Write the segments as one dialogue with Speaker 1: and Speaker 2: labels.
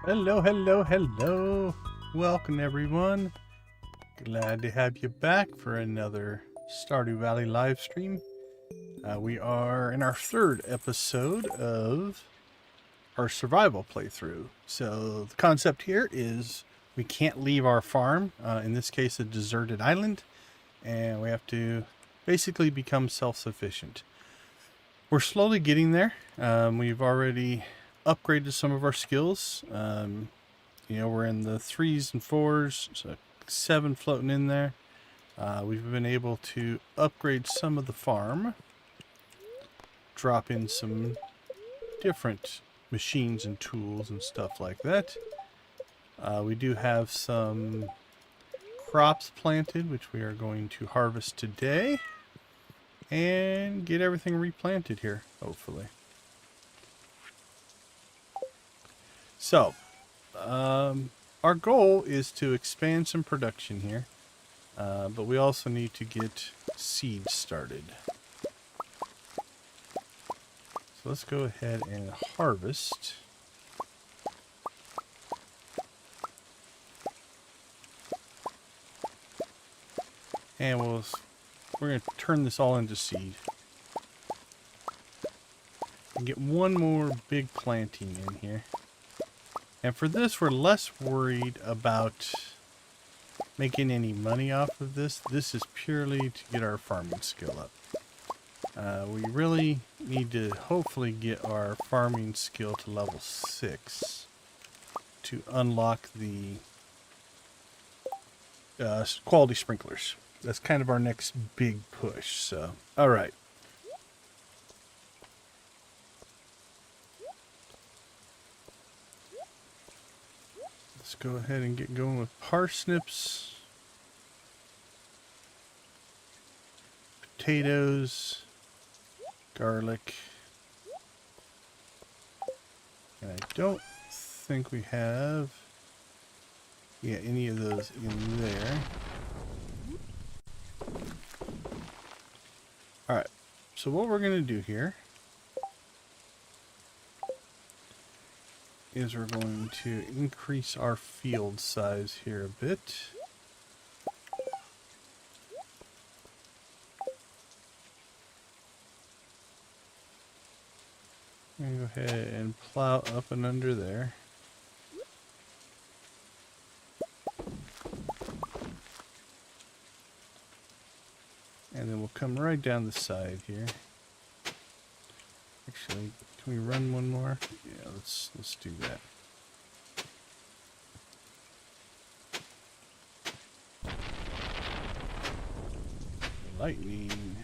Speaker 1: Hello, hello, hello. Welcome, everyone. Glad to have you back for another Stardew Valley live stream. We are in our third episode of our survival playthrough. So the concept here is we can't leave our farm, in this case a deserted island, and we have to basically become self-sufficient. We're slowly getting there. We've already upgraded some of our skills. We're in the 3s and 4s, so 7 floating in there. We've been able to upgrade some of the farm, drop in some different machines and tools and stuff like that. We do have some crops planted, which we are going to harvest today and get everything replanted here, hopefully. So, our goal is to expand some production here, but we also need to get seeds started. So let's go ahead and harvest. And we're going to turn this all into seed. And get one more big planting in here. And for this, we're less worried about making any money off of this. This is purely to get our farming skill up. We really need to hopefully get our farming skill to level 6 to unlock the quality sprinklers. That's kind of our next big push. So, all right. Let's go ahead and get going with parsnips, potatoes, garlic, and I don't think we have any of those in there. Alright, so what we're going to do here is we're going to increase our field size here a bit. I'm going to go ahead and plow up and under there. And then we'll come right down the side here. Actually, can we run one more? Yeah, let's do that. Lightning.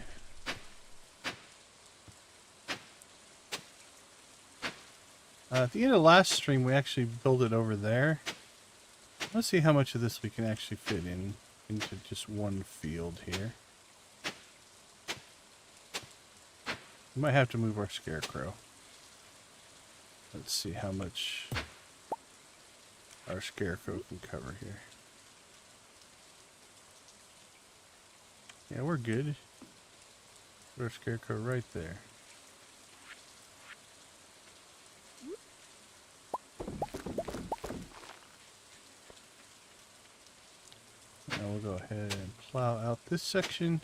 Speaker 1: At the end of last stream, we actually built it over there. Let's see how much of this we can actually fit into just one field here. We might have to move our scarecrow. Let's see how much our scarecrow can cover here. Yeah, we're good. Put our scarecrow right there. Now we'll go ahead and plow out this section.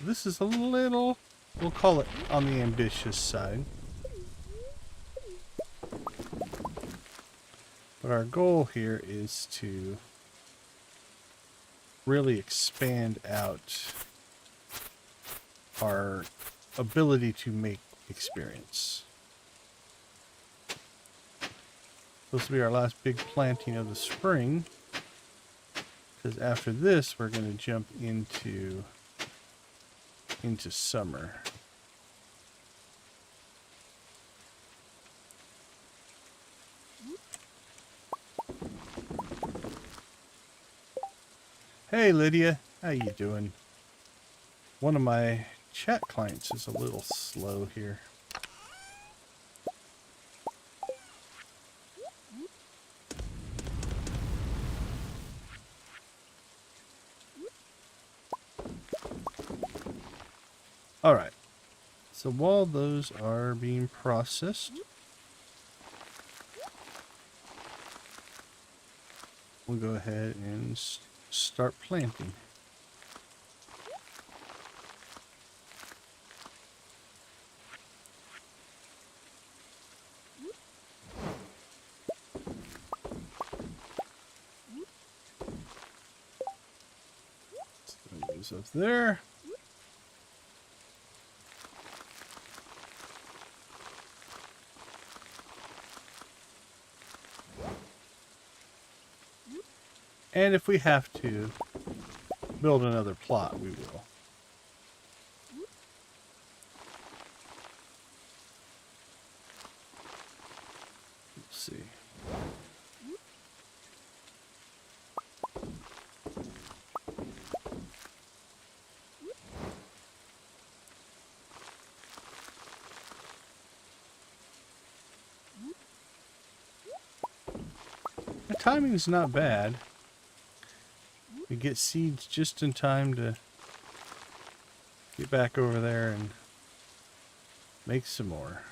Speaker 1: This is a little, we'll call it on the ambitious side. But our goal here is to really expand out our ability to make experience. This will be our last big planting of the spring, because after this we're going to jump into summer. Hey Lydia, how you doing? One of my chat clients is a little slow here. Alright. So while those are being processed, we'll go ahead and start planting. So those up there. And if we have to build another plot, we will. Let's see. The timing is not bad. We get seeds just in time to get back over there and make some more.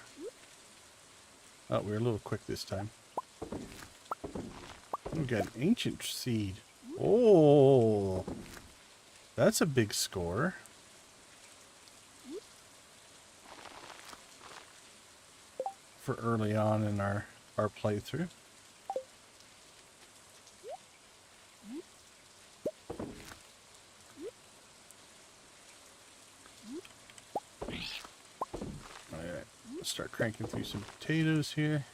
Speaker 1: Oh, we were a little quick this time. We got an ancient seed. Oh, that's a big score. For early on in our playthrough. Start cranking through some potatoes here.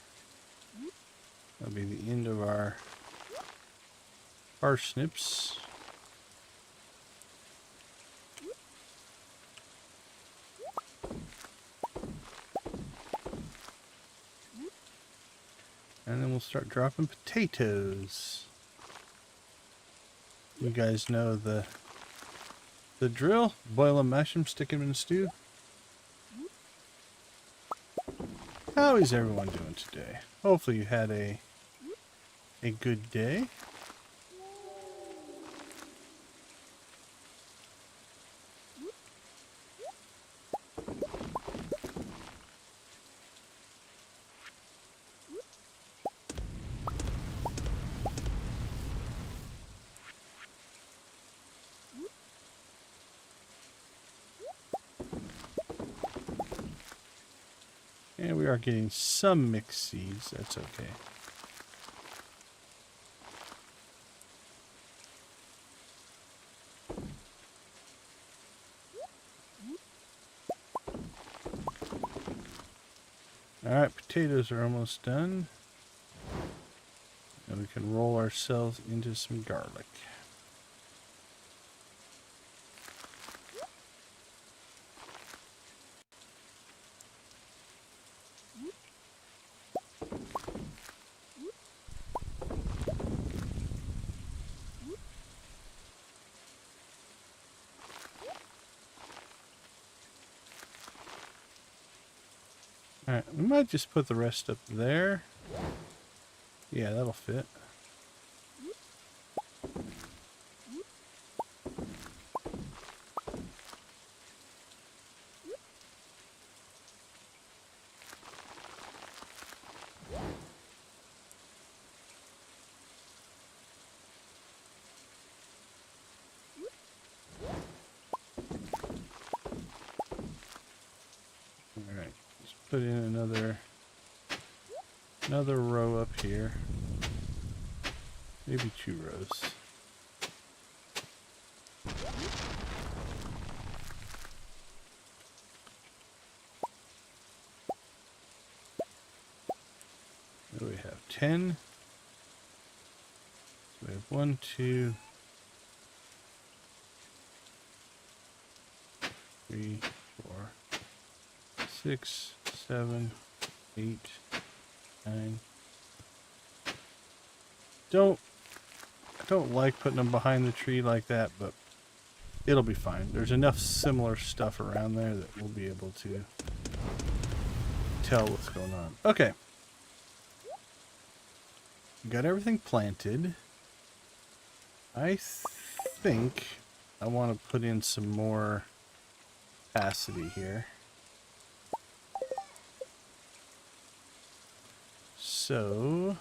Speaker 1: That'll be the end of our parsnips. And then we'll start dropping potatoes. You guys know the drill. Boil them, mash them, stick them in a stew. How is everyone doing today? Hopefully you had a good day. And we are getting some mixed seeds. That's okay. Alright, potatoes are almost done. And we can roll ourselves into some garlic. Alright, we might just put the rest up there. Yeah, that'll fit. Alright, let's put in another row up here. Maybe 2 rows. There we have 10. So we have 1, 2, 3, 4, 6, 7, 8, 9. I don't like putting them behind the tree like that, but it'll be fine. There's enough similar stuff around there that we'll be able to tell what's going on. Okay. Got everything planted. I think I want to put in some more capacity here. So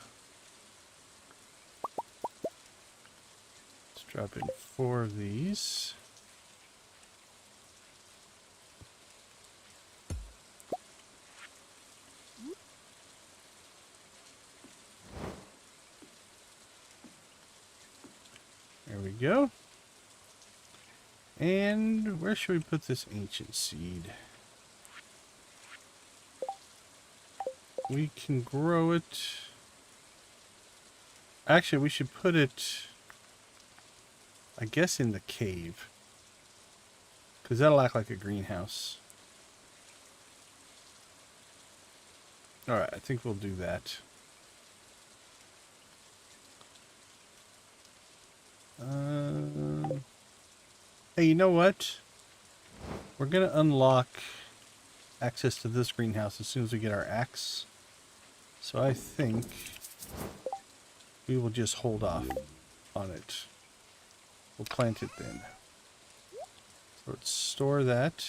Speaker 1: let's drop in 4 of these. There we go. And where should we put this ancient seed? We can grow it. Actually, we should put it, I guess, in the cave. Because that'll act like a greenhouse. Alright, I think we'll do that. Hey, you know what? We're going to unlock access to this greenhouse as soon as we get our axe. So I think we will just hold off on it. We'll plant it then. So let's store that.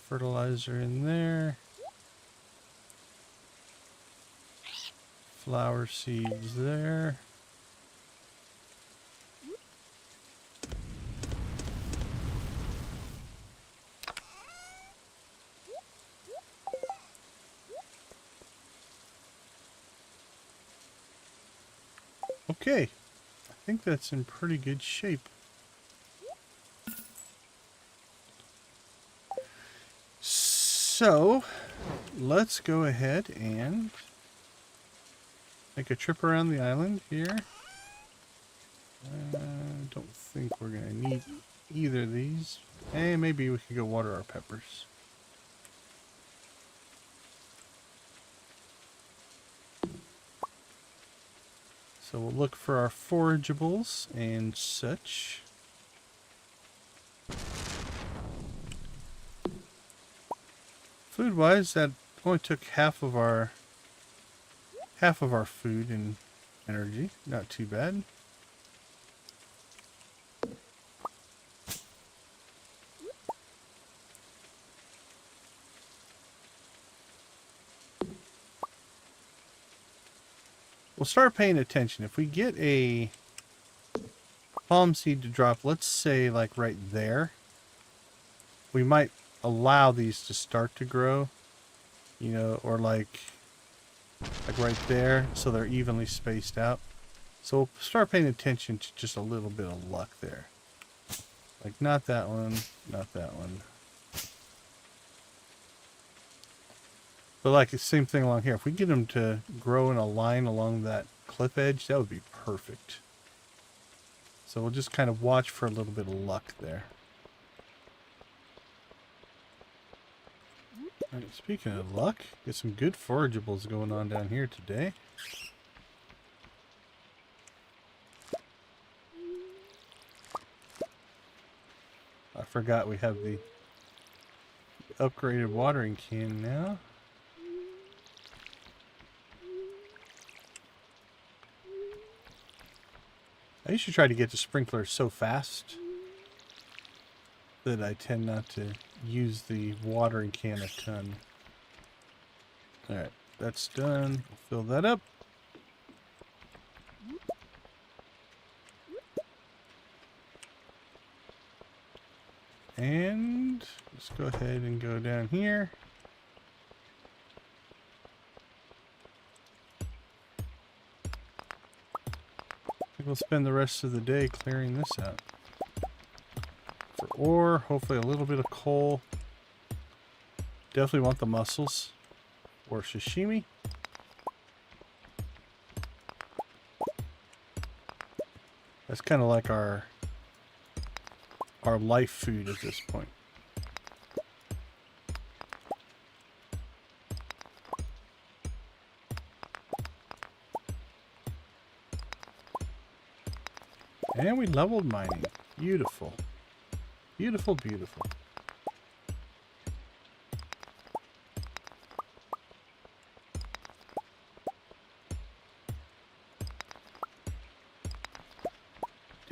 Speaker 1: Fertilizer in there. Flower seeds there. Okay, I think that's in pretty good shape. So, let's go ahead and make a trip around the island here. Don't think we're going to need either of these. And maybe we could go water our peppers. So we'll look for our forageables and such. Food-wise, that only took half of our food and energy. Not too bad. We'll start paying attention. If we get a palm seed to drop, let's say like right there, we might allow these to start to grow, you know, or like right there, so they're evenly spaced out. So we'll start paying attention to just a little bit of luck there. Like not that one, not that one. But like the same thing along here. If we get them to grow in a line along that cliff edge, that would be perfect. So we'll just kind of watch for a little bit of luck there. All right, speaking of luck, get some good forageables going on down here today. I forgot we have the upgraded watering can now. I used to try to get the sprinklers so fast that I tend not to use the watering can a ton. Alright, that's done. We'll fill that up. And let's go ahead and go down here. We'll spend the rest of the day clearing this out. For ore, hopefully a little bit of coal. Definitely want the mussels or sashimi. That's kind of like our life food at this point. And we leveled mining. Beautiful. Beautiful, beautiful.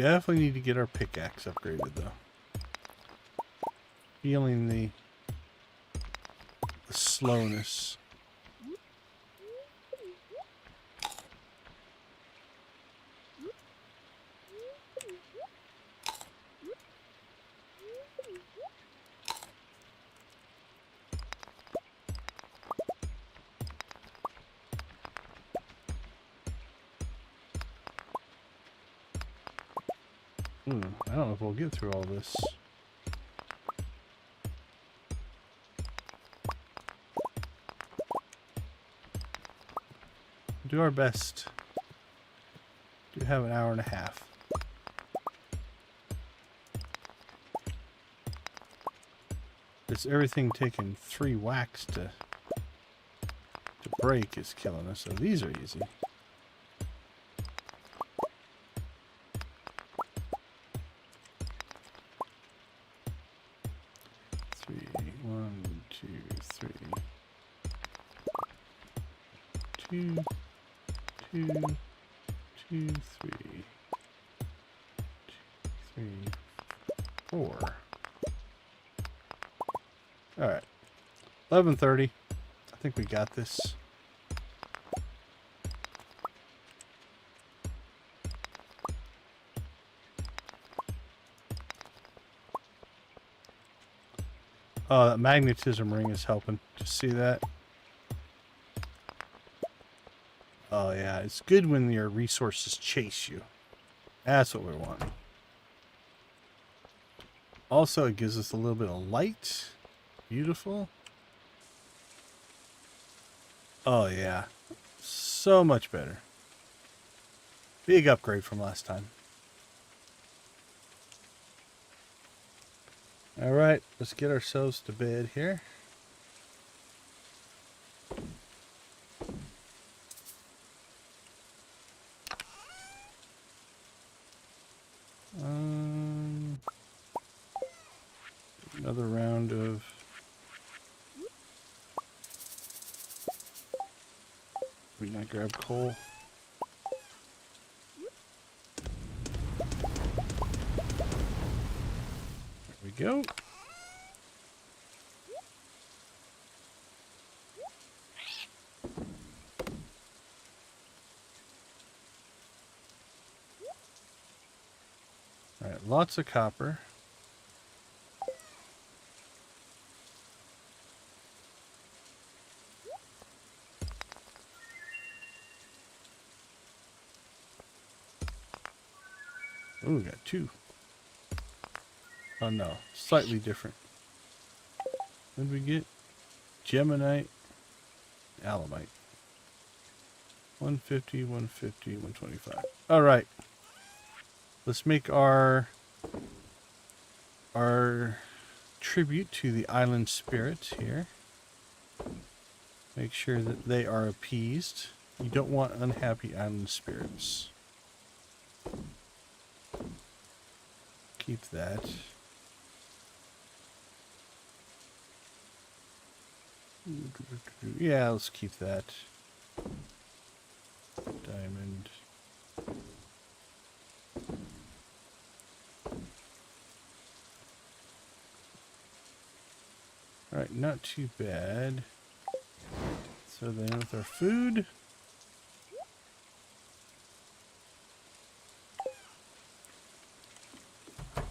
Speaker 1: definitely need to get our pickaxe upgraded, though. Feeling the slowness. I don't know if we'll get through all this. Do our best. Do have an hour and a half. It's everything taking 3 whacks to break is killing us, so these are easy. Two, three, 4. All right, 11:30. I think we got this. Oh, that magnetism ring is helping. Just see that? Oh yeah, it's good when your resources chase you. That's what we want. Also, it gives us a little bit of light. Beautiful. Oh yeah, so much better. Big upgrade from last time. All right, let's get ourselves to bed here. Another round of we might grab coal. There we go. All right, lots of copper. Oh, we got 2. Oh no, slightly different. What did we get? Geminite, Alamite. 150, 150, 125. All right. Let's make our tribute to the island spirits here. Make sure that they are appeased. You don't want unhappy island spirits. Keep that. Yeah, let's keep that. Diamond. Alright, not too bad. So then with our food. I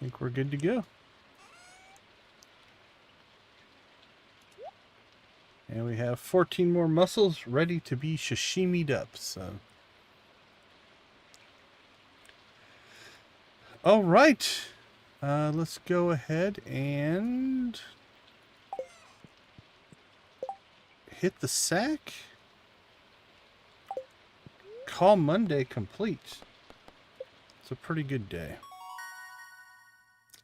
Speaker 1: think we're good to go. And we have 14 more mussels ready to be sashimi'd up, so. All right. Let's go ahead and hit the sack. Call Monday complete. It's a pretty good day.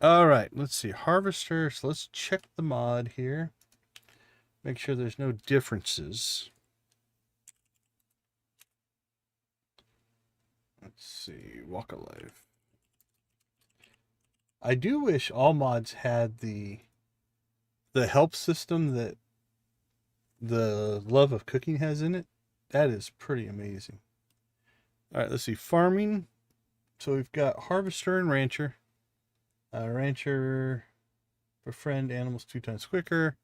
Speaker 1: All right, let's see. Harvester. So let's check the mod here. Make sure there's no differences. Let's see. Walk alive. I do wish all mods had the help system that the Love of Cooking has in it. That is pretty amazing. All right, let's see. Farming. So we've got harvester and rancher. Rancher befriend animals 2 times quicker.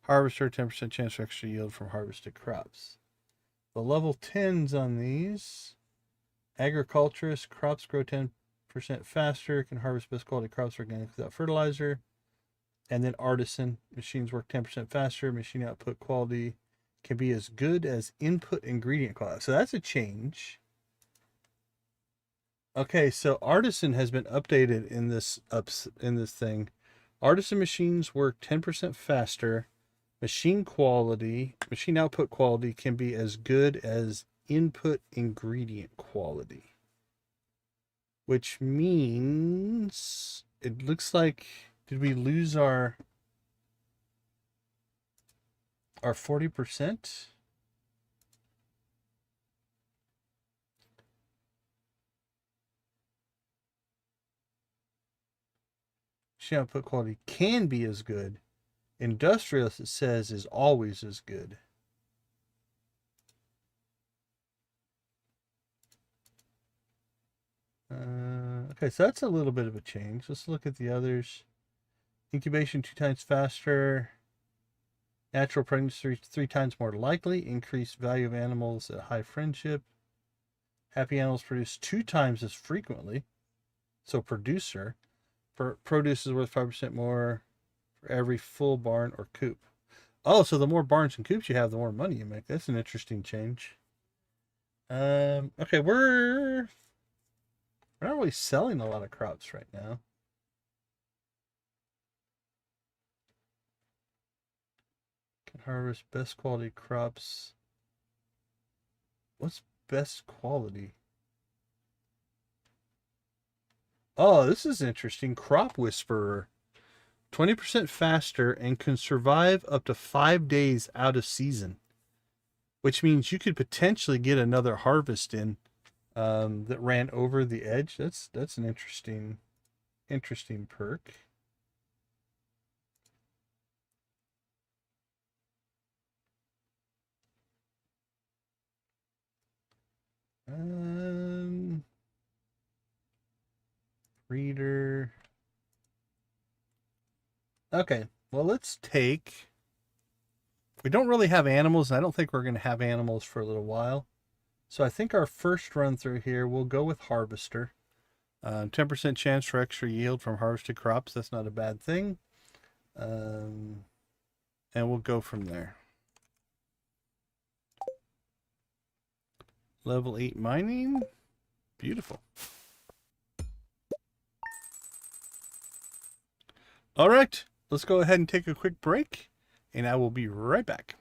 Speaker 1: Harvester 10% chance for extra yield from harvested crops. The level 10s on these. Agriculturist, crops grow 10% faster, can harvest best quality crops organic without fertilizer. And then artisan, machines work 10% faster, machine output quality can be as good as input ingredient quality. So that's a change. Okay, so artisan has been updated in this thing. Artisan machines work 10% faster. Machine output quality can be as good as input ingredient quality. Which means it looks like, did we lose our 40%? Machine output quality can be as good. Industrialist, it says, is always as good. Okay, so that's a little bit of a change. Let's look at the others. Incubation 2 times faster. Natural pregnancy 3 times more likely. Increased value of animals at high friendship. Happy animals produce 2 times as frequently. So producer. Produce is worth 5% more for every full barn or coop. Oh, so the more barns and coops you have, the more money you make. That's an interesting change. Okay, we're not really selling a lot of crops right now. Can harvest best quality crops. What's best quality? Oh, this is interesting. Crop Whisperer. 20% faster and can survive up to 5 days out of season. Which means you could potentially get another harvest in that ran over the edge. That's an interesting perk. Breeder. Okay, well, let's take... We don't really have animals, and I don't think we're going to have animals for a little while. So I think our first run through here, we'll go with Harvester. 10% chance for extra yield from harvested crops. That's not a bad thing. And we'll go from there. Level 8 mining. Beautiful. All right, let's go ahead and take a quick break, and I will be right back.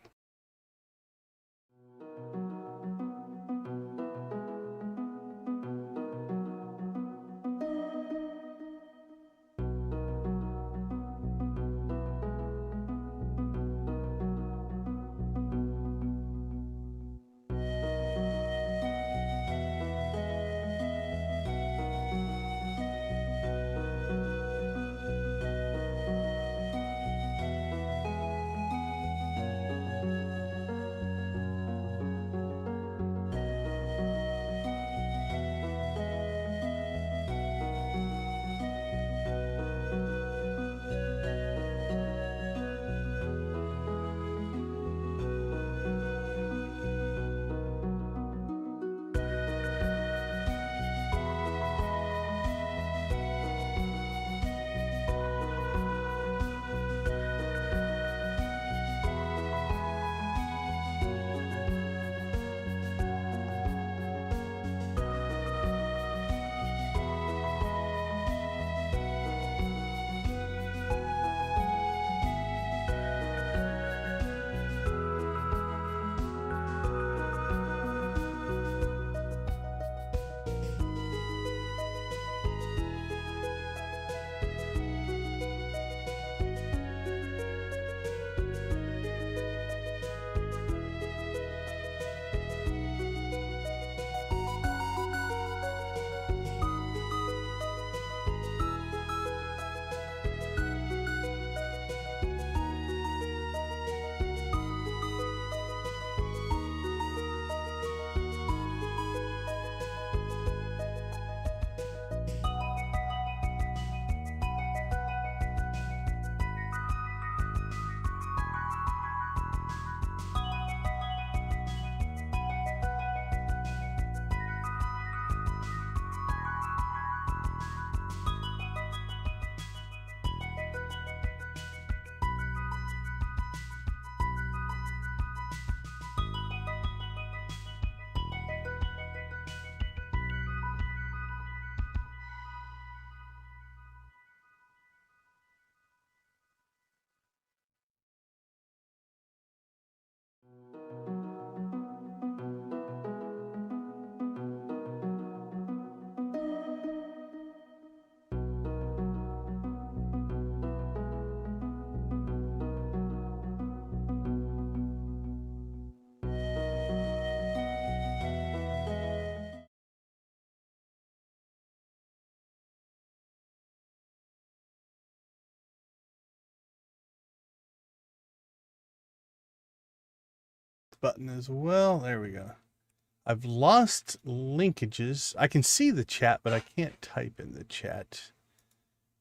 Speaker 1: button as well. There we go. I've lost linkages. I can see the chat, but I can't type in the chat.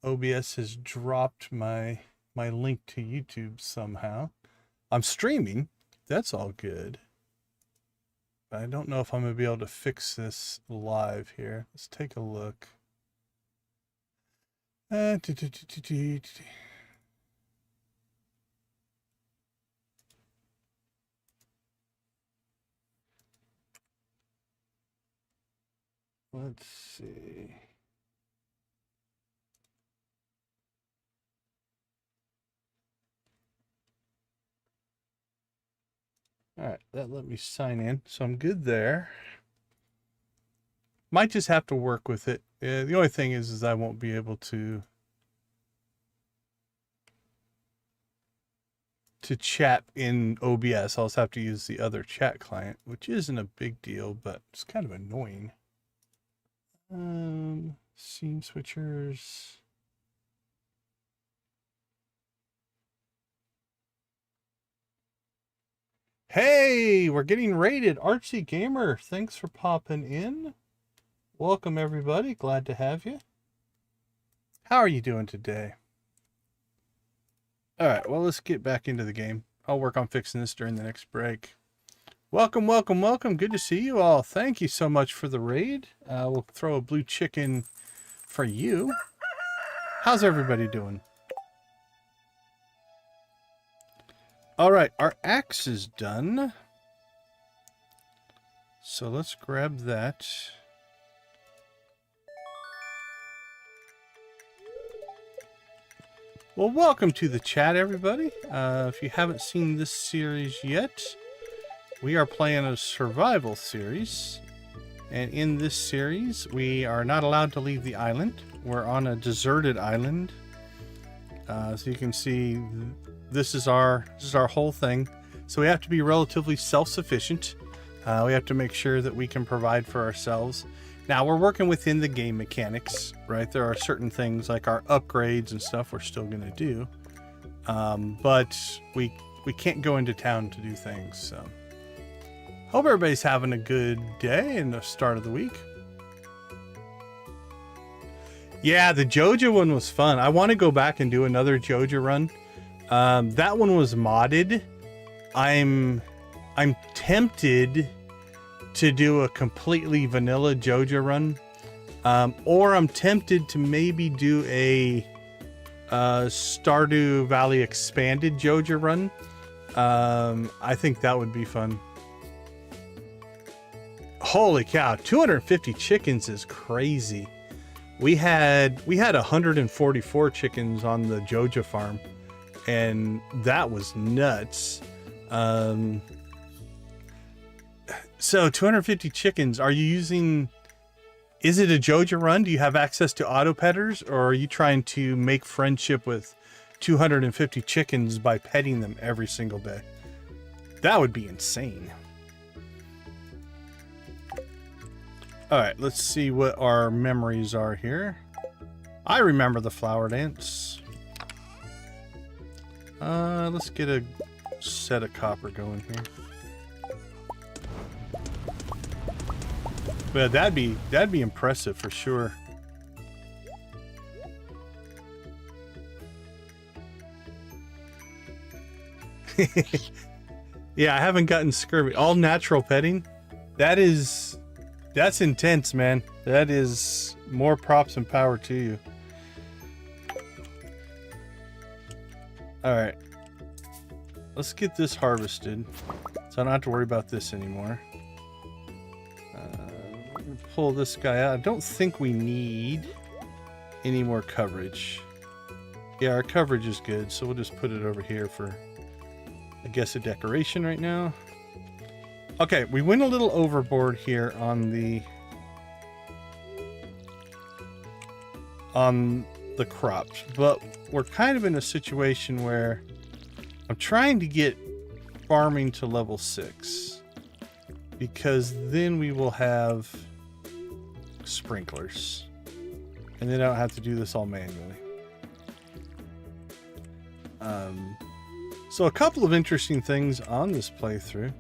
Speaker 1: OBS has dropped my link to YouTube somehow. I'm streaming. That's all good. But I don't know if I'm going to be able to fix this live here. Let's take a look. Let's see. All right, that let me sign in, so I'm good there. Might just have to work with it. The only thing is I won't be able to chat in OBS. I'll just have to use the other chat client, which isn't a big deal, but it's kind of annoying. Scene switchers. Hey, we're getting raided. Archie Gamer, thanks for popping in. Welcome everybody, glad to have you. How are you doing today? All right, well, let's get back into the game. I'll work on fixing this during the next break. Welcome, welcome, welcome. Good to see you all. Thank you so much for the raid. We'll throw a blue chicken for you. How's everybody doing? All right, our axe is done. So let's grab that. Well, welcome to the chat, everybody. If you haven't seen this series yet, we are playing a survival series. And in this series, we are not allowed to leave the island. We're on a deserted island. So you can see this is our whole thing. So we have to be relatively self-sufficient. We have to make sure that we can provide for ourselves. Now we're working within the game mechanics, right? There are certain things like our upgrades and stuff we're still going to do. But we can't go into town to do things. So hope everybody's having a good day and the start of the week. Yeah, the Joja one was fun. I want to go back and do another Joja run. That one was modded. I'm tempted to do a completely vanilla Joja run, or I'm tempted to maybe do a Stardew Valley expanded Joja run. I think that would be fun. Holy cow, 250 chickens is crazy. We had 144 chickens on the Joja farm, and that was nuts. So 250 chickens, are you using, is it a Joja run? Do you have access to auto petters, or are you trying to make friendship with 250 chickens by petting them every single day? That would be insane. All right, let's see what our memories are here. I remember the flower dance. Let's get a set of copper going here. But that'd be impressive for sure. Yeah, I haven't gotten scurvy. All natural petting. That's intense, man. That is more props and power to you. All right. Let's get this harvested, so I don't have to worry about this anymore. Pull this guy out. I don't think we need any more coverage. Yeah, our coverage is good, so we'll just put it over here for, I guess, a decoration right now. Okay, we went a little overboard here on the crops, but we're kind of in a situation where I'm trying to get farming to level 6, because then we will have sprinklers, and then I don't have to do this all manually. So a couple of interesting things on this playthrough.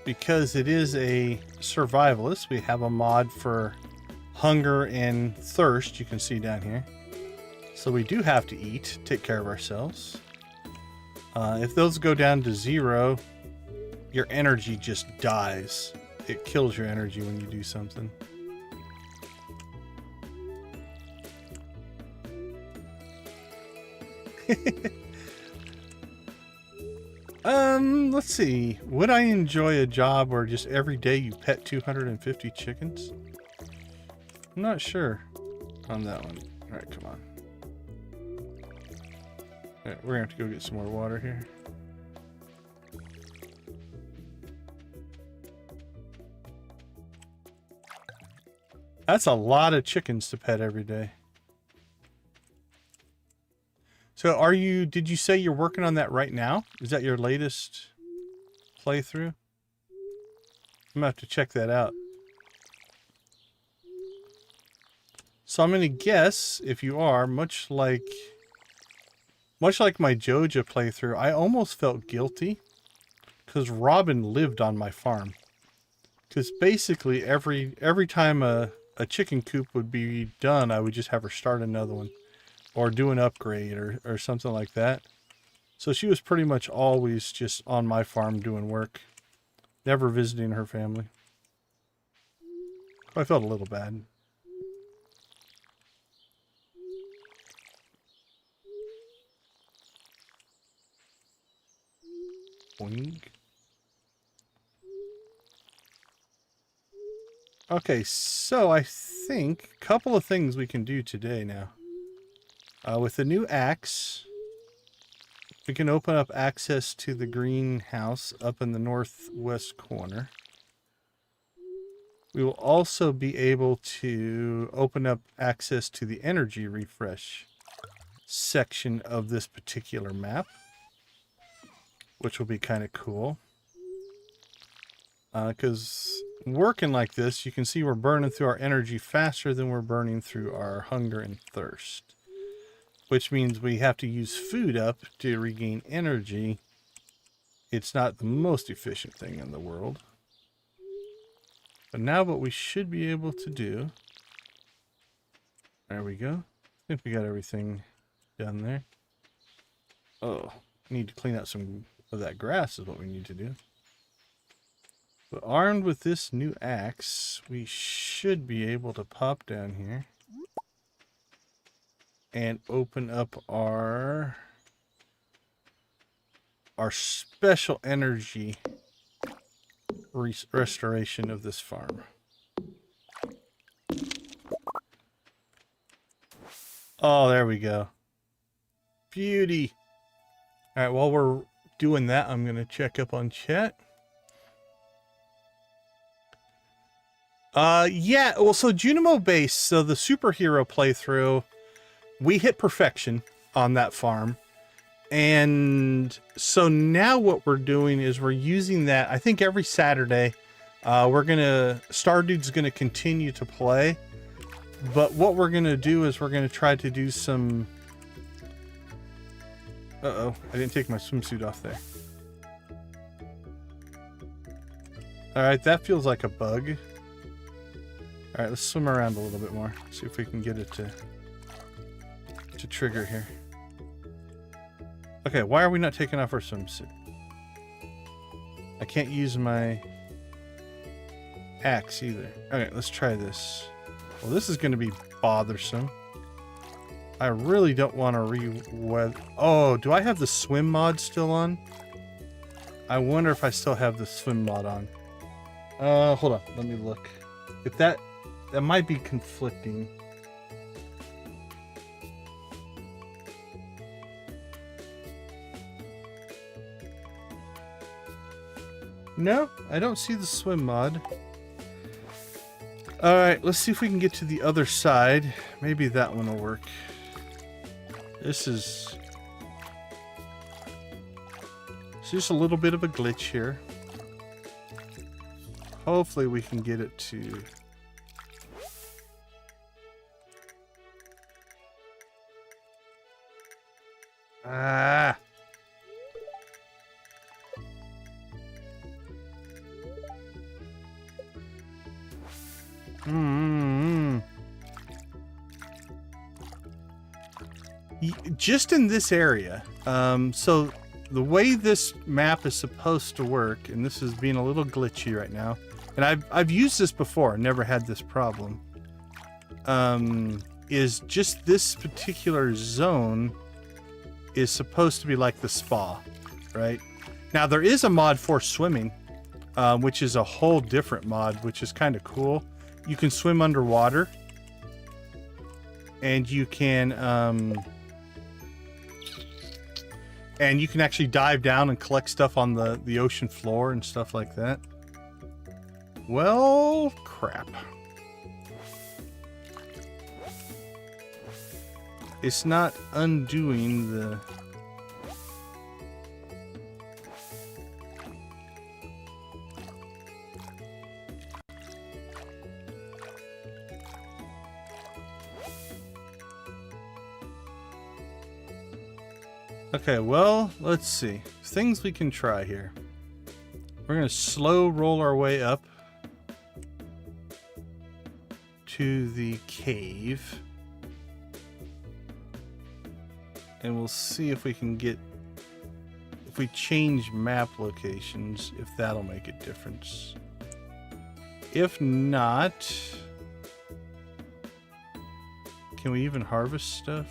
Speaker 1: because it is a survivalist, we have a mod for hunger and thirst, you can see down here. So we do have to eat, take care of ourselves. If those go down to 0, your energy just dies. It kills your energy when you do something. Let's see. Would I enjoy a job where just every day you pet 250 chickens? I'm not sure on that one. All right, come on. All right, we're gonna have to go get some more water here. That's a lot of chickens to pet every day. So did you say you're working on that right now? Is that your latest playthrough? I'm gonna have to check that out. So I'm gonna guess, if you are, much like my Joja playthrough, I almost felt guilty because Robin lived on my farm. Because basically every time a chicken coop would be done, I would just have her start another one. Or do an upgrade or something like that. So she was pretty much always just on my farm doing work. Never visiting her family. I felt a little bad. Boing. Okay, so I think a couple of things we can do today now. With the new axe, we can open up access to the greenhouse up in the northwest corner. We will also be able to open up access to the energy refresh section of this particular map, which will be kind of cool. Because working like this, you can see we're burning through our energy faster than we're burning through our hunger and thirst. Which means we have to use food up to regain energy. It's not the most efficient thing in the world. But now what we should be able to do... There we go. I think we got everything done there. Oh, I need to clean out some of that grass is what we need to do. But armed with this new axe, we should be able to pop down here. And open up our special energy restoration of this farm. Oh, there we go. Beauty. All right, while we're doing that, I'm going to check up on chat. Yeah, well, so Junimo Base, so the superhero playthrough, we hit perfection on that farm. And so now what we're doing is we're using that, I think every Saturday, Stardew's gonna continue to play. But what we're gonna do is we're gonna try to do some... Uh-oh, I didn't take my swimsuit off there. Alright, that feels like a bug. Alright, let's swim around a little bit more. See if we can get it to trigger here. Okay, why are we not taking off our swimsuit? I can't use my axe either. Okay, let's try this. Well, this is going to be bothersome. I really don't want to re-weather... Oh, do I have the swim mod still on? I wonder if I still have the swim mod on. Hold on, let me look. If that might be conflicting. No, I don't see the swim mod. Alright, let's see if we can get to the other side. Maybe that one will work. This is just a little bit of a glitch here. Hopefully we can get it to... Ah! Just in this area. So the way this map is supposed to work, and this is being a little glitchy right now, and I've used this before, never had this problem, is just this particular zone is supposed to be like the spa, right? Now there is a mod for swimming, which is a whole different mod, which is kind of cool. You can swim underwater, and you can actually dive down and collect stuff on the ocean floor and stuff like that. Well, crap. It's not undoing the... Okay, well, let's see. Things we can try here. We're going to slow roll our way up to the cave. And we'll see if we can get... If we change map locations, if that'll make a difference. If not... Can we even harvest stuff?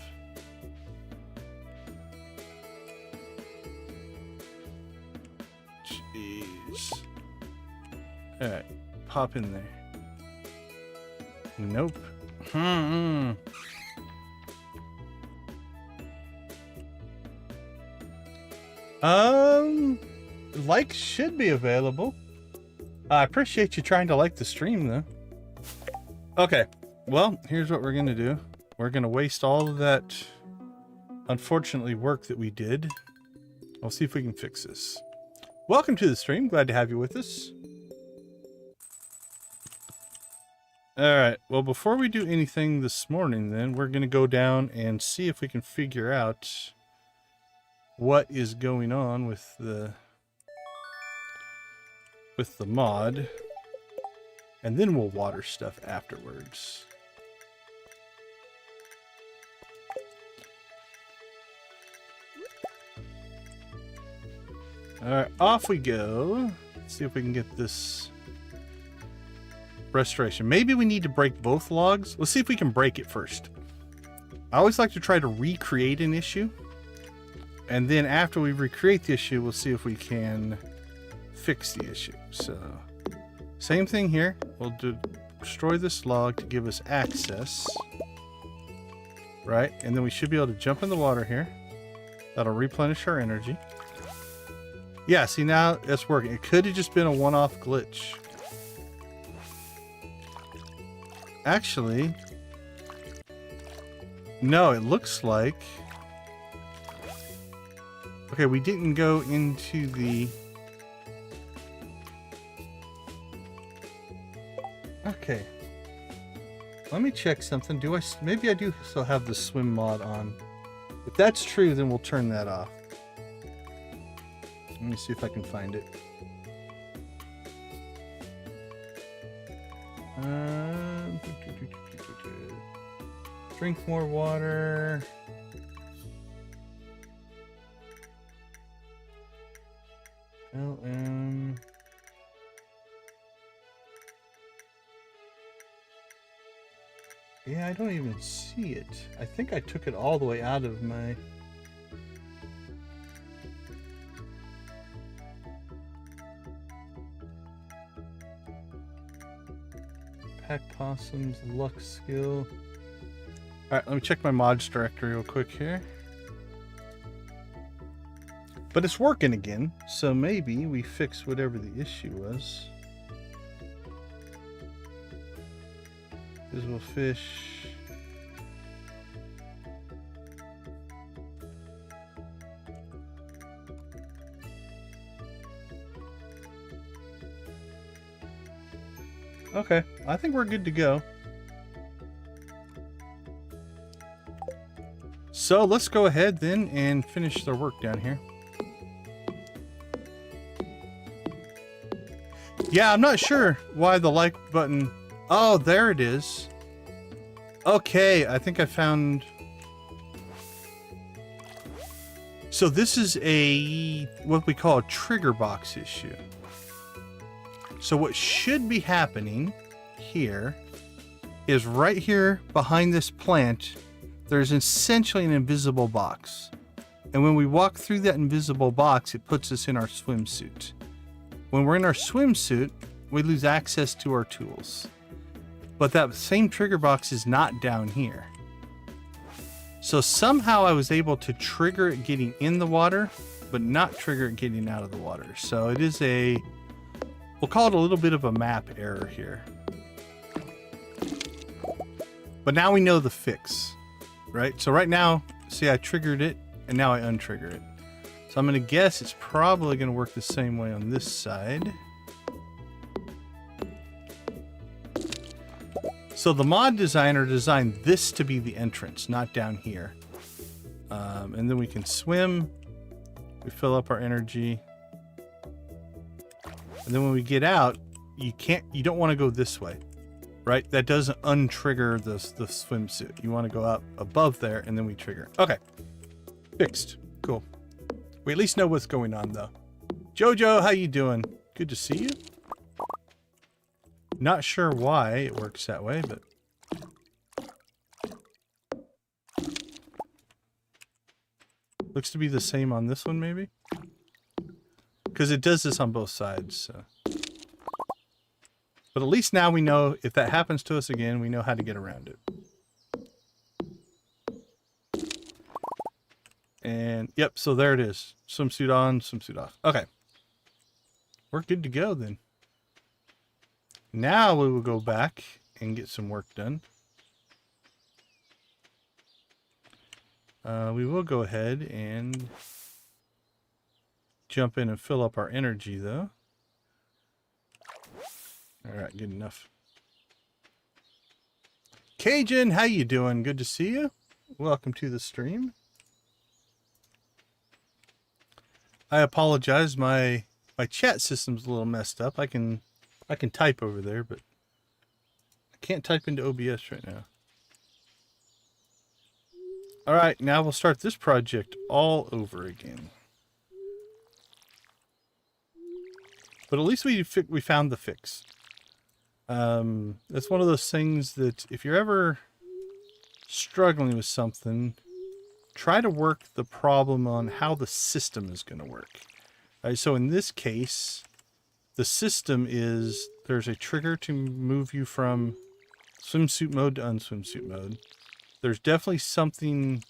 Speaker 1: Alright, pop in there. Nope. Likes should be available. I appreciate you trying to like the stream, though. Okay, well, here's what we're gonna do. We're gonna waste all of that, unfortunately, work that we did. I'll see if we can fix this. Welcome to the stream. Glad to have you with us. Alright, well, before we do anything this morning, then, we're going to go down and see if we can figure out what is going on with the mod. And then we'll water stuff afterwards. Alright, off we go. Let's see if we can get this... restoration. Maybe we need to break both logs. Let's see if we can break it first. I always like to try to recreate an issue. And then after we recreate the issue, we'll see if we can fix the issue. So, same thing here. We'll destroy this log to give us access. Right? And then we should be able to jump in the water here. That'll replenish our energy. Yeah, see, now it's working. It could have just been a one-off glitch. Actually, no, it looks like... Okay, we didn't go into the... Okay. Let me check something. Do I... Maybe I do still have the swim mod on. If that's true, then we'll turn that off. Let me see if I can find it. Drink more water. LM. Yeah, I don't even see it. I think I took it all the way out of my... Pack possums, luck skill. Alright, let me check my mods directory real quick here. But it's working again, so maybe we fix whatever the issue was. Visible fish. Okay, I think we're good to go. So let's go ahead then and finish the work down here. Yeah, I'm not sure why the like button... Oh, there it is. Okay, I think I found... So this is what we call a trigger box issue. So what should be happening here is right here behind this plant, there's essentially an invisible box. And when we walk through that invisible box, it puts us in our swimsuit. When we're in our swimsuit, we lose access to our tools. But that same trigger box is not down here. So somehow I was able to trigger it getting in the water, but not trigger it getting out of the water. So it is we'll call it a little bit of a map error here. But now we know the fix, right? So right now, see, I triggered it and now I untrigger it. So I'm going to guess it's probably going to work the same way on this side. So the mod designer designed this to be the entrance, not down here. And then we can swim. We fill up our energy. And then when we get out, you don't want to go this way, right? That doesn't untrigger the swimsuit. You want to go up above there and then we trigger. Okay. Fixed. Cool. We at least know what's going on though. Jojo, how you doing? Good to see you. Not sure why it works that way, but looks to be the same on this one, maybe? Because it does this on both sides, so. But at least now we know if that happens to us again, we know how to get around it. And, yep, so there it is. Swimsuit on, swimsuit off. Okay. We're good to go then. Now we will go back and get some work done. We will go ahead and jump in and fill up our energy, though. All right, good enough. Cajun, how you doing? Good to see you. Welcome to the stream. I apologize. My chat system's a little messed up. I can type over there, but I can't type into OBS right now. All right, now we'll start this project all over again. But at least we found the fix. It's one of those things that if you're ever struggling with something, try to work the problem on how the system is going to work. All right, so in this case, the system is there's a trigger to move you from swimsuit mode to unswimsuit mode. There's definitely something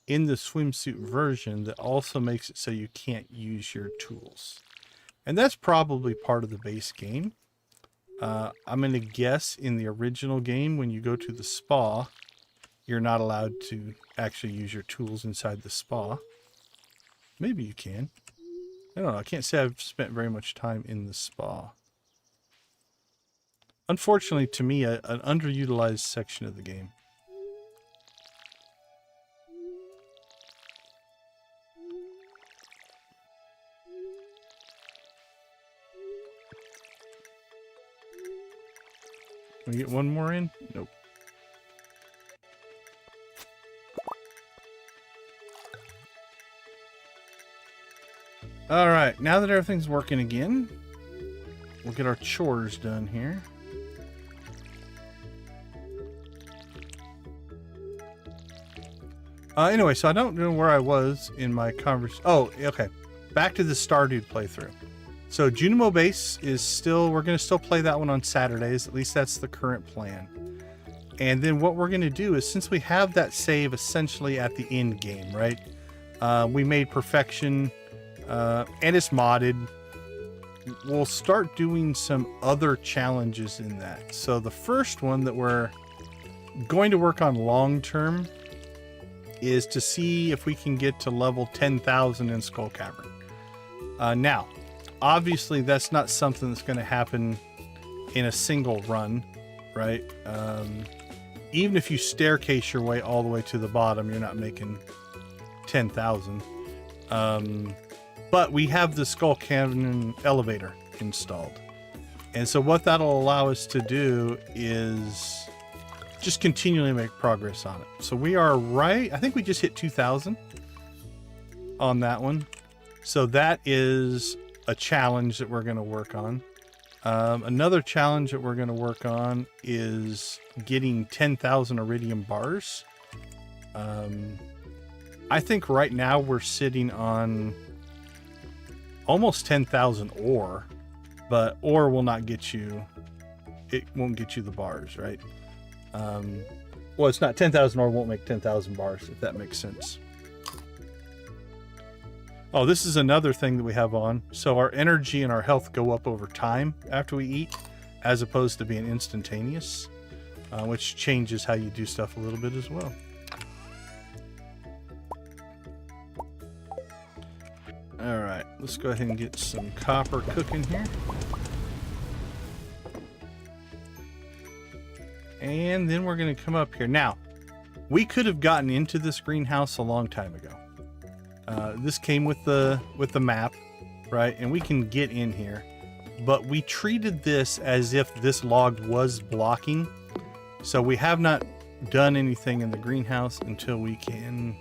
Speaker 1: in the swimsuit version that also makes it so you can't use your tools. And that's probably part of the base game. I'm going to guess in the original game, when you go to the spa, you're not allowed to actually use your tools inside the spa. Maybe you can. I don't know. I can't say I've spent very much time in the spa. Unfortunately, to me, an underutilized section of the game. Can we get one more in? Nope. All right, now that everything's working again, we'll get our chores done here. Anyway, so I don't know where I was in my conversation. Oh, okay. Back to the Stardew playthrough. So Junimo Base is still, we're going to still play that one on Saturdays. At least that's the current plan. And then what we're going to do is, since we have that save essentially at the end game, right? We made Perfection, and it's modded. We'll start doing some other challenges in that. So the first one that we're going to work on long term is to see if we can get to level 10,000 in Skull Cavern. Now, obviously that's not something that's going to happen in a single run, right? Even if you staircase your way all the way to the bottom, you're not making 10,000. But we have the Skull Cavern elevator installed. And so what that'll allow us to do is just continually make progress on it. So we are right, I think we just hit 2,000. on that one. So that is a challenge that we're going to work on. Another challenge that we're going to work on is getting 10,000 iridium bars. I think right now we're sitting on almost 10,000 ore, but ore will not get you, it won't get you the bars, right? Well, it's not 10,000 ore won't make 10,000 bars, if that makes sense. Oh, this is another thing that we have on. So our energy and our health go up over time after we eat, as opposed to being instantaneous, which changes how you do stuff a little bit as well. All right, let's go ahead and get some copper cooking here. And then we're going to come up here. Now, we could have gotten into this greenhouse a long time ago. This came with the map, right? And we can get in here. But we treated this as if this log was blocking. So we have not done anything in the greenhouse until we can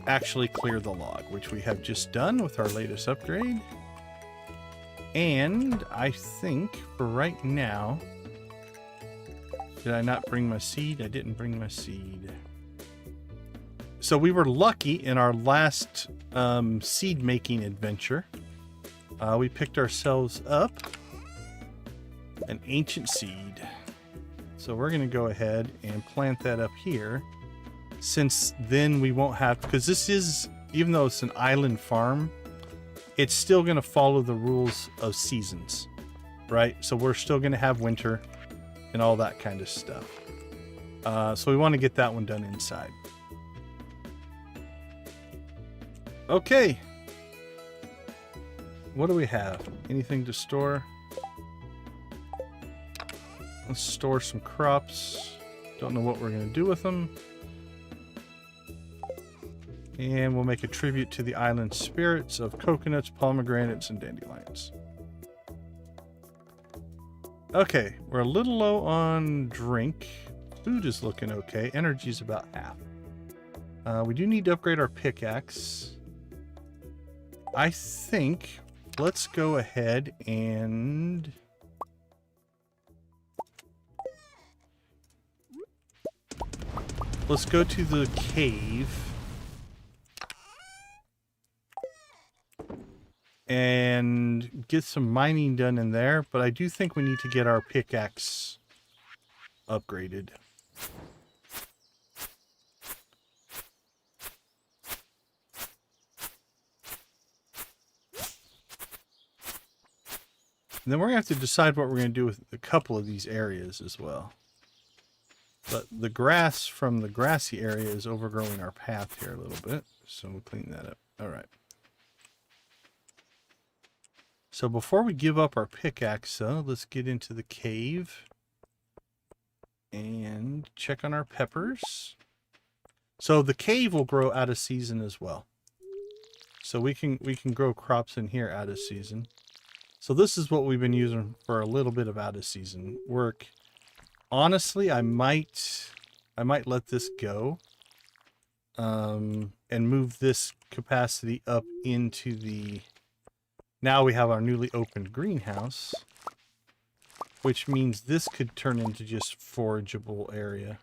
Speaker 1: actually clear the log, which we have just done with our latest upgrade. And I think for right now, did I not bring my seed? I didn't bring my seed. So we were lucky in our last seed making adventure. We picked ourselves up an ancient seed. So we're going to go ahead and plant that up here. Since then we won't have, because this is, even though it's an island farm, it's still going to follow the rules of seasons, right? So we're still going to have winter and all that kind of stuff. So we want to get that one done inside. Okay. What do we have? Anything to store? Let's store some crops. Don't know what we're going to do with them. And we'll make a tribute to the island spirits of coconuts, pomegranates, and dandelions. Okay, we're a little low on drink. Food is looking okay. Energy's about half. We do need to upgrade our pickaxe. I think let's go ahead and let's go to the cave and get some mining done in there, but I do think we need to get our pickaxe upgraded. And then we're going to have to decide what we're going to do with a couple of these areas as well. But the grass from the grassy area is overgrowing our path here a little bit, so we'll clean that up. All right. So before we give up our pickaxe, though, let's get into the cave and check on our peppers. So the cave will grow out of season as well. So we can grow crops in here out of season. So this is what we've been using for a little bit of out of season work. Honestly, I might let this go and move this capacity up into the... Now we have our newly opened greenhouse, which means this could turn into just forageable area,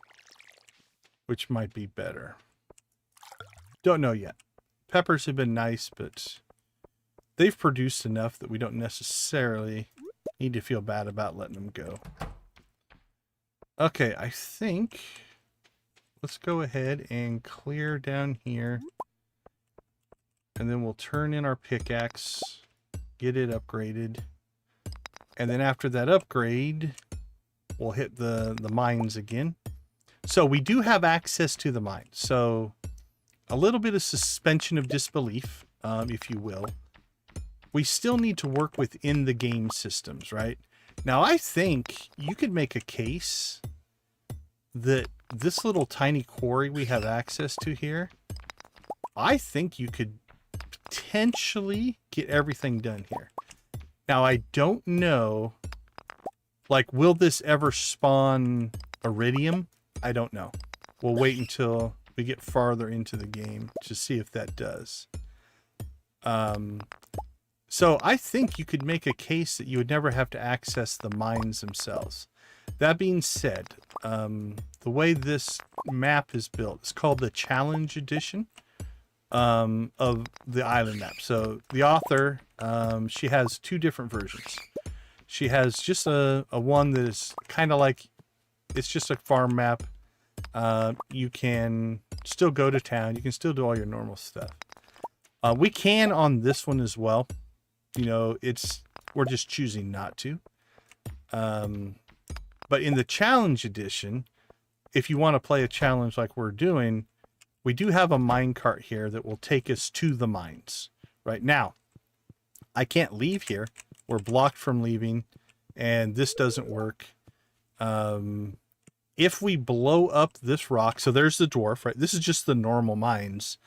Speaker 1: which might be better. Don't know yet. Peppers have been nice, but they've produced enough that we don't necessarily need to feel bad about letting them go. Okay, I think let's go ahead and clear down here, and then we'll turn in our pickaxe, get it upgraded, and then after that upgrade, we'll hit the mines again. So we do have access to the mines, so a little bit of suspension of disbelief, if you will. We still need to work within the game systems, right? Now, I think you could make a case that this little tiny quarry we have access to here, I think you could potentially get everything done here. Now, I don't know, like, will this ever spawn iridium? I don't know. We'll wait until we get farther into the game to see if that does. So I think you could make a case that you would never have to access the mines themselves. That being said, the way this map is built, it's called the Challenge Edition of the island map. So the author, she has two different versions. She has just a one that is kind of like, it's just a farm map. You can still go to town. You can still do all your normal stuff. We can on this one as well. You know, we're just choosing not to. But in the Challenge Edition, if you want to play a challenge like we're doing, we do have a minecart here that will take us to the mines. Right now, I can't leave here. We're blocked from leaving, and this doesn't work. If we blow up this rock, so there's the dwarf, right? This is just the normal mines.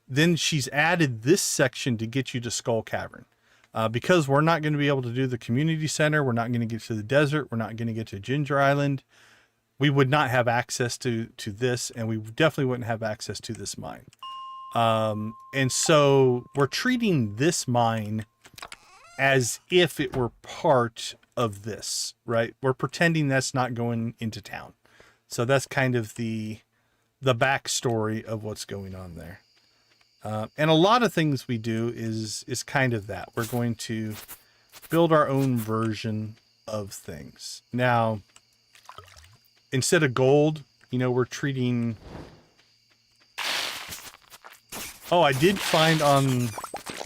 Speaker 1: Then she's added this section to get you to Skull Cavern. Because we're not going to be able to do the community center, we're not going to get to the desert, we're not going to get to Ginger Island, we would not have access to this, and we definitely wouldn't have access to this mine. And so we're treating this mine as if it were part of this, right? We're pretending that's not going into town. So that's kind of the backstory of what's going on there. And a lot of things we do is kind of that. We're going to build our own version of things. Now, instead of gold, you know, we're treating... Oh, I did find on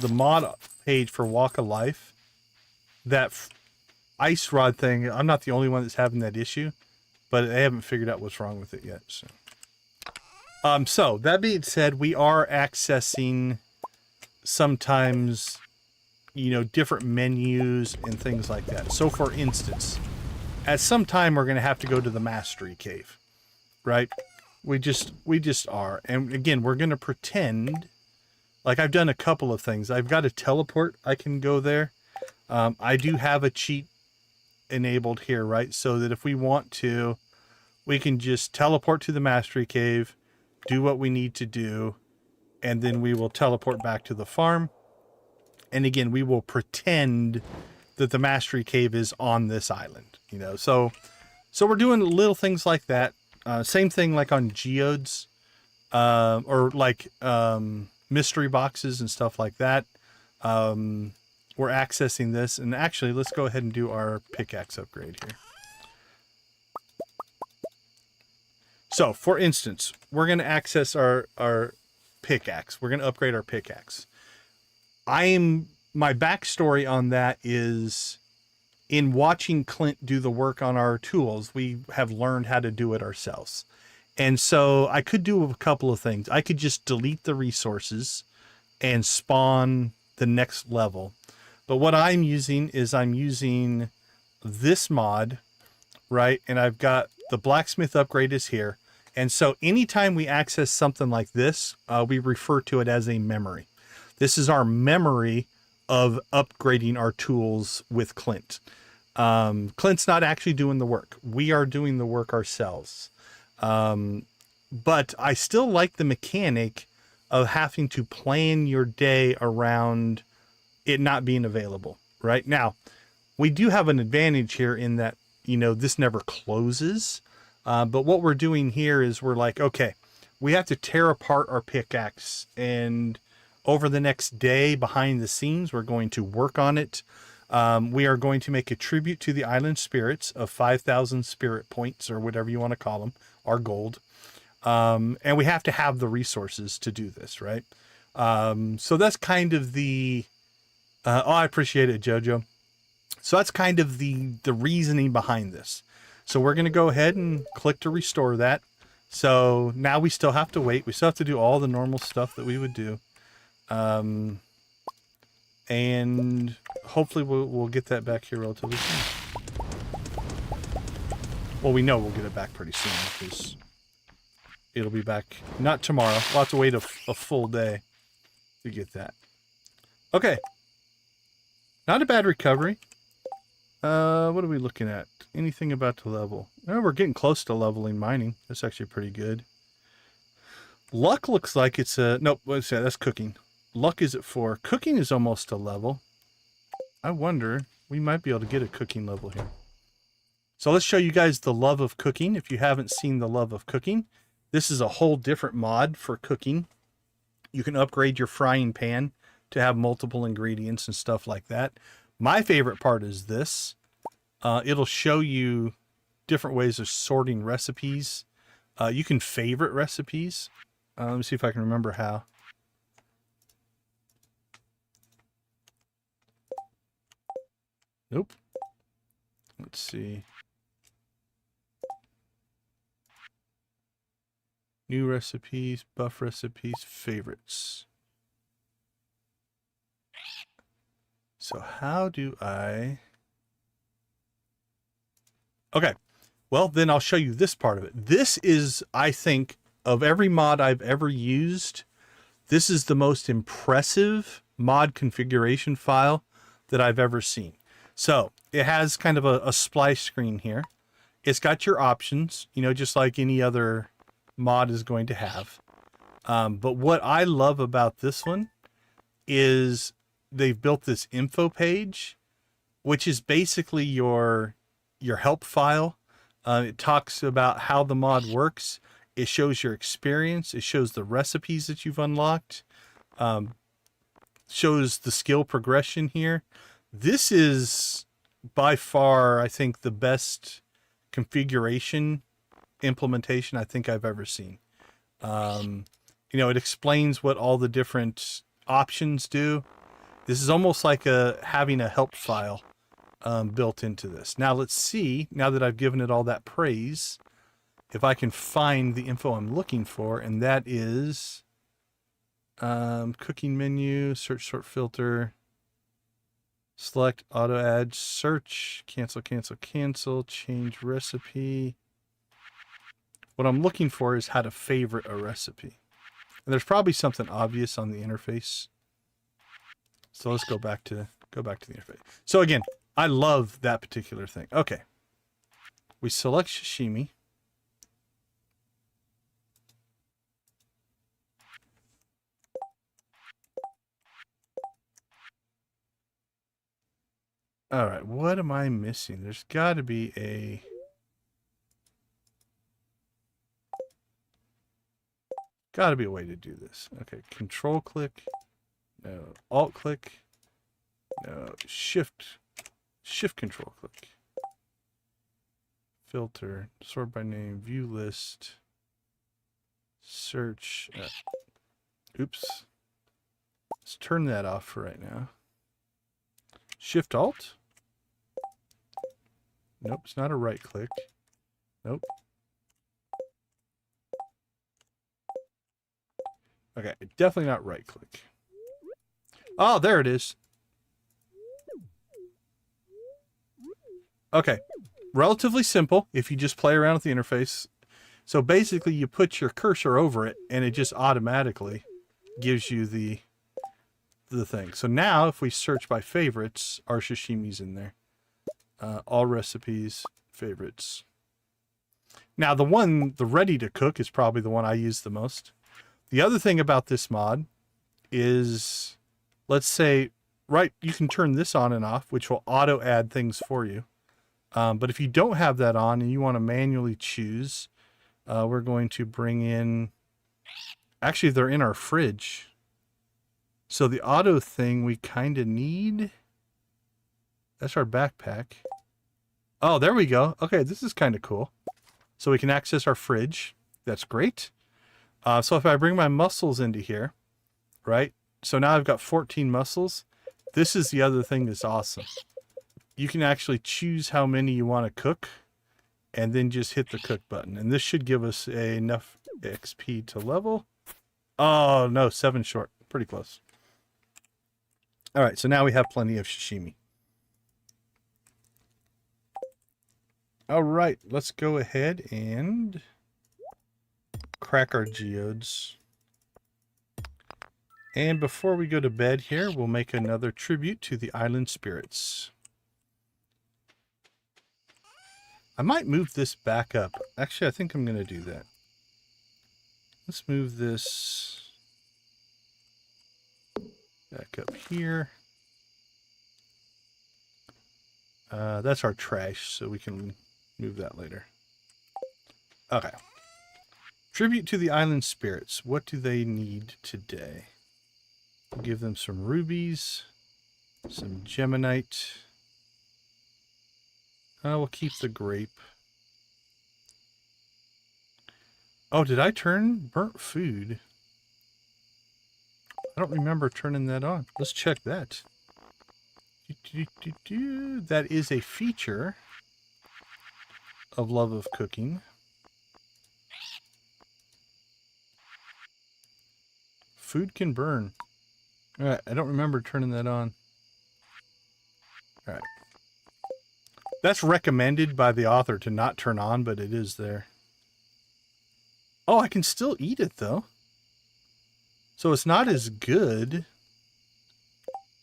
Speaker 1: the mod page for Walk of Life that ice rod thing. I'm not the only one that's having that issue, but I haven't figured out what's wrong with it yet. So that being said, we are accessing sometimes, you know, different menus and things like that. So for instance, at some time we're going to have to go to the Mastery Cave, right? We just are. And again, we're going to pretend like I've done a couple of things. I've got a teleport. I can go there. I do have a cheat enabled here, right? So that if we want to, we can just teleport to the Mastery Cave, do what we need to do, and then we will teleport back to the farm. And again, we will pretend that the Mastery Cave is on this island, you know. So we're doing little things like that. Same thing like on geodes, or like mystery boxes and stuff like that. We're accessing this, and actually, let's go ahead and do our pickaxe upgrade here. So, for instance, we're going to access our pickaxe. We're going to upgrade our pickaxe. My backstory on that is, in watching Clint do the work on our tools, we have learned how to do it ourselves. And so I could do a couple of things. I could just delete the resources and spawn the next level. But what I'm using is I'm using this mod, right? And I've got the blacksmith upgrade is here. And so anytime we access something like this, we refer to it as a memory. This is our memory of upgrading our tools with Clint. Clint's not actually doing the work. We are doing the work ourselves. But I still like the mechanic of having to plan your day around it not being available. Right now, we do have an advantage here in that, you know, this never closes. But what we're doing here is we're like, okay, we have to tear apart our pickaxe, and over the next day behind the scenes, we're going to work on it. We are going to make a tribute to the island spirits of 5,000 spirit points, or whatever you want to call them, our gold. And we have to have the resources to do this, right? So that's kind of the, oh, I appreciate it, Jojo. So that's kind of the reasoning behind this. So we're going to go ahead and click to restore that. So now we still have to wait. We still have to do all the normal stuff that we would do. And hopefully we'll get that back here relatively soon. Well, we know we'll get it back pretty soon because it'll be back, not tomorrow. We'll have to wait a full day to get that. Okay. Not a bad recovery. What are we looking at? Anything about to level? Oh, we're getting close to leveling mining. That's actually pretty good. Luck looks like it's a... Nope, let's say that's cooking. Luck is at 4. Cooking is almost a level. I wonder, we might be able to get a cooking level here. So let's show you guys the love of cooking. If you haven't seen the love of cooking, this is a whole different mod for cooking. You can upgrade your frying pan to have multiple ingredients and stuff like that. My favorite part is this. It'll show you different ways of sorting recipes. You can favorite recipes. Let me see if I can remember how. Nope. Let's see. New recipes, buff recipes, favorites. So how do I... Okay. Well, then I'll show you this part of it. This is, I think, of every mod I've ever used, this is the most impressive mod configuration file that I've ever seen. So it has kind of a splice screen here. It's got your options, you know, just like any other mod is going to have. But what I love about this one is they've built this info page, which is basically your help file. It talks about how the mod works. It shows your experience. It shows the recipes that you've unlocked. Shows the skill progression here. This is by far, I think, the best configuration implementation I think I've ever seen. You know, it explains what all the different options do. This is almost like having a help file built into this. Now let's see, now that I've given it all that praise, if I can find the info I'm looking for, and that is cooking menu, search, sort, filter, select, auto add, search, cancel, cancel, cancel, change recipe. What I'm looking for is how to favorite a recipe. And there's probably something obvious on the interface. So let's go back to the interface. So again, I love that particular thing. Okay. We select sashimi. All right, what am I missing? There's got to be a... Got to be a way to do this. Okay, control click. No, alt click. No, shift control click. Filter, sort by name, view list, search. Oops. Let's turn that off for right now. Shift alt. Nope, it's not a right click. Nope. Okay, definitely not right click. Oh, there it is. Okay, relatively simple if you just play around with the interface. So basically you put your cursor over it and it just automatically gives you the thing. So now if we search by favorites, our sashimi's in there. All recipes, favorites. Now the ready to cook is probably the one I use the most. The other thing about this mod is, let's say, right, you can turn this on and off, which will auto add things for you. But if you don't have that on and you want to manually choose, we're going to bring in, actually they're in our fridge. So the auto thing we kind of need, that's our backpack. Oh, there we go. Okay, this is kind of cool. So we can access our fridge. That's great. So if I bring my mussels into here, right? So now I've got 14 mussels. This is the other thing that's awesome. You can actually choose how many you want to cook and then just hit the cook button. And this should give us enough XP to level. Oh, no, 7 short. Pretty close. All right, so now we have plenty of sashimi. All right, let's go ahead and crack our geodes. And before we go to bed here, we'll make another tribute to the island spirits. I might move this back up. Actually, I think I'm going to do that. Let's move this back up here. That's our trash, so we can move that later. Okay. Tribute to the island spirits. What do they need today? We'll give them some rubies, some geminite. We'll keep the grape. Oh, did I turn burnt food? I don't remember turning that on. Let's check that. That is a feature of Love of Cooking. Food can burn. Alright, I don't remember turning that on. Alright. That's recommended by the author to not turn on, but it is there. Oh, I can still eat it, though. So it's not as good,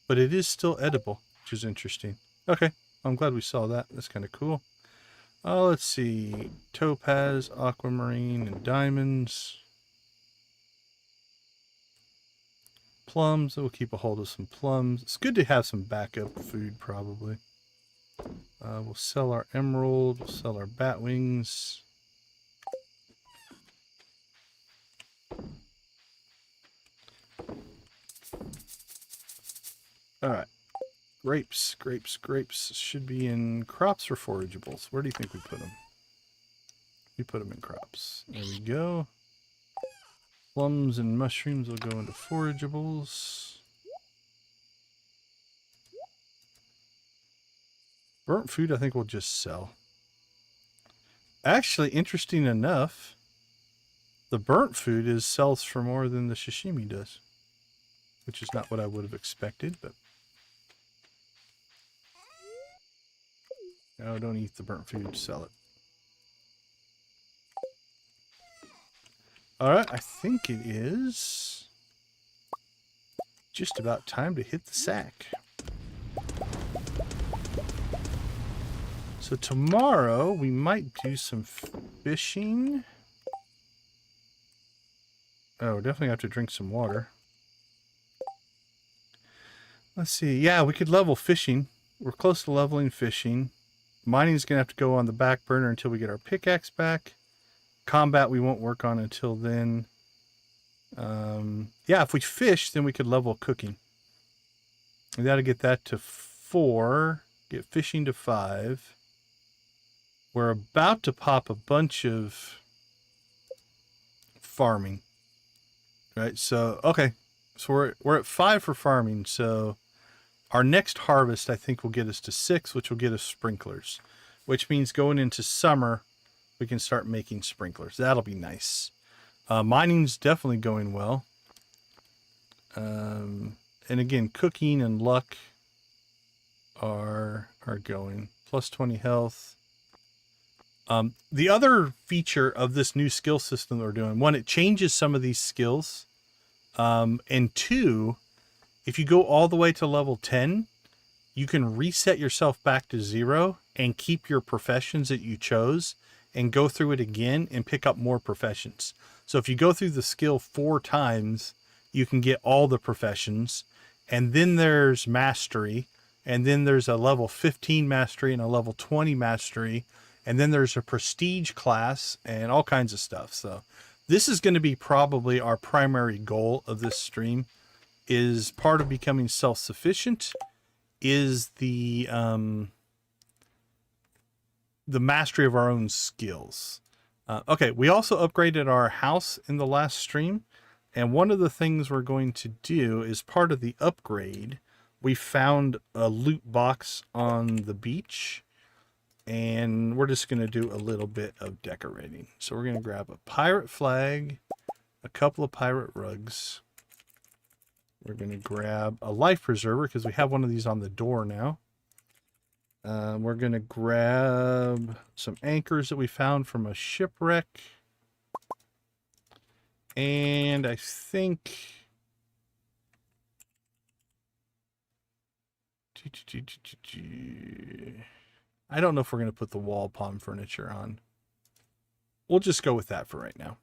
Speaker 1: but it is still edible, which is interesting. Okay, I'm glad we saw that. That's kind of cool. Let's see. Topaz, aquamarine, and diamonds. Plums. We'll keep a hold of some plums. It's good to have some backup food, probably. We'll sell our emerald. We'll sell our bat wings. Alright. Grapes, grapes, grapes should be in crops or forageables. Where do you think we put them? We put them in crops. There we go. Plums and mushrooms will go into forageables. Burnt food, I think we'll just sell. Actually, interesting enough, the burnt food sells for more than the sashimi does, which is not what I would have expected, but no, don't eat the burnt food, sell it. Alright, I think it is just about time to hit the sack. So tomorrow we might do some fishing. Oh, definitely have to drink some water. Let's see. Yeah, we could level fishing. We're close to leveling fishing. Mining's going to have to go on the back burner until we get our pickaxe back. Combat we won't work on until then. Yeah, if we fish, then we could level cooking. We got to get that to 4. Get fishing to 5. We're about to pop a bunch of farming. Right, so, okay. So we're at 5 for farming, so our next harvest, I think, will get us to 6, which will get us sprinklers. Which means going into summer, we can start making sprinklers. That'll be nice. Mining's definitely going well. And again, cooking and luck are going. Plus 20 health. The other feature of this new skill system that we're doing, one, it changes some of these skills. And 2, if you go all the way to level 10, you can reset yourself back to 0 and keep your professions that you chose and go through it again and pick up more professions. So if you go through the skill 4 times, you can get all the professions. And then there's mastery. And then there's a level 15 mastery and a level 20 mastery. And then there's a prestige class and all kinds of stuff. So this is going to be probably our primary goal of this stream. Is part of becoming self-sufficient is the mastery of our own skills. Okay, we also upgraded our house in the last stream. And one of the things we're going to do is part of the upgrade. We found a loot box on the beach. And we're just going to do a little bit of decorating. So we're going to grab a pirate flag, a couple of pirate rugs. We're going to grab a life preserver because we have one of these on the door now. We're going to grab some anchors that we found from a shipwreck. And I think... I don't know if we're going to put the wall palm furniture on. We'll just go with that for right now.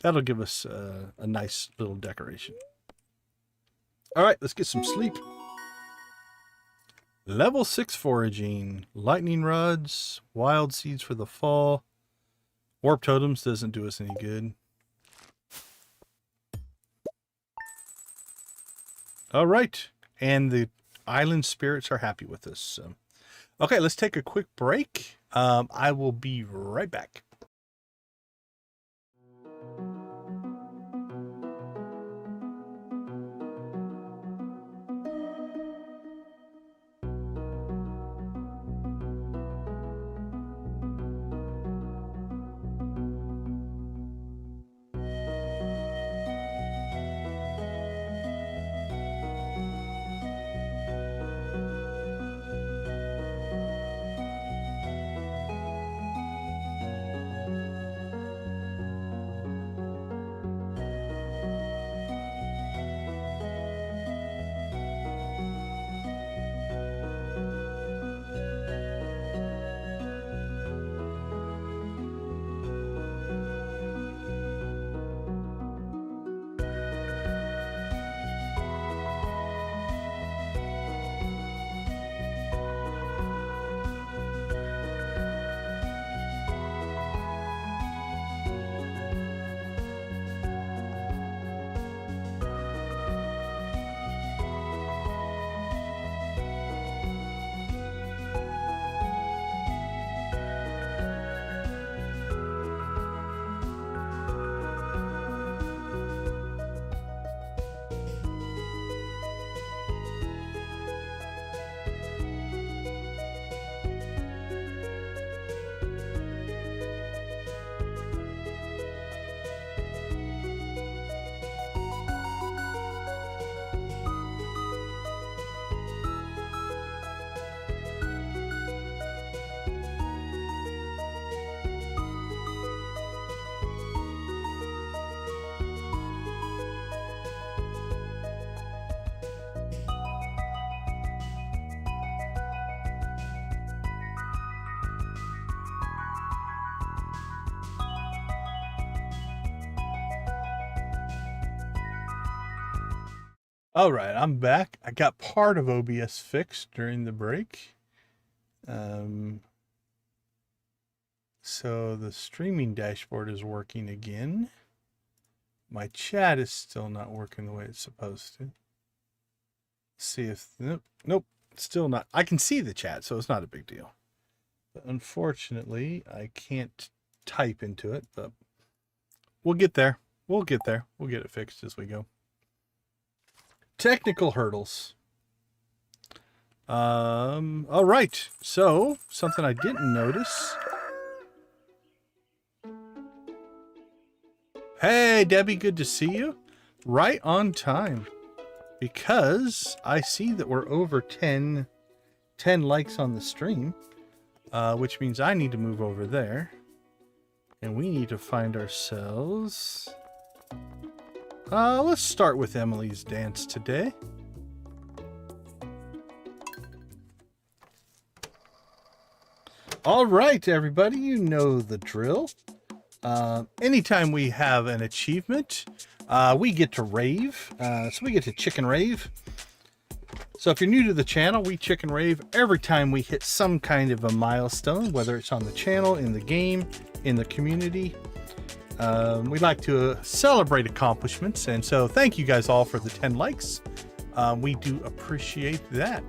Speaker 1: That'll give us a nice little decoration. All right, let's get some sleep. Level 6 foraging. Lightning rods, wild seeds for the fall. Warp totems doesn't do us any good. All right, and the island spirits are happy with us. So. Okay, let's take a quick break. I will be right back. All right, I'm back. I got part of OBS fixed during the break. So the streaming dashboard is working again. My chat is still not working the way it's supposed to. See if, nope, still not. I can see the chat, so it's not a big deal. But unfortunately, I can't type into it, but we'll get there. We'll get there. We'll get it fixed as we go. Technical hurdles. All right. So something I didn't notice. Hey, Debbie, good to see you. Right on time. Because I see that we're over 10 likes on the stream, which means I need to move over there. And we need to find ourselves... let's start with Emily's dance today. All right, everybody, you know the drill. Anytime we have an achievement, we get to rave. So we get to chicken rave. So if you're new to the channel, we chicken rave every time we hit some kind of a milestone, whether it's on the channel, in the game, in the community. We like to celebrate accomplishments, and so thank you guys all for the 10 likes. We do appreciate that.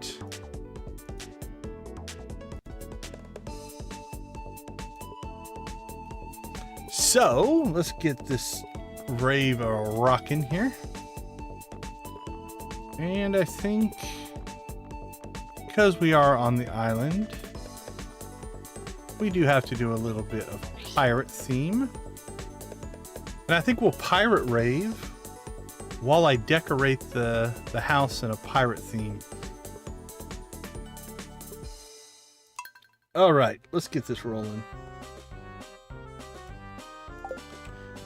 Speaker 1: So let's get this rave rocking here. And I think because we are on the island, we do have to do a little bit of pirate theme. And I think we'll pirate rave while I decorate the house in a pirate theme. All right, let's get this rolling.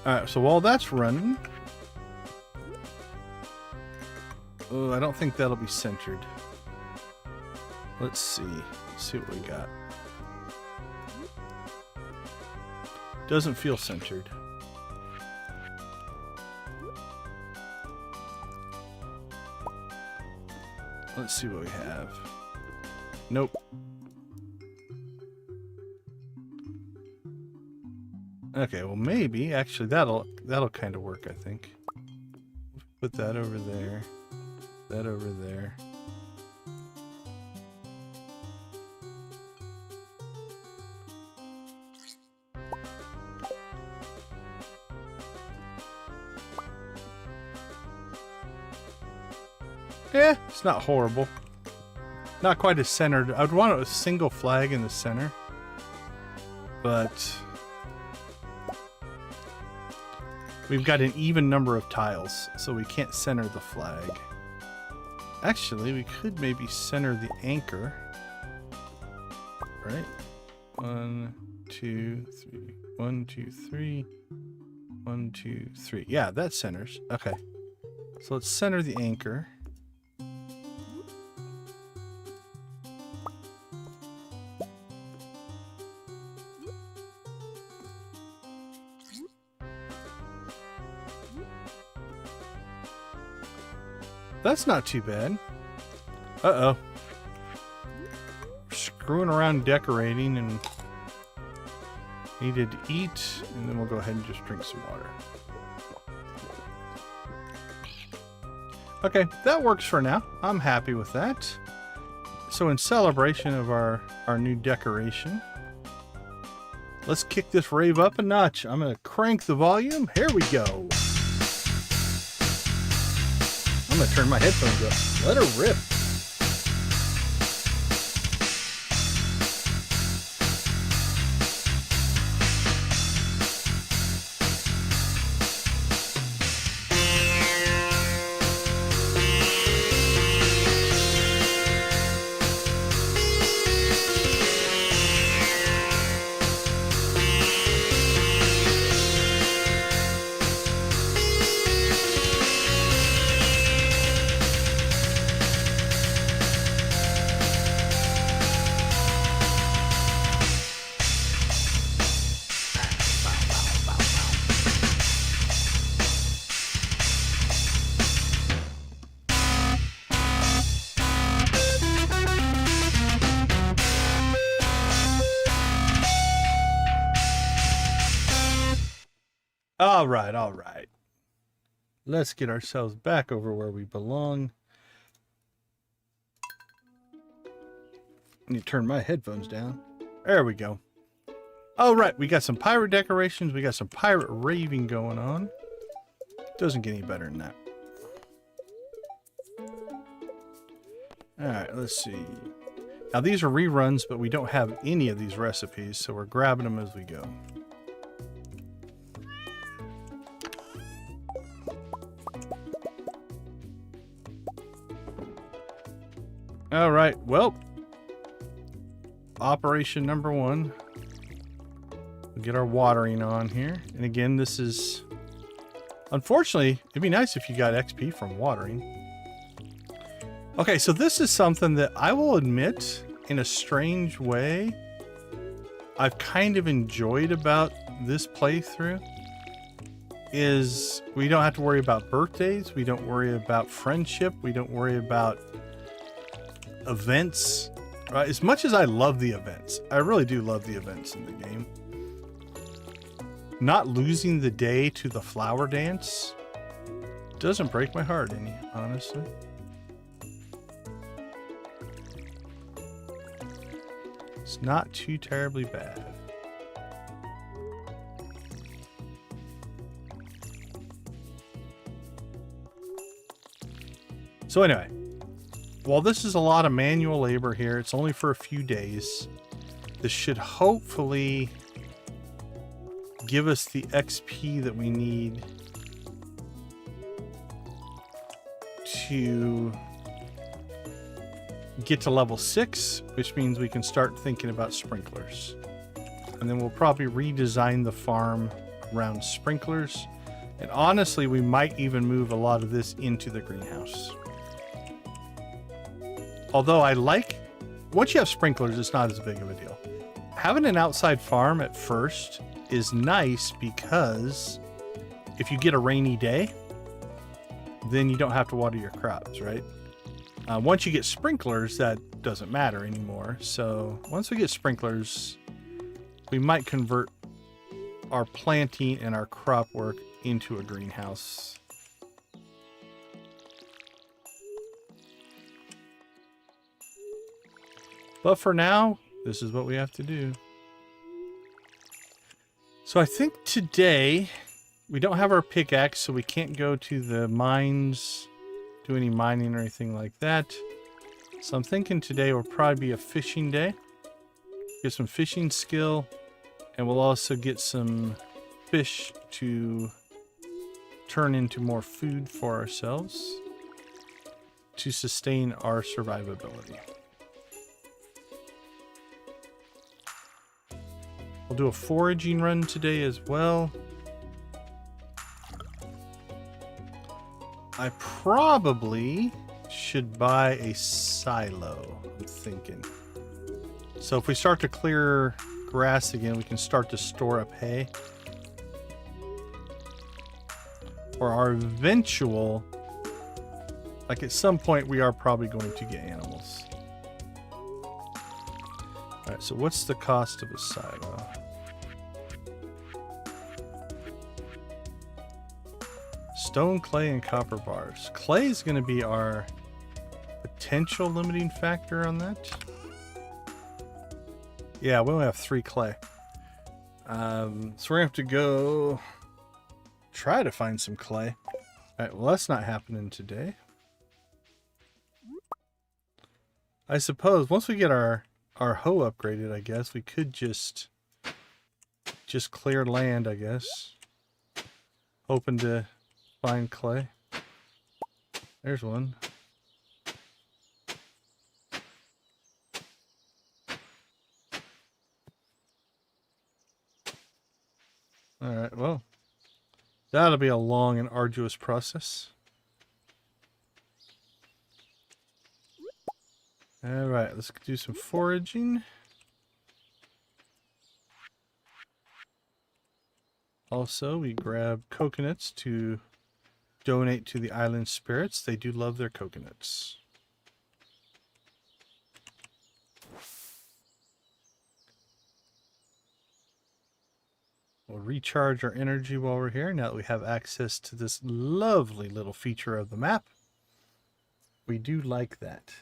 Speaker 1: All right, so while that's running, oh, I don't think that'll be centered. Let's see what we got. Doesn't feel centered. Let's see what we have. Nope. Okay, well maybe actually that'll kind of work, I think. Put that over there. That over there. Yeah, it's not horrible. Not quite as centered. I'd want a single flag in the center. But we've got an even number of tiles, so we can't center the flag. Actually, we could maybe center the anchor. Right? 1, 2, 3. 1, 2, 3. 1, 2, 3. Yeah, that centers. Okay. So let's center the anchor. That's not too bad. Uh-oh. Screwing around decorating and needed to eat, and then we'll go ahead and just drink some water. Okay, that works for now. I'm happy with that. So in celebration of our new decoration, let's kick this rave up a notch. I'm going to crank the volume. Here we go. I'm going to turn my headphones up. Let her rip. All right. Let's get ourselves back over where we belong. Let me turn my headphones down. There we go. All right, we got some pirate decorations. We got some pirate raving going on. Doesn't get any better than that. All right, let's see. Now, these are reruns, but we don't have any of these recipes, so we're grabbing them as we go. All right, well, operation number 1. We'll get our watering on here. And again, this is, unfortunately, it'd be nice if you got XP from watering. Okay, so this is something that I will admit, in a strange way, I've kind of enjoyed about this playthrough. Is we don't have to worry about birthdays. We don't worry about friendship. We don't worry about events. As much as I love the events, I really do love the events in the game. Not losing the day to the flower dance doesn't break my heart any, honestly. It's not too terribly bad. So anyway, while this is a lot of manual labor here, it's only for a few days. This should hopefully give us the XP that we need to get to level 6, which means we can start thinking about sprinklers. And then we'll probably redesign the farm around sprinklers. And honestly, we might even move a lot of this into the greenhouse. Although I like, once you have sprinklers, it's not as big of a deal. Having an outside farm at first is nice because if you get a rainy day, then you don't have to water your crops, right? Once you get sprinklers, that doesn't matter anymore. So once we get sprinklers, we might convert our planting and our crop work into a greenhouse. But for now, this is what we have to do. So I think today we don't have our pickaxe, so we can't go to the mines, do any mining or anything like that. So I'm thinking today will probably be a fishing day. Get some fishing skill, and we'll also get some fish to turn into more food for ourselves to sustain our survivability. We'll do a foraging run today as well. I probably should buy a silo, I'm thinking. So if we start to clear grass again, we can start to store up hay. For our eventual, like at some point we are probably going to get animals. Alright, so what's the cost of a silo? Stone, clay, and copper bars. Clay is going to be our potential limiting factor on that. Yeah, we only have 3 clay. So we're going to have to go try to find some clay. Alright, well that's not happening today. I suppose once we get our hoe upgraded, I guess we could just clear land, I guess. Hoping to find clay. There's one. Alright, well, that'll be a long and arduous process. Alright, let's do some foraging. Also, we grab coconuts to donate to the island spirits. They do love their coconuts. We'll recharge our energy while we're here, now that we have access to this lovely little feature of the map. We do like that.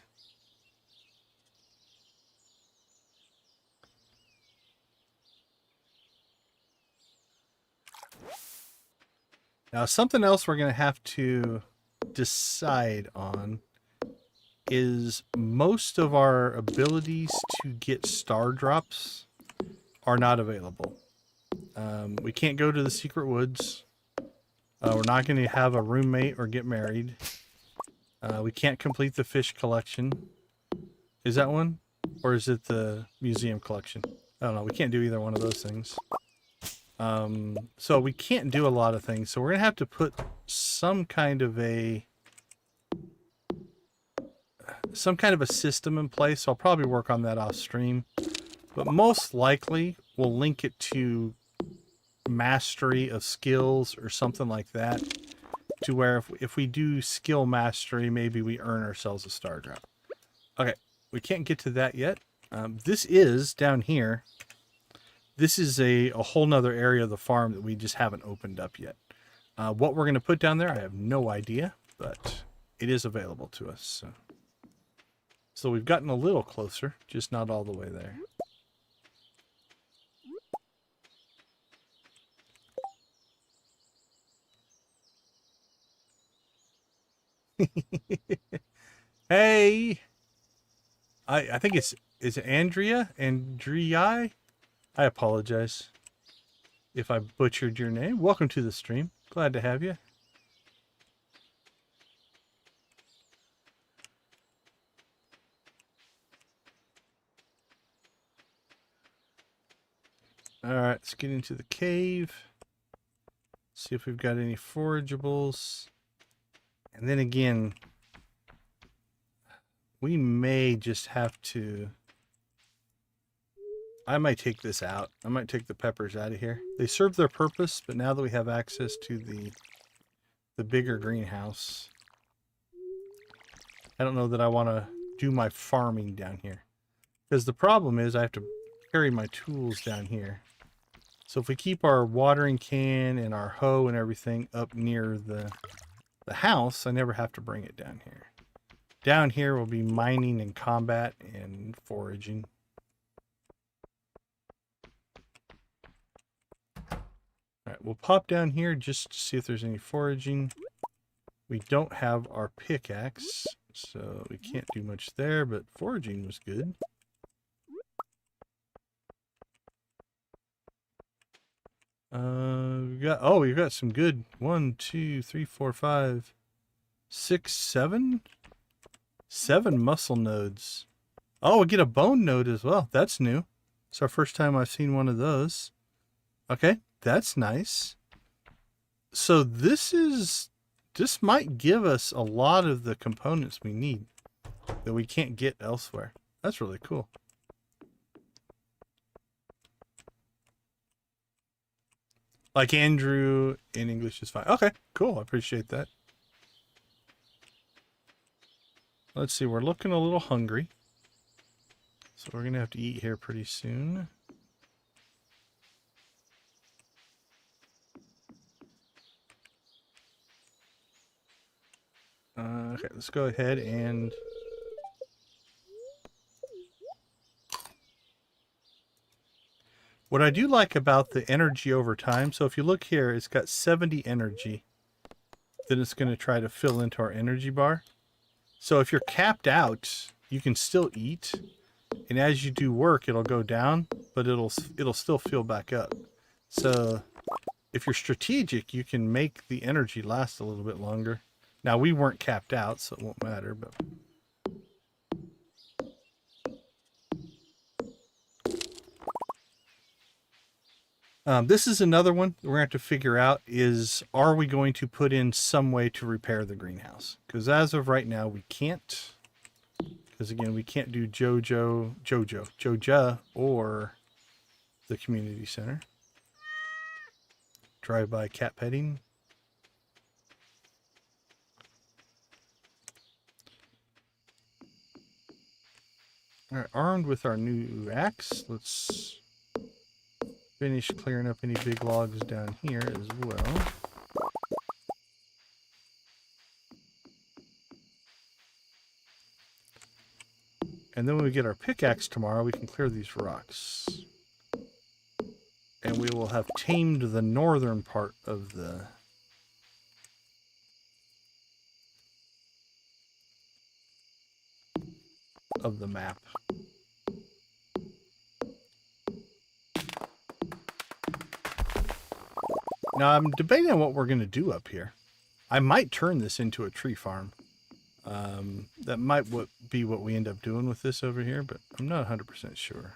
Speaker 1: Now, something else we're going to have to decide on is most of our abilities to get star drops are not available. We can't go to the secret woods. We're not going to have a roommate or get married. We can't complete the fish collection. Is that one? Or is it the museum collection? I don't know. We can't do either one of those things. So we can't do a lot of things. So we're going to have to put some kind of a system in place. So I'll probably work on that off stream. But most likely we'll link it to mastery of skills or something like that, to where if we do skill mastery, maybe we earn ourselves a star drop. Okay, we can't get to that yet. This is down here. This is a whole nother area of the farm that we just haven't opened up yet. What we're going to put down there, I have no idea, but it is available to us. So we've gotten a little closer, just not all the way there. Hey, I think is it Andrea? I apologize if I butchered your name. Welcome to the stream. Glad to have you. All right, let's get into the cave. See if we've got any forageables. And then again, we may just have to... I might take this out. I might take the peppers out of here. They serve their purpose, but now that we have access to the bigger greenhouse, I don't know that I want to do my farming down here. Because the problem is I have to carry my tools down here. So if we keep our watering can and our hoe and everything up near the house, I never have to bring it down here. Down here will be mining and combat and foraging. Alright, we'll pop down here just to see if there's any foraging. We don't have our pickaxe, so we can't do much there, but foraging was good. We've got some good 1, 2, 3, 4, 5, 6, 7 muscle nodes. Oh, we get a bone node as well. That's new. It's our first time I've seen one of those. Okay, that's nice. So this might give us a lot of the components we need that we can't get elsewhere. That's really cool. Like Andrew in English is fine. Okay, cool. I appreciate that. Let's see. We're looking a little hungry. So we're going to have to eat here pretty soon. Okay, let's go ahead and... What I do like about the energy over time, so if you look here, it's got 70 energy. Then it's going to try to fill into our energy bar. So if you're capped out, you can still eat. And as you do work, it'll go down, but it'll still fill back up. So if you're strategic, you can make the energy last a little bit longer. Now, we weren't capped out, so it won't matter, but... this is another one we're going to have to figure out is, are we going to put in some way to repair the greenhouse? Because as of right now, we can't. Because again, we can't do Joja or the community center. Drive-by cat petting. All right, armed with our new axe, let's finish clearing up any big logs down here as well. And then when we get our pickaxe tomorrow, we can clear these rocks. And we will have tamed the northern part of the map. Now I'm debating on what we're going to do up here. I might turn this into a tree farm. That might be what we end up doing with this over here, but I'm not 100% sure.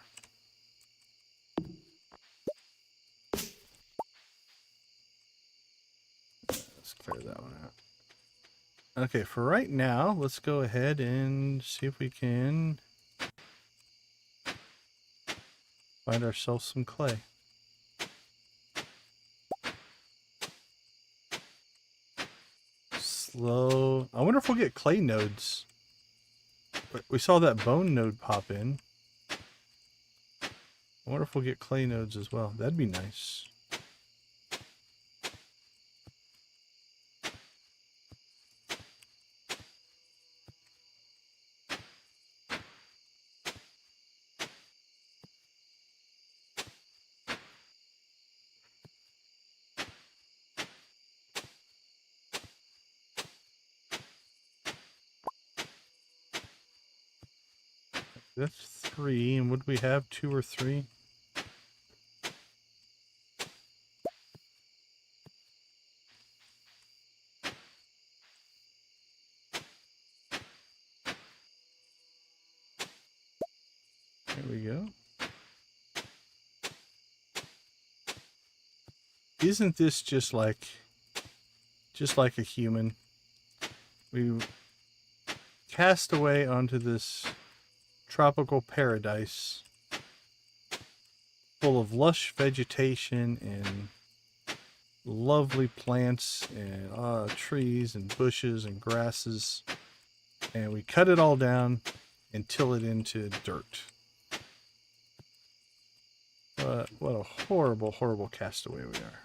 Speaker 1: Let's clear that one out. Okay, for right now, let's go ahead and see if we can find ourselves some clay. Slow. I wonder if we'll get clay nodes. We saw that bone node pop in. I wonder if we'll get clay nodes as well. That'd be nice. That's 3, and would we have 2 or 3? There we go. Isn't this just like a human? We cast away onto this tropical paradise full of lush vegetation and lovely plants and trees and bushes and grasses. and we cut it all down and till it into dirt. What a horrible, horrible castaway we are.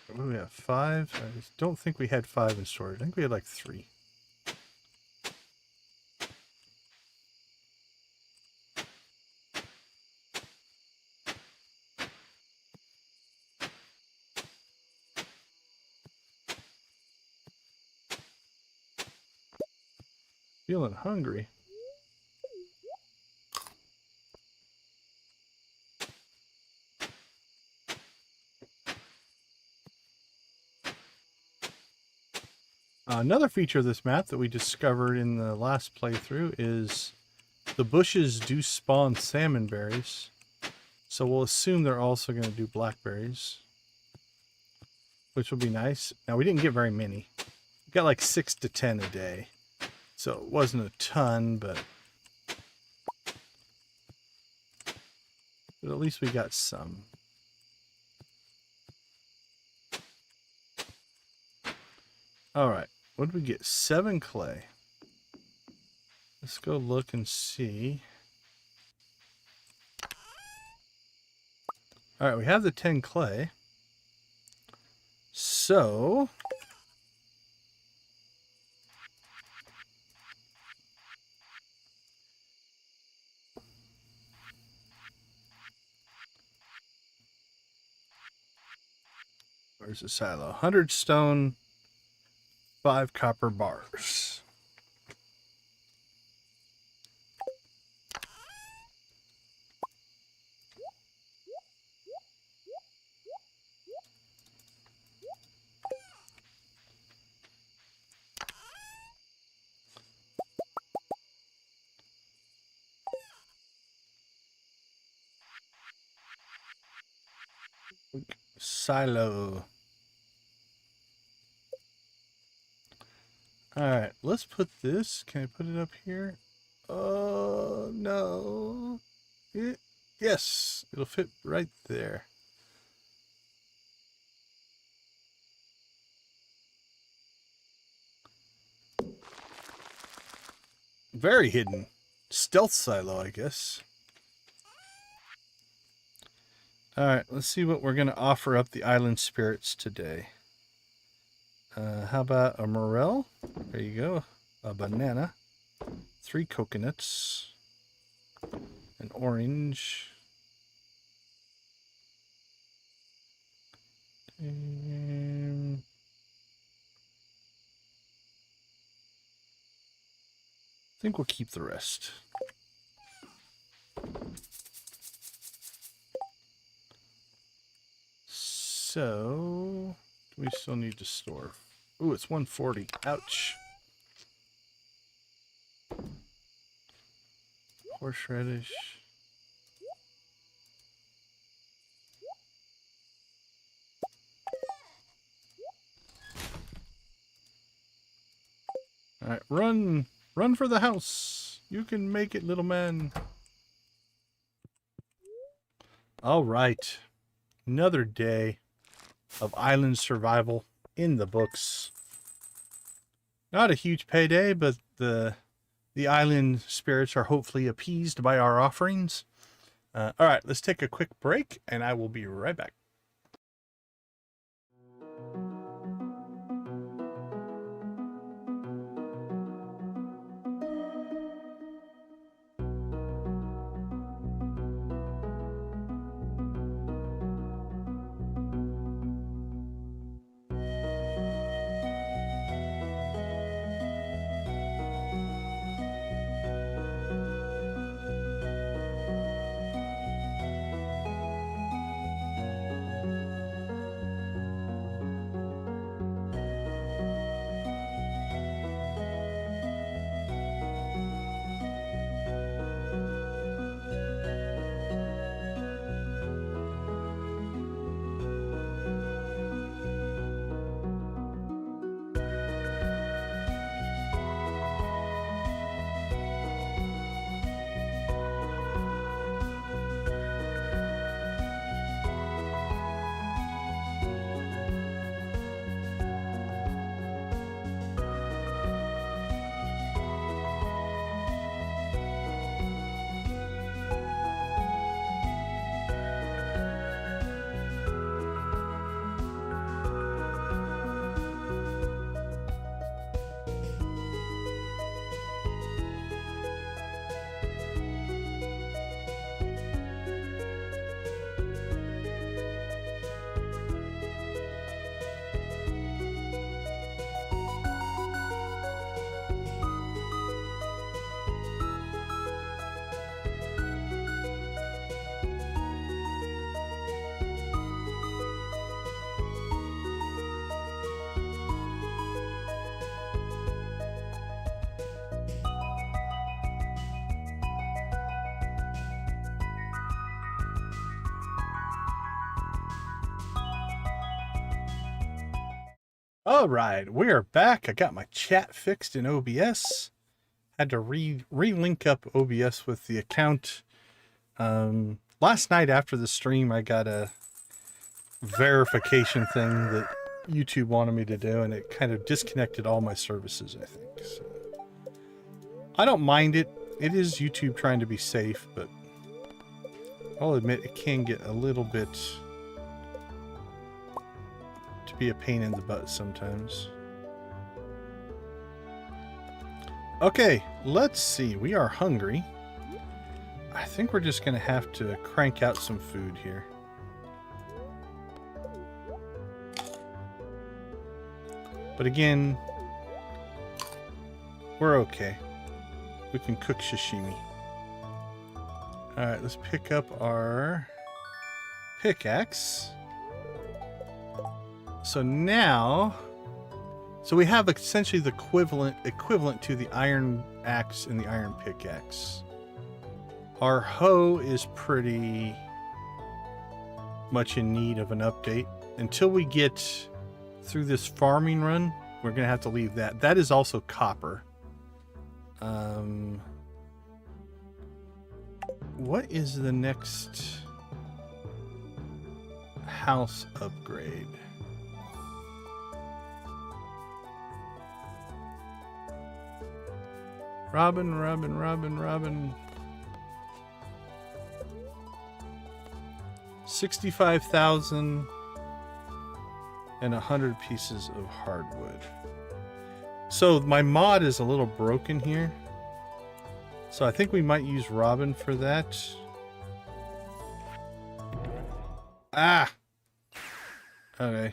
Speaker 1: What do we have? 5? I don't think we had 5 in storage. I think we had like 3. Feeling hungry. Another feature of this map that we discovered in the last playthrough is the bushes do spawn salmon berries. So we'll assume they're also going to do blackberries, which will be nice. Now, we didn't get very many. We got like 6 to 10 a day. So it wasn't a ton, but at least we got some. All right. What did we get? 7 clay. Let's go look and see. All right, we have the 10 clay. So where's the silo? 100 stone, 5 copper bars. Silo. All right, let's put this. Can I put it up here? Oh, no. Yes, it'll fit right there. Very hidden. Stealth silo, I guess. All right, let's see what we're going to offer up the island spirits today. How about a morel? There you go. A banana. 3 coconuts. An orange. I think we'll keep the rest. So, we still need to store. Ooh, it's 140. Ouch. Horseradish. All right, run. Run for the house. You can make it, little man. All right. Another day of island survival in the books. Not a huge payday, but the island spirits are hopefully appeased by our offerings. All right, let's take a quick break, and I will be right back. All right, we are back. I got my chat fixed in OBS. Had to re-link up OBS with the account. Last night after the stream, I got a verification thing that YouTube wanted me to do, and it kind of disconnected all my services, I think. So I don't mind it. It is YouTube trying to be safe, but I'll admit it can get a little bit to be a pain in the butt sometimes. Okay, let's see. We are hungry. I think we're just going to have to crank out some food here. But again, we're okay. We can cook sashimi. Alright, let's pick up our pickaxe. So now, we have essentially the equivalent to the iron axe and the iron pickaxe. Our hoe is pretty much in need of an update. Until we get through this farming run, we're going to have to leave that. That is also copper. What is the next house upgrade? Robin. 65,000 and 100 pieces of hardwood. So my mod is a little broken here. So I think we might use Robin for that. Ah! Okay.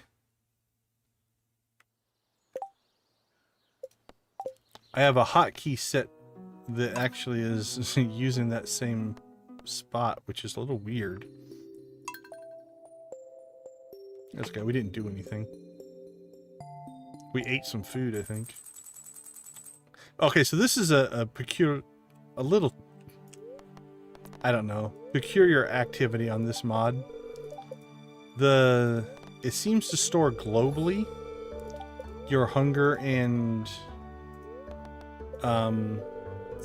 Speaker 1: I have a hotkey set that actually is using that same spot, which is a little weird. That's okay, we didn't do anything. We ate some food, I think. Okay, so this is a little, I don't know, peculiar activity on this mod. It seems to store globally your hunger and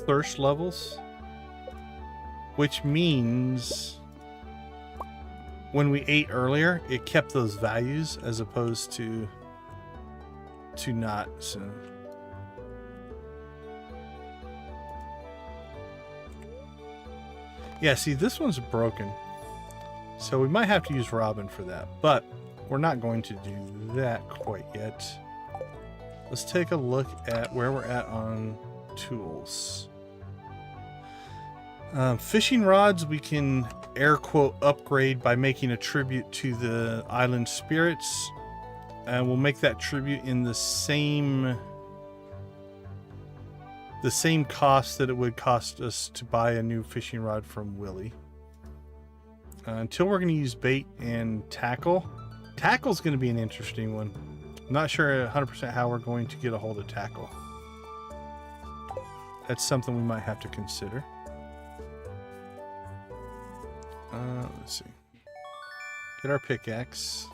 Speaker 1: thirst levels, which means when we ate earlier, it kept those values as opposed to not. So yeah, see, this one's broken, so we might have to use Robin for that, but we're not going to do that quite yet. Let's take a look at where we're at on tools. Fishing rods we can air quote upgrade by making a tribute to the island spirits, and we'll make that tribute in the same cost that it would cost us to buy a new fishing rod from Willie. Until we're going to use bait and tackle. Tackle's going to be an interesting one. I'm not sure 100% how we're going to get a hold of tackle. That's something we might have to consider. Let's see. Get our pickaxe.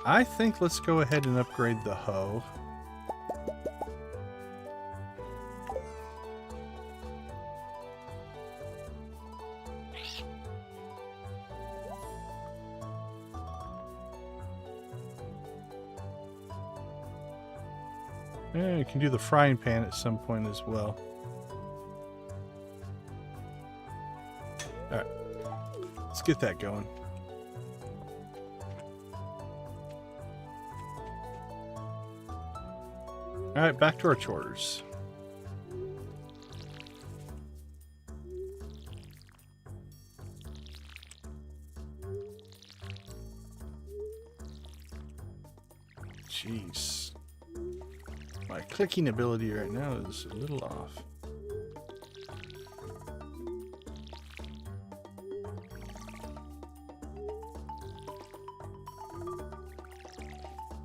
Speaker 1: I think let's go ahead and upgrade the hoe. You can do the frying pan at some point as well. Alright, let's get that going. Alright, back to our chores. Jeez. My clicking ability right now is a little off.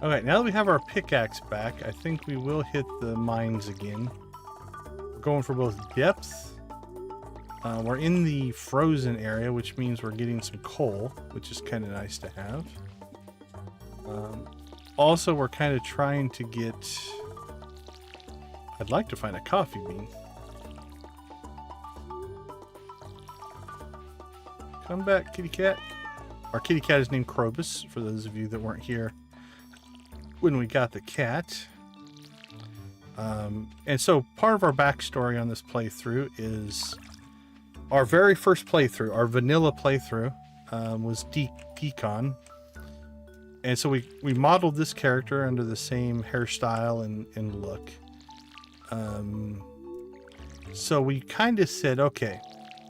Speaker 1: Okay, now that we have our pickaxe back, I think we will hit the mines again. We're going for both depth. We're in the frozen area, which means we're getting some coal, which is kind of nice to have. Also, we're kind of trying to get... I'd like to find a coffee bean. Come back, kitty cat. Our kitty cat is named Krobus, for those of you that weren't here when we got the cat. And so part of our backstory on this playthrough is our very first playthrough, our vanilla playthrough, was Decon. And so we modeled this character under the same hairstyle and look. So we kind of said, okay,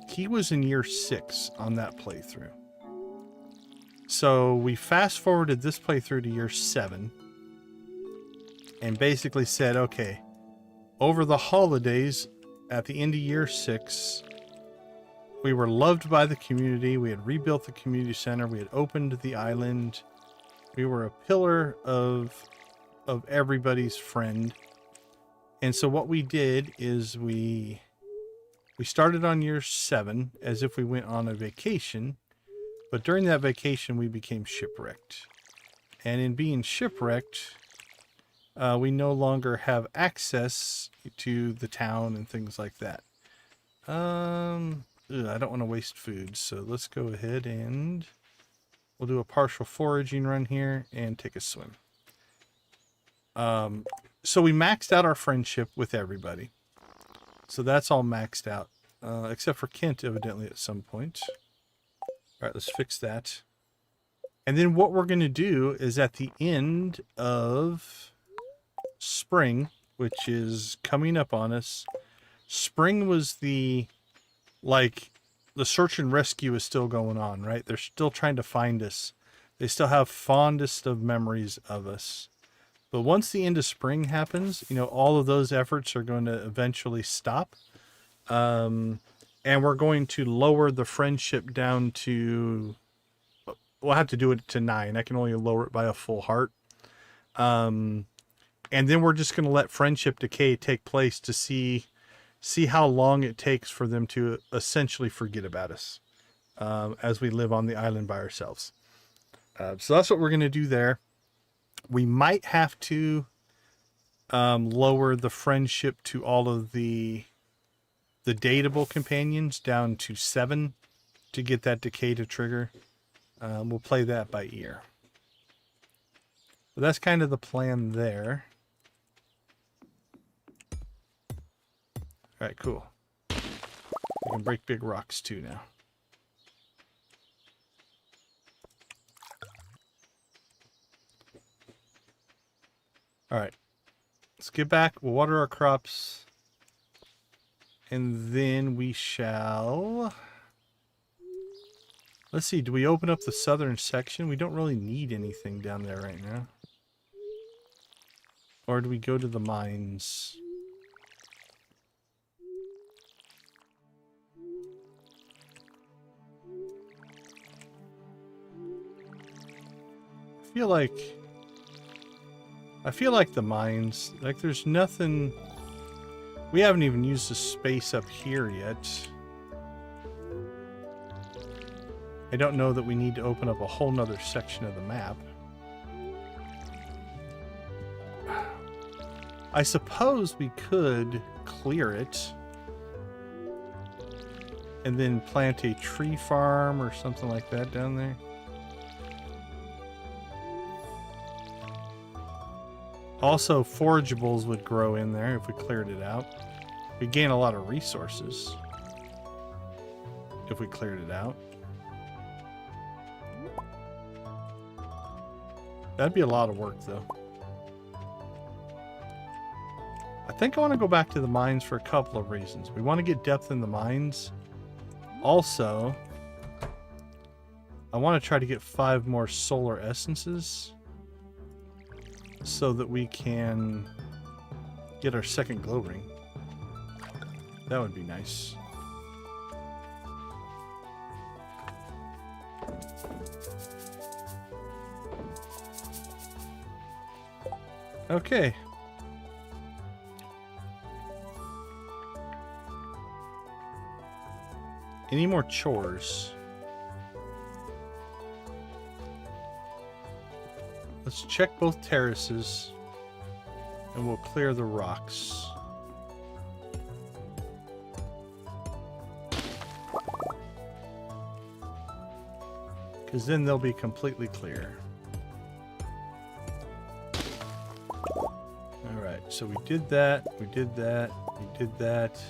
Speaker 1: he was in year 6 on that playthrough. So we fast forwarded this playthrough to year 7 and basically said, okay, over the holidays at the end of year 6, we were loved by the community. We had rebuilt the community center. We had opened the island. We were a pillar of everybody's friend. And so what we did is we started on year 7 as if we went on a vacation. But during that vacation, we became shipwrecked. And in being shipwrecked, we no longer have access to the town and things like that. I don't want to waste food, so let's go ahead and we'll do a partial foraging run here and take a swim. So we maxed out our friendship with everybody. So that's all maxed out, except for Kent, evidently, at some point. All right, let's fix that. And then what we're going to do is at the end of spring, which is coming up on us. Spring was the search and rescue is still going on, right? They're still trying to find us. They still have fondest of memories of us. But once the end of spring happens, you know, all of those efforts are going to eventually stop. And we're going to lower the friendship down to, we'll have to do it to 9. I can only lower it by a full heart. And then we're just going to let friendship decay take place to see how long it takes for them to essentially forget about us as we live on the island by ourselves. So that's what we're going to do there. We might have to lower the friendship to all of the dateable companions down to 7 to get that decay to trigger. We'll play that by ear. But that's kind of the plan there. All right, cool. We can break big rocks too now. All right, let's get back. We'll water our crops. And then we shall... Let's see, do we open up the southern section? We don't really need anything down there right now. Or do we go to the mines? I feel like the mines, like there's nothing, we haven't even used the space up here yet. I don't know that we need to open up a whole nother section of the map. I suppose we could clear it and then plant a tree farm or something like that down there. Also, forageables would grow in there if we cleared it out. We'd gain a lot of resources if we cleared it out. That'd be a lot of work, though. I think I want to go back to the mines for a couple of reasons. We want to get depth in the mines. Also, I want to try to get 5 more solar essences so that we can get our second glow ring. That would be nice. Okay. Any more chores? Let's check both terraces and we'll clear the rocks. Because then they'll be completely clear. Alright, so we did that, we did that, we did that,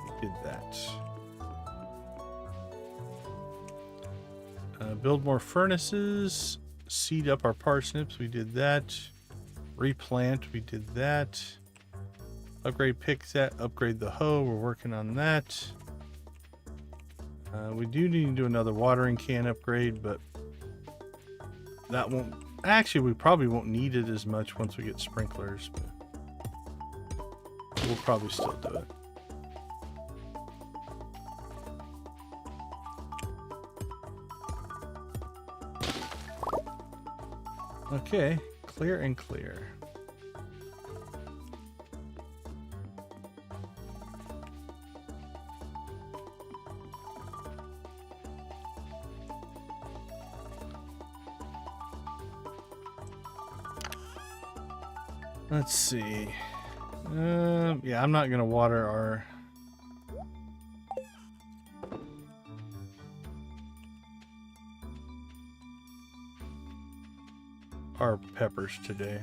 Speaker 1: we did that. Build more furnaces, seed up our parsnips, we did that. Replant, we did that. Upgrade pickset, upgrade the hoe, we're working on that. We do need to do another watering can upgrade, but that won't... Actually, we probably won't need it as much once we get sprinklers, but we'll probably still do it. Okay, clear and clear. Let's see. Yeah, I'm not gonna water our peppers today.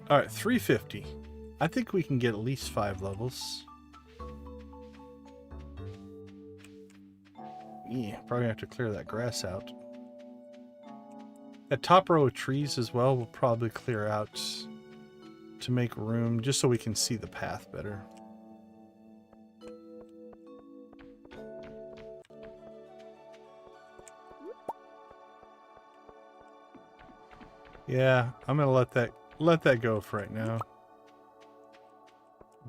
Speaker 1: All right, 350. I think we can get at least 5 levels. Yeah, probably have to clear that grass out. That top row of trees as well will probably clear out to make room, just so we can see the path better. Yeah, I'm gonna let that go for right now,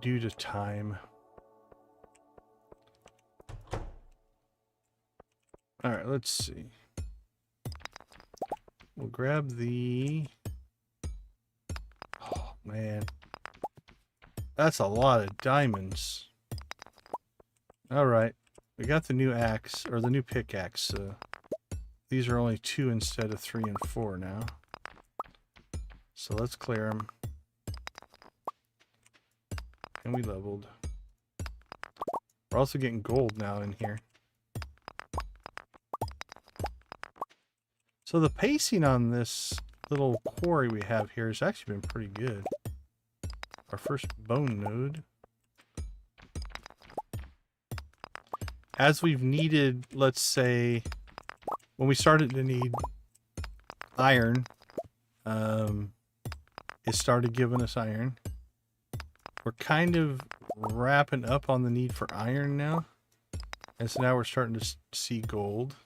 Speaker 1: due to time. All right, let's see. We'll grab the... Oh, man. That's a lot of diamonds. Alright. We got the new axe, or the new pickaxe. These are only 2 instead of 3 and 4 now. So let's clear them. And we leveled. We're also getting gold now in here. So the pacing on this little quarry we have here has actually been pretty good. Our first bone node. As we've needed, let's say, when we started to need iron, it started giving us iron. We're kind of wrapping up on the need for iron now. And so now we're starting to see gold.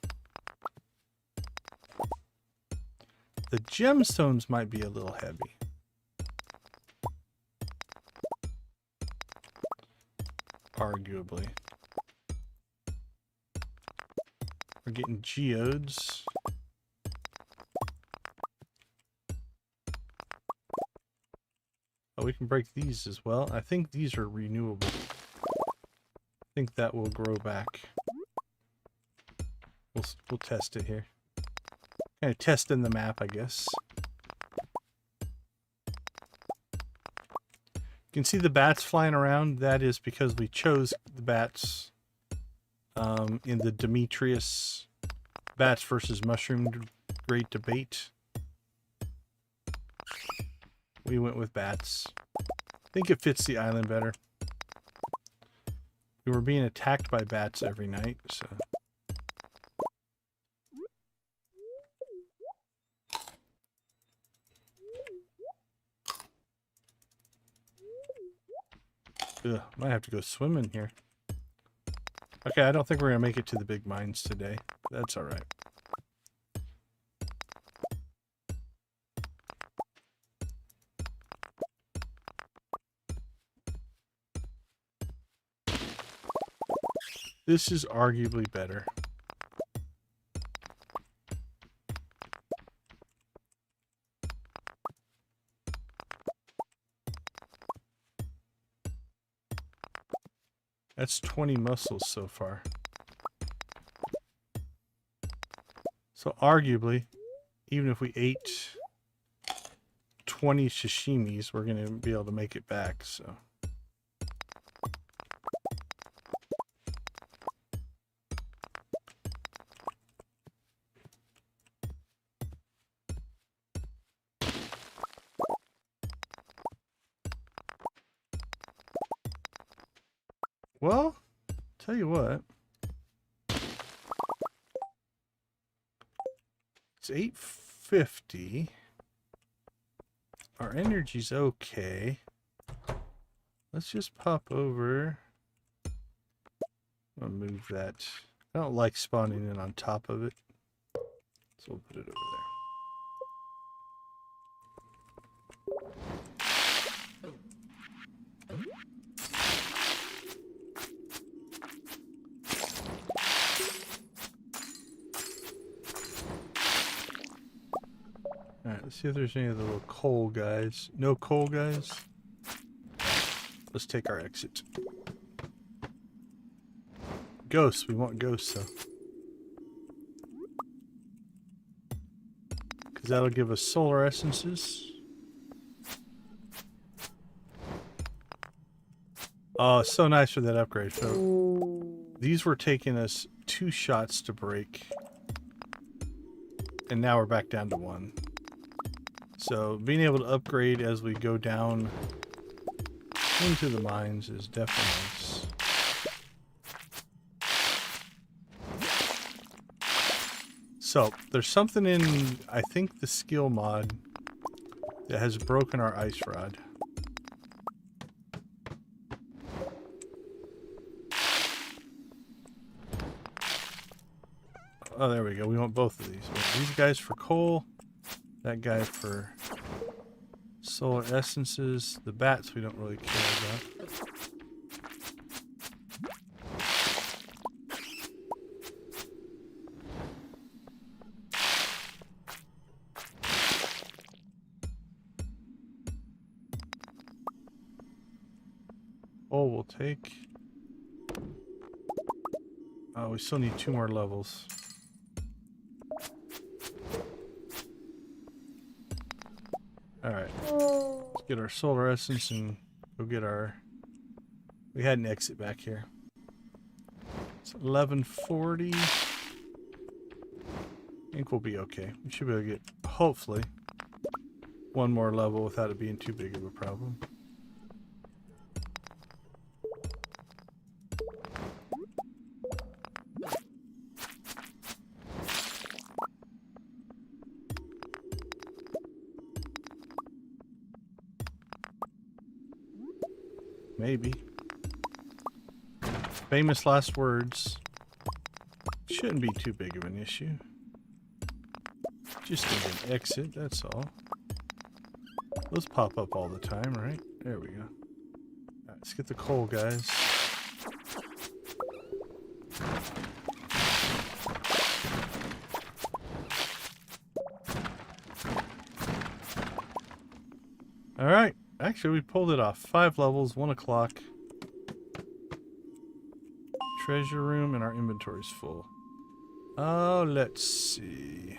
Speaker 1: The gemstones might be a little heavy. Arguably. We're getting geodes. Oh, we can break these as well. I think these are renewable. I think that will grow back. We'll test it here. Kind of testing the map, I guess. You can see the bats flying around. That is because we chose the bats in the Demetrius bats versus mushroom great debate. We went with bats. I think it fits the island better. We were being attacked by bats every night, so... Ugh, might have to go swimming here. Okay, I don't think we're gonna make it to the big mines today. That's alright. This is arguably better. That's 20 muscles so far. So arguably, even if we ate 20 sashimis, we're going to be able to make it back, so. Well, tell you what. It's 850. Our energy's okay. Let's just pop over. I'll move that. I don't like spawning in on top of it. So we'll put it over there. Alright, let's see if there's any of the little coal guys. No coal guys? Let's take our exit. Ghosts, we want ghosts though. Because that'll give us solar essences. Oh, so nice for that upgrade, Phil. These were taking us 2 shots to break. And now we're back down to 1. So being able to upgrade as we go down into the mines is definitely nice. So there's something in, I think, the skill mod that has broken our ice rod. Oh, there we go. We want both of these. We want these guys for coal. That guy for solar essences. The bats we don't really care about. Oh, we'll take... Oh, we still need 2 more levels. Alright, let's get our solar essence and go get our... We had an exit back here. It's 1140. I think we'll be okay. We should be able to get, hopefully, 1 more level without it being too big of a problem. Maybe. Famous last words. Shouldn't be too big of an issue. Just need an exit, that's all. Those pop up all the time, right? There we go. Alright, let's get the coal, guys. Alright. Actually, we pulled it off. 5 levels, 1 o'clock. Treasure room, and our inventory's full. Oh, let's see.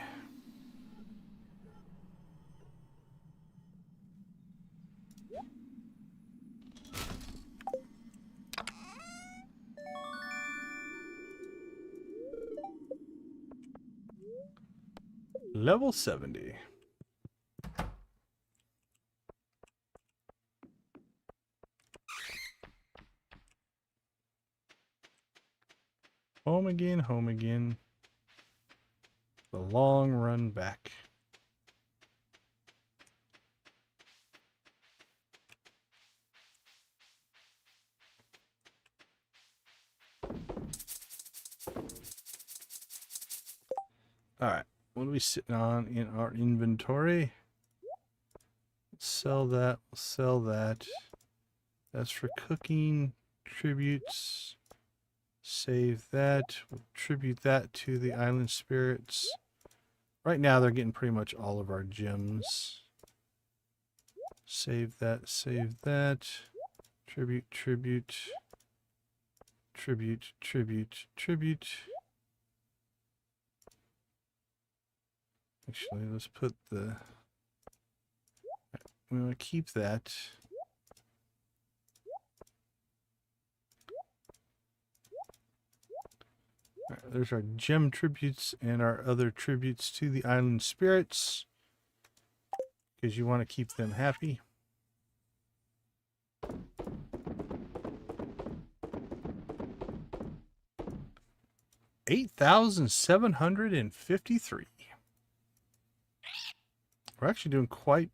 Speaker 1: Level 70. Home again, home again. The long run back. Alright, what are we sitting on in our inventory? Sell that, sell that. That's for cooking, tributes. Save that. We'll tribute that to the island spirits. Right now they're getting pretty much all of our gems. Save that, save that. Tribute, tribute. Tribute, tribute, tribute. Actually, let's put the... We want to keep that. All right, there's our gem tributes and our other tributes to the island spirits, because you want to keep them happy. $8,753. We're actually doing quite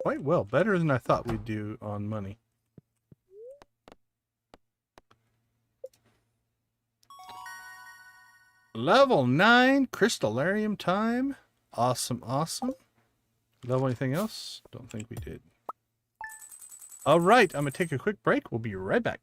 Speaker 1: well, better than I thought we'd do on money. Level 9 Crystallarium time. Awesome, awesome. Level anything else? Don't think we did. All right, I'm going to take a quick break. We'll be right back.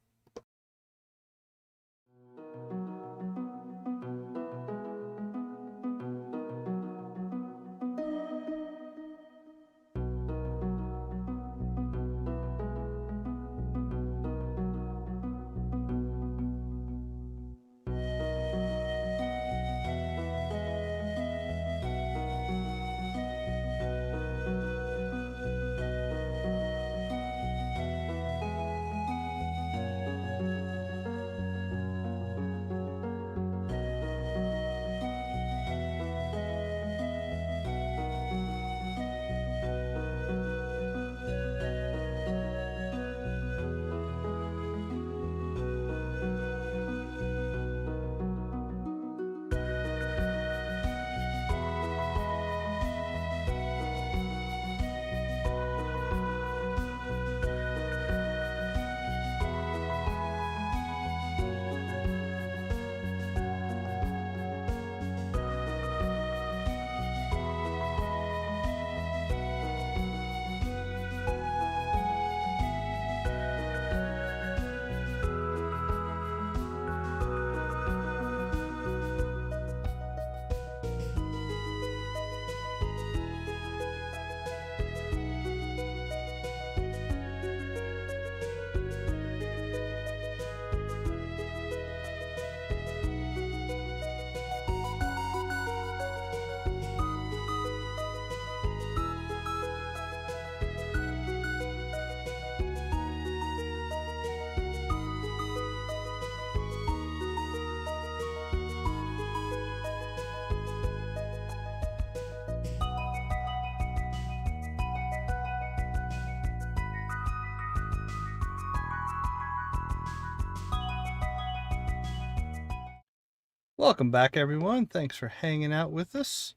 Speaker 1: Welcome back, everyone. Thanks for hanging out with us.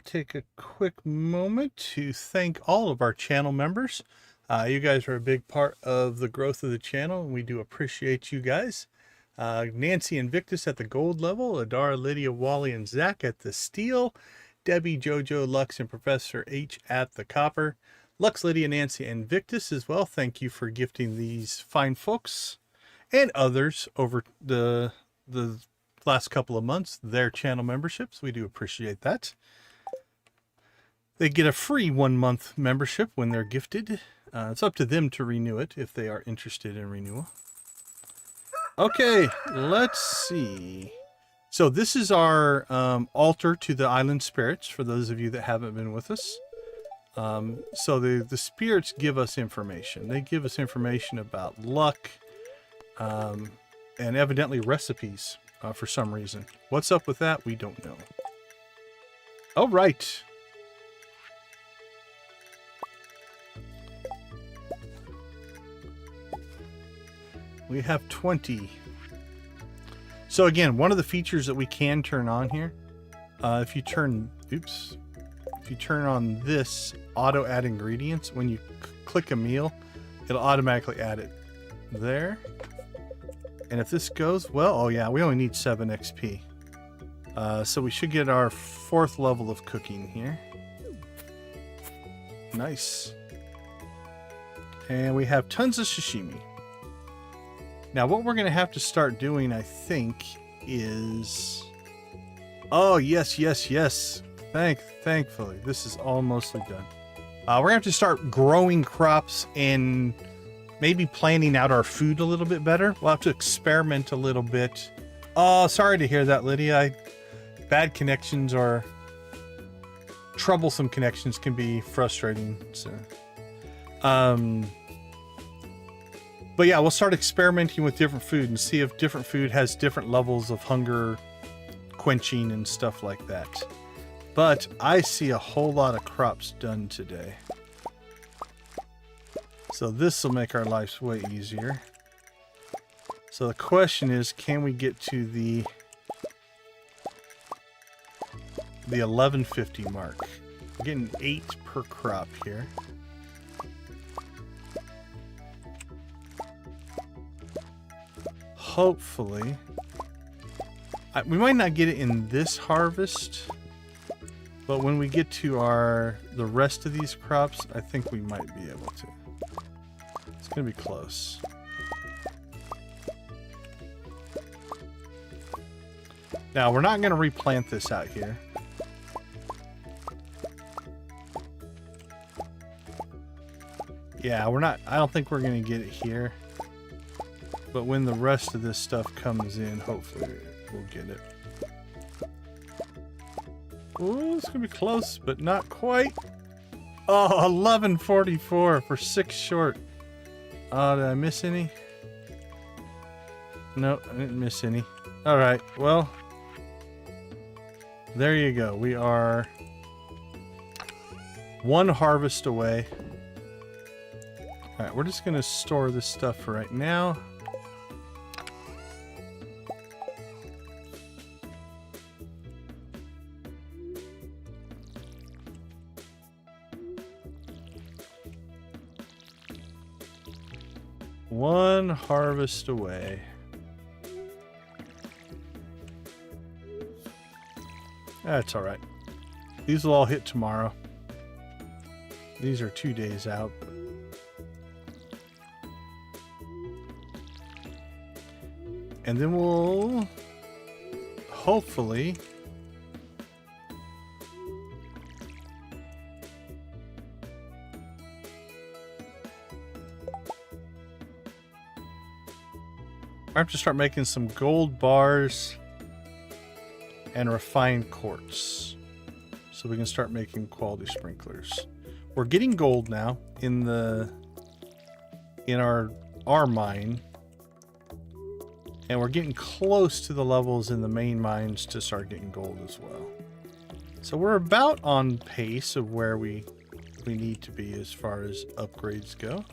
Speaker 1: Take a quick moment to thank all of our channel members. You guys are a big part of the growth of the channel, and we do appreciate you guys. Nancy and Victus at the gold level, Adara, Lydia, Wally, and Zach at the steel, Debbie, Jojo, Lux, and Professor H at the copper. Lux, Lydia, Nancy, and Victus as well. Thank you for gifting these fine folks and others over the last couple of months their channel memberships. We do appreciate that. They get a free 1-month membership when they're gifted. It's up to them to renew it if they are interested in renewal. Okay, let's see. So this is our altar to the island spirits, for those of you that haven't been with us. So the spirits give us information. They give us information about luck and evidently recipes for some reason. What's up with that? We don't know. All right. We have 20. So again, one of the features that we can turn on here, if you turn on this auto add ingredients, when you click a meal, it'll automatically add it there. And if this goes well, oh yeah, we only need 7 XP. So we should get our 4th level of cooking here. Nice. And we have tons of sashimi. Now what we're going to have to start doing, I think, is... Oh, yes, yes, yes. Thankfully, this is all mostly done. We're going to have to start growing crops and maybe planning out our food a little bit better. We'll have to experiment a little bit. Oh, sorry to hear that, Lydia. Bad connections are troublesome connections can be frustrating. So, but yeah, we'll start experimenting with different food and see if different food has different levels of hunger quenching and stuff like that. But I see a whole lot of crops done today. So this will make our lives way easier. So the question is, can we get to the 1150 mark? We're getting 8 per crop here. Hopefully. We might not get it in this harvest, but when we get to the rest of these crops, I think we might be able to. It's going to be close. Now, we're not going to replant this out here. Yeah, I don't think we're going to get it here. But when the rest of this stuff comes in, hopefully we'll get it. Ooh, it's going to be close, but not quite. Oh, 1144 for 6 short. Oh, did I miss any? No, I didn't miss any. All right, well, there you go. We are 1 harvest away. All right, we're just going to store this stuff for right now. One harvest away. That's all right. These will all hit tomorrow. These are 2 days out. And then we'll hopefully I have to start making some gold bars and refined quartz so we can start making quality sprinklers. We're getting gold now in our mine, and we're getting close to the levels in the main mines to start getting gold as well. So we're about on pace of where we need to be as far as upgrades go.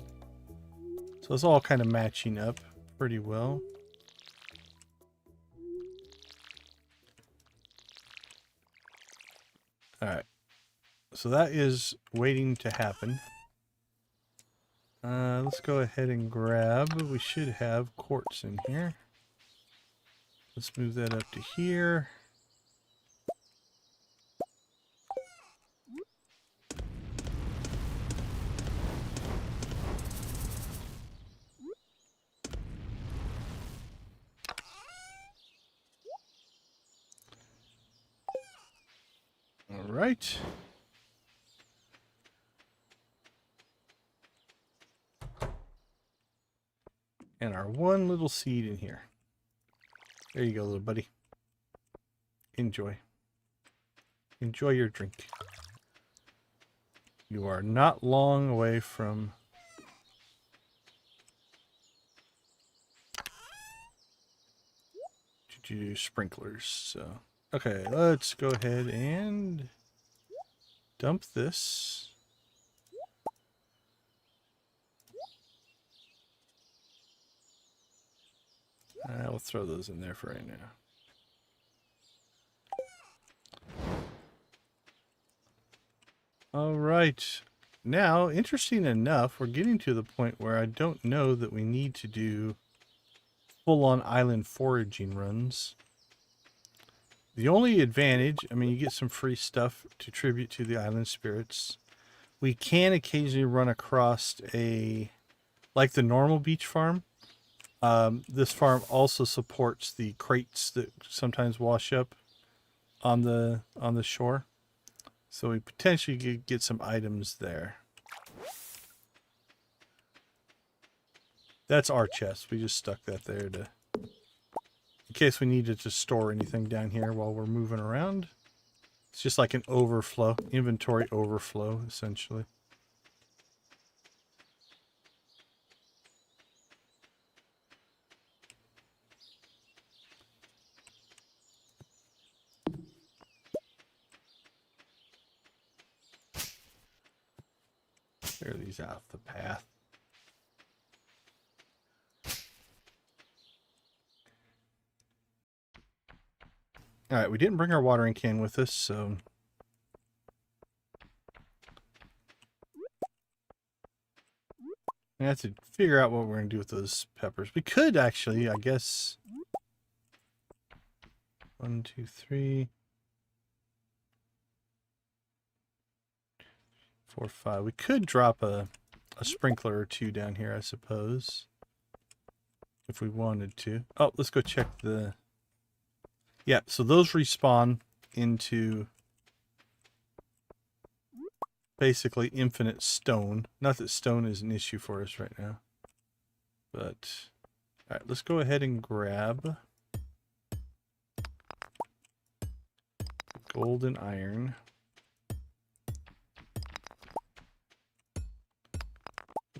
Speaker 1: So it's all kind of matching up pretty well. All right, so that is waiting to happen. Let's go ahead and grab, we should have quartz in here. Let's move that up to here. All right. And our one little seed in here. There you go, little buddy. Enjoy. Enjoy your drink. You are not long away from to do sprinklers. So, okay, let's go ahead and dump this. We'll throw those in there for right now. All right. Now, interesting enough, we're getting to the point where I don't know that we need to do full-on island foraging runs. The only advantage, I mean, you get some free stuff to tribute to the island spirits. We can occasionally run across like the normal beach farm. This farm also supports the crates that sometimes wash up on the shore. So we potentially could get some items there. That's our chest. We just stuck that there in case we needed to store anything down here while we're moving around. It's just like an overflow, inventory overflow, essentially. Clear these out the path. All right, we didn't bring our watering can with us, so we have to figure out what we're going to do with those peppers. We could actually, I guess. 1, 2, 3, 4, 5. We could drop a sprinkler or two down here, I suppose, if we wanted to. Oh, let's go check the... Yeah, so those respawn into basically infinite stone. Not that stone is an issue for us right now. But, alright, let's go ahead and grab golden iron.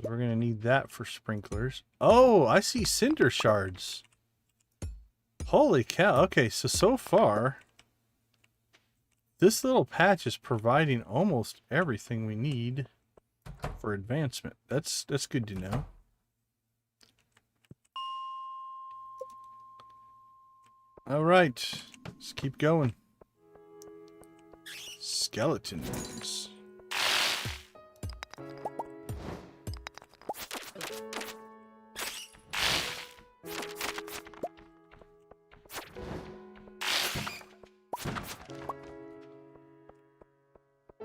Speaker 1: We're going to need that for sprinklers. Oh, I see cinder shards. Holy cow. Okay, so far, this little patch is providing almost everything we need for advancement. That's good to know. All right, let's keep going. Skeletons.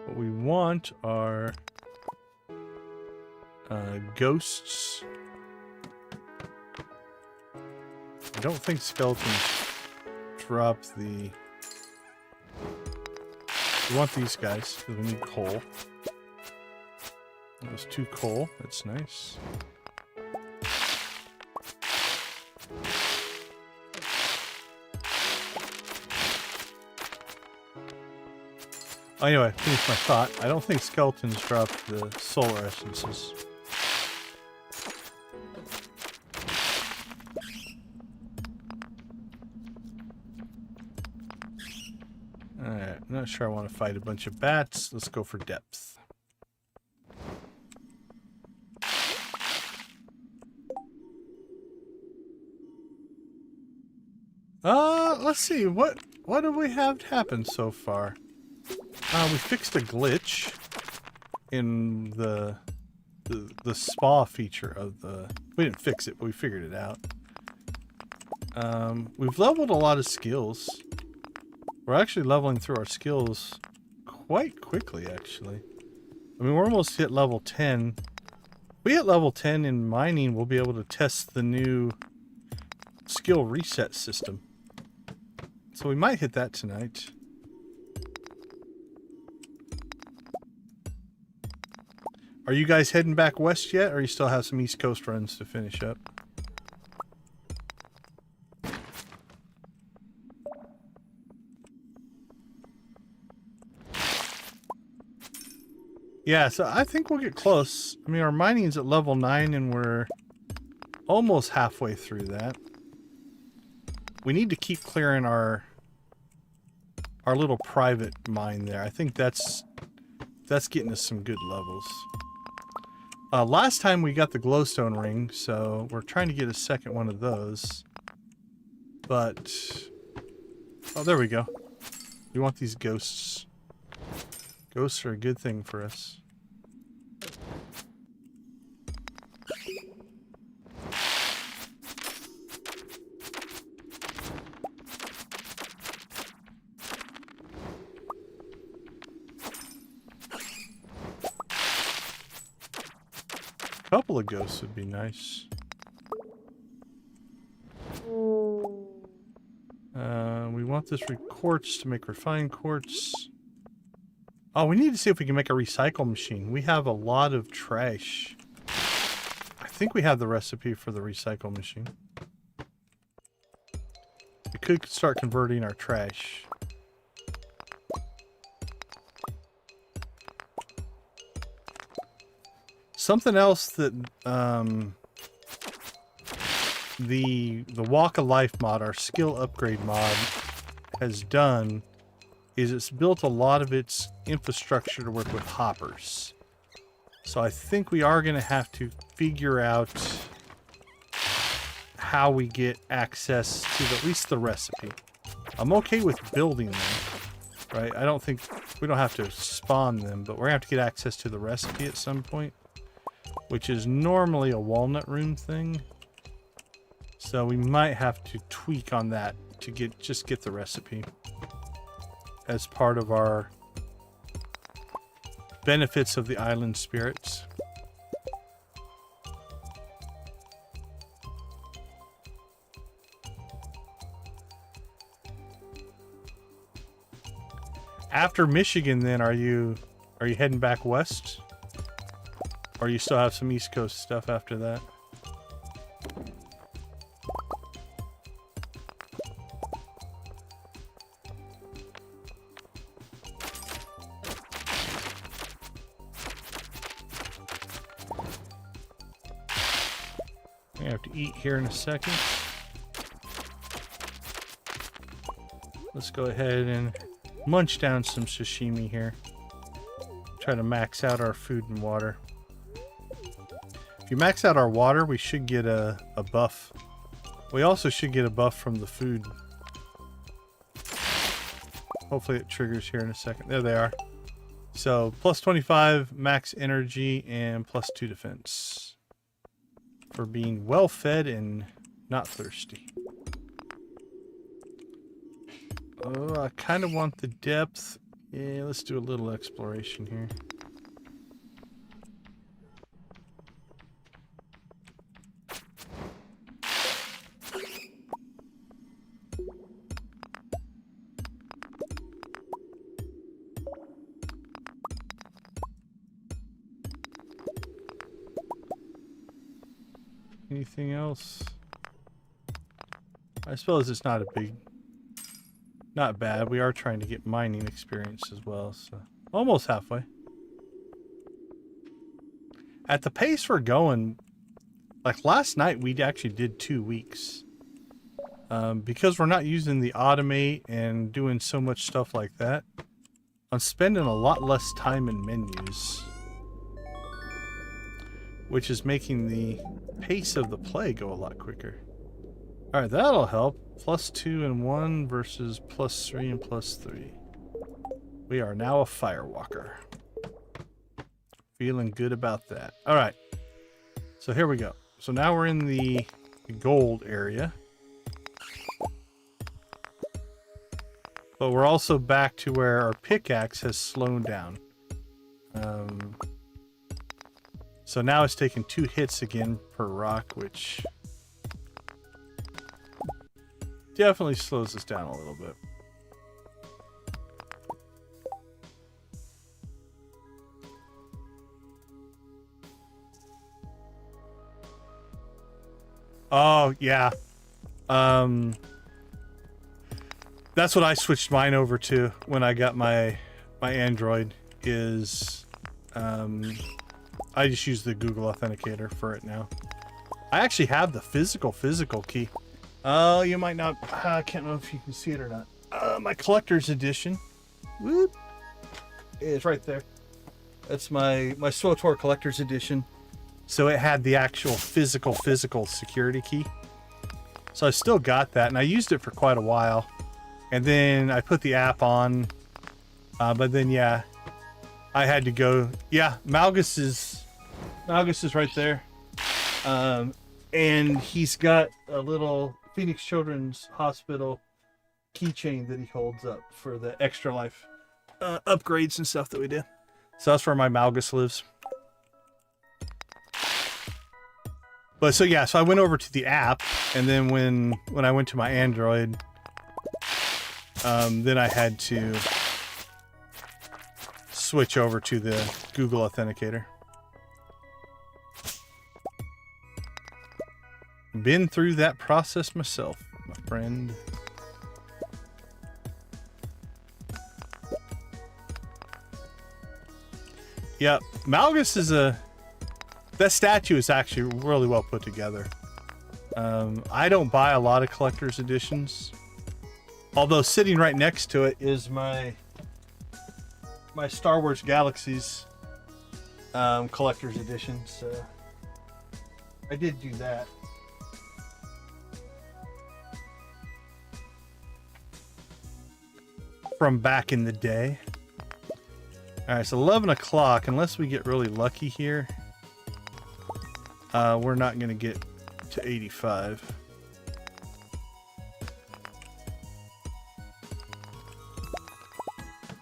Speaker 1: What we want are ghosts. I don't think skeletons drop the... We want these guys, because we need coal. There's 2 coal, that's nice. Anyway, finish my thought. I don't think skeletons drop the solar essences. Alright, I'm not sure I want to fight a bunch of bats. Let's go for depth. Let's see. What do we have happen so far? We fixed a glitch in the spa feature of the... We didn't fix it, but we figured it out. We've leveled a lot of skills. We're actually leveling through our skills quite quickly, actually. I mean, we're almost hit level 10. If we hit level 10 in mining, we'll be able to test the new skill reset system. So we might hit that tonight. Are you guys heading back west yet, or you still have some East Coast runs to finish up? Yeah, so I think we'll get close. I mean, our mining's at level 9, and we're almost halfway through that. We need to keep clearing our little private mine there. I think that's getting us some good levels. Last time we got the glowstone ring, so we're trying to get a second one of those. But... Oh, there we go. We want these ghosts. Ghosts are a good thing for us. A couple of ghosts would be nice. We want this quartz to make refined quartz. Oh, we need to see if we can make a recycle machine. We have a lot of trash. I think we have the recipe for the recycle machine. We could start converting our trash. Something else that the Walk of Life mod, our skill upgrade mod, has done is it's built a lot of its infrastructure to work with hoppers. So I think we are going to have to figure out how we get access to at least the recipe. I'm okay with building them, right? I don't think we don't have to spawn them, but we're going to have to get access to the recipe at some point, which is normally a walnut room thing. So we might have to tweak on that to just get the recipe as part of our benefits of the island spirits. After Michigan, then, are you heading back west? Or you still have some East Coast stuff after that? I have to eat here in a second. Let's go ahead and munch down some sashimi here. Try to max out our food and water. If you max out our water, we should get a buff. We also should get a buff from the food. Hopefully it triggers here in a second. There they are. So plus 25 max energy and plus 2 defense. For being well fed and not thirsty. Oh, I kind of want the depth. Yeah, let's do a little exploration here. Anything else? I suppose it's not not bad. We are trying to get mining experience as well, so almost halfway. At the pace we're going, like last night we actually did 2 weeks. Because we're not using the automate and doing so much stuff like that, I'm spending a lot less time in menus, which is making the pace of the play go a lot quicker. Alright, that'll help. Plus 2 and 1 versus plus 3 and plus 3. We are now a firewalker. Feeling good about that. Alright. So here we go. So now we're in the gold area. But we're also back to where our pickaxe has slowed down. So now it's taking 2 hits again per rock, which definitely slows us down a little bit. Oh, yeah. That's what I switched mine over to when I got my Android is I just use the Google Authenticator for it now. I actually have the physical key. You might not, I can't know if you can see it or not. My collector's edition. Whoop. It's right there. That's my SWTOR collector's edition. So it had the actual physical security key. So I still got that, and I used it for quite a while. And then I put the app on, but then yeah, I had to go. Yeah, Malgus is right there, and he's got a little Phoenix Children's Hospital keychain that he holds up for the extra life upgrades and stuff that we did. So that's where my Malgus lives. But so yeah, so I went over to the app, and then when I went to my Android, then I had to switch over to the Google Authenticator. Been through that process myself, my friend. Yeah, Malgus is That statue is actually really well put together. I don't buy a lot of collector's editions. Although sitting right next to it is my Star Wars Galaxies collector's edition. So I did do that. From back in the day. Alright, so 11 o'clock, unless we get really lucky here, we're not going to get to 85.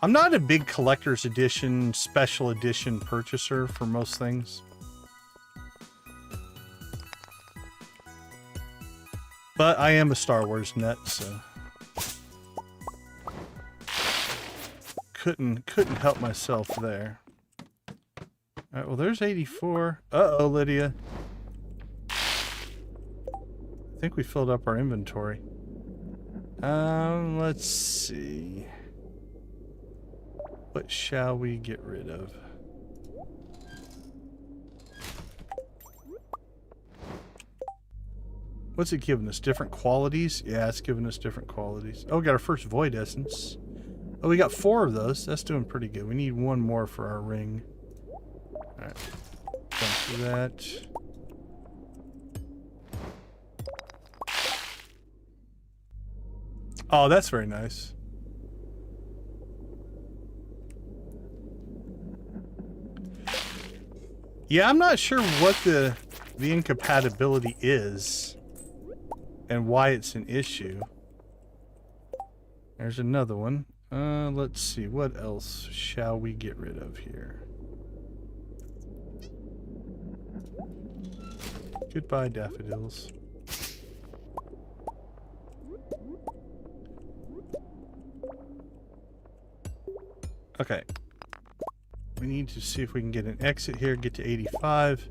Speaker 1: I'm not a big collector's edition, special edition purchaser for most things. But I am a Star Wars nut, so couldn't help myself there. All right, well, there's 84. Uh-oh, Lydia. I think we filled up our inventory. Let's see. What shall we get rid of? What's it giving us? Different qualities? Yeah, it's giving us different qualities. Oh, we got our first Void Essence. Oh, we got 4 of those. That's doing pretty good. We need 1 more for our ring. Alright. Jump through that. Oh, that's very nice. Yeah, I'm not sure what the incompatibility is and why it's an issue. There's another one. Let's see, what else shall we get rid of here? Goodbye, daffodils. Okay. We need to see if we can get an exit here, get to 85.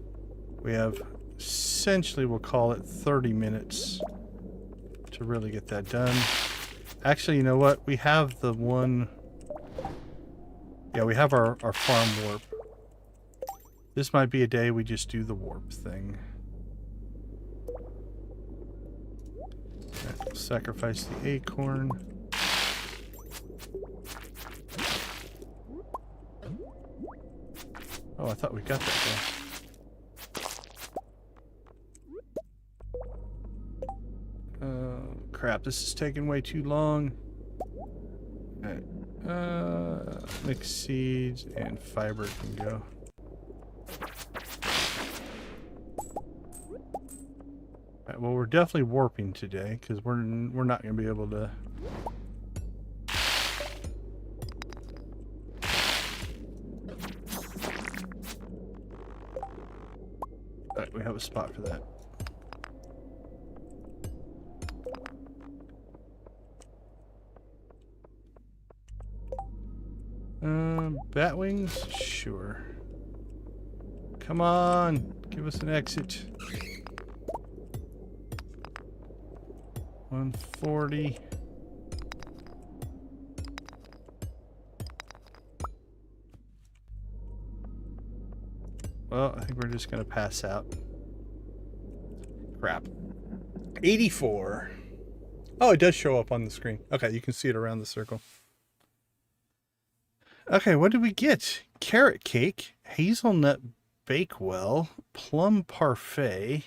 Speaker 1: We have essentially, we'll call it 30 minutes to really get that done. Actually, you know what? We have the one... Yeah, we have our farm warp. This might be a day we just do the warp thing. Right, we'll sacrifice the acorn. Oh, I thought we got that guy. Crap, this is taking way too long. Alright. Mixed seeds and fiber can go. Alright, well, we're definitely warping today because we're not going to be able to. Alright, we have a spot for that. Bat wings? Sure. Come on, give us an exit. 140. Well, I think we're just gonna pass out. Crap. 84. Oh, it does show up on the screen. Okay, you can see it around the circle. Okay, what did we get? Carrot cake, hazelnut bakewell, plum parfait,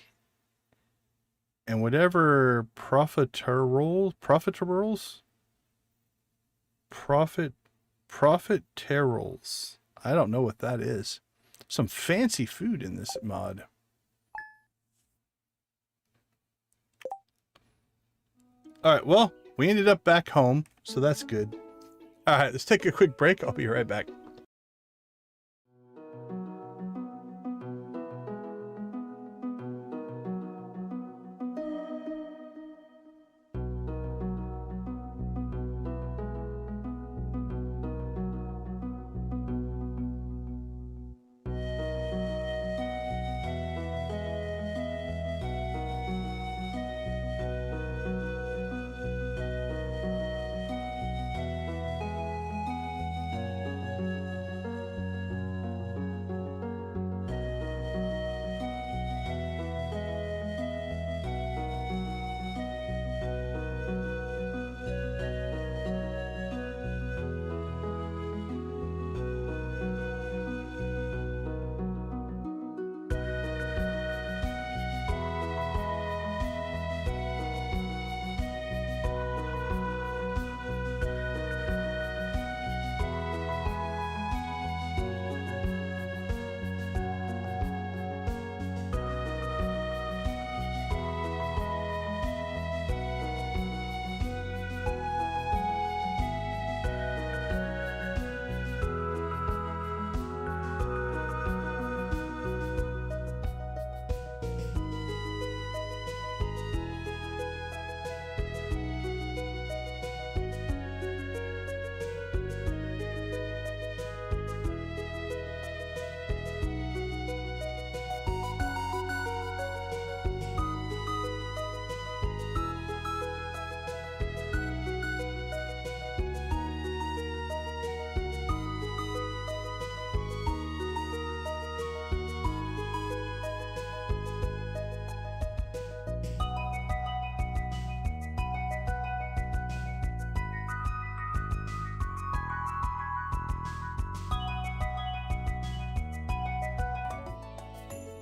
Speaker 1: and whatever profiteroles? Profiteroles. I don't know what that is. Some fancy food in this mod. Alright, well, we ended up back home, so that's good. Alright, let's take a quick break. I'll be right back.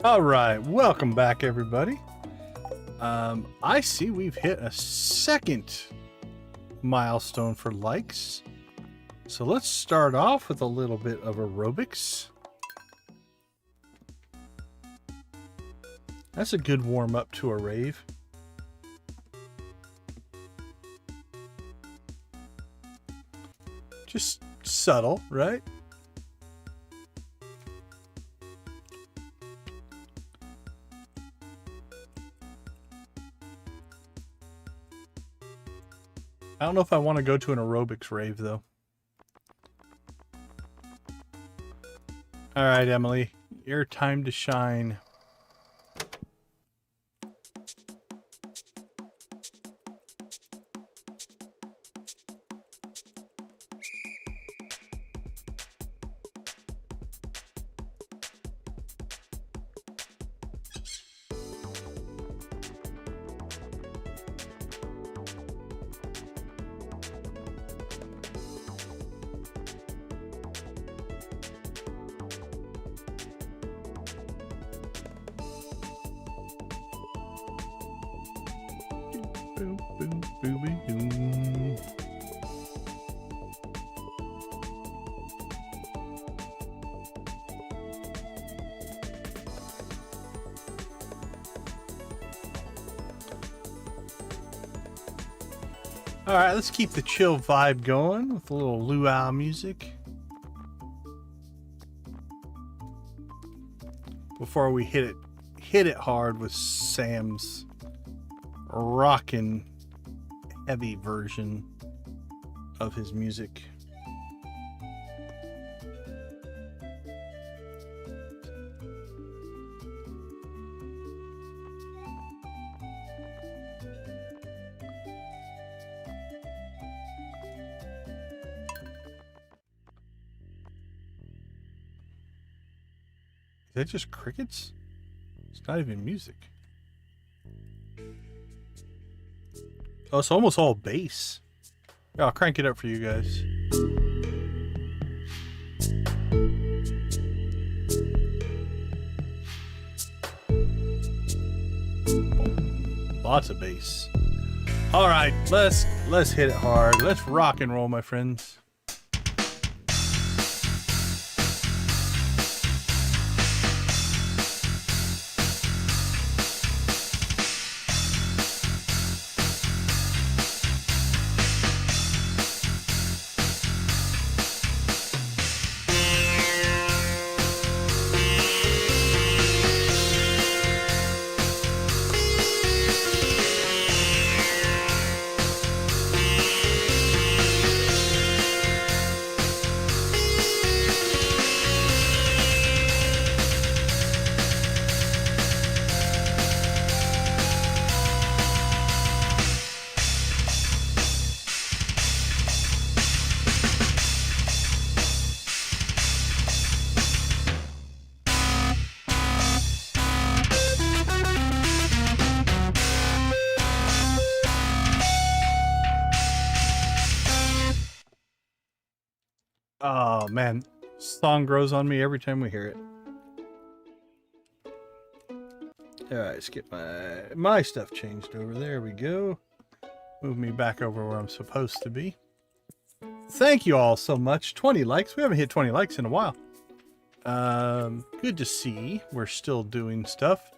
Speaker 1: All right, welcome back, everybody. I see we've hit a second milestone for likes. So let's start off with a little bit of aerobics. That's a good warm up to a rave. Just subtle, right? I don't know if I want to go to an aerobics rave, though. All right, Emily, your time to shine. Boom, boom, boom, boom. All right, let's keep the chill vibe going with a little luau music before we hit it hard with Sam's rockin' heavy version of his music. Is that just crickets? It's not even music. Oh, it's almost all bass. Yeah, I'll crank it up for you guys. Lots of bass. All right, let's hit it hard. Let's rock and roll, my friends. Oh man, song grows on me every time we hear it. All right, let's get my stuff changed over. There we go. Move me back over where I'm supposed to be. Thank you all so much. 20 likes. We haven't hit 20 likes in a while. Good to see. We're still doing stuff.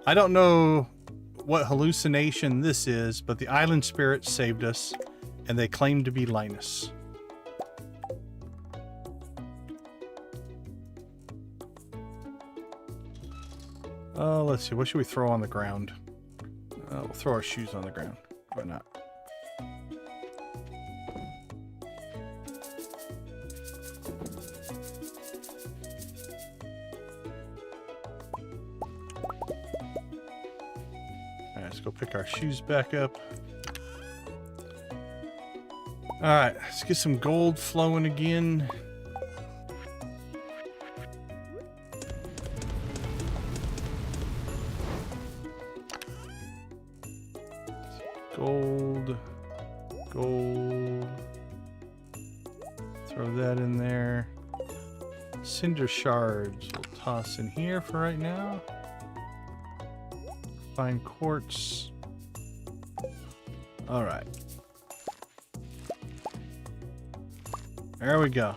Speaker 1: I don't know what hallucination this is, but the island spirits saved us, and they claim to be Linus. Let's see. What should we throw on the ground? We'll throw our shoes on the ground. Why not? Alright, let's go pick our shoes back up. Alright, let's get some gold flowing again. Gold. Throw that in there. Cinder shards we'll toss in here for right now. Fine quartz. All right. There we go.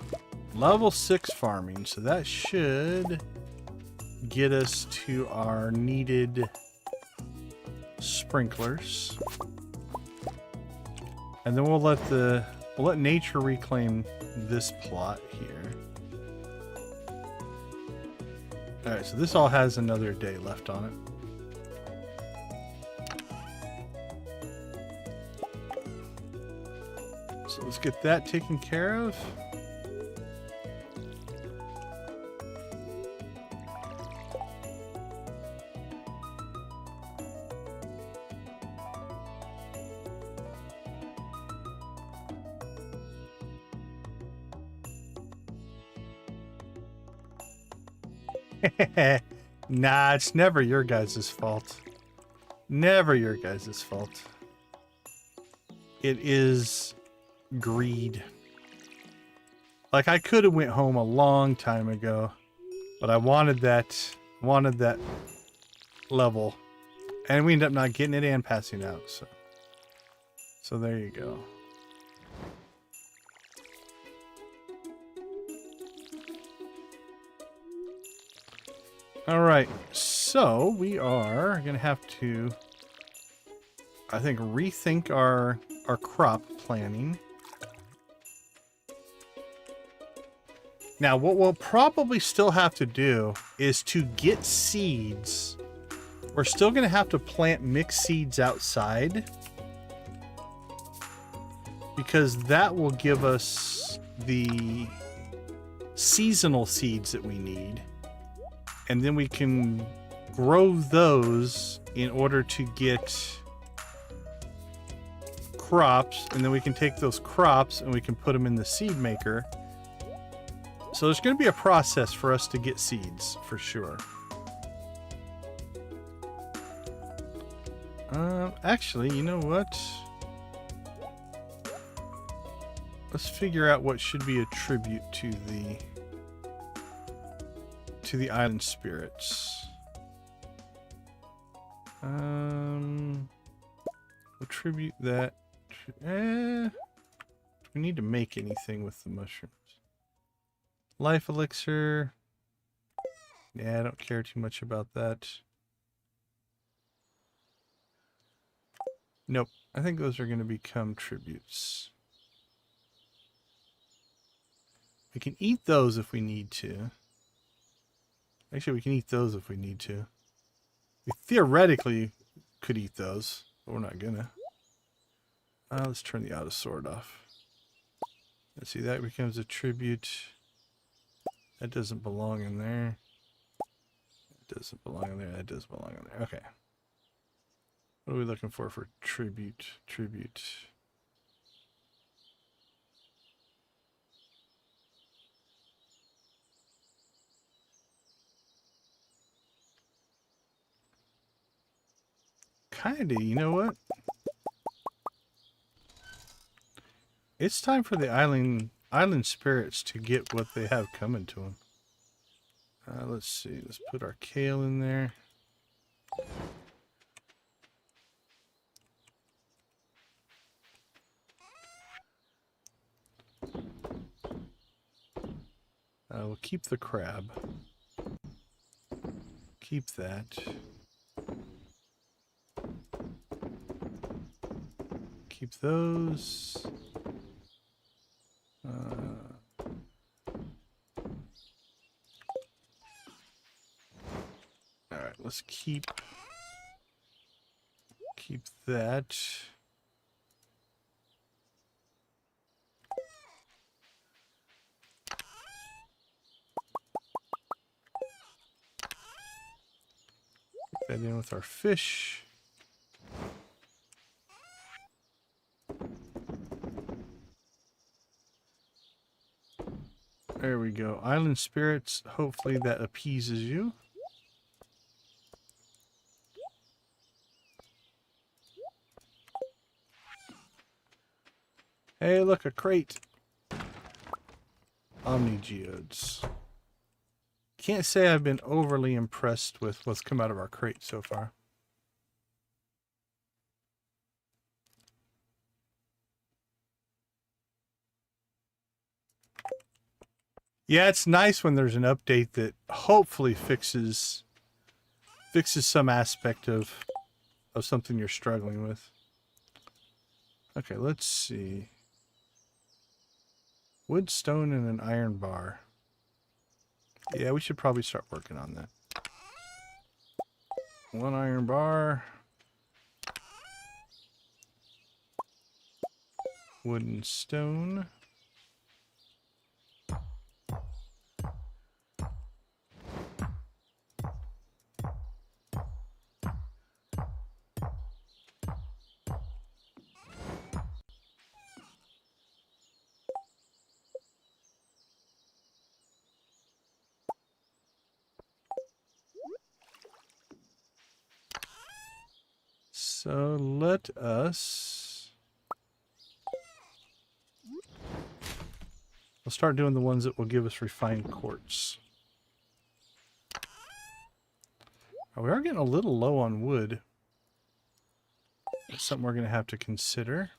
Speaker 1: Level 6 farming. So that should get us to our needed sprinklers. And then we'll let nature reclaim this plot here. All right, so this all has another day left on it. So let's get that taken care of. Nah, it's never your guys' fault. Never your guys' fault. It is greed. Like, I could have went home a long time ago, but I wanted that level, and we ended up not getting it and passing out. So there you go. All right, so we are gonna have to, I think, rethink our crop planning. Now, what we'll probably still have to do is to get seeds. We're still gonna have to plant mixed seeds outside, because that will give us the seasonal seeds that we need. And then we can grow those in order to get crops, and then we can take those crops and we can put them in the Seedmaker. So there's going to be a process for us to get seeds, for sure. Actually, you know what? Let's figure out what should be a tribute to the island spirits. We'll tribute that. Do we need to make anything with the mushrooms? Life elixir. Yeah, I don't care too much about that. Nope. I think those are going to become tributes. We can eat those if we need to. Actually, we can eat those if we need to. We theoretically could eat those, but we're not gonna. Let's turn the auto sort off. Let's see, that becomes a tribute. That doesn't belong in there. It doesn't belong in there. That does belong in there. Okay. What are we looking for tribute? Tribute. Kinda, you know what? It's time for the island spirits to get what they have coming to them. Let's see. Let's put our kale in there. We'll keep the crab. Keep that. Keep those. All right, let's keep that. Put that in with our fish. There we go. Island spirits. Hopefully that appeases you. Hey, look, a crate. Omni geodes. Can't say I've been overly impressed with what's come out of our crate so far. Yeah, it's nice when there's an update that hopefully fixes some aspect of something you're struggling with. Okay, let's see. Wood, stone, and an iron bar. Yeah, we should probably start working on that. 1 iron bar. Wood and stone. So let us... We'll start doing the ones that will give us refined quartz. Oh, we are getting a little low on wood. That's something we're going to have to consider.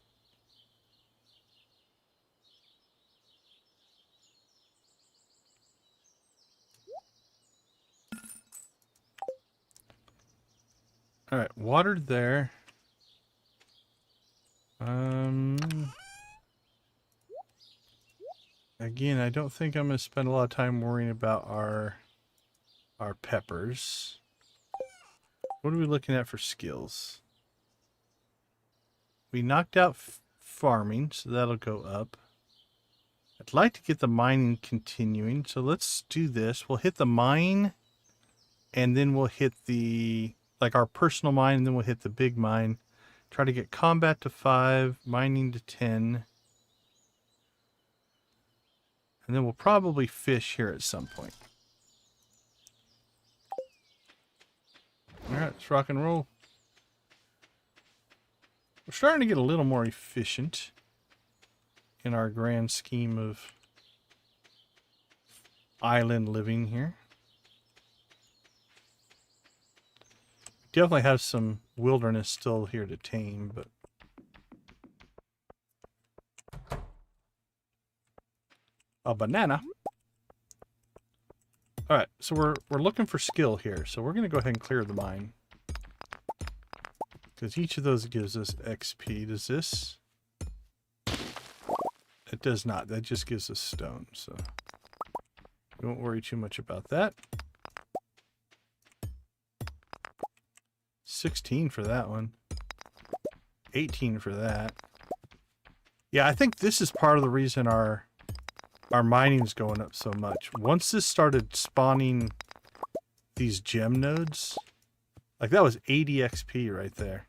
Speaker 1: All right, watered there. Again, I don't think I'm going to spend a lot of time worrying about our peppers. What are we looking at for skills? We knocked out farming, so that'll go up. I'd like to get the mining continuing, so let's do this. We'll hit the mine, and then we'll hit the, like our personal mine, and then we'll hit the big mine. Try to get combat to 5, mining to 10. And then we'll probably fish here at some point. Alright, let's rock and roll. We're starting to get a little more efficient in our grand scheme of island living here. Definitely have some wilderness still here to tame, but a banana. All right, so we're looking for skill here. So we're going to go ahead and clear the mine. Because each of those gives us XP. Does this? It does not. That just gives us stone. So we won't worry too much about that. 16 for that one. 18 for that. Yeah, I think this is part of the reason our mining's going up so much. Once this started spawning these gem nodes, like that was 80 XP right there.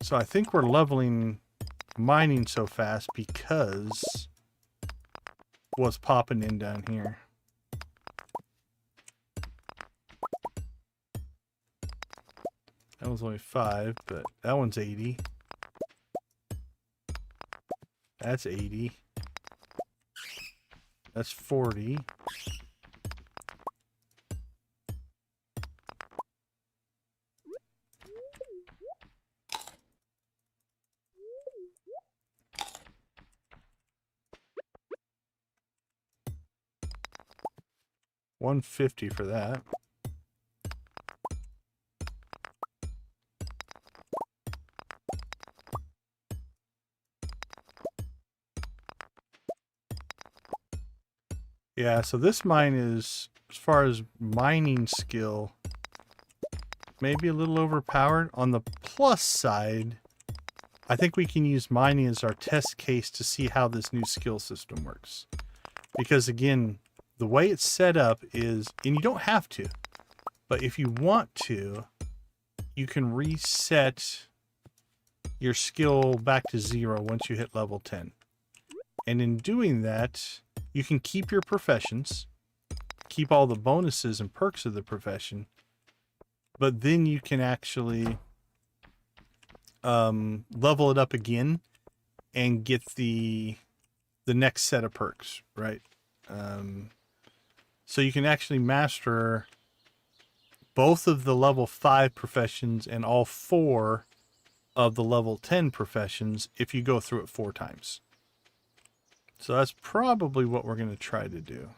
Speaker 1: So I think we're leveling mining so fast because what's popping in down here. That one's only 5, but that one's 80. That's 80. That's 40. $150 for that. Yeah, so this mine is, as far as mining skill, maybe a little overpowered. On the plus side, I think we can use mining as our test case to see how this new skill system works. Because again, the way it's set up is, and you don't have to, but if you want to, you can reset your skill back to 0 once you hit level 10. And in doing that, you can keep your professions, keep all the bonuses and perks of the profession, but then you can actually level it up again and get the next set of perks, right? So you can actually master both of the level 5 professions and all 4 of the level 10 professions if you go through it 4 times. So that's probably what we're going to try to do.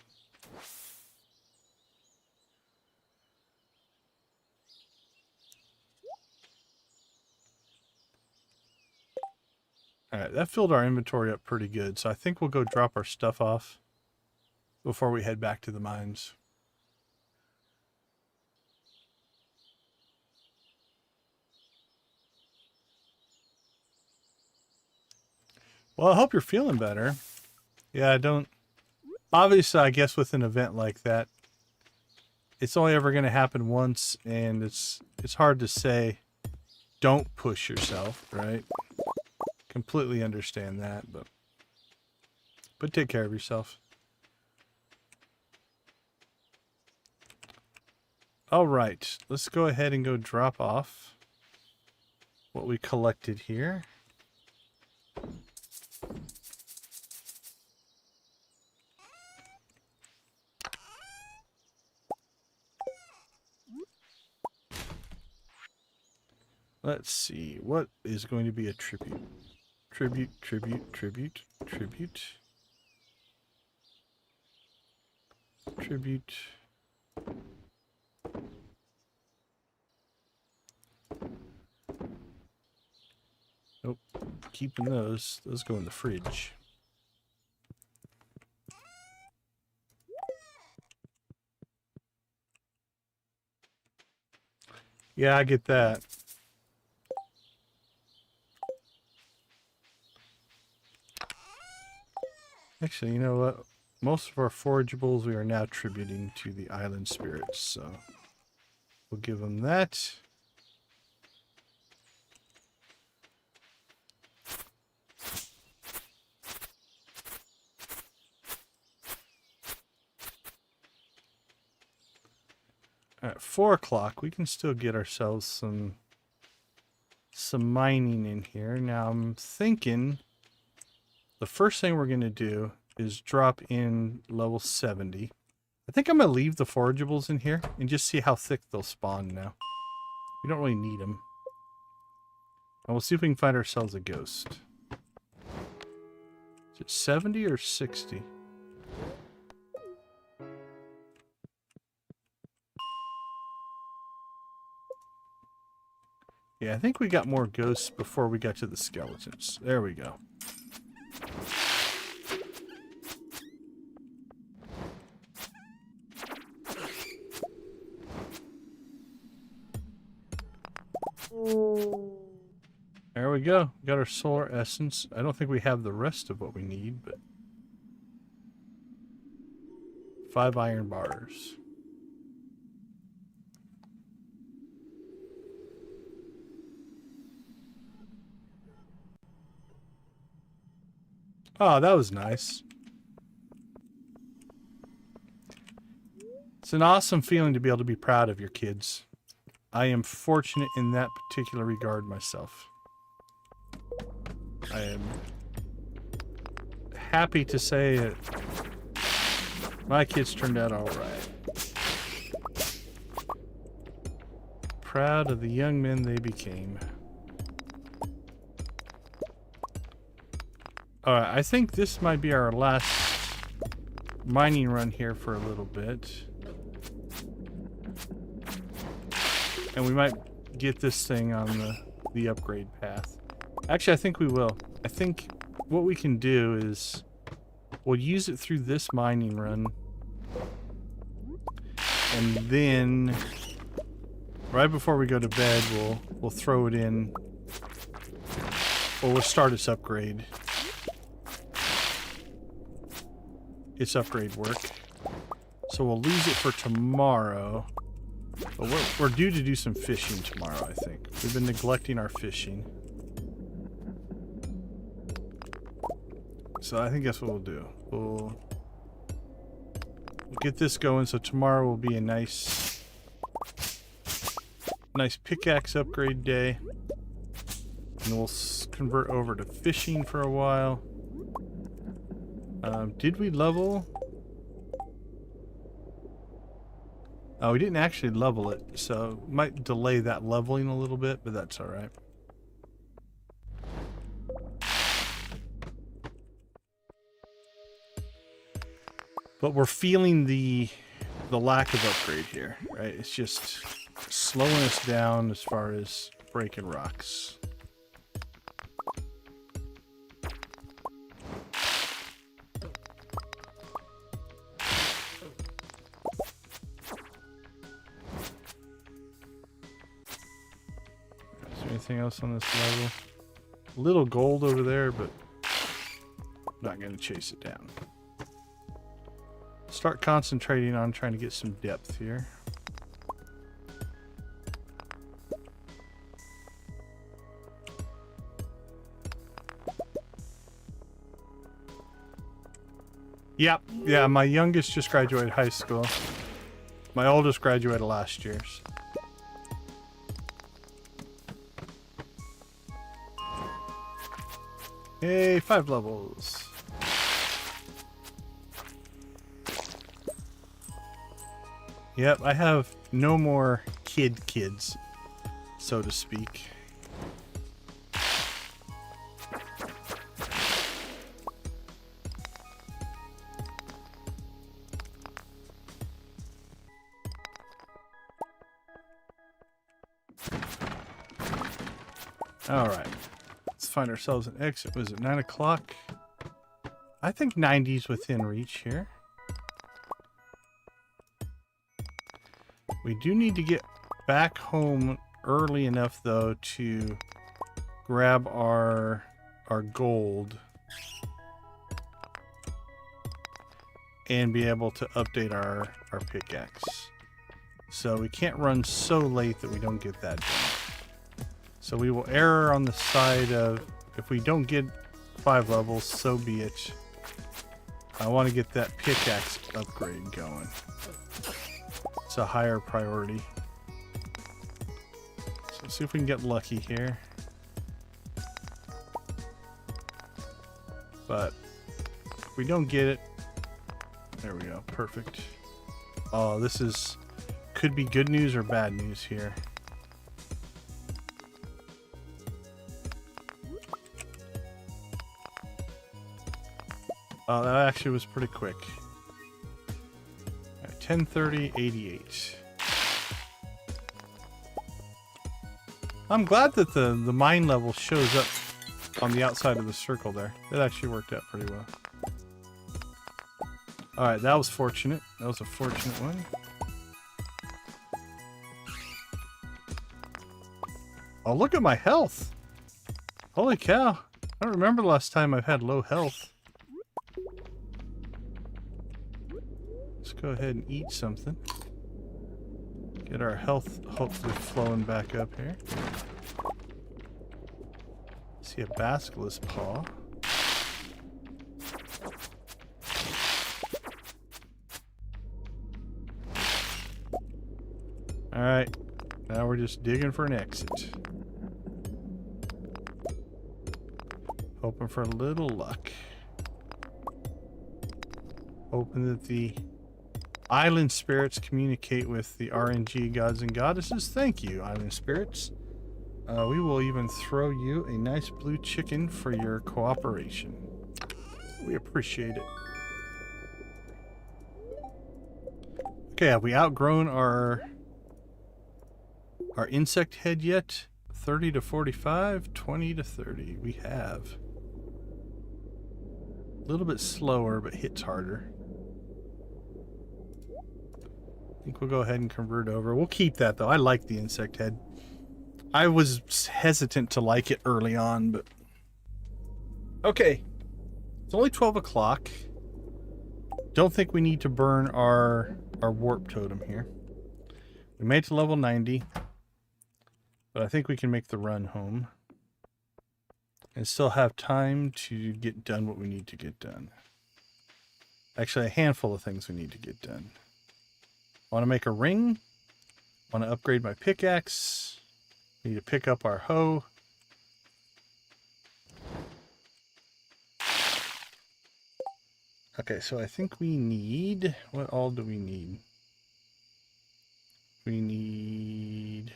Speaker 1: Alright, that filled our inventory up pretty good, so I think we'll go drop our stuff off before we head back to the mines. Well, I hope you're feeling better. Yeah, I don't... Obviously, I guess with an event like that, it's only ever going to happen once, and it's hard to say, don't push yourself, right? Completely understand that, but take care of yourself. All right, let's go ahead and go drop off what we collected here. Let's see, what is going to be a tribute? Tribute. Nope, keeping those. Those go in the fridge. Yeah, I get that. Actually, you know what? Most of our forageables we are now tributing to the island spirits, so we'll give them that. At 4 o'clock, we can still get ourselves some mining in here. Now I'm thinking the first thing we're going to do is drop in level 70. I think I'm going to leave the forageables in here and just see how thick they'll spawn now. We don't really need them. And we'll see if we can find ourselves a ghost. Is it 70 or 60? Yeah, I think we got more ghosts before we got to the skeletons. There we go. There we go. We got our solar essence. I don't think we have the rest of what we need, but 5 iron bars. Oh, that was nice. It's an awesome feeling to be able to be proud of your kids. I am fortunate in that particular regard myself. I am happy to say that my kids turned out all right. Proud of the young men they became. Alright, I think this might be our last mining run here for a little bit. And we might get this thing on the upgrade path. Actually, I think we will. I think what we can do is we'll use it through this mining run. And then right before we go to bed, we'll throw it in. Or we'll start its upgrade. Its upgrade work. So we'll lose it for tomorrow. But we're due to do some fishing tomorrow, I think. We've been neglecting our fishing. So I think that's what we'll do. We'll get this going, so tomorrow will be a nice pickaxe upgrade day. And we'll convert over to fishing for a while. Did we level? Oh, we didn't actually level it, so might delay that leveling a little bit, but that's all right. But we're feeling the lack of upgrade here, right? It's just slowing us down as far as breaking rocks. Is there anything else on this level? A little gold over there, but I'm not going to chase it down. Start concentrating on trying to get some depth here. Yep. Yeah, my youngest just graduated high school. My oldest graduated last year. Hey, 5 levels. Yep, I have no more kids, so to speak. Alright, let's find ourselves an exit. Was it 9 o'clock? I think 90's within reach here. We do need to get back home early enough, though, to grab our gold and be able to update our pickaxe. So we can't run so late that we don't get that done. So we will err on the side of, if we don't get 5 levels, so be it. I want to get that pickaxe upgrade going. It's a higher priority. So let's see if we can get lucky here. But if we don't get it, there we go, perfect. Oh, this is, could be good news or bad news here. Oh, that actually was pretty quick. 10:30:88. I'm glad that the mine level shows up on the outside of the circle there. That actually worked out pretty well. Alright, that was fortunate. That was a fortunate one. Oh, look at my health! Holy cow! I don't remember the last time I've had low health. Let's go ahead and eat something. Get our health hopefully flowing back up here. See a basilisk paw. Alright, now we're just digging for an exit. Hoping for a little luck. Hoping that the island spirits communicate with the RNG gods and goddesses. Thank you, island spirits. We will even throw you a nice blue chicken for your cooperation. We appreciate it. Okay, have we outgrown our insect head yet? 30 to 45, 20 to 30. We have. A little bit slower, but hits harder. I think we'll go ahead and convert over. We'll keep that, though. I like the insect head. I was hesitant to like it early on, but... Okay. It's only 12 o'clock. Don't think we need to burn our warp totem here. We made it to level 90. But I think we can make the run home. And still have time to get done what we need to get done. Actually, a handful of things we need to get done. Want to make a ring. Want to upgrade my pickaxe. Need to pick up our hoe. Okay, so I think we need... What all do we need? We need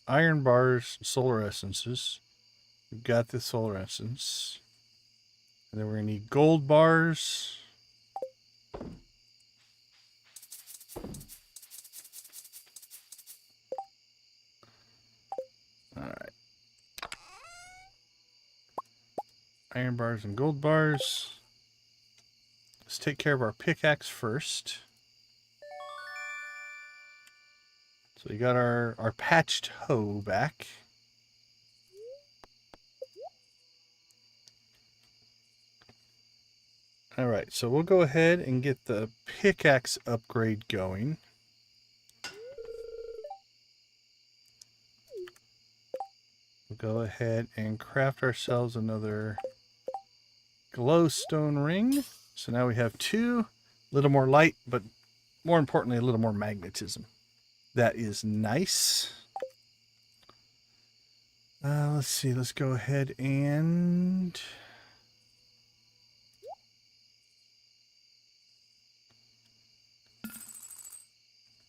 Speaker 1: iron bars, solar essences. We've got the solar essence. And then we're going to need gold bars. Alright. Iron bars and gold bars. Let's take care of our pickaxe first. So we got our patched hoe back. Alright, so we'll go ahead and get the pickaxe upgrade going. We'll go ahead and craft ourselves another glowstone ring. So now we have 2, a little more light, but more importantly, a little more magnetism. That is nice. Let's see, let's go ahead and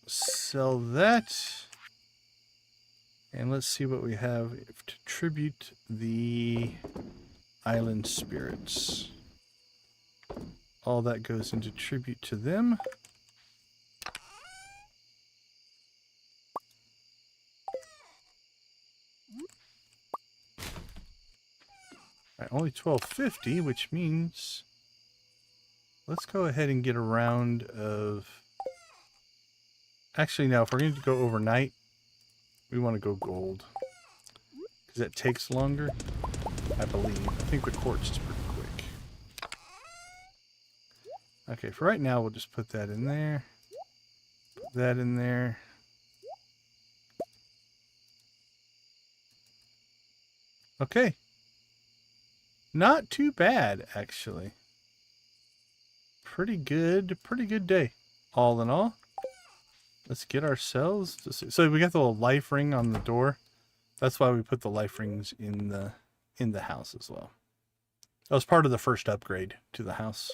Speaker 1: sell that. And let's see what we have to tribute the island spirits. All that goes into tribute to them. Right, only 1250, which means let's go ahead and get a round of... Actually, no, if we're going to go overnight, we want to go gold. Because that takes longer, I believe. I think the quartz is pretty quick. Okay, for right now, we'll just put that in there. Put that in there. Okay. Not too bad, actually. Pretty good day, all in all. Let's get ourselves to see. So we got the little life ring on the door. That's why we put the life rings in the house as well. That was part of the first upgrade to the house.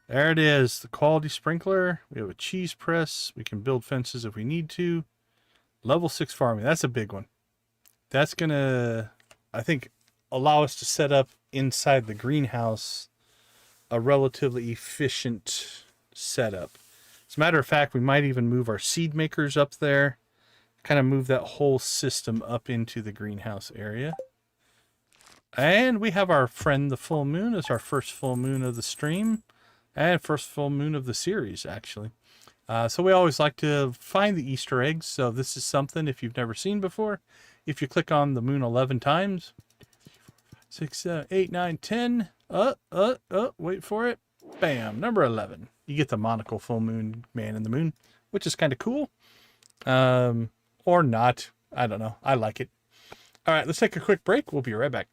Speaker 1: There it is, the quality sprinkler. We have a cheese press. We can build fences if we need to. Level 6 farming. That's a big one. That's gonna, I think, allow us to set up inside the greenhouse a relatively efficient setup. As a matter of fact, we might even move our seed makers up there, kind of move that whole system up into the greenhouse area. And we have our friend the full moon. It's our first full moon of the stream and first full moon of the series, actually. So we always like to find the Easter eggs. So this is something if you've never seen before. If you click on the moon 11 times, 6, 7, 8, 9, 10. Wait for it. Bam, number 11. You get the monocle full moon man in the moon, which is kind of cool. Or not. I don't know. I like it. All right, let's take a quick break. We'll be right back.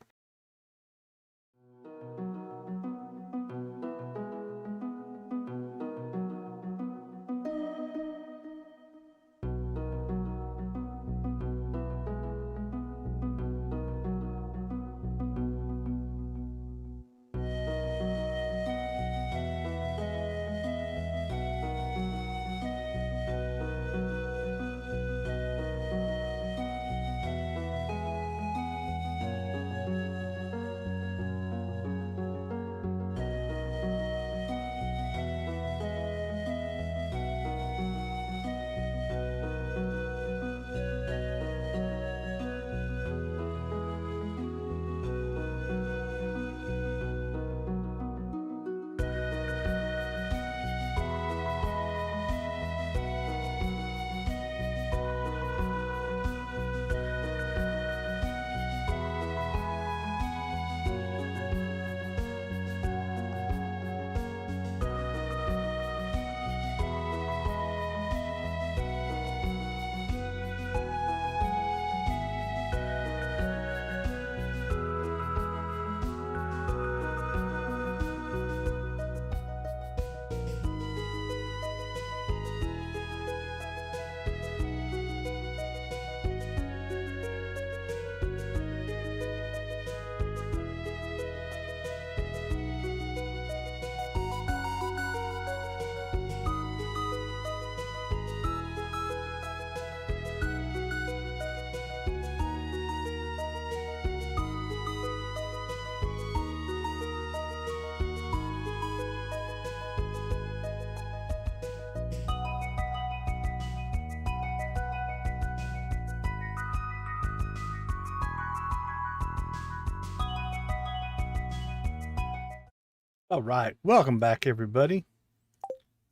Speaker 1: All right, welcome back, everybody.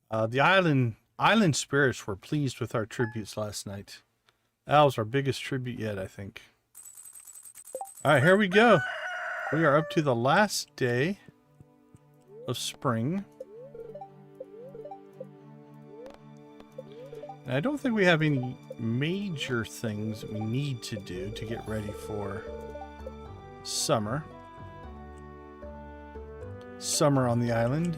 Speaker 1: The island spirits were pleased with our tributes last night. That was our biggest tribute yet, I think. All right, here we go. We are up to the last day of spring. And I don't think we have any major things that we need to do to get ready for summer. Summer on the island.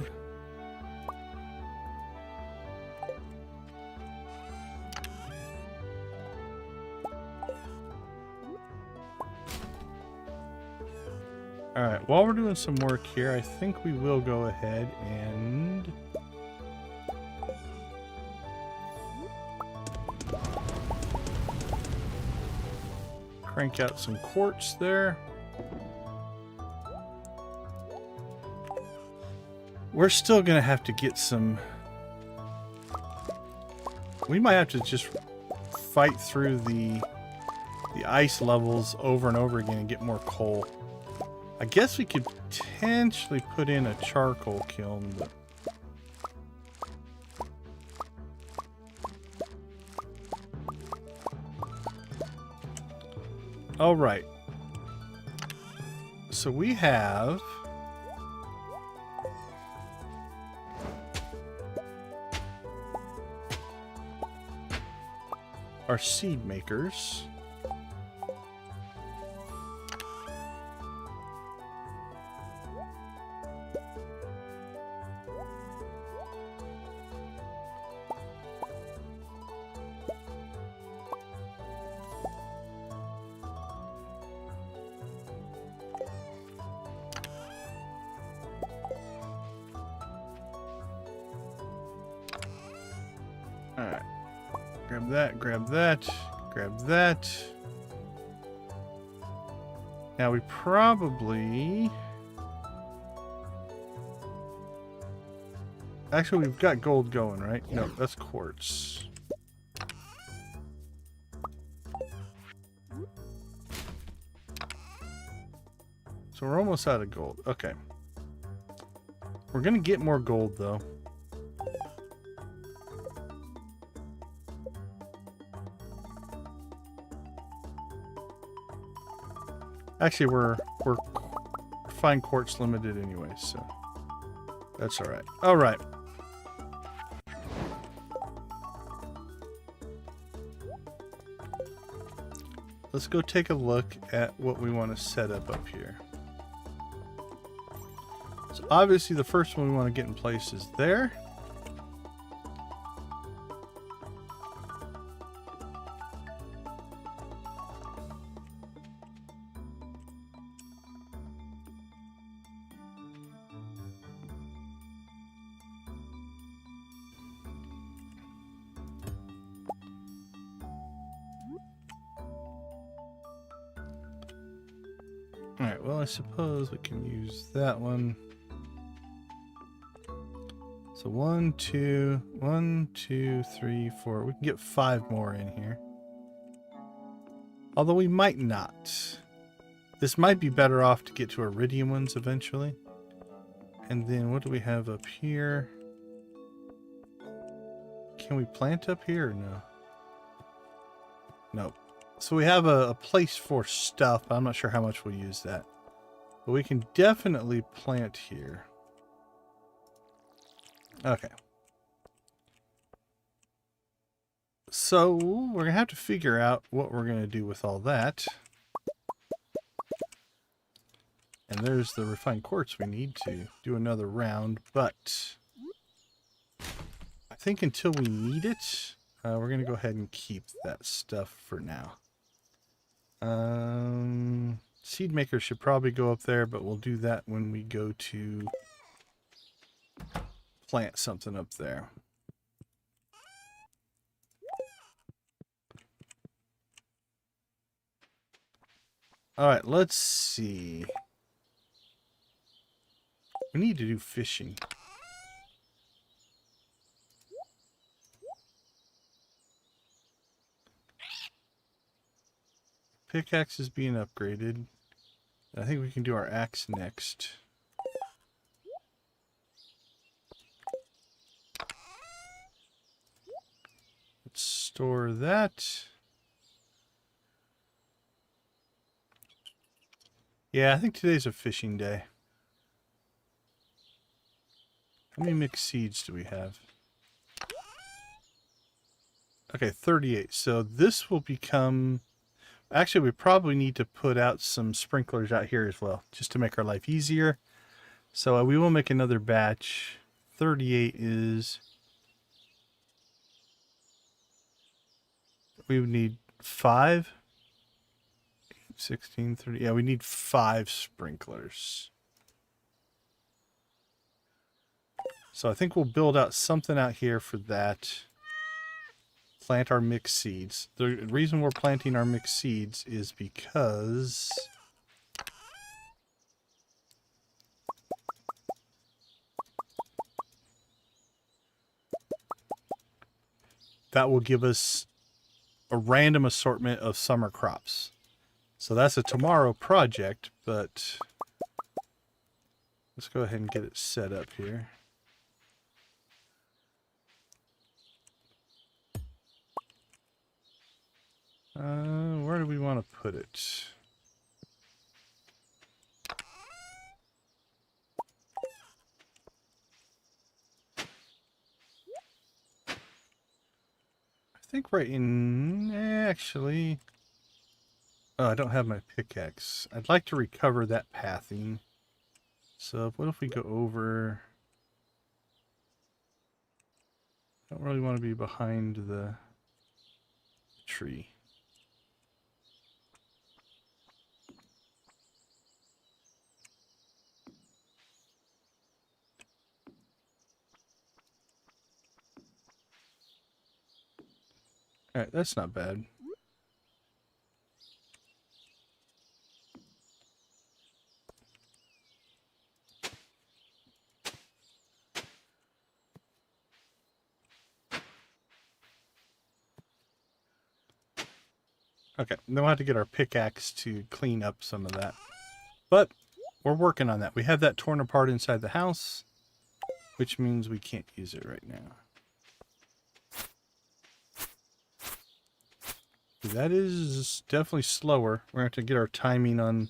Speaker 1: Alright, while we're doing some work here, I think we will go ahead and crank out some quartz there. We're still going to have to get some... We might have to just fight through the ice levels over and over again and get more coal. I guess we could potentially put in a charcoal kiln, but... Alright. So we have... our seed makers. All right. Grab that, grab that, grab that. Now we probably... Actually, we've got gold going, right? No, that's quartz. So we're almost out of gold. Okay. We're going to get more gold, though. Actually, we're fine quartz limited anyway, so that's all right. All right. Let's go take a look at what we want to set up here. So obviously the first one we want to get in place is there. Alright, well, I suppose we can use that one. So 1, 2, 3, 4. We can get 5 more in here. Although we might not. This might be better off to get to iridium ones eventually. And then what do we have up here? Can we plant up here or no? Nope. So we have a place for stuff. I'm not sure how much we'll use that. But we can definitely plant here. Okay. So we're going to have to figure out what we're going to do with all that. And there's the refined quartz we need to do another round. But I think until we need it, we're going to go ahead and keep that stuff for now. Seedmaker should probably go up there, but we'll do that when we go to plant something up there. All right, let's see. We need to do fishing. Pickaxe is being upgraded. I think we can do our axe next. store that. Yeah, I think today's a fishing day. How many mixed seeds do we have? Okay, 38. So this will become... Actually, we probably need to put out some sprinklers out here as well, just to make our life easier. So we will make another batch. 38 is... We would need 5. 16, 30. Yeah, we need 5 sprinklers. So I think we'll build out something out here for that. Plant our mixed seeds. The reason we're planting our mixed seeds is because that will give us a random assortment of summer crops. So that's a tomorrow project, but let's go ahead and get it set up here. Where do we want to put it? I think right in... Actually... Oh, I don't have my pickaxe. I'd like to recover that pathing. So what if we go over... I don't really want to be behind the tree. Alright, that's not bad. Okay, then we'll have to get our pickaxe to clean up some of that. But we're working on that. We have that torn apart inside the house, which means we can't use it right now. That is definitely slower. We're going to have to get our timing on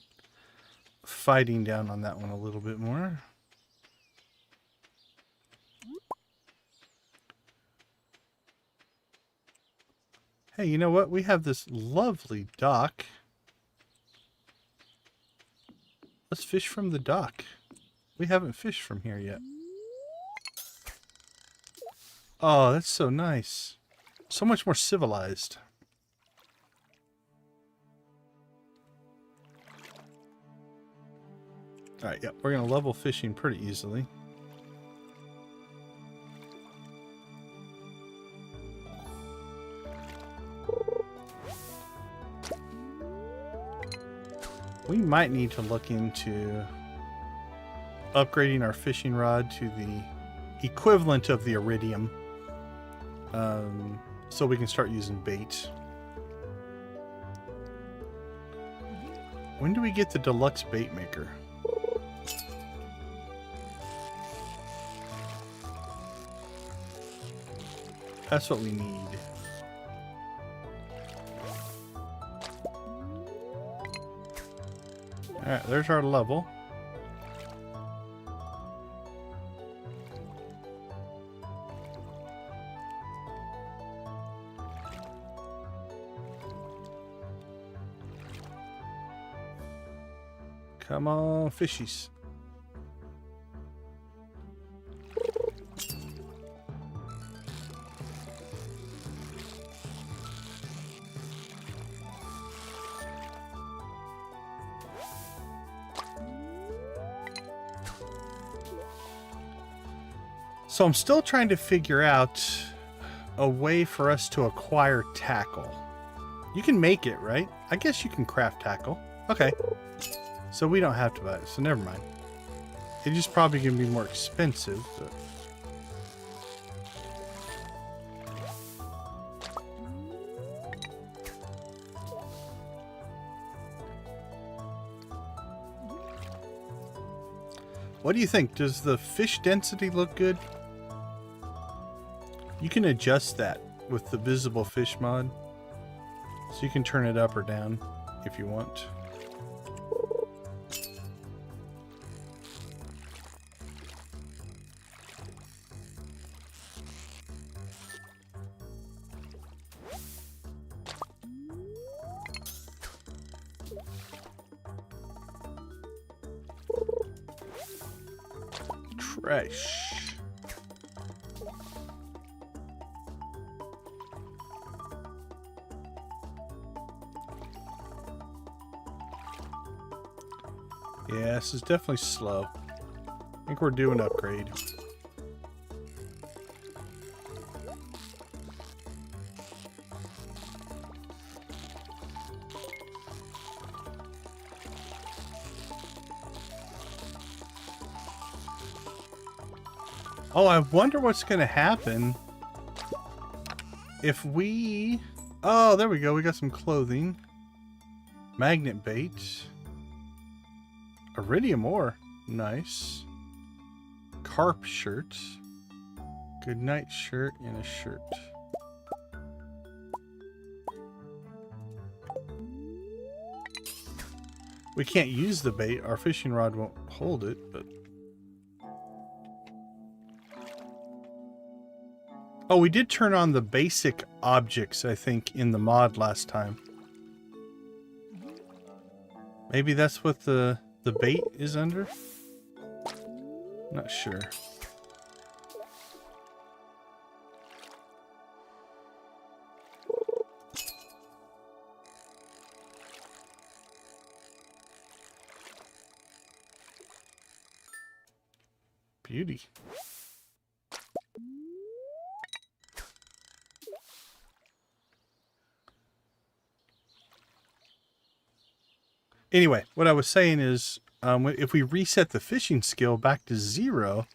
Speaker 1: fighting down on that one a little bit more. Hey, you know what? We have this lovely dock. Let's fish from the dock. We haven't fished from here yet. Oh, that's so nice. So much more civilized. Alright, yeah, we're going to level fishing pretty easily. We might need to look into upgrading our fishing rod to the equivalent of the iridium, so we can start using bait. When do we get the deluxe bait maker? That's what we need. Alright, there's our level. Come on, fishies. So I'm still trying to figure out a way for us to acquire tackle. You can make it, right? I guess you can craft tackle. Okay. So we don't have to buy it, so never mind. It's just probably going to be more expensive, but... What do you think? Does the fish density look good? You can adjust that with the visible fish mod. So you can turn it up or down if you want. Trash. Yeah, this is definitely slow. I think we're due an upgrade. Oh, I wonder what's going to happen if we... Oh, there we go. We got some clothing. Magnet bait. Iridium ore. Nice. Carp shirt. Good night shirt and a shirt. We can't use the bait. Our fishing rod won't hold it, but... Oh, we did turn on the basic objects, I think, in the mod last time. Maybe that's what the bait is under? Not sure. Beauty. Anyway, what I was saying is, if we reset the fishing skill back to 0,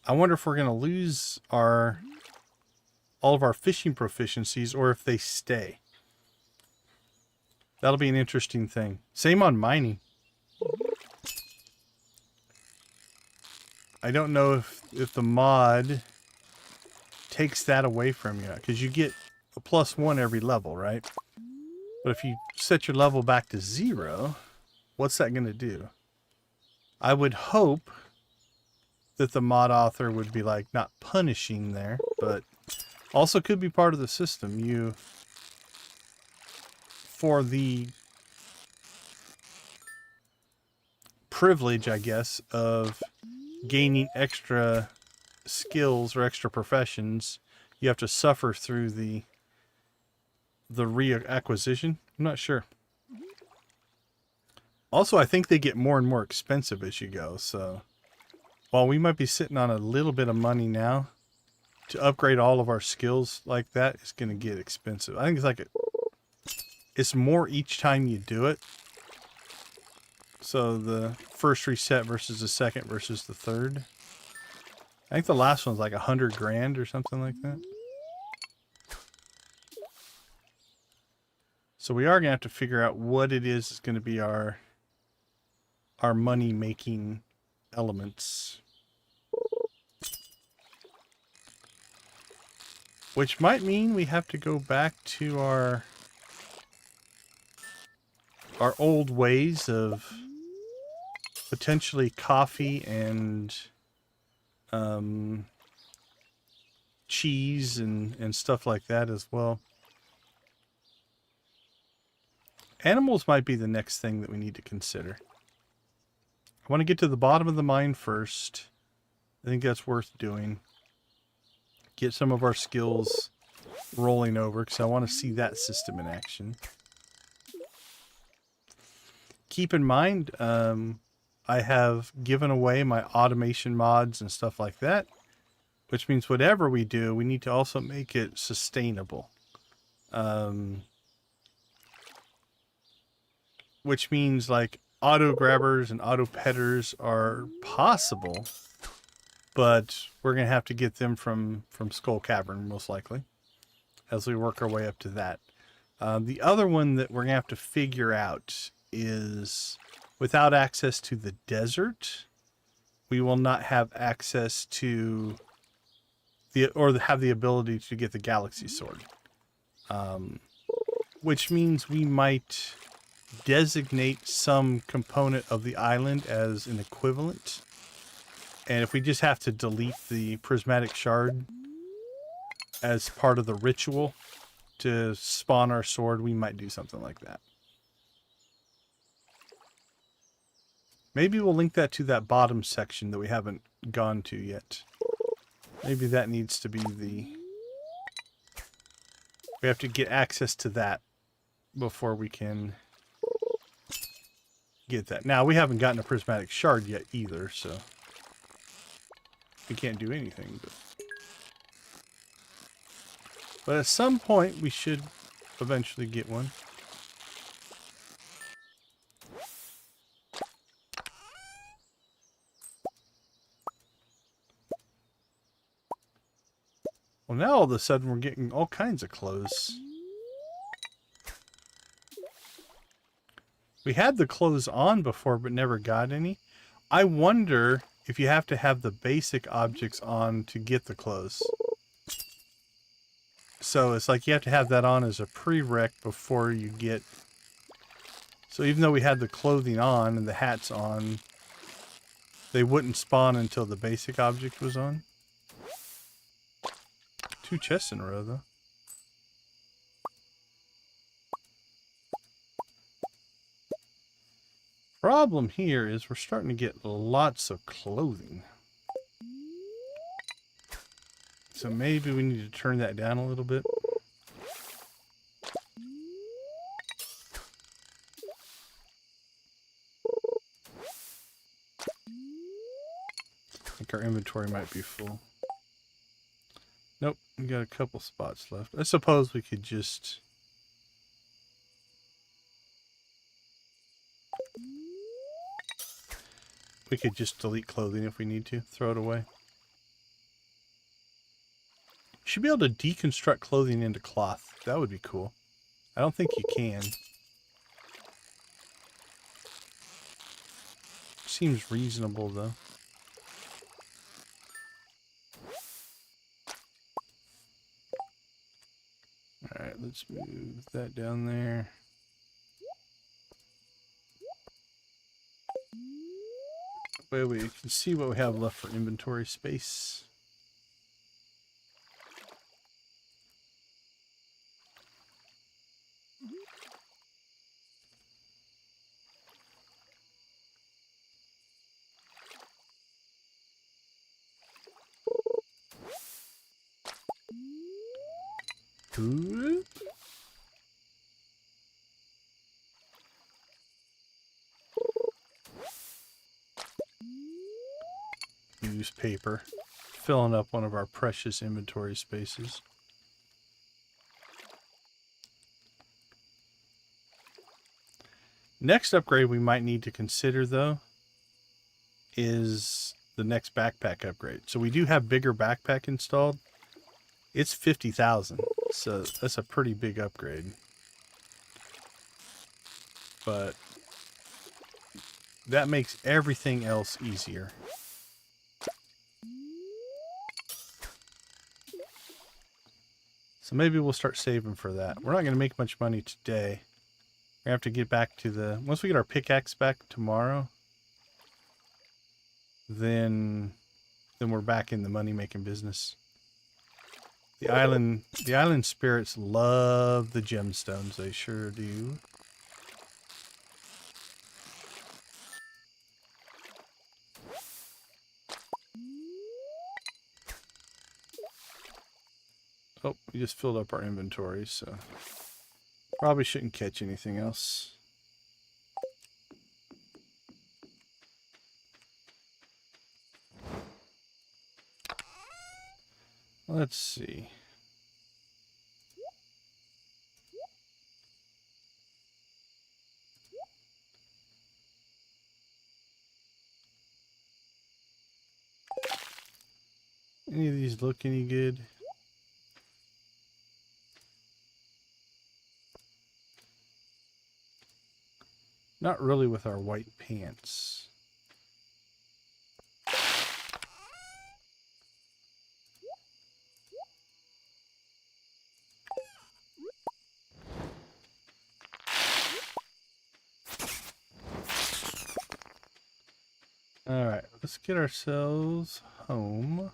Speaker 1: I wonder if we're going to lose all of our fishing proficiencies, or if they stay. That'll be an interesting thing. Same on mining. I don't know if the mod takes that away from you, because you get a +1 every level, right? But if you set your level back to 0, what's that going to do? I would hope that the mod author would be like not punishing there, but also could be part of the system. For the privilege, I guess, of gaining extra skills or extra professions, you have to suffer through the reacquisition. I'm not sure. Also, I think they get more and more expensive as you go. So while we might be sitting on a little bit of money now, to upgrade all of our skills like that is going to get expensive. I think it's like it's more each time you do it. So the first reset versus the second versus the third. I think the last one's like 100 grand or something like that. So we are going to have to figure out what it is going to be our money making elements. Which might mean we have to go back to our old ways of potentially coffee and cheese and stuff like that as well. Animals might be the next thing that we need to consider. I want to get to the bottom of the mine first. I think that's worth doing. Get some of our skills rolling over, because I want to see that system in action. Keep in mind, I have given away my automation mods and stuff like that, which means whatever we do, we need to also make it sustainable. Which means like auto grabbers and auto petters are possible, but we're going to have to get them from Skull Cavern, most likely, as we work our way up to that. The other one that we're going to have to figure out is, without access to the desert, we will not have access to have the ability to get the galaxy sword. Which means we might designate some component of the island as an equivalent. And if we just have to delete the prismatic shard as part of the ritual to spawn our sword, we might do something like that. Maybe we'll link that to that bottom section that we haven't gone to yet. Maybe that needs to be the... We have to get access to that before we can get that. Now, we haven't gotten a prismatic shard yet either, so we can't do anything. But at some point, we should eventually get one. Well, now all of a sudden we're getting all kinds of clothes. We had the clothes on before, but never got any. I wonder if you have to have the basic objects on to get the clothes. So it's like you have to have that on as a prereq before you get... So even though we had the clothing on and the hats on, they wouldn't spawn until the basic object was on. 2 chests in a row, though. Problem here is we're starting to get lots of clothing. So maybe we need to turn that down a little bit. I think our inventory might be full. Nope, we got a couple spots left. I suppose we could just... We could just delete clothing if we need to. Throw it away. Should be able to deconstruct clothing into cloth. That would be cool. I don't think you can. Seems reasonable, though. Alright, let's move that down there. Way we can see what we have left for inventory space. Ooh. Newspaper, filling up one of our precious inventory spaces. Next upgrade we might need to consider, though, is the next backpack upgrade. So we do have bigger backpack installed. It's 50,000, so that's a pretty big upgrade. But that makes everything else easier. So maybe we'll start saving for that. We're not going to make much money today. We have to get back to the... Once we get our pickaxe back tomorrow, then we're back in the money-making business. The island spirits love the gemstones. They sure do. Oh, we just filled up our inventory, so probably shouldn't catch anything else. Let's see. Any of these look any good? Not really with our white pants. Alright, let's get ourselves home.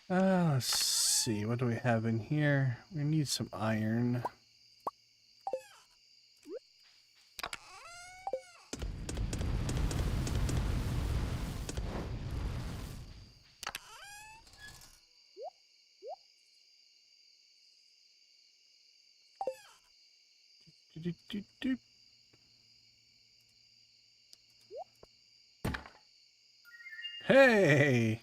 Speaker 1: Let's see, what do we have in here? We need some iron. Hey!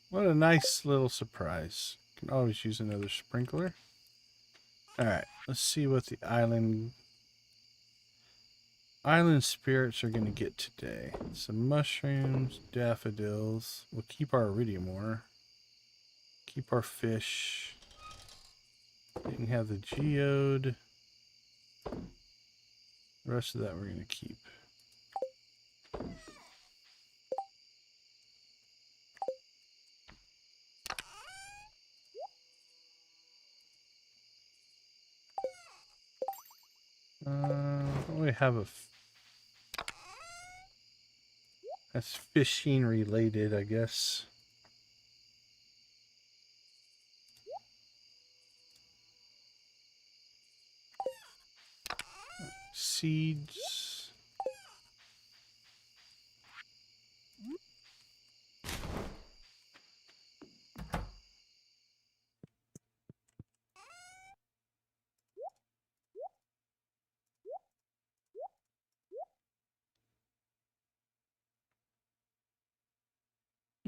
Speaker 1: What a nice little surprise. Can always use another sprinkler. Alright, let's see what the island spirits are going to get today. Some mushrooms, daffodils. We'll keep our iridium ore. Keep our fish. We can have the geode. The rest of that we're going to keep. We have a... That's fishing related, I guess. Seeds.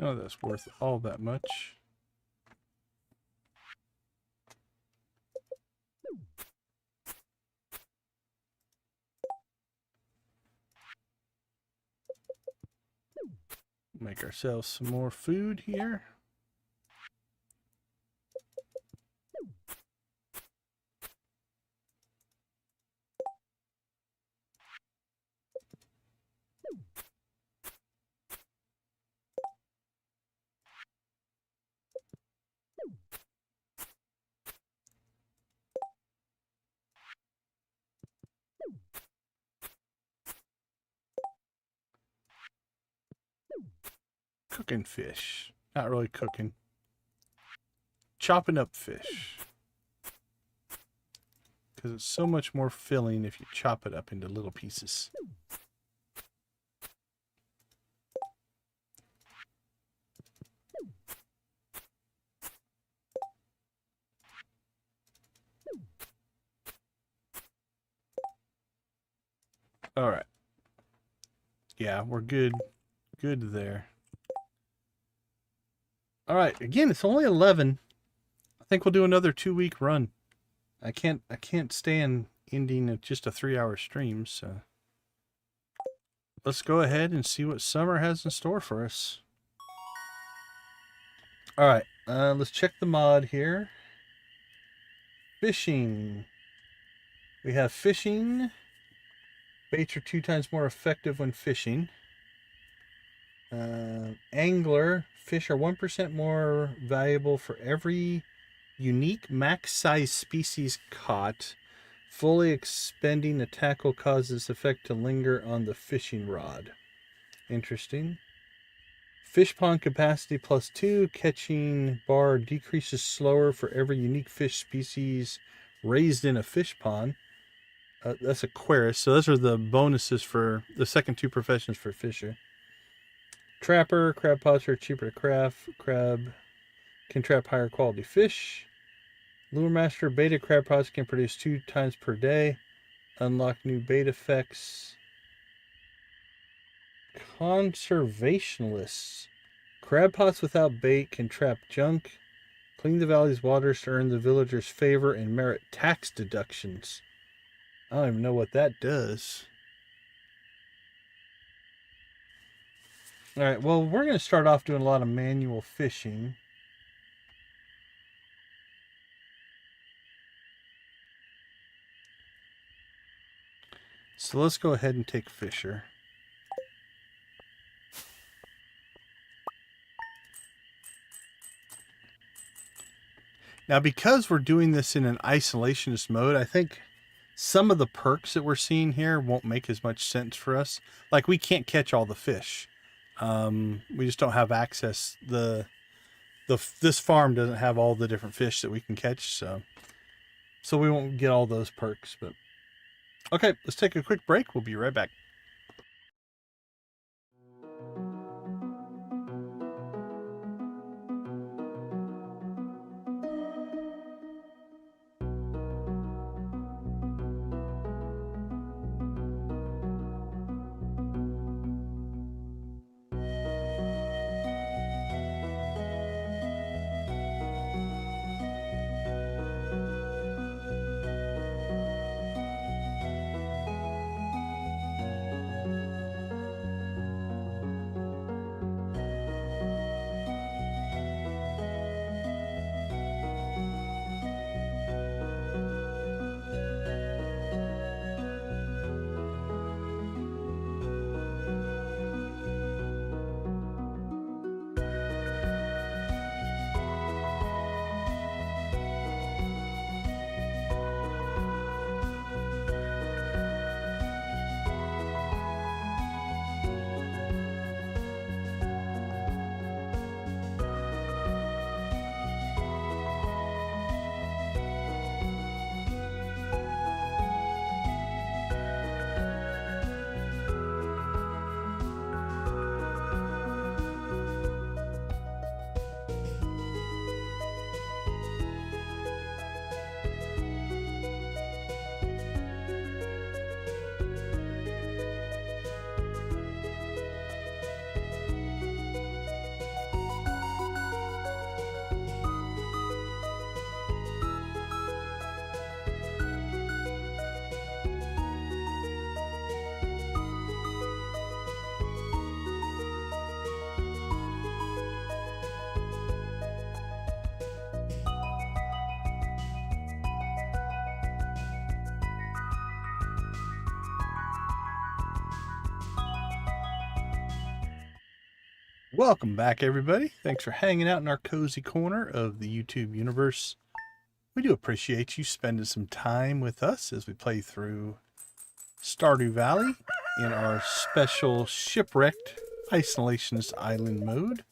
Speaker 1: No, that's worth all that much. Make ourselves some more food here. Cooking fish. Not really cooking. Chopping up fish. Because it's so much more filling if you chop it up into little pieces. All right. Yeah, we're good. Good there. All right. Again, it's only 11. I think we'll do another 2-week run. I can't stand ending at just a 3-hour stream, so let's go ahead and see what summer has in store for us. All right. Let's check the mod here. Fishing. We have fishing. Baits are 2 times more effective when fishing. Angler. Fish are 1% more valuable for every unique max size species caught. Fully expending the tackle causes this effect to linger on the fishing rod. Interesting. Fish pond capacity +2. Catching bar decreases slower for every unique fish species raised in a fish pond. That's Aquarius. So those are the bonuses for the second 2 professions for fisher. Trapper. Crab pots are cheaper to craft. Crab can trap higher quality fish. Lure master. Beta crab pots can produce 2 times per day. Unlock new bait effects. Conservationists. Crab pots without bait can trap junk. Clean the valley's waters to earn the villagers' favor and merit tax deductions. I don't even know what that does. All right, well, we're going to start off doing a lot of manual fishing. So let's go ahead and take Fisher. Now, because we're doing this in an isolationist mode, I think some of the perks that we're seeing here won't make as much sense for us. Like, we can't catch all the fish. We just don't have access. This farm doesn't have all the different fish that we can catch, so we won't get all those perks. But okay, let's take a quick break. We'll be right back. Welcome back, everybody. Thanks for hanging out in our cozy corner of the YouTube universe. We do appreciate you spending some time with us as we play through Stardew Valley in our special shipwrecked isolationist island mode.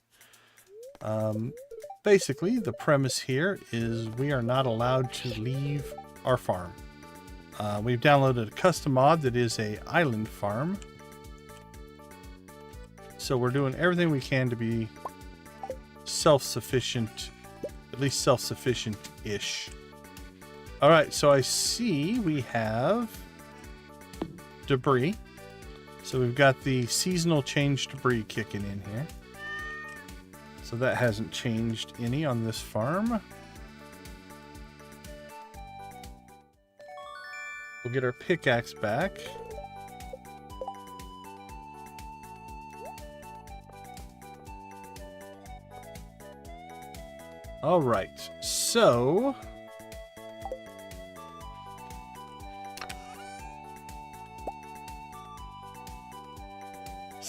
Speaker 1: Basically, the premise here is we are not allowed to leave our farm. We've downloaded a custom mod that is an island farm. So we're doing everything we can to be self-sufficient, at least self-sufficient-ish. All right, so I see we have debris. So we've got the seasonal change debris kicking in here. So that hasn't changed any on this farm. We'll get our pickaxe back. All right, so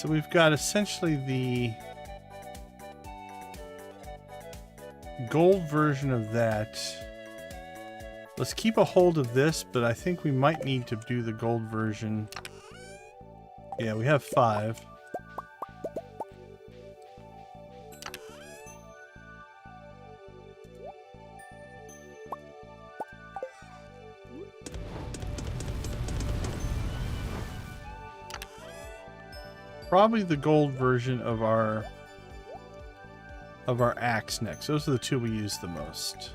Speaker 1: we've got essentially the gold version of that. Let's keep a hold of this, but I think we might need to do the gold version. Yeah, we have 5. Probably the gold version of our axe next. Those are the two we use the most.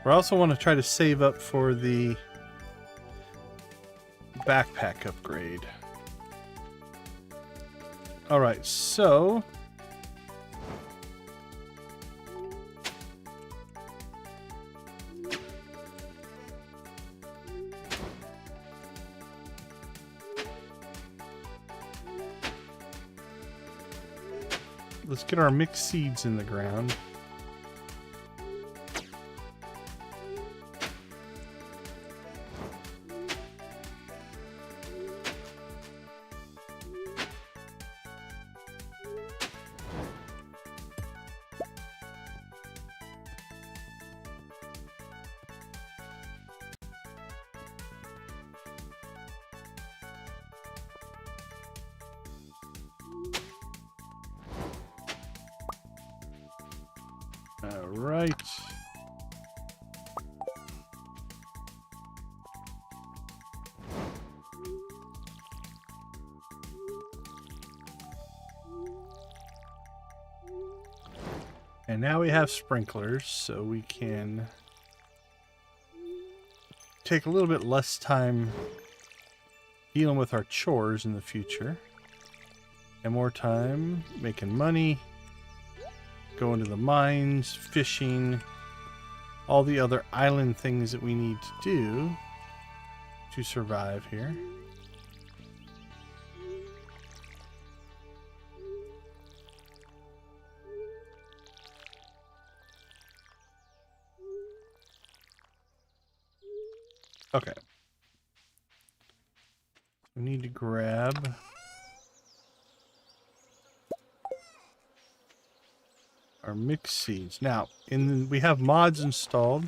Speaker 1: We also want to try to save up for the backpack upgrade. All right, so let's get our mixed seeds in the ground. All right. And now we have sprinklers, so we can take a little bit less time dealing with our chores in the future. And more time making money, going to the mines, fishing, all the other island things that we need to do to survive here. Okay. We need to grab our mixed seeds. Now, we have mods installed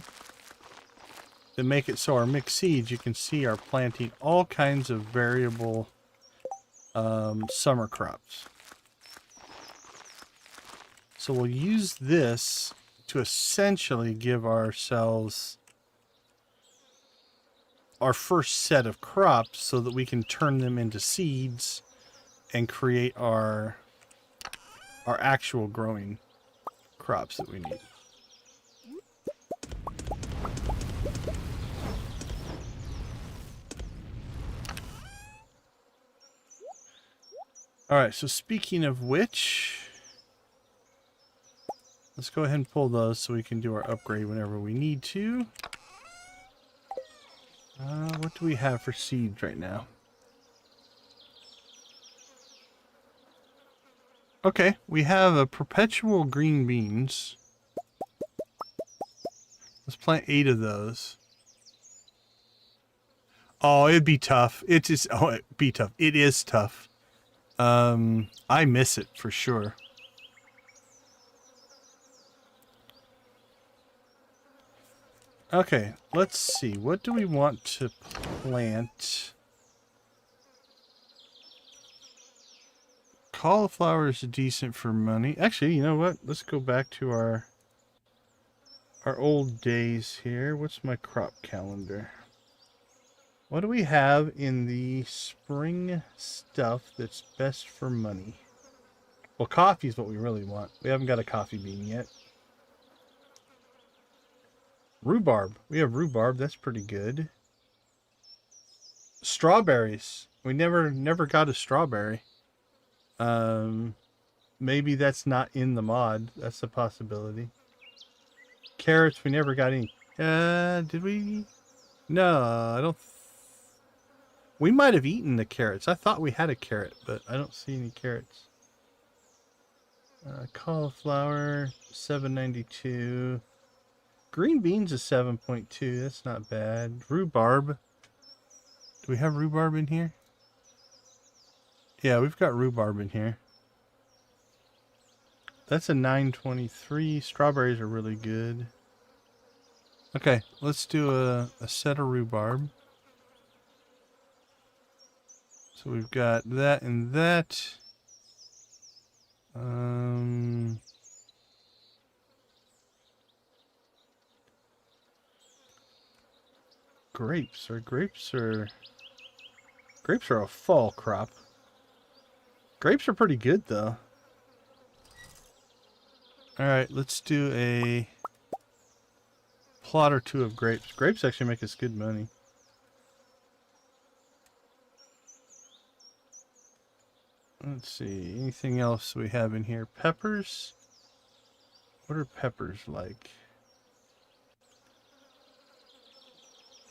Speaker 1: that make it so our mixed seeds, you can see, are planting all kinds of variable summer crops. So we'll use this to essentially give ourselves our first set of crops so that we can turn them into seeds and create our actual growing crops that we need. All right, so speaking of which, let's go ahead and pull those so we can do our upgrade whenever we need to. What do we have for seeds right now? Okay, we have a perpetual green beans. Let's plant 8 of those. Oh, it'd be tough. It'd be tough. It is tough. I miss it for sure. Okay, let's see. What do we want to plant? Cauliflower is decent for money. Actually, you know what? Let's go back to our old days here. What's my crop calendar? What do we have in the spring stuff that's best for money? Well, coffee is what we really want. We haven't got a coffee bean yet. Rhubarb. We have rhubarb. That's pretty good. Strawberries. We never got a strawberry. Maybe that's not in the mod. That's a possibility. Carrots. We never got any. Did we? No, I don't. We might have eaten the carrots. I thought we had a carrot, but I don't see any carrots. Cauliflower, $7.92. Green beans is 7.2. That's not bad. Rhubarb. Do we have rhubarb in here? Yeah, we've got rhubarb in here. That's a 9.23. Strawberries are really good. Okay, let's do a set of rhubarb. So we've got that and that. Grapes are a fall crop. Grapes are pretty good though. All right, let's do a plot or two of grapes. Grapes actually make us good money. Let's see, anything else we have in here? Peppers? What are peppers like?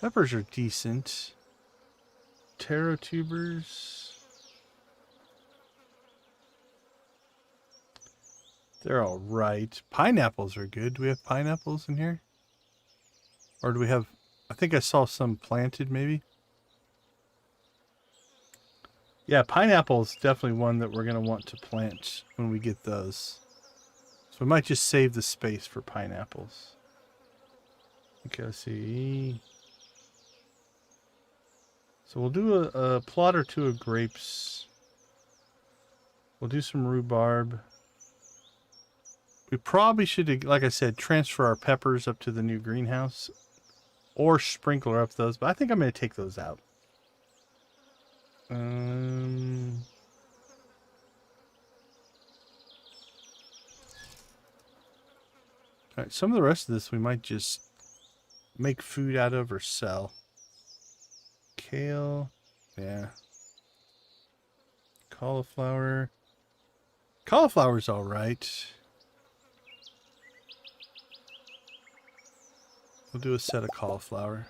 Speaker 1: Peppers are decent. Taro tubers. They're all right. Pineapples are good. Do we have pineapples in here? Or do we have... I think I saw some planted, maybe. Yeah, pineapple is definitely one that we're going to want to plant when we get those. So we might just save the space for pineapples. Okay, let's see. So we'll do a plot or two of grapes. We'll do some rhubarb. We probably should, like I said, transfer our peppers up to the new greenhouse. Or sprinkler up those, but I think I'm going to take those out. Alright, some of the rest of this we might just make food out of or sell. Kale. Yeah. Cauliflower. Cauliflower's alright. We'll do a set of cauliflower.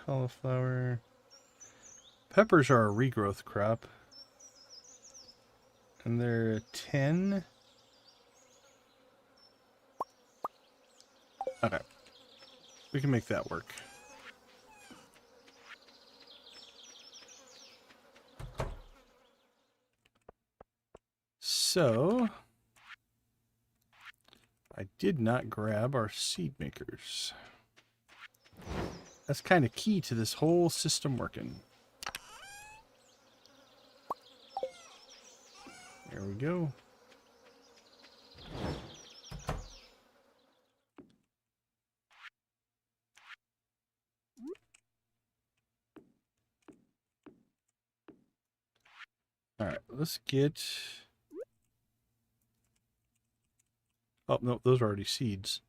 Speaker 1: Cauliflower. Peppers are a regrowth crop. And they're 10. Okay. We can make that work. So, I did not grab our seed makers. That's kind of key to this whole system working. There we go. All right, let's get... Oh, no, those are already seeds.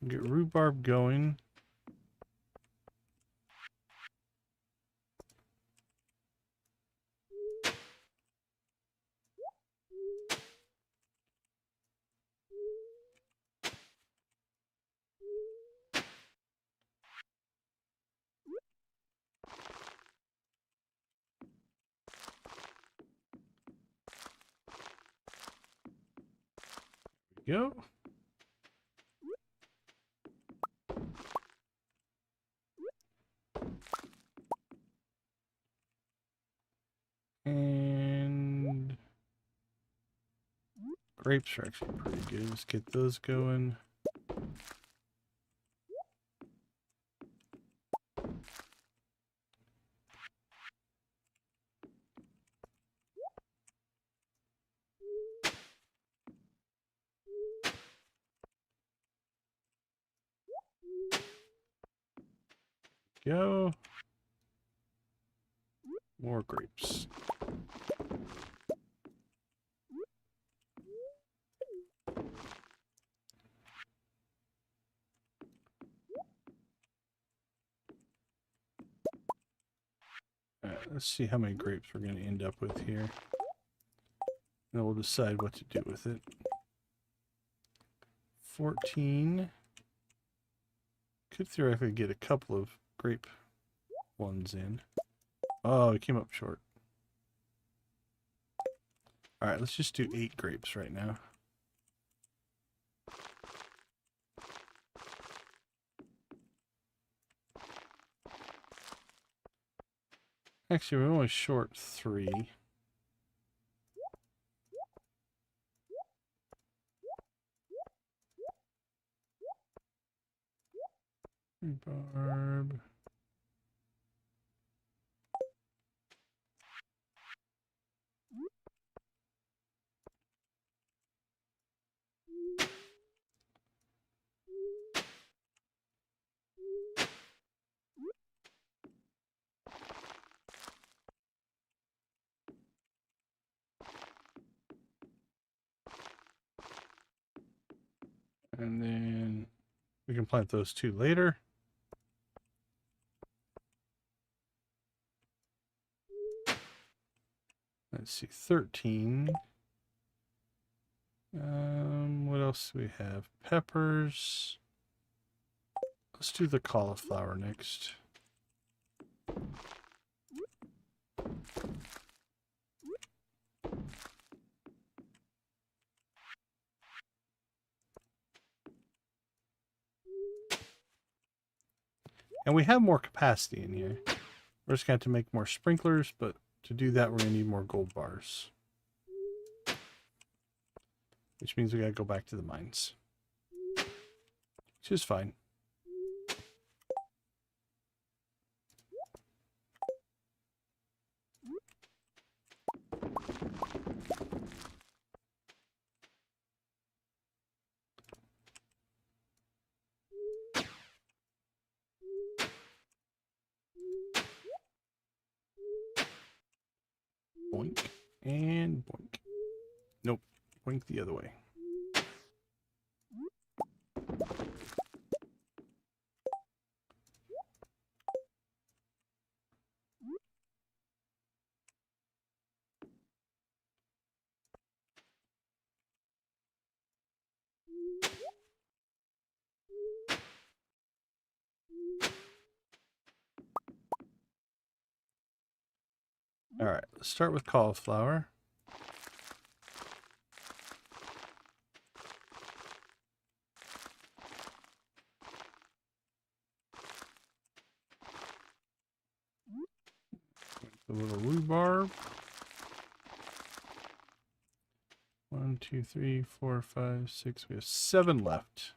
Speaker 1: Get rhubarb going. Go. And grapes are actually pretty good. Let's get those going. Go. More grapes. Let's see how many grapes we're going to end up with here. Then we'll decide what to do with it. 14. Could theoretically get a couple of grape ones in. Oh, it came up short. Alright, let's just do 8 grapes right now. Actually, we're only short 3. Rhubarb. And then we can plant those 2 later. Let's see, 13. What else do we have? Peppers. Let's do the cauliflower next. And we have more capacity in here. We're just going to have to make more sprinklers, but to do that, we're going to need more gold bars. Which means we got to go back to the mines. Which is fine. Boink and boink. Nope. Boink the other way. All right, let's start with cauliflower. A little rhubarb. 1, 2, 3, 4, 5, 6. We have 7 left.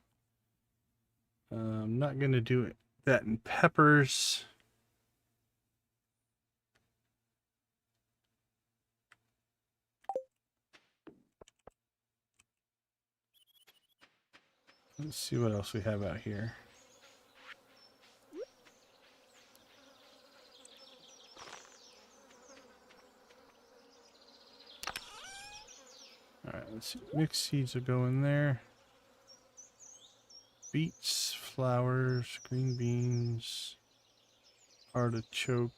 Speaker 1: I'm not going to do that in peppers. Let's see what else we have out here. Alright, let's see. Mixed seeds will go in there. Beets, flowers, green beans, artichoke.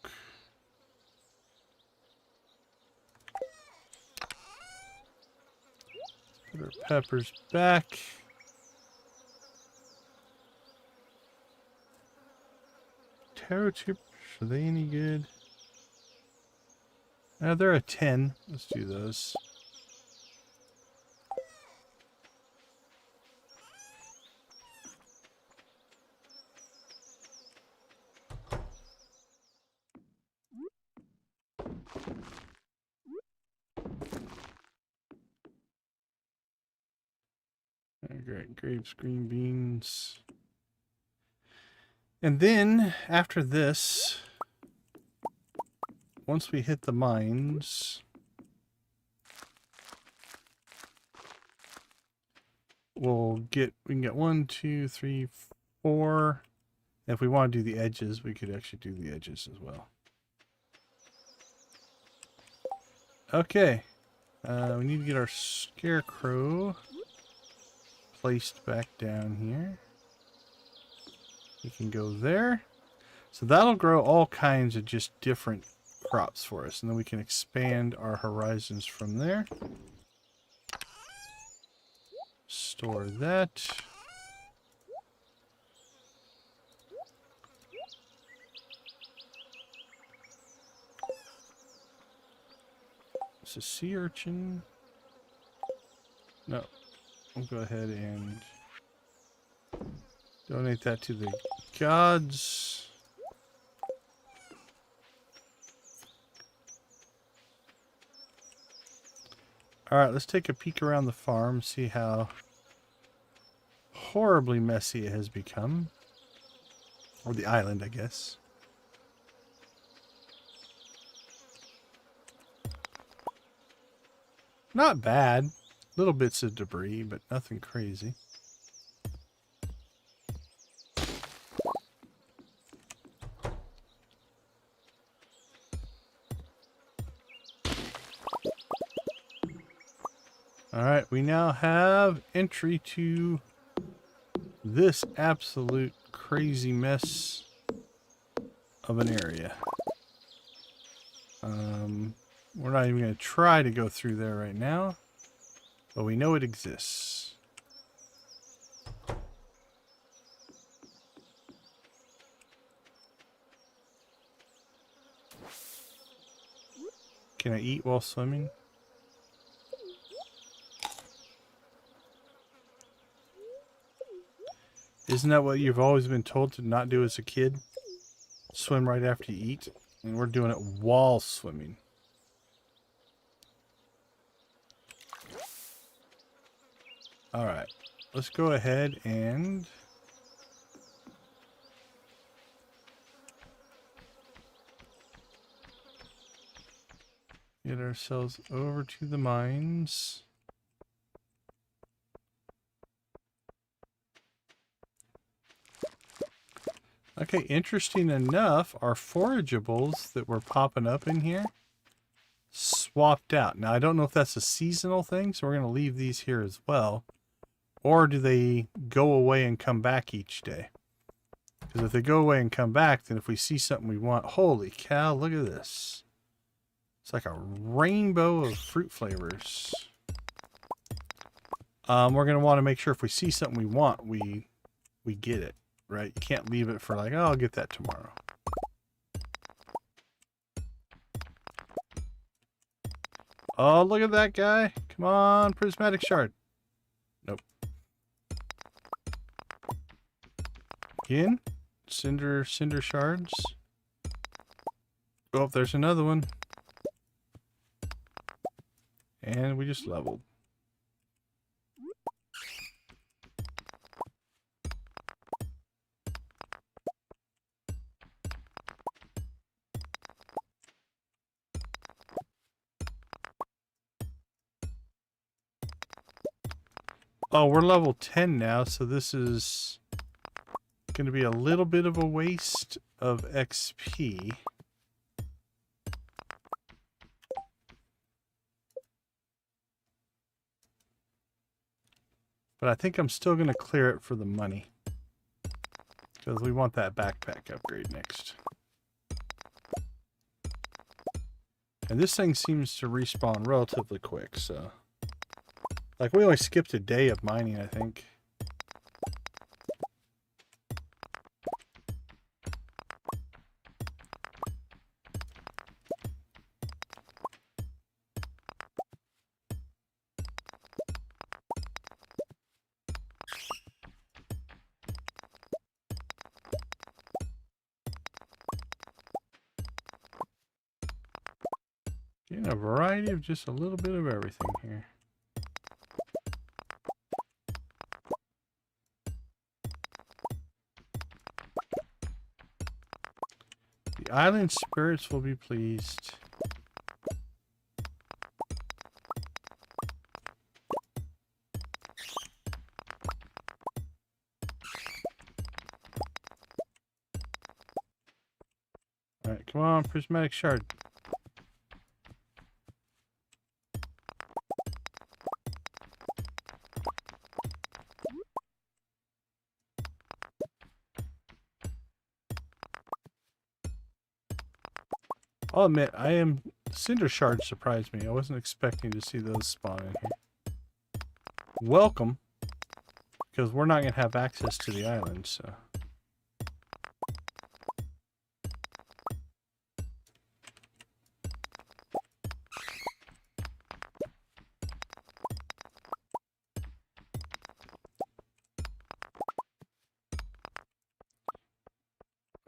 Speaker 1: Put our peppers back. Taro chips, are they any good? They're a 10. Let's do those. Great, grapes, green beans. And then, after this, once we hit the mines, we can get 1, 2, 3, 4. And if we want to do the edges, we could actually do the edges as well. Okay. We need to get our scarecrow placed back down here. You can go there. So that'll grow all kinds of just different crops for us. And then we can expand our horizons from there. Store that. It's a sea urchin. No. We'll go ahead and donate that to the gods. Alright, let's take a peek around the farm, see how horribly messy it has become. Or the island, I guess. Not bad. Little bits of debris, but nothing crazy. Alright, we now have entry to this absolute crazy mess of an area. We're not even going to try to go through there right now. But we know it exists. Can I eat while swimming? Isn't that what you've always been told to not do as a kid? Swim right after you eat? And we're doing it while swimming. Alright. Let's go ahead and... get ourselves over to the mines. Okay, interesting enough, our forageables that were popping up in here swapped out. Now, I don't know if that's a seasonal thing, so we're going to leave these here as well. Or do they go away and come back each day? Because if they go away and come back, then if we see something we want... Holy cow, look at this. It's like a rainbow of fruit flavors. We're going to want to make sure if we see something we want, we get it. Right? You can't leave it for like, oh, I'll get that tomorrow. Oh, look at that guy. Come on, prismatic shard. Nope. Again? Cinder shards. Oh, there's another one. And we just leveled. Oh, we're level 10 now, so this is going to be a little bit of a waste of XP. But I think I'm still going to clear it for the money. Because we want that backpack upgrade next. And this thing seems to respawn relatively quick, so... Like, we only skipped a day of mining, I think. Getting a variety of just a little bit of everything here. The island spirits will be pleased. Alright, come on, prismatic shard. I'll admit, cinder shards surprised me. I wasn't expecting to see those spawn in here. Welcome, because we're not going to have access to the island, so...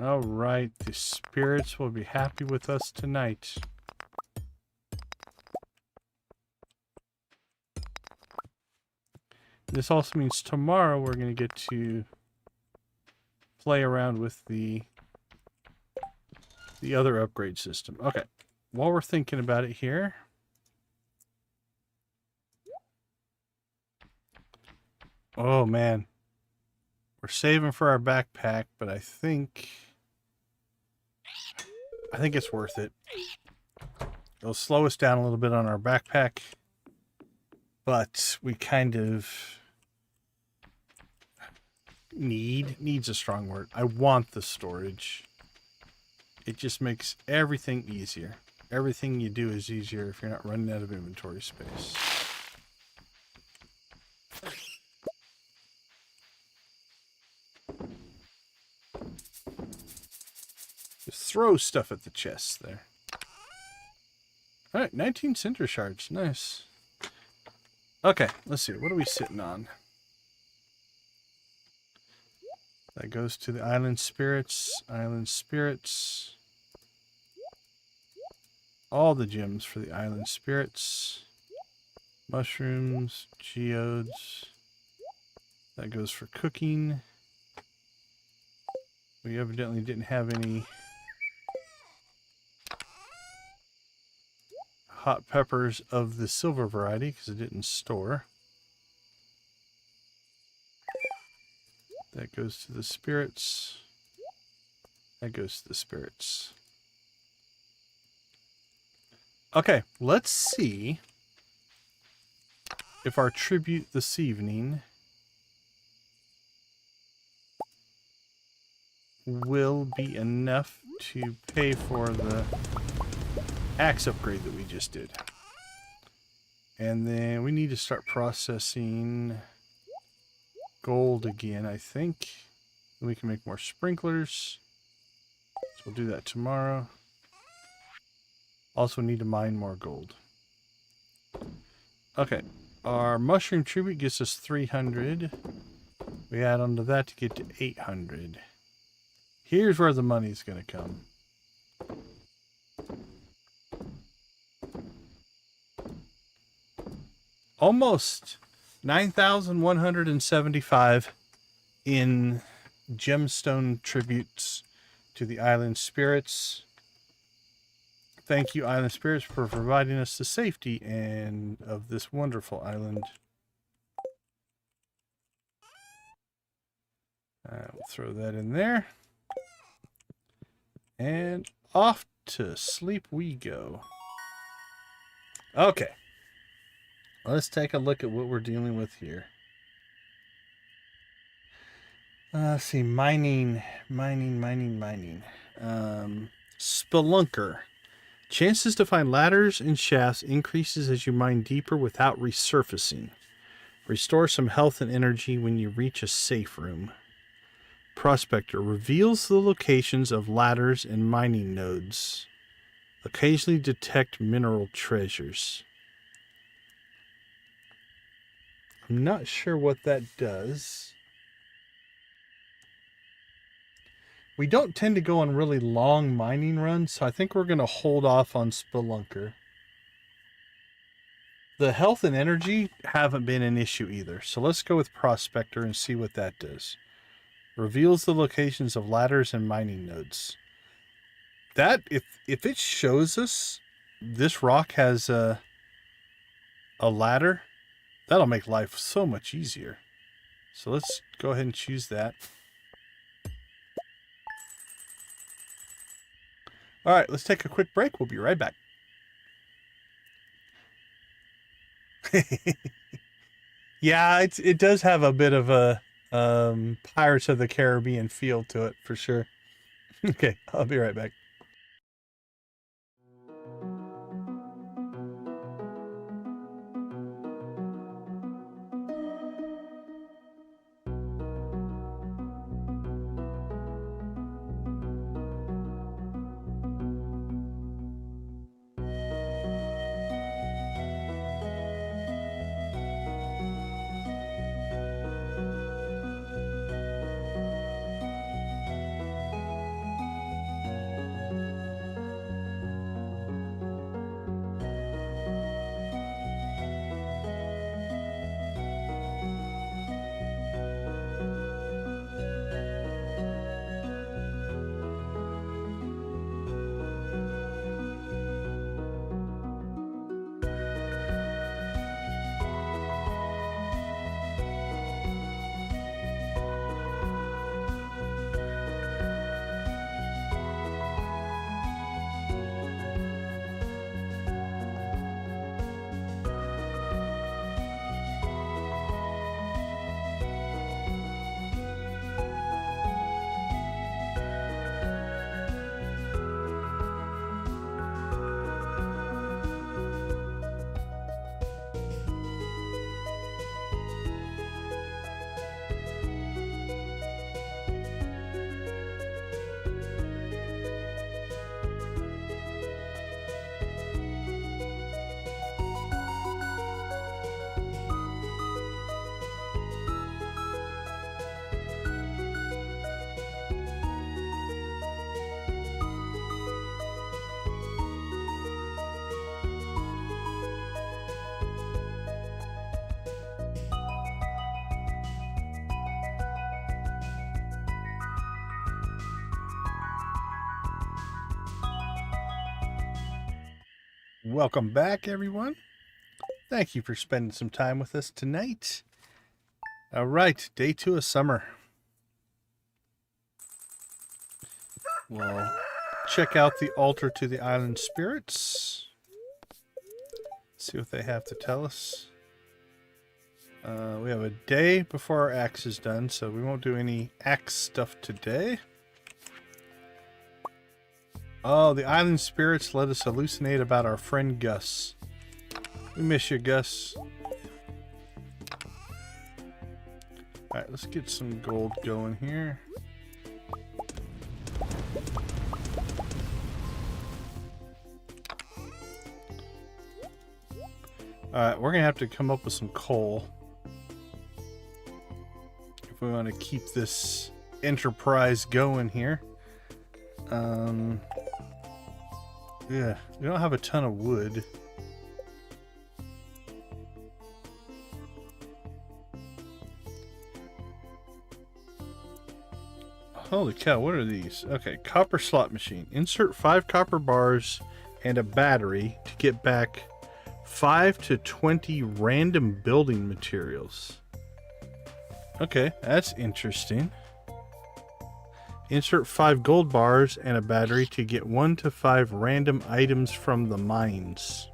Speaker 1: Alright, the spirits will be happy with us tonight. This also means tomorrow we're going to get to play around with the other upgrade system. Okay, while we're thinking about it here... Oh man, we're saving for our backpack, but I think it's worth it. It'll slow us down a little bit on our backpack, but we kind of needs a strong word. I want the storage. It just makes everything easier. Everything you do is easier if you're not running out of inventory space. throw stuff at the chests there. Alright, 19 cinder shards. Nice. Okay, let's see. What are we sitting on? That goes to the island spirits. Island spirits. All the gems for the island spirits. Mushrooms, geodes. That goes for cooking. We evidently didn't have any hot peppers of the silver variety because it didn't store. That goes to the spirits. That goes to the spirits. Okay, let's see if our tribute this evening will be enough to pay for the axe upgrade that we just did. And then we need to start processing gold again, I think. Then we can make more sprinklers. So we'll do that tomorrow. Also need to mine more gold. Okay. Our mushroom tribute gets us 300. We add on to that to get to 800. Here's where the money's going to come. Almost 9,175 in gemstone tributes to the island spirits. Thank you, island spirits, for providing us the safety and of this wonderful island. We'll throw that in there. And off to sleep we go. Okay. Let's take a look at what we're dealing with here. Let's see. Mining. Spelunker. Chances to find ladders and shafts increases as you mine deeper without resurfacing. Restore some health and energy when you reach a safe room. Prospector reveals the locations of ladders and mining nodes. Occasionally detect mineral treasures. I'm not sure what that does. We don't tend to go on really long mining runs, so I think we're going to hold off on Spelunker. The health and energy haven't been an issue either, so let's go with Prospector and see what that does. Reveals the locations of ladders and mining nodes. That, if it shows us this rock has a ladder, that'll make life so much easier. So let's go ahead and choose that. All right, let's take a quick break. We'll be right back. Yeah, it does have a bit of a Pirates of the Caribbean feel to it, for sure. Okay, I'll be right back. Welcome back, everyone. Thank you for spending some time with us tonight. All right, day 2 of summer. We'll check out the altar to the island spirits. See what they have to tell us. We have a day before our axe is done, so we won't do any axe stuff today. Oh, the island spirits let us hallucinate about our friend Gus. We miss you, Gus. Alright, let's get some gold going here. Alright, we're gonna have to come up with some coal if we want to keep this enterprise going here. Yeah, we don't have a ton of wood. Holy cow, what are these? Okay, copper slot machine. Insert 5 copper bars and a battery to get back 5 to 20 random building materials. Okay, that's interesting. Insert 5 gold bars and a battery to get 1 to 5 random items from the mines.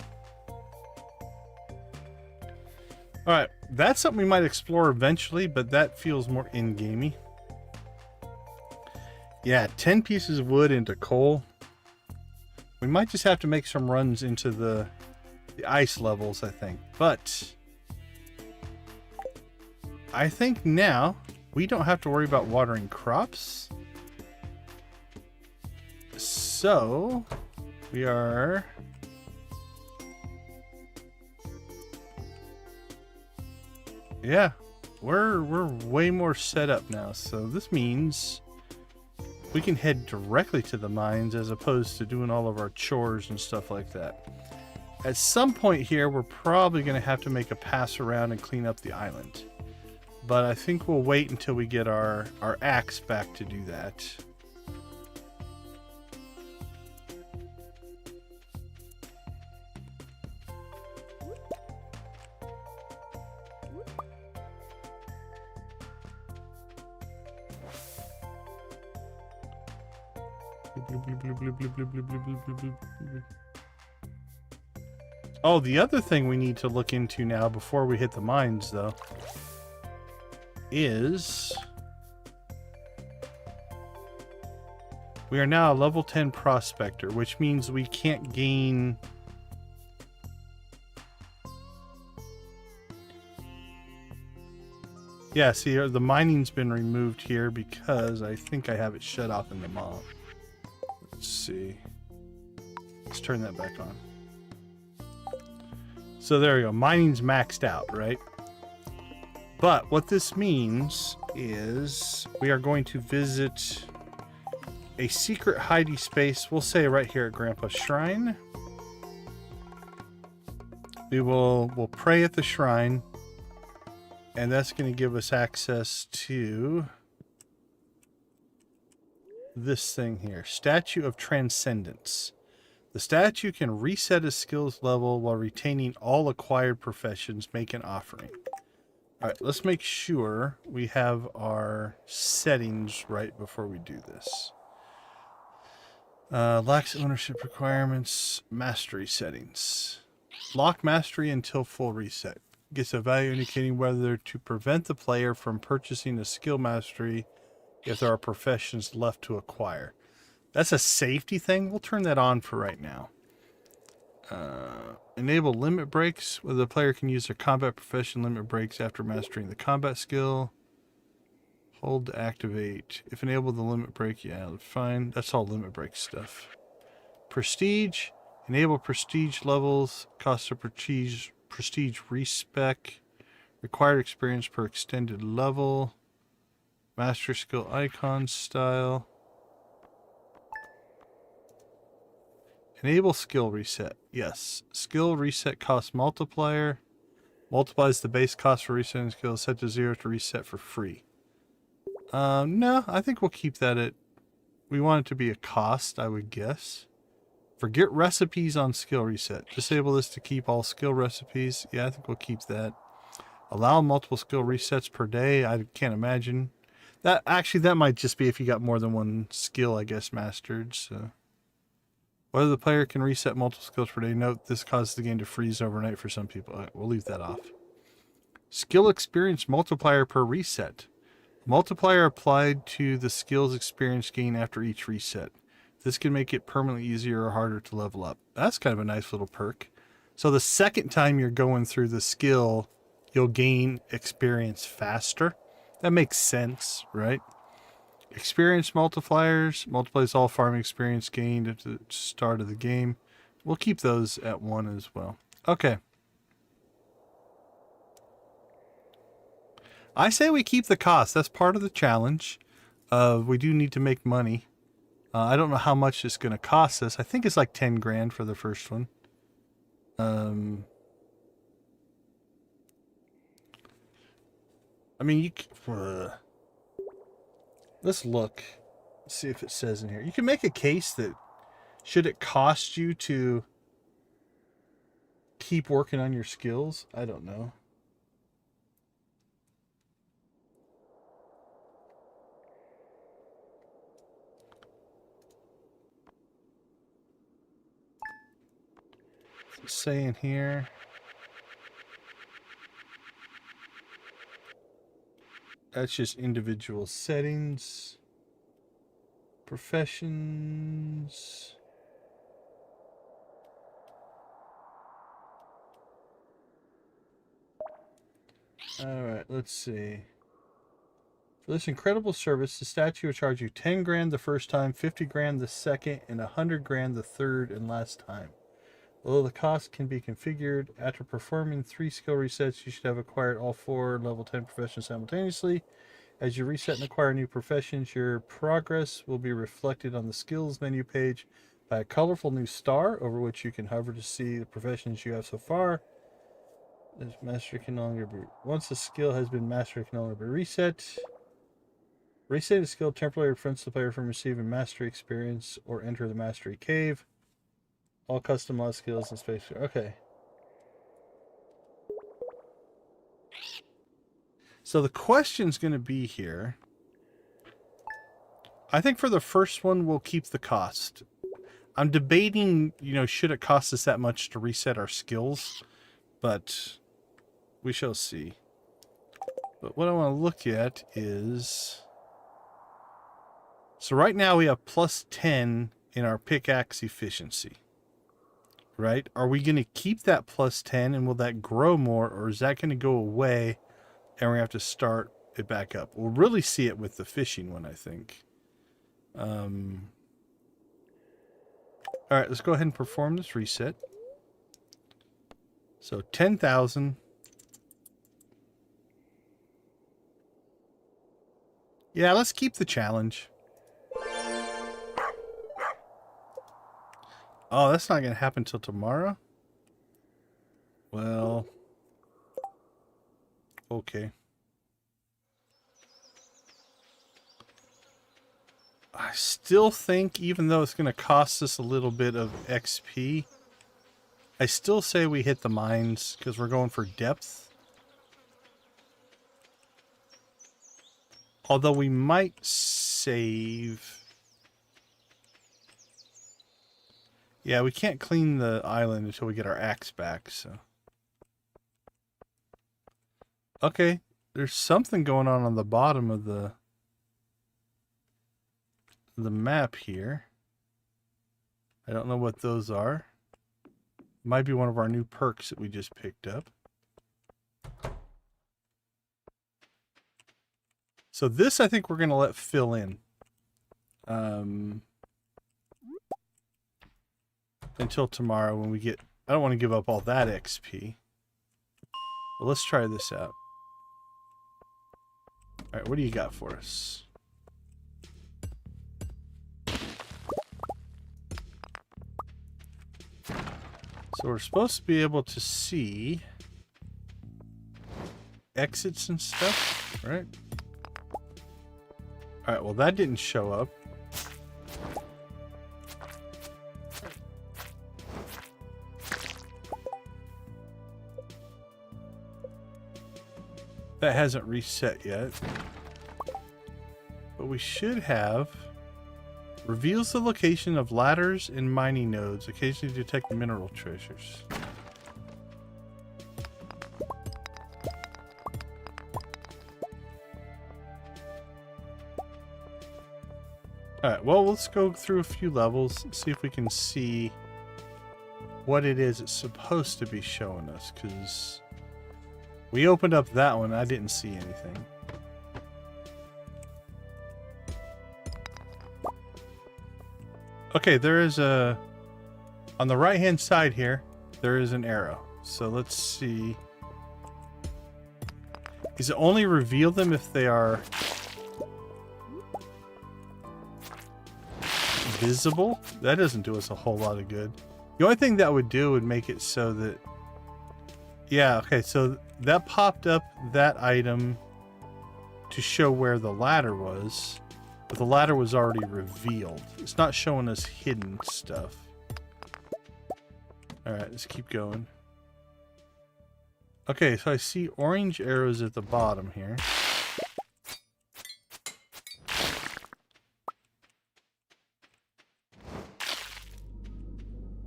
Speaker 1: Alright, that's something we might explore eventually, but that feels more in-gamey. Yeah, 10 pieces of wood into coal. We might just have to make some runs into the ice levels, I think. But I think now we don't have to worry about watering crops. So we are we're way more set up now. So this means we can head directly to the mines as opposed to doing all of our chores and stuff like that. At some point here, we're probably going to have to make a pass around and clean up the island. But I think we'll wait until we get our axe back to do that. Oh, the other thing we need to look into now before we hit the mines, though, is we are now a level 10 prospector, which means we can't gain yeah, see, the mining's been removed here because I think I have it shut off in the mob. Let's see. Let's turn that back on. So there we go. Mining's maxed out, right? But what this means is we are going to visit a secret hidey space. We'll say right here at Grandpa's Shrine. We'll pray at the shrine, and that's going to give us access to this thing here. Statue of Transcendence. The statue can reset a skills level while retaining all acquired professions. Make an offering. All right, let's make sure we have our settings right before we do this. Lacks ownership requirements. Mastery settings. Lock mastery until full reset. Gets a value indicating whether to prevent the player from purchasing a skill mastery if there are professions left to acquire. That's a safety thing. We'll turn that on for right now. Enable limit breaks, where the player can use their combat profession limit breaks after mastering the combat skill. Hold to activate. If enabled, the limit break, yeah, fine. That's all limit break stuff. Prestige. Enable prestige levels. Cost of prestige respec. Required experience per extended level. Master skill icon style. Enable skill reset. Yes. Skill reset cost multiplier. Multiplies the base cost for resetting skills set to 0 to reset for free. No, I think we'll keep that at... We want it to be a cost, I would guess. Forget recipes on skill reset. Disable this to keep all skill recipes. Yeah, I think we'll keep that. Allow multiple skill resets per day. I can't imagine. That actually, that might just be if you got more than one skill, I guess, mastered. So, whether the player can reset multiple skills per day. Note this causes the game to freeze overnight for some people. Right, we'll leave that off. Skill experience multiplier per reset. Multiplier applied to the skills experience gain after each reset. This can make it permanently easier or harder to level up. That's kind of a nice little perk. So the second time you're going through the skill, you'll gain experience faster. That makes sense, right? Experience multipliers. Multiplies all farming experience gained at the start of the game. We'll keep those at 1 as well. Okay. I say we keep the cost. That's part of the challenge. We do need to make money. I don't know how much it's going to cost us. I think it's like 10 grand for the first one. I mean, let's look. Let's see if it says in here. You can make a case that should it cost you to keep working on your skills? I don't know. Say in here. That's just individual settings. Professions. Alright, let's see. For this incredible service, the statue will charge you 10 grand the first time, 50 grand the second, and 100 grand the third and last time. Although the cost can be configured, after performing 3 skill resets, you should have acquired all 4 level 10 professions simultaneously. As you reset and acquire new professions, your progress will be reflected on the skills menu page by a colorful new star over which you can hover to see the professions you have so far. This mastery can no longer be... Once a skill has been mastered, it can no longer be reset. Resetting a skill temporarily prevents the player from receiving mastery experience or enter the mastery cave. All customized skills and space. Okay. So the question's going to be here. I think for the first one, we'll keep the cost. I'm debating, you know, should it cost us that much to reset our skills? But we shall see. But what I want to look at is... So right now we have plus 10 in our pickaxe efficiency. Right? Are we going to keep that plus 10 and will that grow more, or is that going to go away and we have to start it back up? We'll really see it with the fishing one, I think. All right, let's go ahead and perform this reset. So 10,000. Yeah, let's keep the challenge. Oh, that's not going to happen till tomorrow? Well, okay. I still think, even though it's going to cost us a little bit of XP, I still say we hit the mines because we're going for depth. Although we might save... Yeah, we can't clean the island until we get our axe back, so... Okay, there's something going on the bottom of the map here. I don't know what those are. Might be one of our new perks that we just picked up. So this I think we're going to let fill in. Until tomorrow when we get... I don't want to give up all that XP. But let's try this out. Alright, what do you got for us? So we're supposed to be able to see exits and stuff, right? Alright, well that didn't show up. That hasn't reset yet. But we should have... Reveals the location of ladders and mining nodes. Occasionally detect mineral treasures. Alright, well, let's go through a few levels and see if we can see what it is it's supposed to be showing us, because we opened up that one, I didn't see anything. Okay, there is a... On the right-hand side here, there is an arrow. So let's see. Does it only reveal them if they are... visible? That doesn't do us a whole lot of good. The only thing that would do would make it so that... Yeah, okay, so that popped up that item to show where the ladder was, but the ladder was already revealed. It's not showing us hidden stuff. Alright, let's keep going. Okay, so I see orange arrows at the bottom here.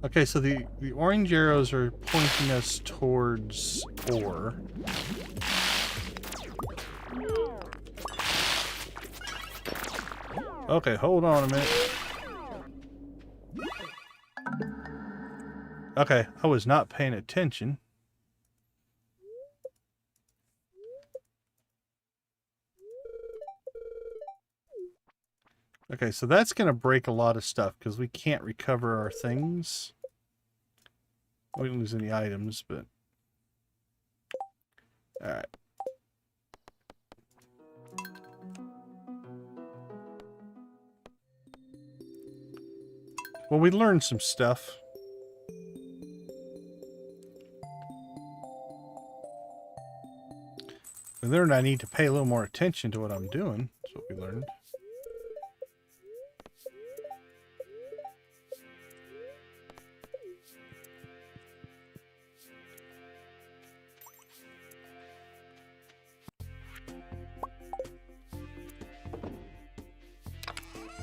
Speaker 1: Okay, so the orange arrows are pointing us towards ore. Okay, hold on a minute. Okay, I was not paying attention. Okay, so that's going to break a lot of stuff because we can't recover our things. We didn't lose any items, but... Alright. Well, we learned some stuff. We learned I need to pay a little more attention to what I'm doing. That's what we learned.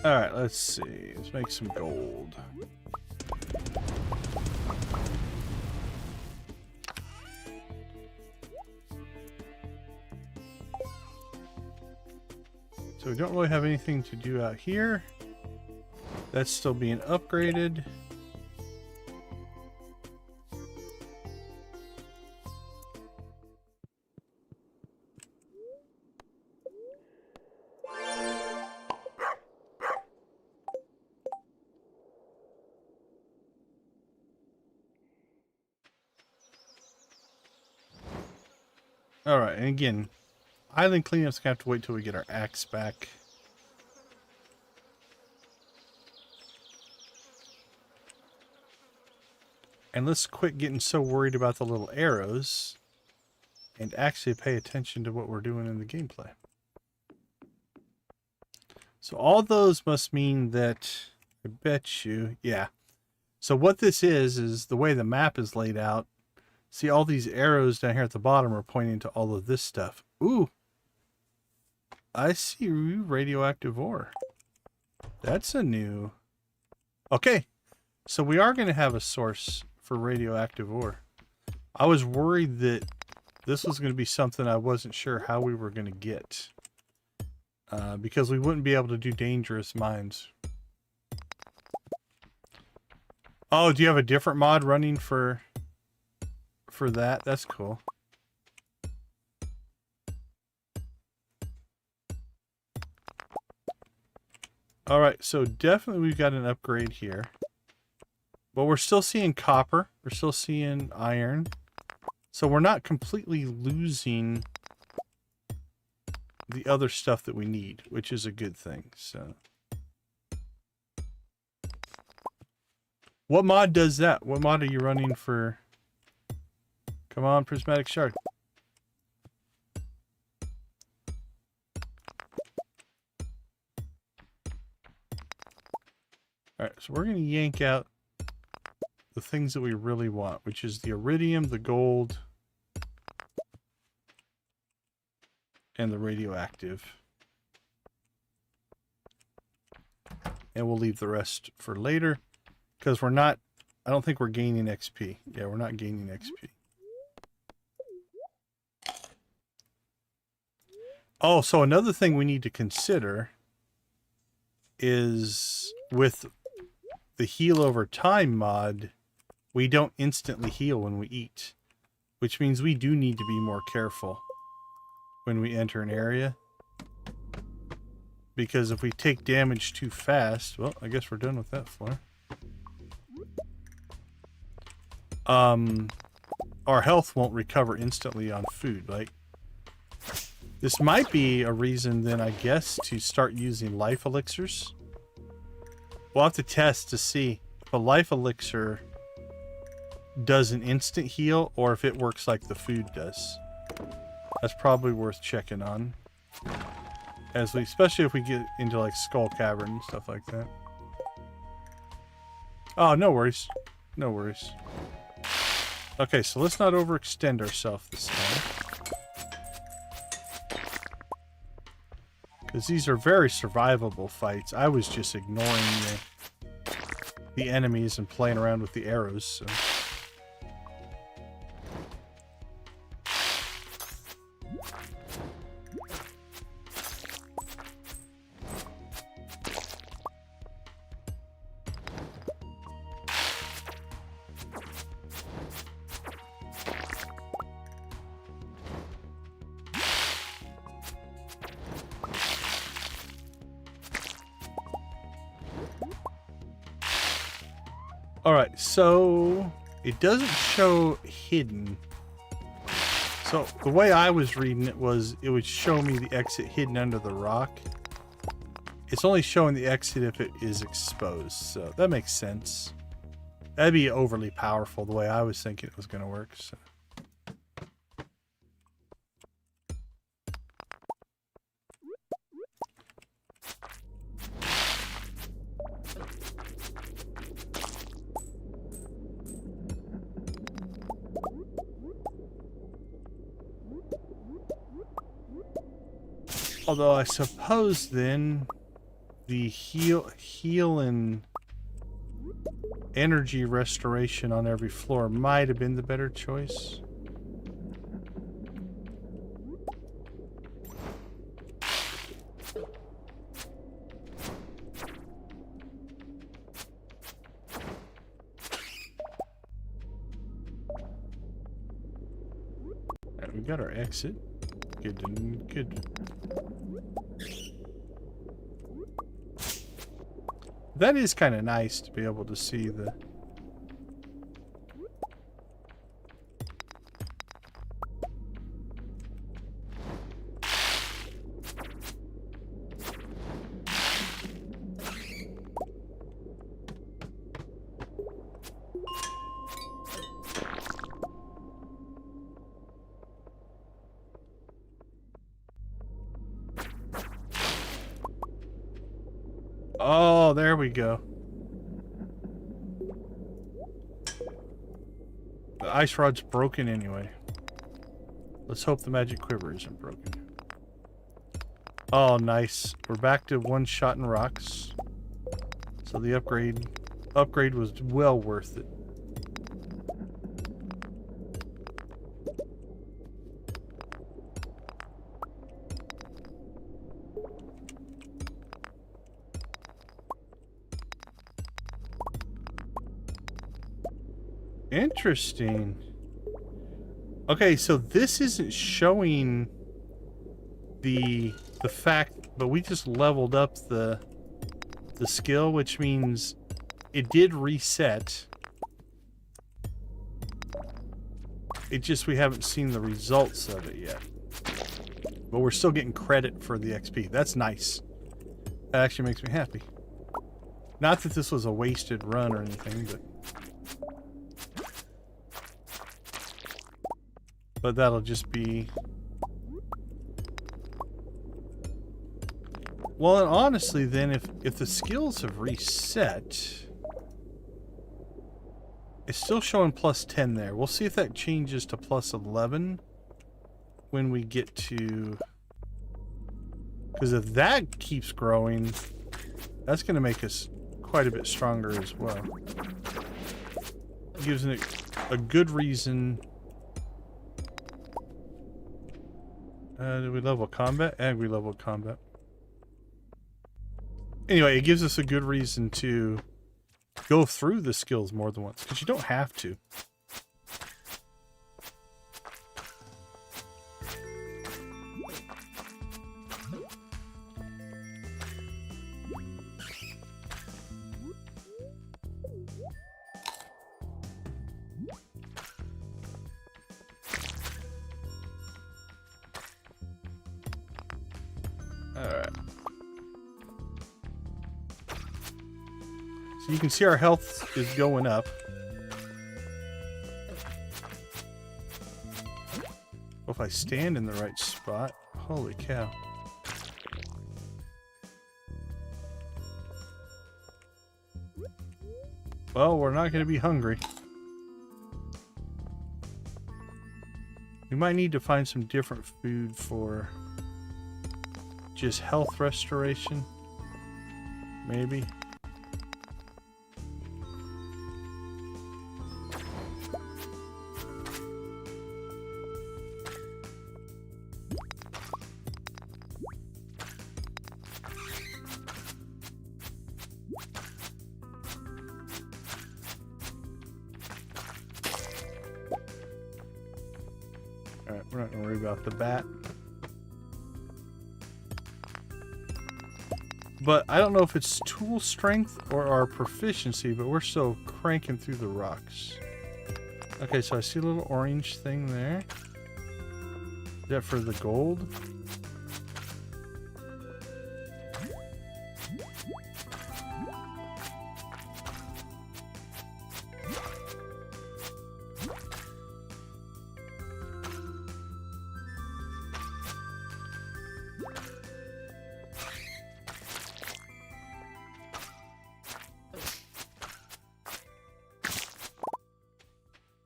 Speaker 1: Alright, let's see. Let's make some gold. So we don't really have anything to do out here. That's still being upgraded. Alright, and again, island cleanup's gonna have to wait till we get our axe back. And let's quit getting so worried about the little arrows and actually pay attention to what we're doing in the gameplay. So all those must mean that, I bet you, yeah. So what this is the way the map is laid out. See, all these arrows down here at the bottom are pointing to all of this stuff. Ooh. I see radioactive ore. That's a new... Okay. So we are going to have a source for radioactive ore. I was worried that this was going to be something I wasn't sure how we were going to get. Because we wouldn't be able to do dangerous mines. Oh, do you have a different mod running for that? That's cool. Alright, so definitely we've got an upgrade here. But we're still seeing copper. We're still seeing iron. So we're not completely losing the other stuff that we need, which is a good thing. So, what mod does that? What mod are you running for? Come on, prismatic shard. Alright, so we're going to yank out the things that we really want, which is the iridium, the gold, and the radioactive. And we'll leave the rest for later, because we're not, I don't think we're gaining XP. Yeah, we're not gaining XP. Oh, so another thing we need to consider is with the heal over time mod, we don't instantly heal when we eat, which means we do need to be more careful when we enter an area. Because if we take damage too fast, well, I guess we're done with that floor. Our health won't recover instantly on food. Like, this might be a reason then, I guess, to start using life elixirs. We'll have to test to see if a life elixir does an instant heal or if it works like the food does. That's probably worth checking on. Especially if we get into like Skull Cavern and stuff like that. Oh, no worries. No worries. Okay, so let's not overextend ourselves this time. Because these are very survivable fights. I was just ignoring the enemies and playing around with the arrows. So. Alright, so it doesn't show hidden. So the way I was reading it was it would show me the exit hidden under the rock. It's only showing the exit if it is exposed, so that makes sense. That'd be overly powerful the way I was thinking it was going to work. So. Although I suppose then the heal and energy restoration on every floor might have been the better choice. Right, we got our exit. Good. That is kind of nice to be able to see the... Oh, there we go. The ice rod's broken anyway. Let's hope the magic quiver isn't broken. Oh, nice. We're back to one-shot and rocks. So the upgrade was well worth it. Interesting. Okay, so this isn't showing the fact, but we just leveled up the skill, which means it did reset. It just we haven't seen the results of it yet. But we're still getting credit for the XP. That's nice. That actually makes me happy. Not that this was a wasted run or anything, but that'll just be... Well, and honestly then, if the skills have reset, it's still showing plus 10 there. We'll see if that changes to plus 11 when we get to Because if that keeps growing, that's going to make us quite a bit stronger as well. It gives it a good reason. Did we level combat? And we leveled combat. Anyway, it gives us a good reason to go through the skills more than once, because you don't have to. Alright. So you can see our health is going up. Well, if I stand in the right spot, holy cow. Well, we're not going to be hungry. We might need to find some different food for just health restoration, maybe. Alright, we're not going to worry about the bat. But I don't know if it's tool strength or our proficiency, but we're still cranking through the rocks. Okay, so I see a little orange thing there. Is that for the gold?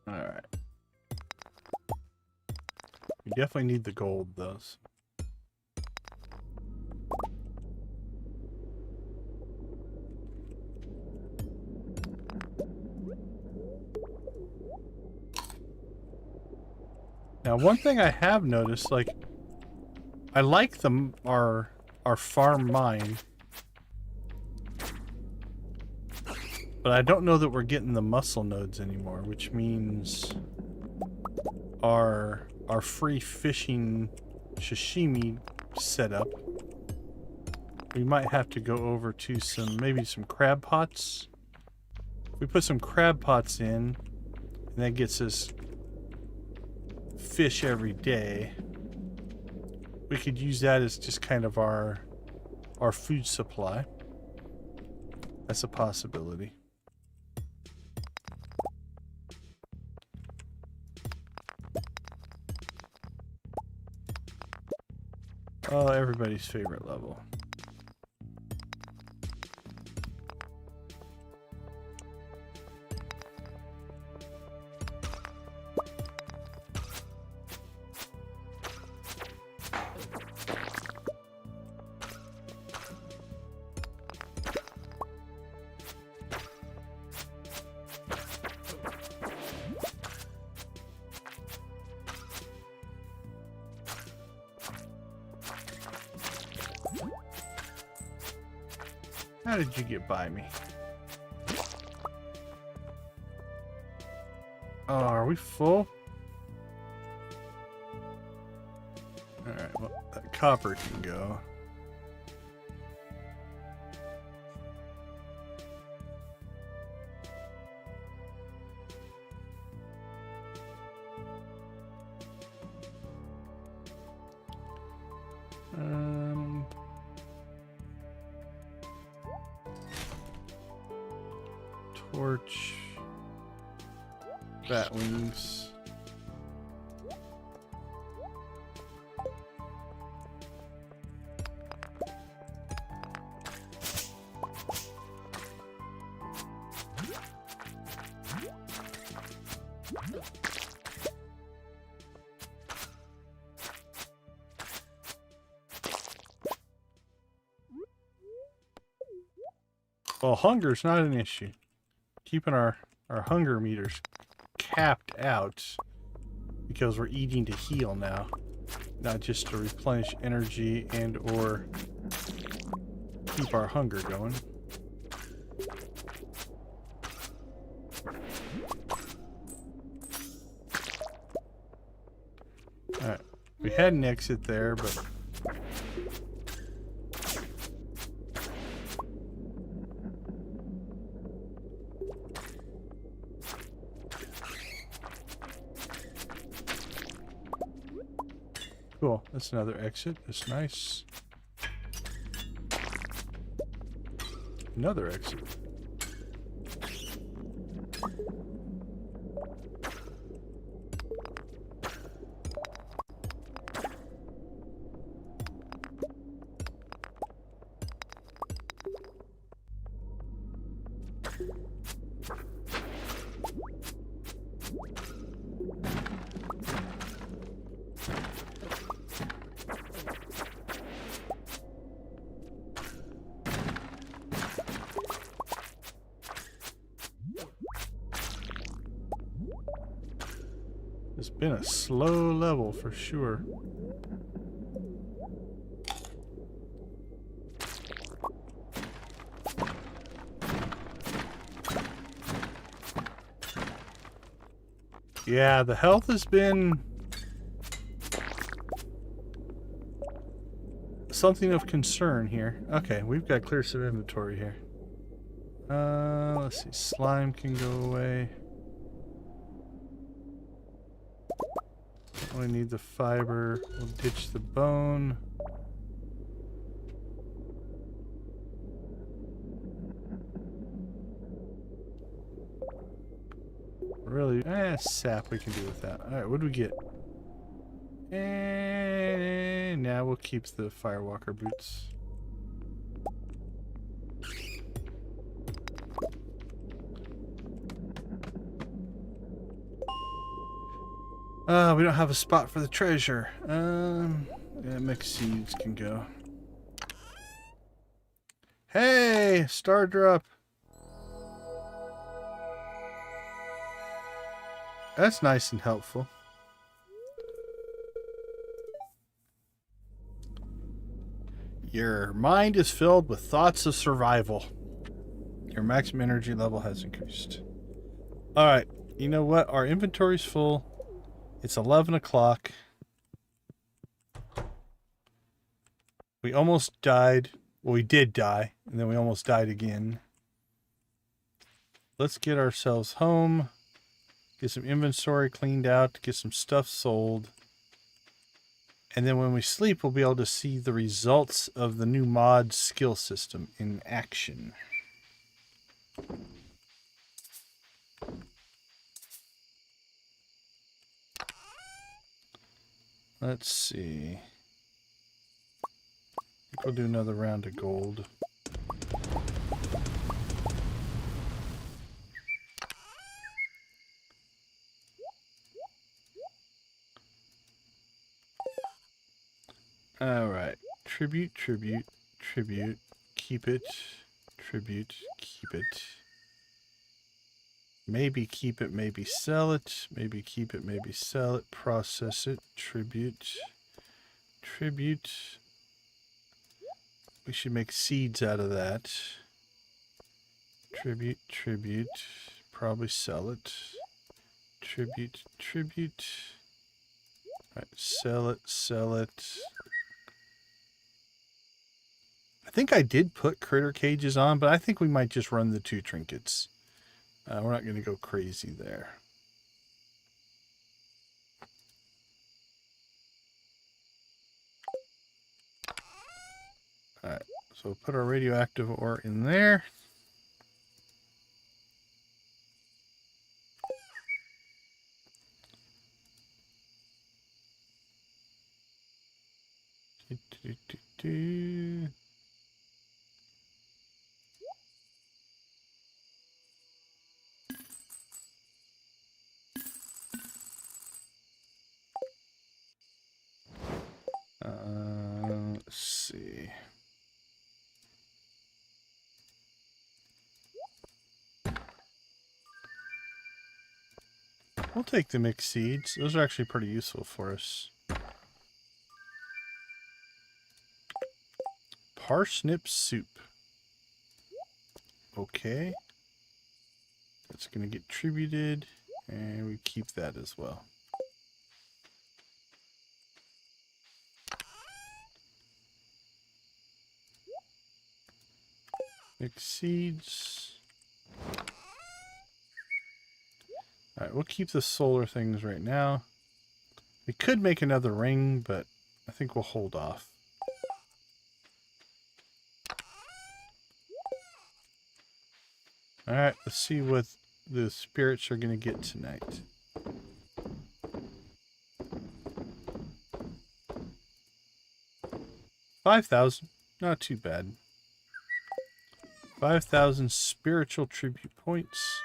Speaker 1: Alright. We definitely need the gold, though. Now, one thing I have noticed, like, I like our farm mine, but I don't know that we're getting the muscle nodes anymore, which means our free fishing sashimi setup, we might have to go over to maybe some crab pots. We put some crab pots in, and that gets us fish every day. We could use that as just kind of our food supply. That's a possibility. Oh, everybody's favorite level. How did you get by me? Oh, are we full? Alright, well, that copper can go. Torch, bat wings. Well, hunger's not an issue. Keeping our hunger meters capped out because we're eating to heal now, not just to replenish energy and or keep our hunger going. Alright, we had an exit there, but cool, that's another exit. That's nice. Another exit. It's been a slow level for sure. Yeah, the health has been something of concern here. Okay, we've got clear some inventory here. Let's see. Slime can go away. Only need the fiber. We'll ditch the bone. Really, sap we can do with that. Alright, what do we get? And now we'll keep the firewalker boots. We don't have a spot for the treasure. Yeah, mixed seeds can go. Hey, star drop. That's nice and helpful. Your mind is filled with thoughts of survival. Your maximum energy level has increased. Alright, you know what? Our inventory's full. It's 11 o'clock. We almost died. Well, we did die, and then we almost died again. Let's get ourselves home. Get some inventory cleaned out. Get some stuff sold. And then when we sleep, we'll be able to see the results of the new mod skill system in action. Let's see. I think we'll do another round of gold. Alright. Tribute, tribute, tribute. Keep it. Tribute, keep it. Maybe keep it, maybe sell it. Maybe keep it, maybe sell it. Process it. Tribute. Tribute. We should make seeds out of that. Tribute, tribute. Probably sell it. Tribute, tribute. Alright, sell it, sell it. I think I did put critter cages on, but I think we might just run the 2 trinkets. We're not going to go crazy there. Alright, so we'll put our radioactive ore in there. Let's see. We'll take the mixed seeds. Those are actually pretty useful for us. Parsnip soup. Okay. That's going to get tributed, and we keep that as well. Mixed seeds. Alright, we'll keep the solar things right now. We could make another ring, but I think we'll hold off. Alright, let's see what the spirits are going to get tonight. 5,000. Not too bad. 5,000 spiritual tribute points.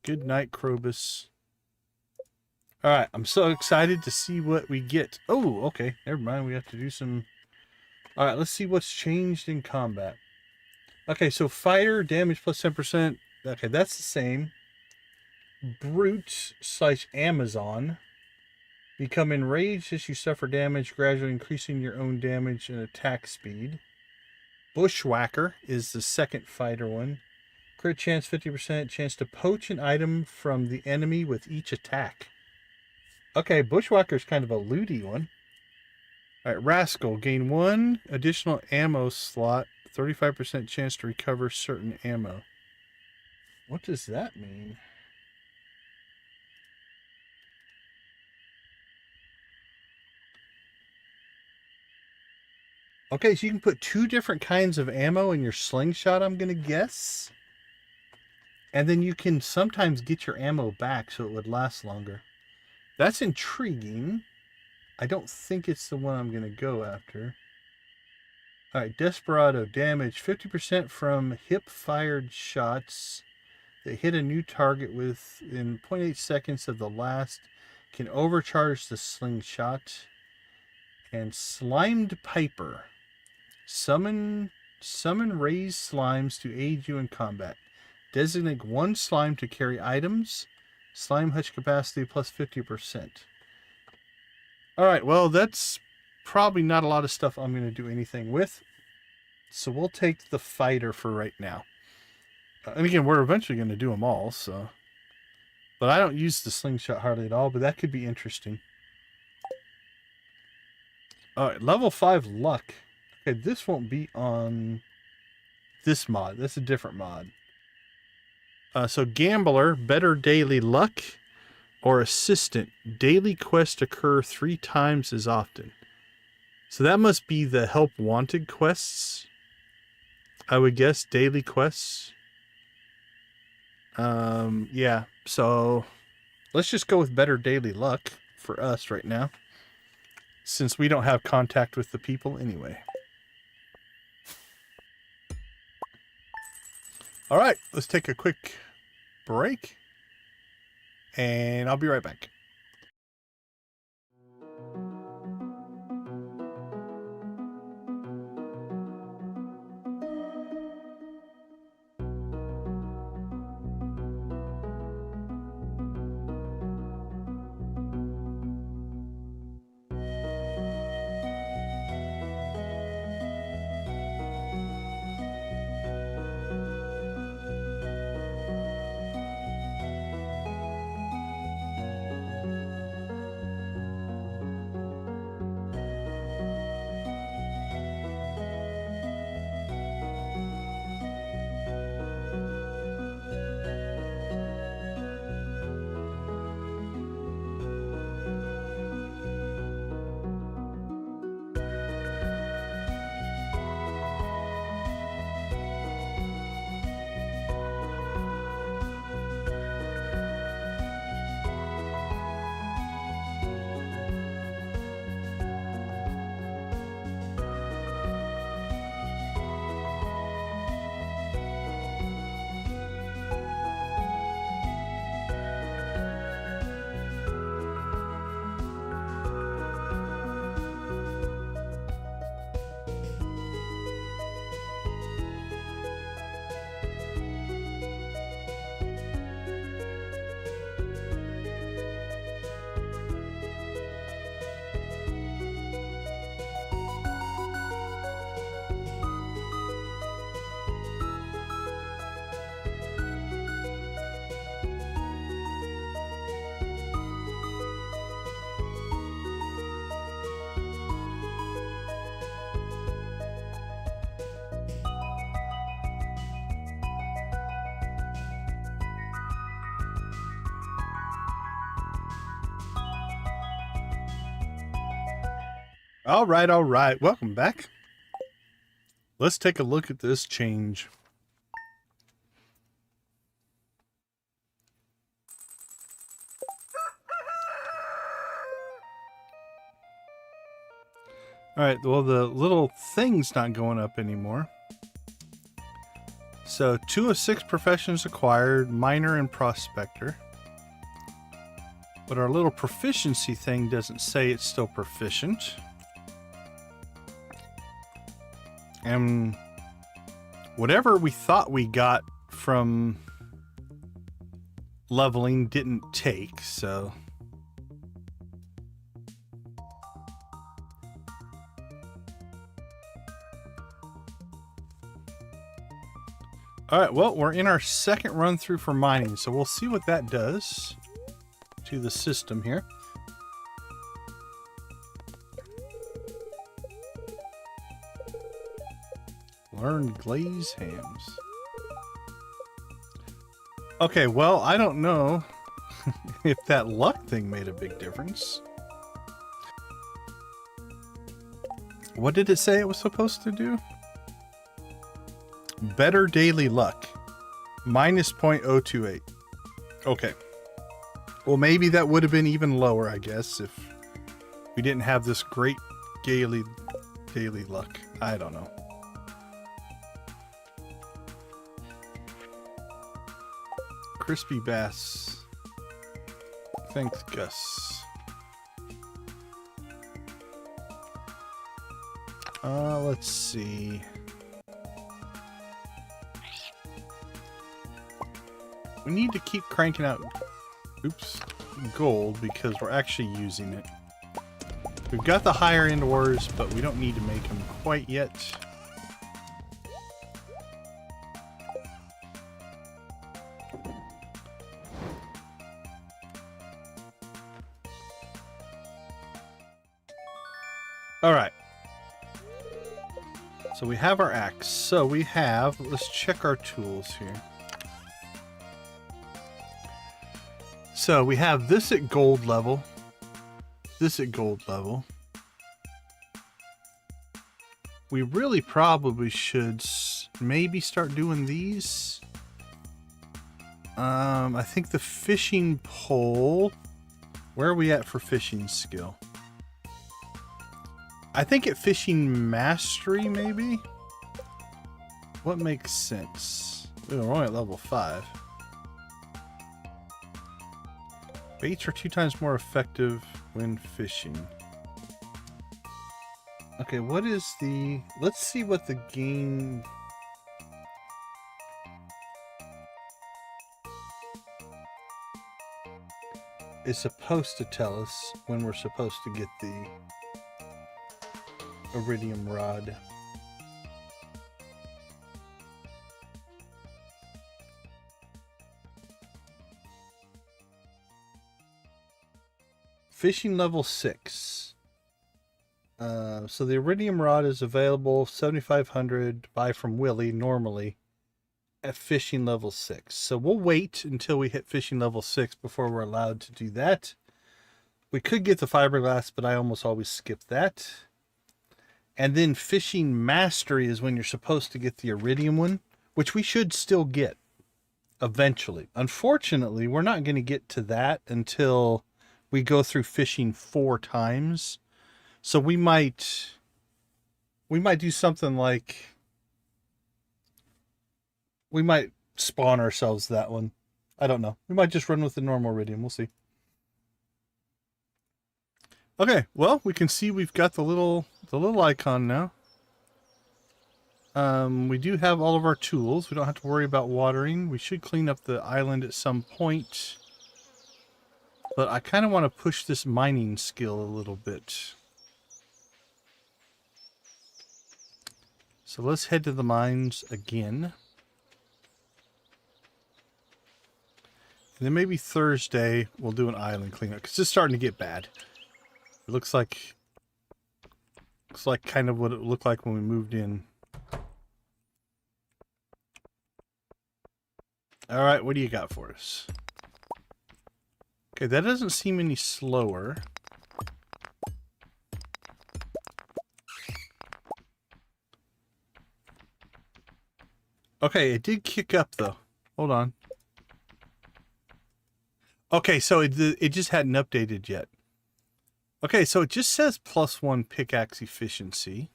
Speaker 1: Good night, Krobus. Alright, I'm so excited to see what we get. Oh, okay. Never mind. We have to do some... Alright, let's see what's changed in combat. Okay, so fighter, damage plus 10%. Okay, that's the same. Brute / Amazon. Become enraged as you suffer damage, gradually increasing your own damage and attack speed. Bushwhacker is the second fighter one. Crit chance 50%, chance to poach an item from the enemy with each attack. Okay, Bushwhacker is kind of a looty one. Alright, Rascal. Gain 1 additional ammo slot. 35% chance to recover certain ammo. What does that mean? Okay, so you can put 2 different kinds of ammo in your slingshot, I'm going to guess. And then you can sometimes get your ammo back so it would last longer. That's intriguing. I don't think it's the one I'm going to go after. Alright, Desperado. Damage 50% from hip-fired shots that hit a new target within 0.8 seconds of the last. Can overcharge the slingshot. And Slimed Piper. Summon raised slimes to aid you in combat. Designate 1 slime to carry items. Slime hutch capacity plus 50%. Alright, well, that's probably not a lot of stuff I'm going to do anything with. So we'll take the fighter for right now. And again, we're eventually going to do them all, so... But I don't use the slingshot hardly at all, but that could be interesting. Alright, level 5 luck. Okay, this won't be on this mod. That's a different mod. So Gambler, better daily luck, or Assistant, daily quests occur 3 times as often. So that must be the help wanted quests. I would guess daily quests. Yeah, so let's just go with better daily luck for us right now, since we don't have contact with the people anyway. All right, let's take a quick break, and I'll be right back. All right. Welcome back. Let's take a look at this change. All right, well, the little thing's not going up anymore. So 2 of 6 professions acquired, miner and prospector. But our little proficiency thing doesn't say it's still proficient. And whatever we thought we got from leveling didn't take, so... Alright, well, we're in our second run through for mining, so we'll see what that does to the system here. Learn glaze hams. Okay, well, I don't know if that luck thing made a big difference. What did it say it was supposed to do? Better daily luck. Minus 0.028. Okay. Well, maybe that would have been even lower, I guess, if we didn't have this great daily luck. I don't know. Crispy bass. Thanks, Gus. Let's see. We need to keep cranking out, gold because we're actually using it. We've got the higher end ores, but we don't need to make them quite yet. All right. So we have our axe. So we have, let's check our tools here. So we have this at gold level, this at gold level. We really probably should maybe start doing these. I think the fishing pole, where are we at for fishing skill? I think at fishing mastery, maybe? What makes sense? We're only at level 5. Baits are 2 times more effective when fishing. Okay, what is the... Let's see what the game... is supposed to tell us when we're supposed to get the iridium rod. Fishing level 6. So the iridium rod is available 7,500 buy from Willie normally at fishing level 6. So we'll wait until we hit fishing level 6 before we're allowed to do that. We could get the fiberglass, but I almost always skip that. And then fishing mastery is when you're supposed to get the iridium one, which we should still get eventually. Unfortunately, we're not going to get to that until we go through fishing 4 times. So we might do something like, we might spawn ourselves that one. I don't know. We might just run with the normal iridium. We'll see. Okay, well, we can see we've got the little icon now. We do have all of our tools. We don't have to worry about watering. We should clean up the island at some point. But I kind of want to push this mining skill a little bit. So let's head to the mines again. And then maybe Thursday we'll do an island cleanup, because it's starting to get bad. It looks like kind of what it looked like when we moved in. All right, what do you got for us? Okay, that doesn't seem any slower. Okay, it did kick up though. Hold on. Okay, so it just hadn't updated yet. Okay, so it just says +1 pickaxe efficiency.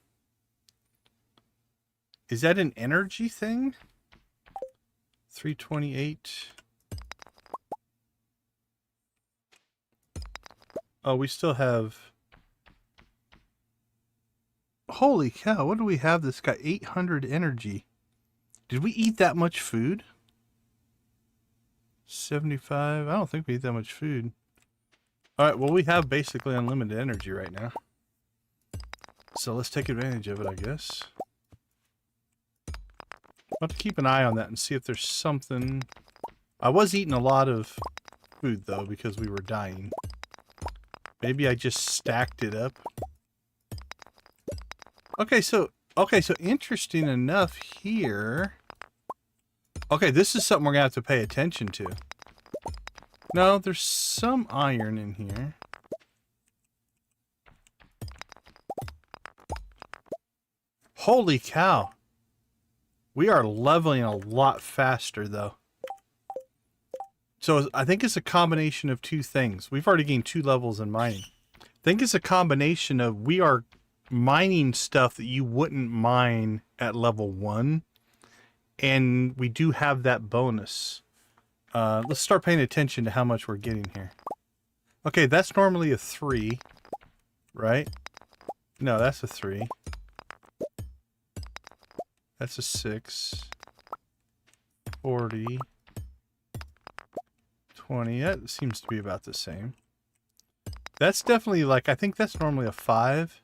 Speaker 1: Is that an energy thing? 328. Oh, we still have... Holy cow, what do we have that's got 800 energy? Did we eat that much food? 75? I don't think we eat that much food. Alright, well we have basically unlimited energy right now. So let's take advantage of it, I guess. I'll have to keep an eye on that and see if there's something... I was eating a lot of food though because we were dying. Maybe I just stacked it up. Okay, so interesting enough here. Okay, this is something we're gonna have to pay attention to. No, there's some iron in here. Holy cow. We are leveling a lot faster though. So I think it's a combination of two things. We've already gained 2 levels in mining. I think it's a combination of we are mining stuff that you wouldn't mine at level 1. And we do have that bonus. Let's start paying attention to how much we're getting here. Okay, that's normally a 3, right? No, that's a 3. That's a 6. 40. 20. That seems to be about the same. That's definitely like, I think that's normally a 5.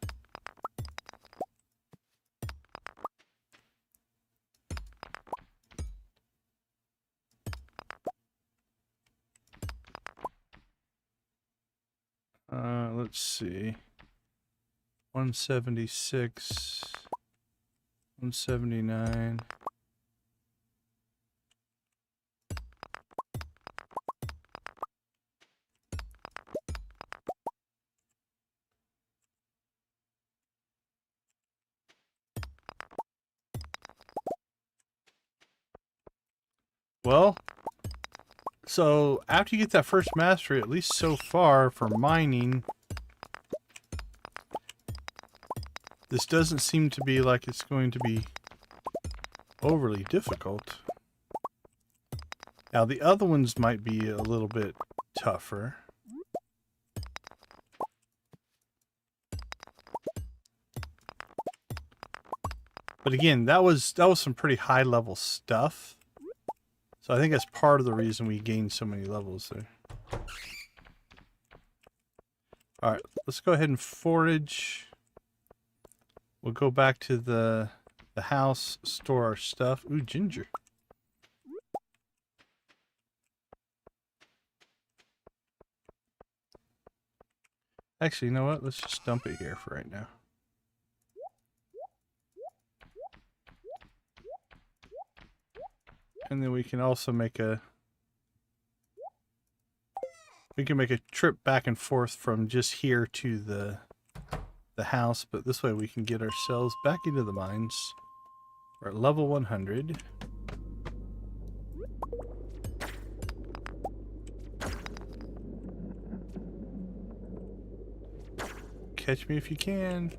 Speaker 1: Let's see. 176. 179. Well, so after you get that first mastery, at least so far for mining, this doesn't seem to be like it's going to be overly difficult. Now the other ones might be a little bit tougher. But again, that was some pretty high level stuff. So I think that's part of the reason we gained so many levels there. Alright, let's go ahead and forage. We'll go back to the house, store our stuff. Ooh, ginger. Actually, you know what? Let's just dump it here for right now. And then we can also make a... We can make a trip back and forth from just here to the house, but this way we can get ourselves back into the mines. We're at level 100. Catch me if you can.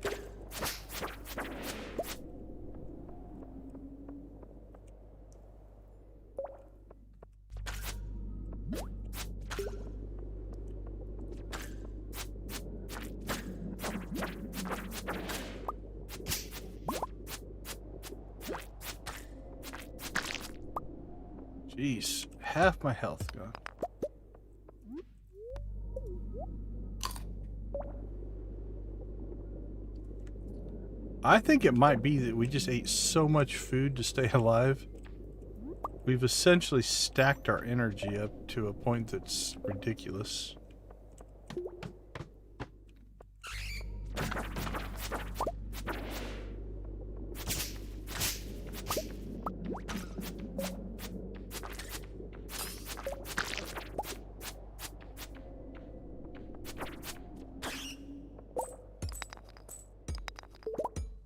Speaker 1: Jeez, half my health gone. I think it might be that we just ate so much food to stay alive. We've essentially stacked our energy up to a point that's ridiculous.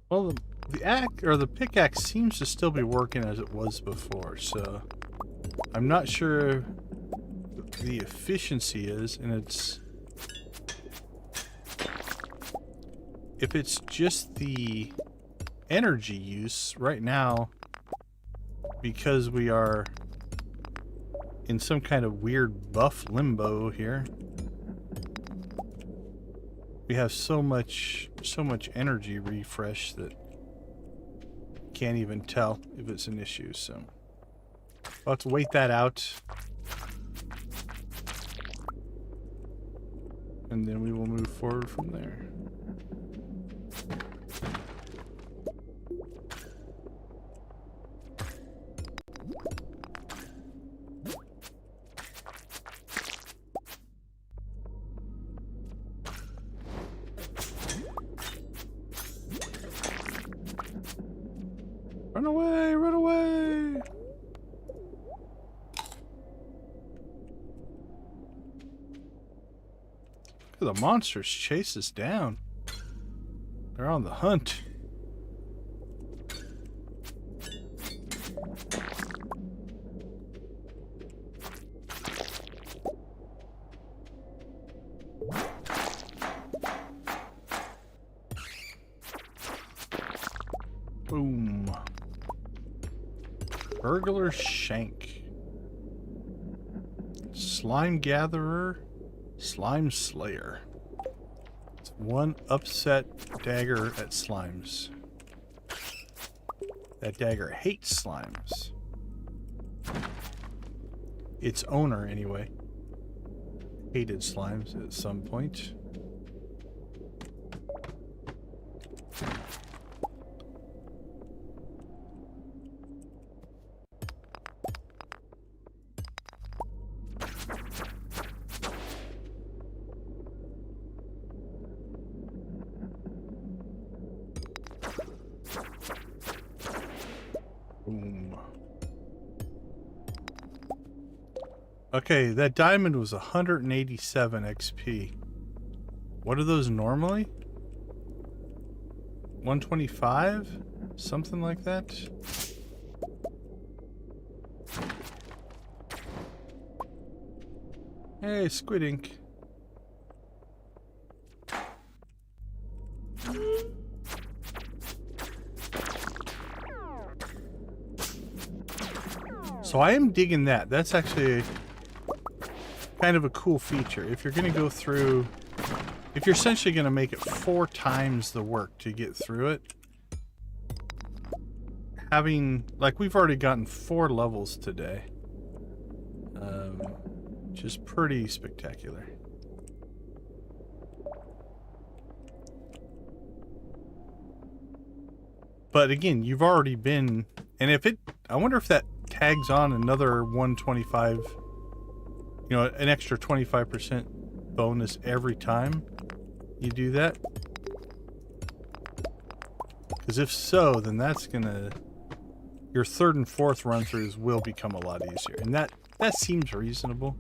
Speaker 1: Well, the pickaxe seems to still be working as it was before, so I'm not sure what the efficiency is, and if it's just the energy use right now, because we are in some kind of weird buff limbo here. We have so much energy refresh that can't even tell if it's an issue, so I'll have to wait that out. And then we will move forward from there. Run away! Run away! The monsters chase us down. They're on the hunt. Boom. Burglar Shank. Slime Gatherer. Slime Slayer. It's one upset dagger at slimes. That dagger hates slimes. Its owner, anyway, hated slimes at some point. Boom. Okay, that diamond was 187 XP. What are those normally? 125? Something like that? Hey, squid ink. So I am digging that. That's actually kind of a cool feature. If you're going to go through, if you're essentially going to make it 4 times the work to get through it, having, like, we've already gotten 4 levels today, which is pretty spectacular. But again, you've already been, and if it, I wonder if that tags on another 125, you know, an extra 25% bonus every time you do that. Because if so, then that's gonna, your 3rd and 4th run throughs will become a lot easier, and that seems reasonable.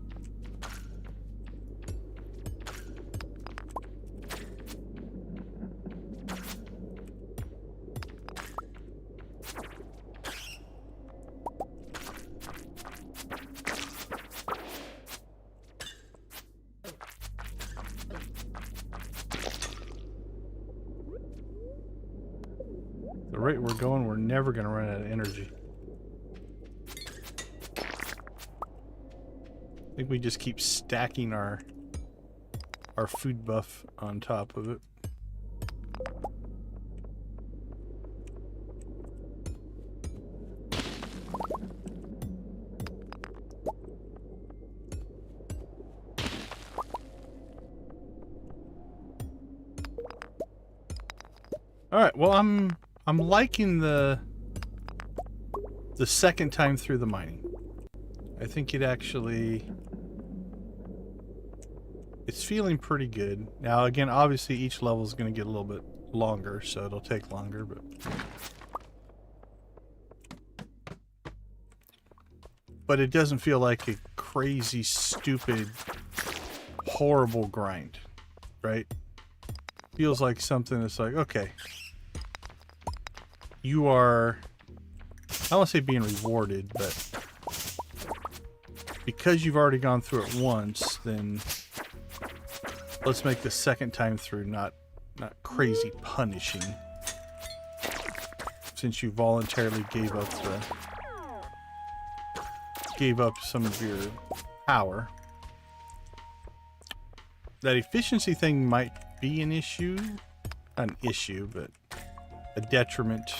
Speaker 1: The rate we're going, we're never going to run out of energy. I think we just keep stacking our food buff on top of it. All right, well, I'm liking the second time through the mining. I think it actually, it's feeling pretty good. Now, again, obviously each level is going to get a little bit longer, so it'll take longer, but it doesn't feel like a crazy, stupid, horrible grind, right? Feels like something that's like, okay, you are, I don't want to say being rewarded, but because you've already gone through it once, then let's make the second time through not crazy punishing. Since you voluntarily gave up some of your power. That efficiency thing might be an issue. Not an issue, but a detriment.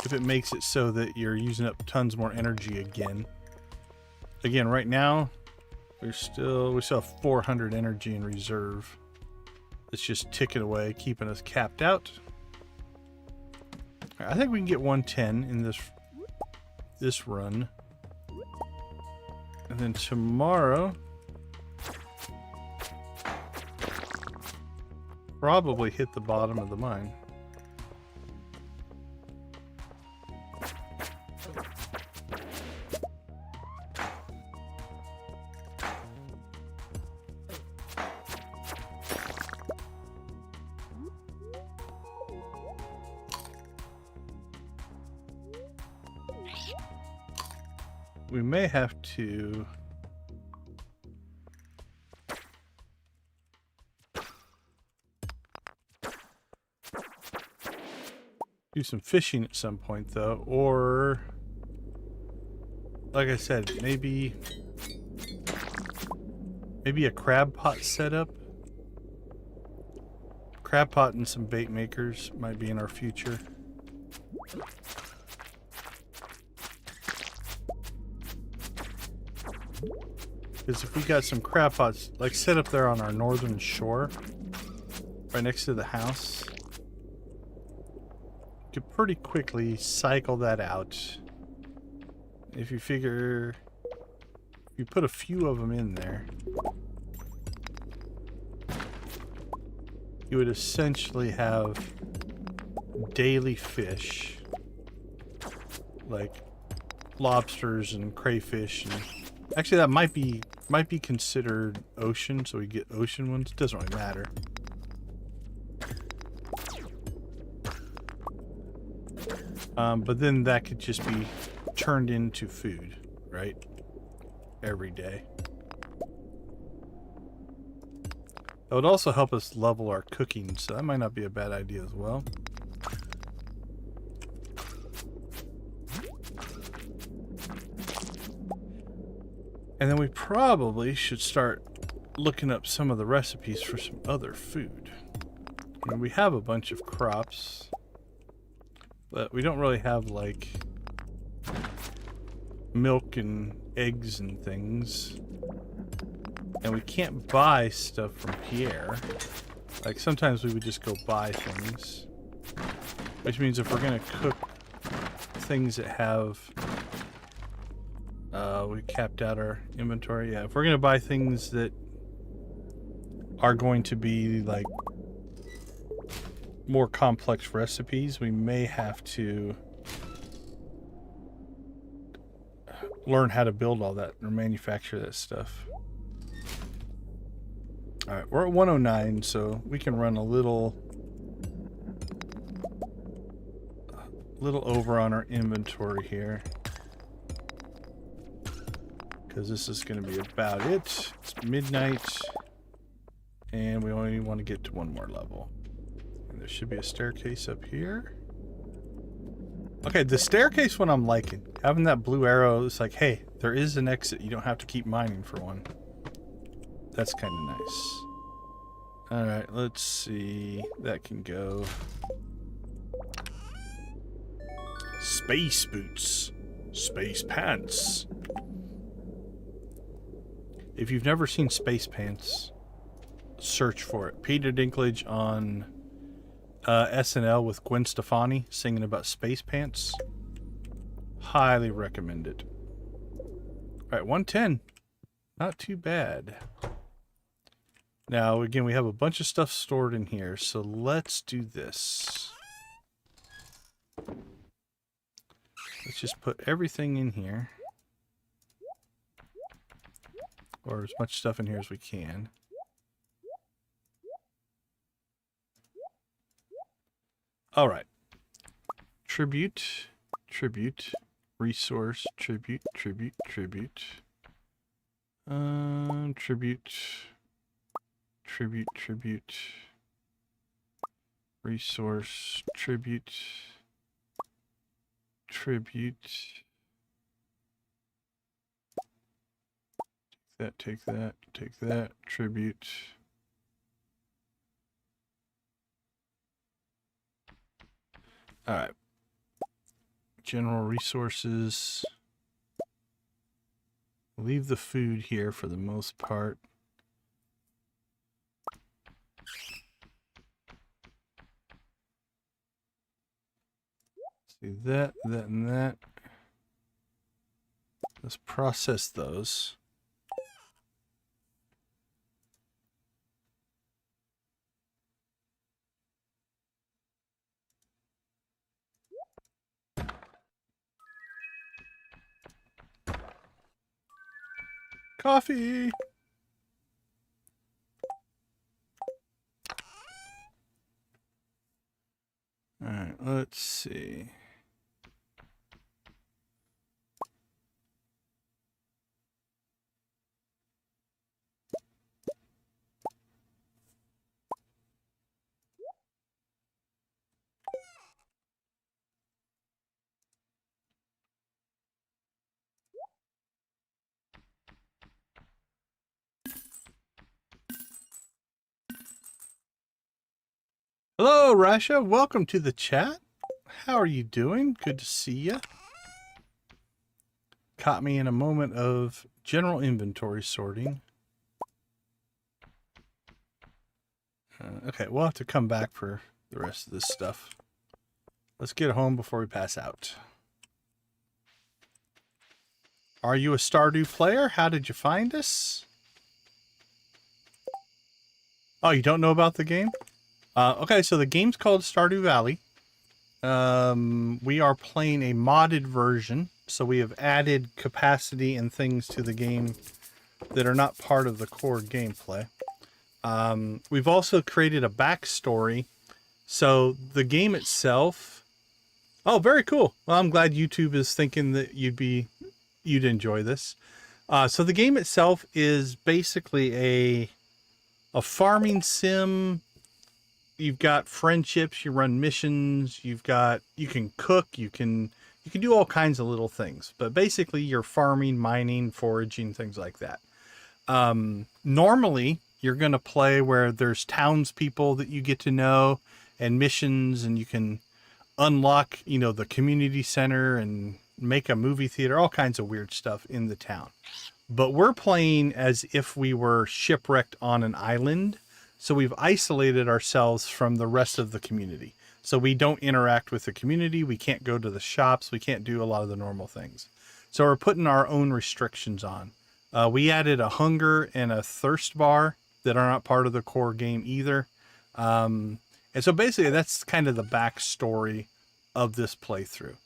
Speaker 1: If it makes it so that you're using up tons more energy again. Again, right now, we still have 400 energy in reserve. It's just ticking away, keeping us capped out. I think we can get 110 in this run. And then tomorrow, probably hit the bottom of the mine. We may have to do some fishing at some point, though, or like I said, maybe a crab pot setup. Crab pot and some bait makers might be in our future. Because if we got some crab pots, like set up there on our northern shore, right next to the house, you could pretty quickly cycle that out. If you figure, if you put a few of them in there, you would essentially have daily fish, like lobsters and crayfish, and actually that might be considered ocean, so we get ocean ones. It doesn't really matter. But then that could just be turned into food, right? Every day. That would also help us level our cooking, so that might not be a bad idea as well. And then we probably should start looking up some of the recipes for some other food. I mean, we have a bunch of crops, but we don't really have like milk and eggs and things. And we can't buy stuff from Pierre. Like sometimes we would just go buy things. Which means if we're gonna cook things that have we capped out our inventory. Yeah, if we're gonna buy things that are going to be like more complex recipes, we may have to learn how to build all that or manufacture that stuff. Alright, we're at 109, so we can run a little over on our inventory here. Because this is going to be about it. It's midnight. And we only want to get to one more level. And there should be a staircase up here. Okay, the staircase one I'm liking. Having that blue arrow, it's like, hey, there is an exit. You don't have to keep mining for one. That's kind of nice. Alright, let's see. That can go. Space boots. Space pants. If you've never seen Space Pants, search for it. Peter Dinklage on SNL with Gwen Stefani singing about Space Pants. Highly recommend it. Alright, 110. Not too bad. Now, again, we have a bunch of stuff stored in here, so let's do this. Let's just put everything in here. Or as much stuff in here as we can. All right. Tribute, resource, tribute, tribute, resource, tribute, take that, tribute. All right. General resources. Leave the food here for the most part. See that, and that. Let's process those. Coffee! Alright, let's see. Hello, Rasha. Welcome to the chat. How are you doing? Good to see you. Caught me in a moment of general inventory sorting. Okay, we'll have to come back for the rest of this stuff. Let's get home before we pass out. Are you a Stardew player? How did you find us? Oh, you don't know about the game? Okay, so the game's called Stardew Valley. We are playing a modded version, so we have added capacity and things to the game that are not part of the core gameplay. We've also created a backstory, so the game itself... Oh, very cool. Well, I'm glad YouTube is thinking that you'd enjoy this. So the game itself is basically a farming sim. You've got friendships, you run missions, you can cook, you can do all kinds of little things, but basically you're farming, mining, foraging, things like that. Normally you're going to play where there's townspeople that you get to know and missions, and you can unlock, the community center and make a movie theater, all kinds of weird stuff in the town. But we're playing as if we were shipwrecked on an island. So we've isolated ourselves from the rest of the community. So we don't interact with the community. We can't go to the shops. We can't do a lot of the normal things. So we're putting our own restrictions on. We added a hunger and a thirst bar that are not part of the core game either. And so basically that's kind of the backstory of this playthrough.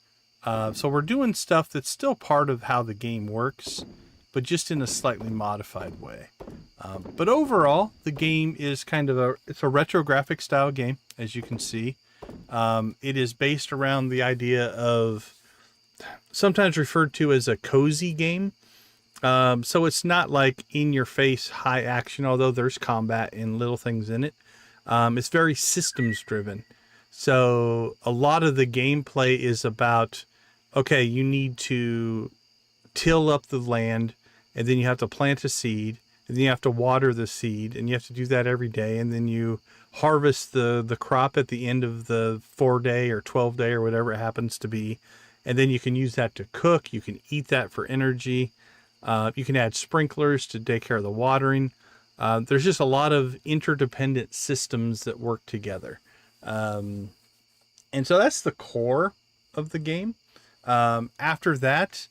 Speaker 1: So we're doing stuff that's still part of how the game works, but just in a slightly modified way. But overall, the game is it's a retrographic style game, as you can see. It is based around the idea of, sometimes referred to as a cozy game. So it's not like in your face high action, although there's combat and little things in it. It's very systems driven. So a lot of the gameplay is about, okay, you need to till up the land, and then you have to plant a seed, and then you have to water the seed, and you have to do that every day, and then you harvest the crop at the end of the 4-day or 12-day or whatever it happens to be, and then you can use that to cook. You can eat that for energy. You can add sprinklers to take care of the watering. There's just a lot of interdependent systems that work together. And so that's the core of the game. After that,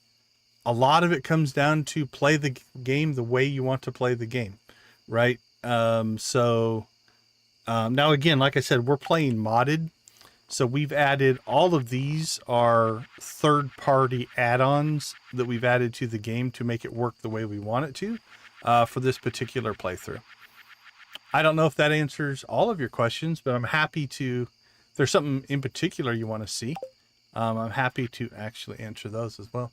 Speaker 1: a lot of it comes down to play the game the way you want to play the game, right? Now again, like I said, we're playing modded. So we've added, all of these are third-party add-ons that we've added to the game to make it work the way we want it to for this particular playthrough. I don't know if that answers all of your questions, but I'm happy to there's something in particular you want to see, I'm happy to actually answer those as well.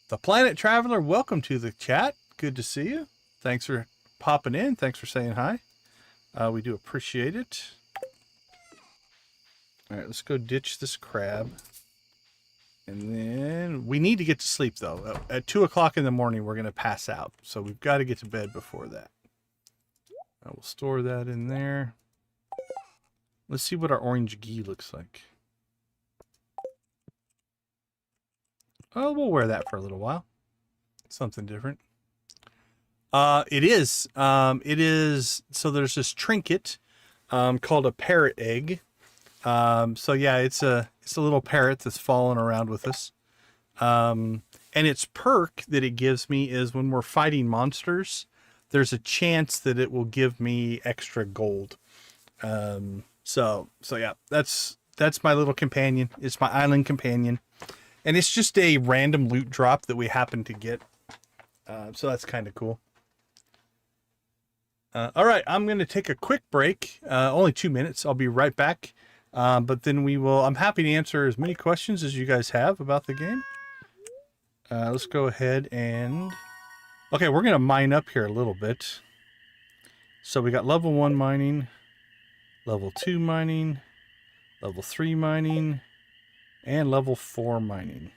Speaker 1: The Planet Traveler, welcome to the chat. Good to see you. Thanks for popping in. Thanks for saying hi. We do appreciate it. All right, let's go ditch this crab. And then we need to get to sleep, though. At 2 o'clock in the morning, we're going to pass out. So we've got to get to bed before that. I will store that in there. Let's see what our orange ghee looks like. Oh, we'll wear that for a little while. Something different. It is. So there's this trinket called a parrot egg. So yeah, it's a little parrot that's falling around with us. And its perk that it gives me is when we're fighting monsters, there's a chance that it will give me extra gold. So yeah, that's my little companion. It's my island companion. And it's just a random loot drop that we happen to get. So that's kind of cool. All right, I'm going to take a quick break. Only 2 minutes. I'll be right back. But then I'm happy to answer as many questions as you guys have about the game. Let's go ahead and... Okay, we're going to mine up here a little bit. So we got level 1 mining, level 2 mining, level 3 mining, and level 4 mining.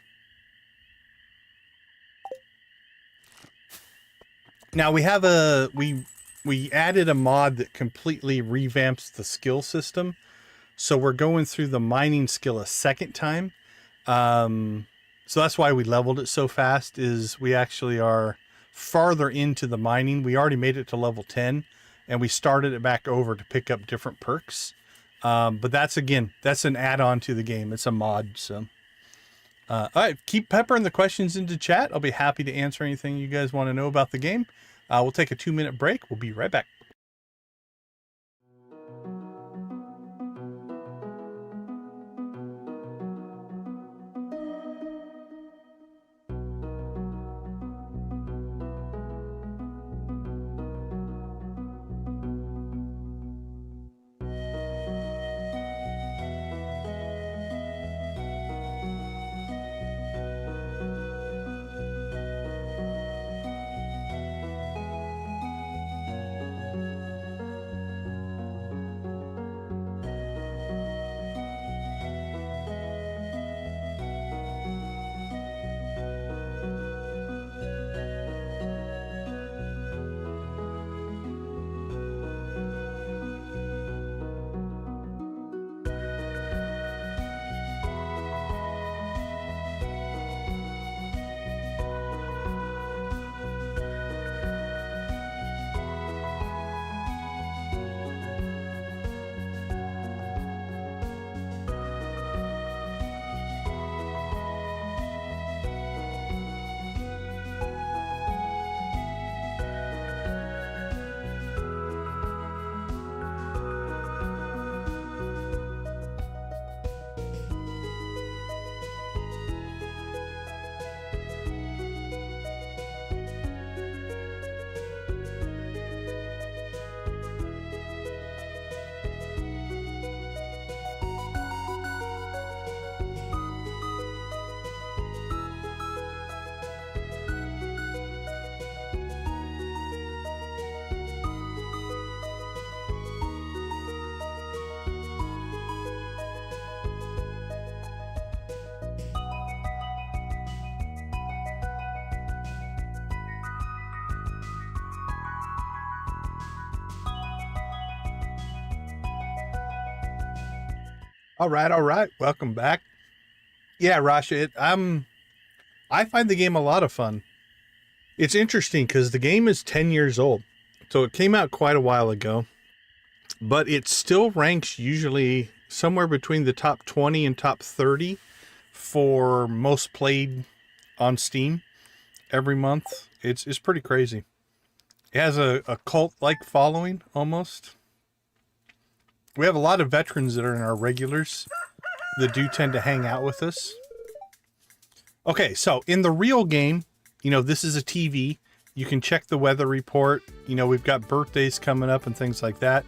Speaker 1: Now we have we added a mod that completely revamps the skill system. So we're going through the mining skill a second time. So that's why we leveled it so fast, is we actually are farther into the mining. We already made it to level 10 and we started it back over to pick up different perks. But that's an add-on to the game. It's a mod. So, all right, keep peppering the questions into chat. I'll be happy to answer anything you guys want to know about the game. We'll take a 2-minute break. We'll be right back. All right. Welcome back. Yeah, Rasha, I find the game a lot of fun. It's interesting because the game is 10 years old. So it came out quite a while ago, but it still ranks usually somewhere between the top 20 and top 30 for most played on Steam every month. It's pretty crazy. It has a cult-like following almost. We have a lot of veterans that are in our regulars that do tend to hang out with us. Okay, so in the real game, you know, this is a TV. You can check the weather report. You know, we've got birthdays coming up and things like that.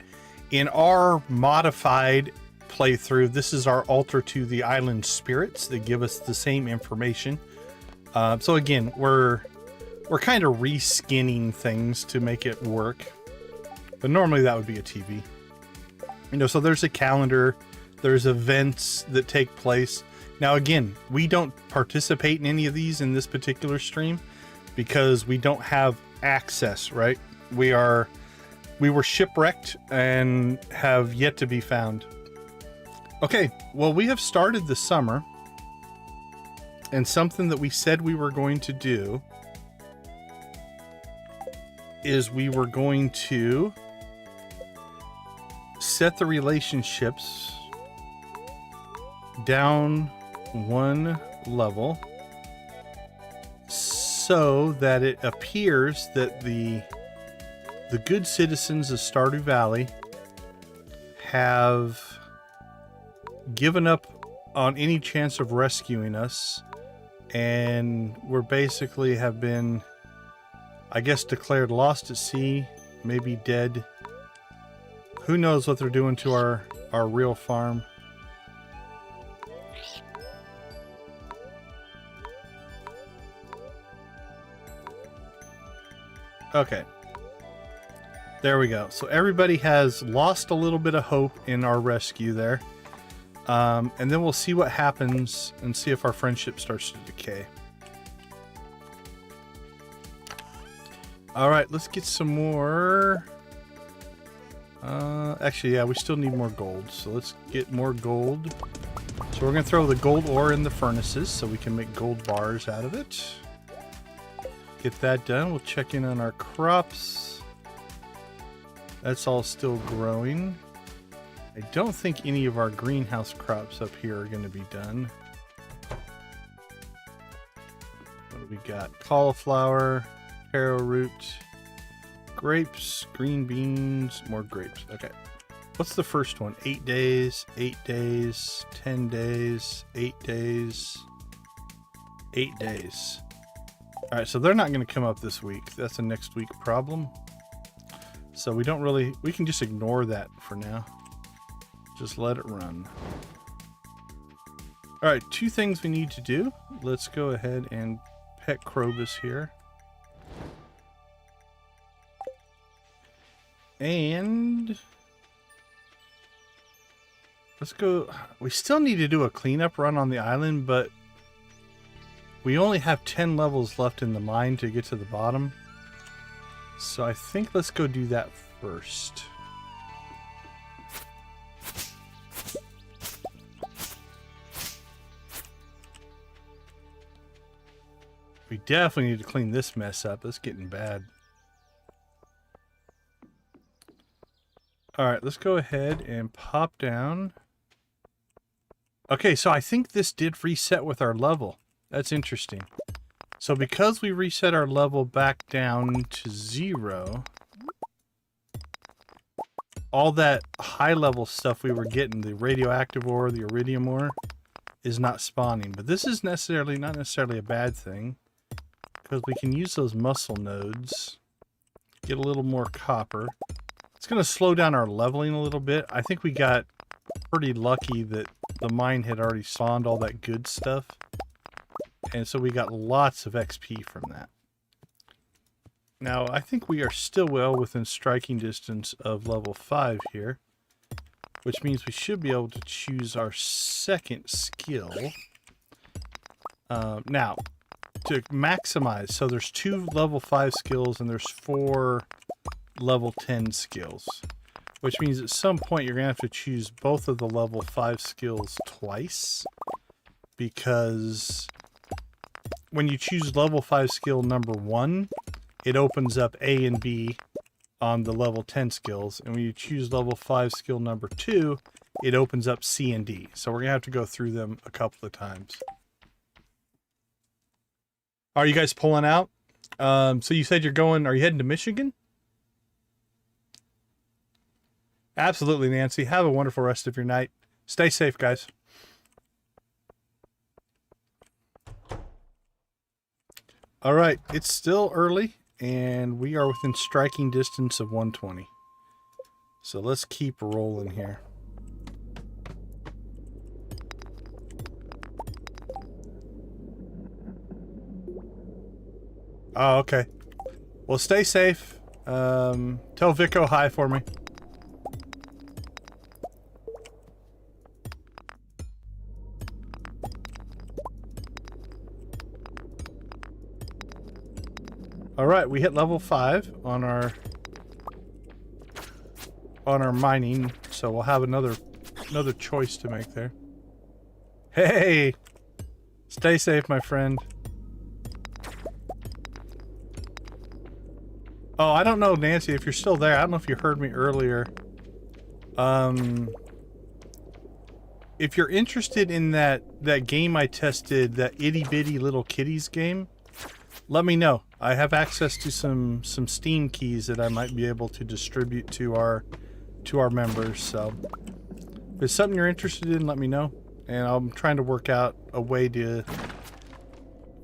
Speaker 1: In our modified playthrough. This is our altar to the island spirits that give us the same information. So again, we're kind of reskinning things to make it work. But normally that would be a TV. You know, so there's a calendar, there's events that take place. Now again, we don't participate in any of these in this particular stream because we don't have access, right? We were shipwrecked and have yet to be found. Okay, well, we have started the summer, and something that we said we were going to do is we were going to set the relationships down one level so that it appears that the good citizens of Stardew Valley have given up on any chance of rescuing us, and we're basically have been, I guess, declared lost at sea, maybe dead. Who knows what they're doing to our real farm. Okay. There we go. So everybody has lost a little bit of hope in our rescue there. And then we'll see what happens and see if our friendship starts to decay. All right, let's get some more. Actually, yeah, we still need more gold. So let's get more gold. So we're going to throw the gold ore in the furnaces so we can make gold bars out of it. Get that done. We'll check in on our crops. That's all still growing. I don't think any of our greenhouse crops up here are going to be done. What do we got? Cauliflower, arrowroot, grapes, green beans, more grapes. Okay. What's the first one? 8 days, 8 days, 10 days, 8 days, 8 days. All right, so they're not going to come up this week. That's a next week problem. So we don't really, we can just ignore that for now. Just let it run. All right, 2 things we need to do. Let's go ahead and pet Krobus here. And let's go. We still need to do a cleanup run on the island, but we only have 10 levels left in the mine to get to the bottom. So I think let's go do that first. We definitely need to clean this mess up. It's getting bad. All right, let's go ahead and pop down. Okay, so I think this did reset with our level. That's interesting. So because we reset our level back down to 0, all that high level stuff we were getting, the radioactive ore, the iridium ore, is not spawning. But this is not necessarily a bad thing, because we can use those muscle nodes, get a little more copper. It's going to slow down our leveling a little bit. I think we got pretty lucky that the mine had already spawned all that good stuff. And so we got lots of XP from that. Now, I think we are still well within striking distance of level 5 here, which means we should be able to choose our second skill. Now, to maximize, so there's 2 level 5 skills and there's 4 level 10 skills, which means at some point you're going to have to choose both of the level 5 skills twice, because when you choose level 5 skill number 1, it opens up A and B on the level 10 skills, and when you choose level 5 skill number 2, it opens up C and D. So we're going to have to go through them a couple of times. Are you guys pulling out? So you said you're going, are you heading to Michigan? Absolutely, Nancy. Have a wonderful rest of your night. Stay safe, guys. All right, it's still early, and we are within striking distance of 120. So let's keep rolling here. Oh, okay. Well, stay safe. Tell Vico hi for me. All right, we hit level 5 on our mining, so we'll have another choice to make there. Hey, stay safe, my friend. Oh, I don't know, Nancy, if you're still there. I don't know if you heard me earlier. If you're interested in that game I tested, that itty bitty little kitties game, let me know. I have access to some Steam keys that I might be able to distribute to our members. So if it's something you're interested in, let me know. And I'm trying to work out a way to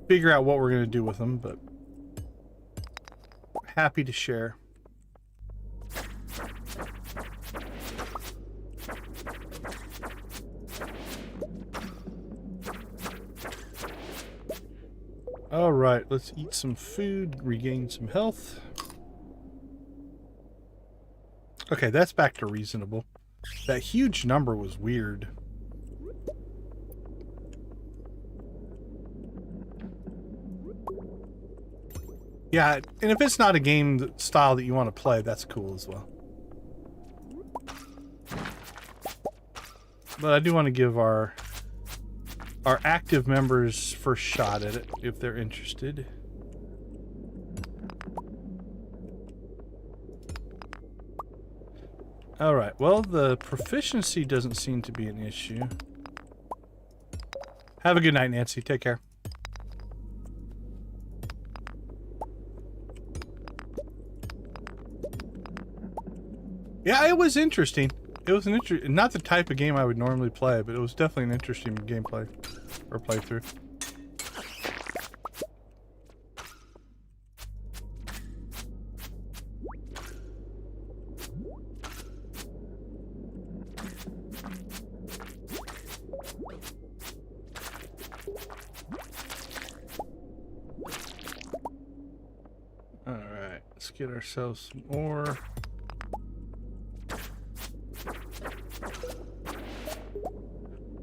Speaker 1: figure out what we're going to do with them, but happy to share. All right, let's eat some food, regain some health. Okay, that's back to reasonable. That huge number was weird. Yeah, and if it's not a game style that you want to play, that's cool as well. But I do want to give our active members first shot at it if they're interested. All right, well, the proficiency doesn't seem to be an issue. Have a good night, Nancy. Take care. Yeah, it was interesting. It was an not the type of game I would normally play, but it was definitely an interesting gameplay or playthrough. All right, let's get ourselves some ore.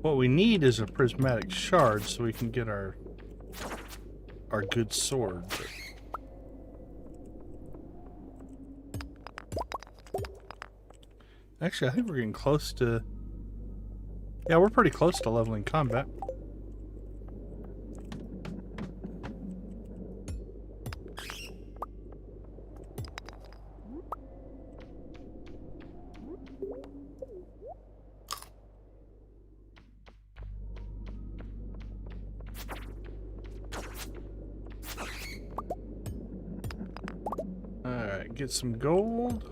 Speaker 1: What we need is a prismatic shard so we can get our good sword. Actually, I think we're getting close to... Yeah, we're pretty close to leveling combat. Get some gold.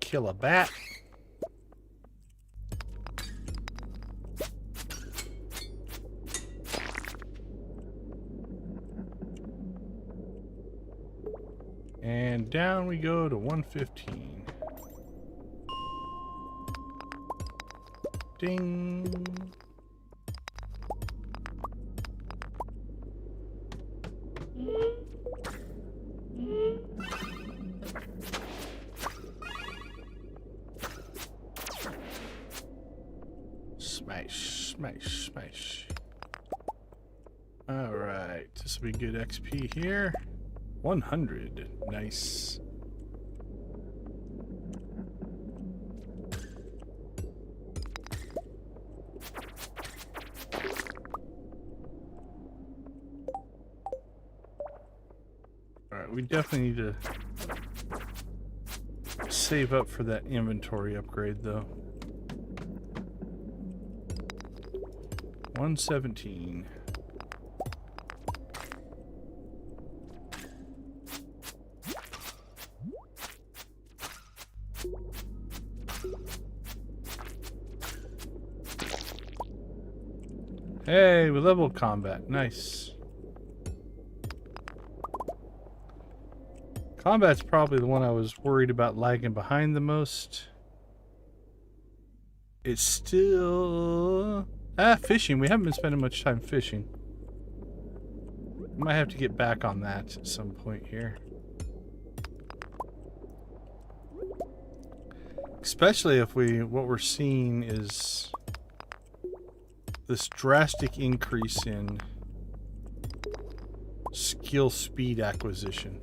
Speaker 1: Kill a bat. And down we go to 115. Ding. Smash, smash, smash. All right, this will be good XP here. 100, nice. All right, we definitely need to save up for that inventory upgrade, though. 117. Hey, we leveled combat. Nice. Combat's probably the one I was worried about lagging behind the most. It's still Fishing. We haven't been spending much time fishing. Might have to get back on that at some point here. Especially if what we're seeing is this drastic increase in skill speed acquisition.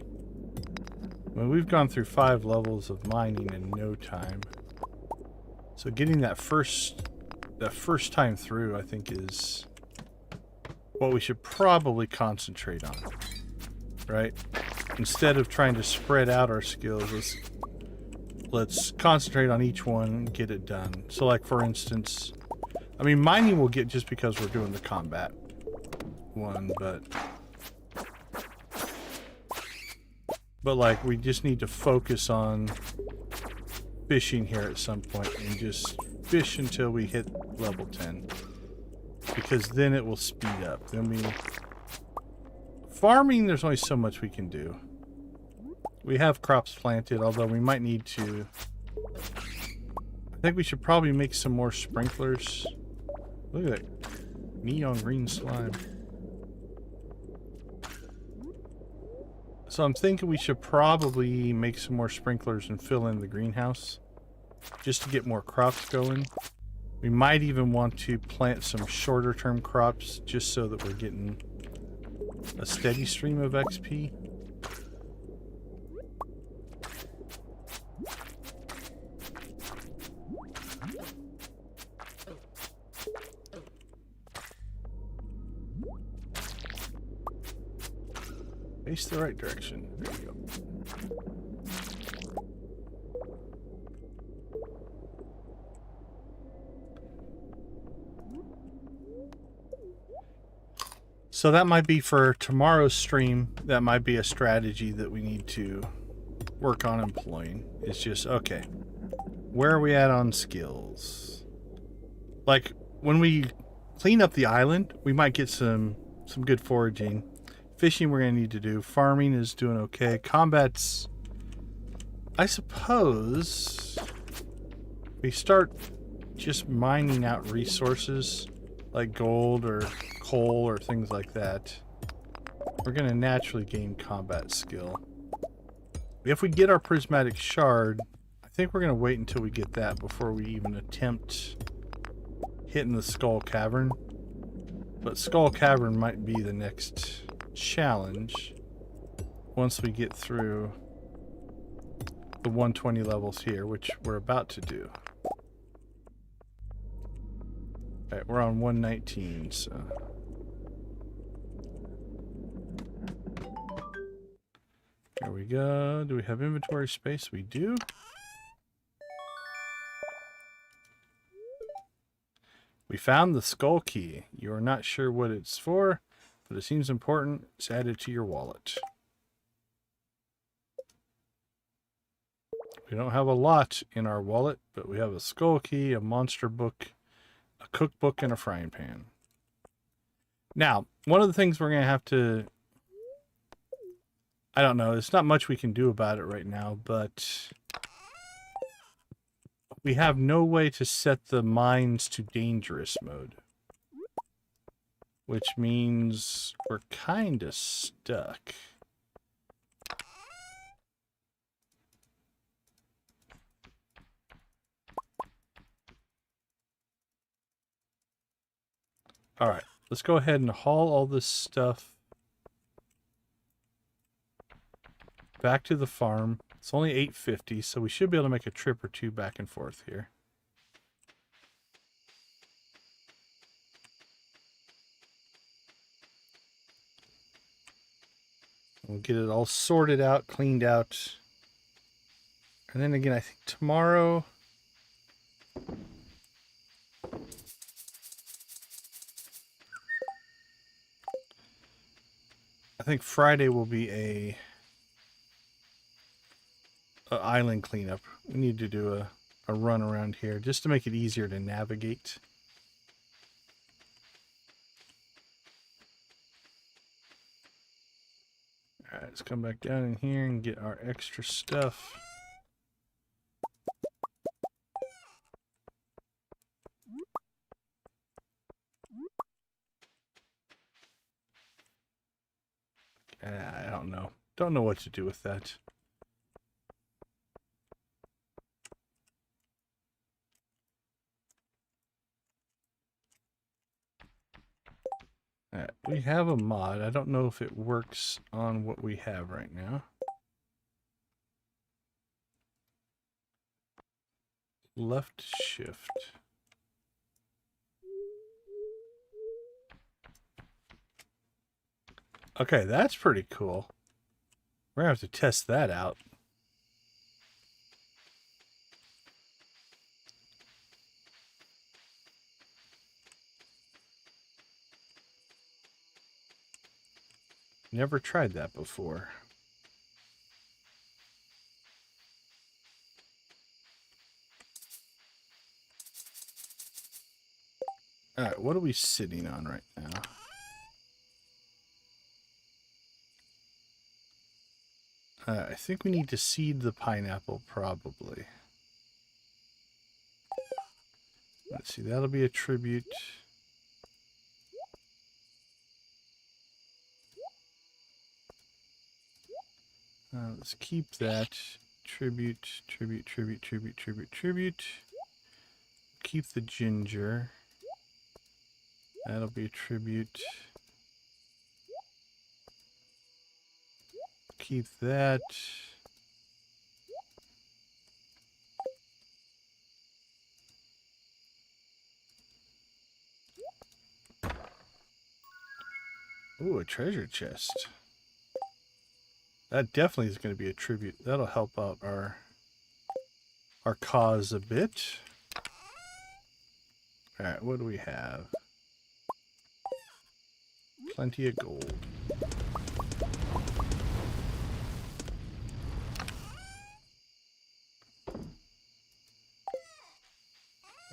Speaker 1: I mean, we've gone through 5 levels of mining in no time. So getting that first time through, I think, is what we should probably concentrate on, right? Instead of trying to spread out our skills, let's concentrate on each one and get it done. So like, for instance, I mean, mining we'll get just because we're doing the combat one, but like, we just need to focus on fishing here at some point and just fish until we hit level 10, because then it will speed up. Then farming, there's only so much we can do. We have crops planted, although we might need to, I think we should probably make some more sprinklers. Look at that neon green slime. So I'm thinking we should probably make some more sprinklers and fill in the greenhouse just to get more crops going. We might even want to plant some shorter term crops just so that we're getting a steady stream of XP. Face the right direction. There you go. So that might be for tomorrow's stream. That might be a strategy that we need to work on employing. It's just, okay, where are we at on skills? Like, when we clean up the island, we might get some good foraging. Fishing we're going to need to do. Farming is doing okay. Combat's, I suppose, we start just mining out resources like gold or coal or things like that. We're going to naturally gain combat skill. If we get our prismatic shard, I think we're going to wait until we get that before we even attempt hitting the Skull Cavern. But Skull Cavern might be the next challenge once we get through the 120 levels here, which we're about to do. Alright, we're on 119, so there we go. Do we have inventory space? We do. We found the skull key. You are not sure what it's for, but it seems important. It's added to your wallet. We don't have a lot in our wallet, but we have a skull key, a monster book, a cookbook, and a frying pan. Now, one of the things we're going to have to... I don't know. There's not much we can do about it right now, but we have no way to set the mines to dangerous mode, which means we're kind of stuck. All right, let's go ahead and haul all this stuff back to the farm. It's only 8:50, so we should be able to make a trip or two back and forth here. We'll get it all sorted out, cleaned out. And then again, I think tomorrow... I think Friday will be a island cleanup. We need to do a run around here just to make it easier to navigate. Alright, let's come back down in here and get our extra stuff. I don't know. Don't know what to do with that. Alright, we have a mod. I don't know if it works on what we have right now. Left shift. Okay, that's pretty cool. We're gonna have to test that out. Never tried that before. Alright, what are we sitting on right now? I think we need to seed the pineapple, probably. Let's see, that'll be a tribute. Let's keep that. Tribute, tribute, tribute, tribute, tribute, tribute. Keep the ginger. That'll be a tribute. Keep that. Ooh, a treasure chest. That definitely is going to be a tribute. That'll help out our cause a bit. Alright, what do we have? Plenty of gold.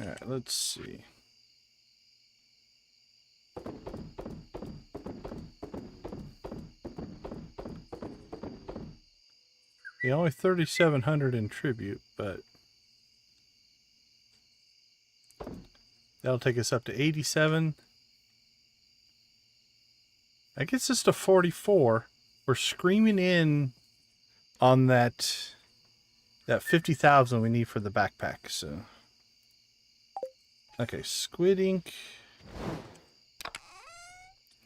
Speaker 1: Alright, let's see. Yeah, only 3,700 in tribute, but that'll take us up to 87. That gets us to 44. We're screaming in on that 50,000 we need for the backpack. So, okay, squid ink.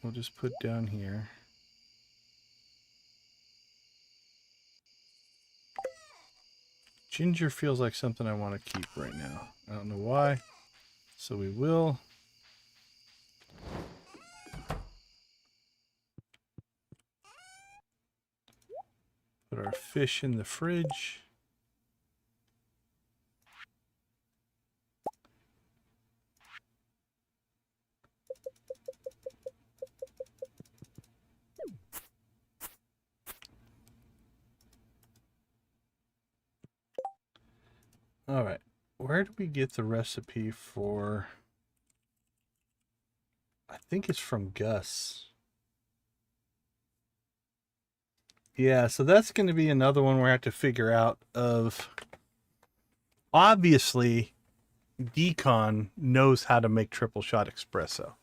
Speaker 1: We'll just put down here. Ginger feels like something I want to keep right now. I don't know why. So we will. Put our fish in the fridge. All right, where do we get the recipe for? I think it's from Gus. Yeah, so that's going to be another one we have to figure out of. Obviously, Decon knows how to make triple shot espresso.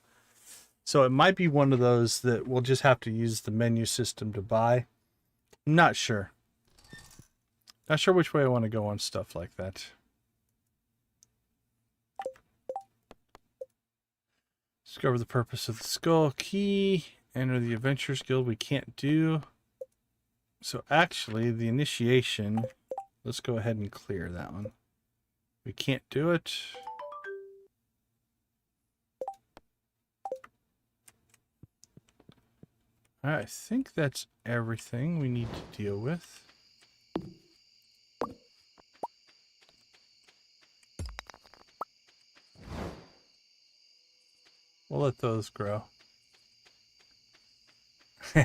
Speaker 1: So it might be one of those that we'll just have to use the menu system to buy. I'm not sure. Not sure which way I want to go on stuff like that. Discover the purpose of the skull key. Enter the Adventurers Guild. We can't do. So actually, the initiation, let's go ahead and clear that one. We can't do it. I think that's everything we need to deal with. We'll let those grow.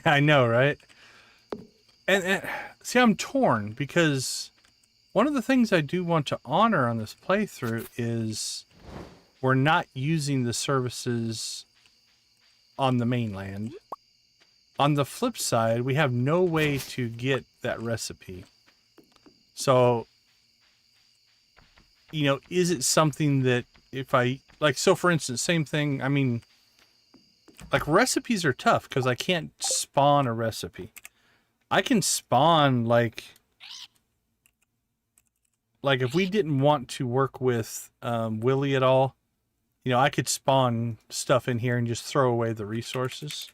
Speaker 1: I know, right? And see, I'm torn because one of the things I do want to honor on this playthrough is we're not using the services on the mainland. On the flip side, we have no way to get that recipe. So, you know, is it something that if I, like, so for instance, same thing, I mean, like recipes are tough because I can't spawn a recipe. I can spawn like if we didn't want to work with Willy at all, you know, I could spawn stuff in here and just throw away the resources.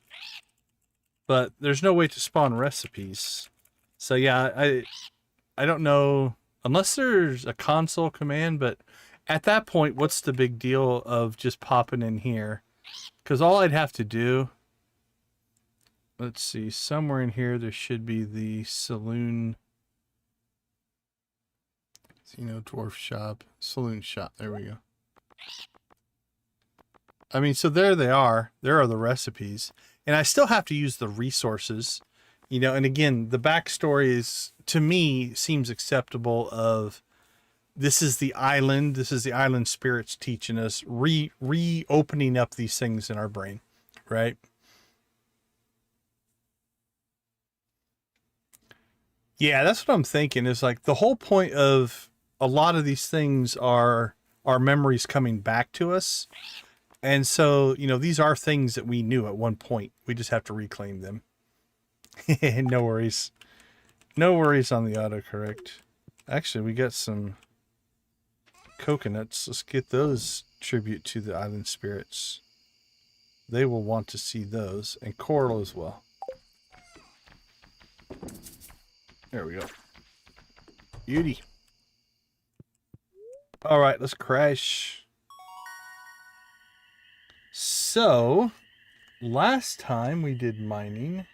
Speaker 1: But there's no way to spawn recipes. So yeah, I don't know, unless there's a console command, but at that point, what's the big deal of just popping in here? Because all I'd have to do, let's see, somewhere in here there should be the saloon, you know, dwarf shop, saloon shop. There we go. I mean, so there they are. There are the recipes. And I still have to use the resources, you know, and again, the backstory is, to me, seems acceptable of this is the island spirits teaching us, reopening up these things in our brain, right? Yeah, that's what I'm thinking, is like the whole point of a lot of these things are our memories coming back to us. And so, you know, these are things that we knew at one point. We just have to reclaim them. No worries. No worries on the autocorrect. Actually, we got some coconuts. Let's get those tribute to the island spirits. They will want to see those. And coral as well. There we go. Beauty. All right, let's crash. So, last time we did mining,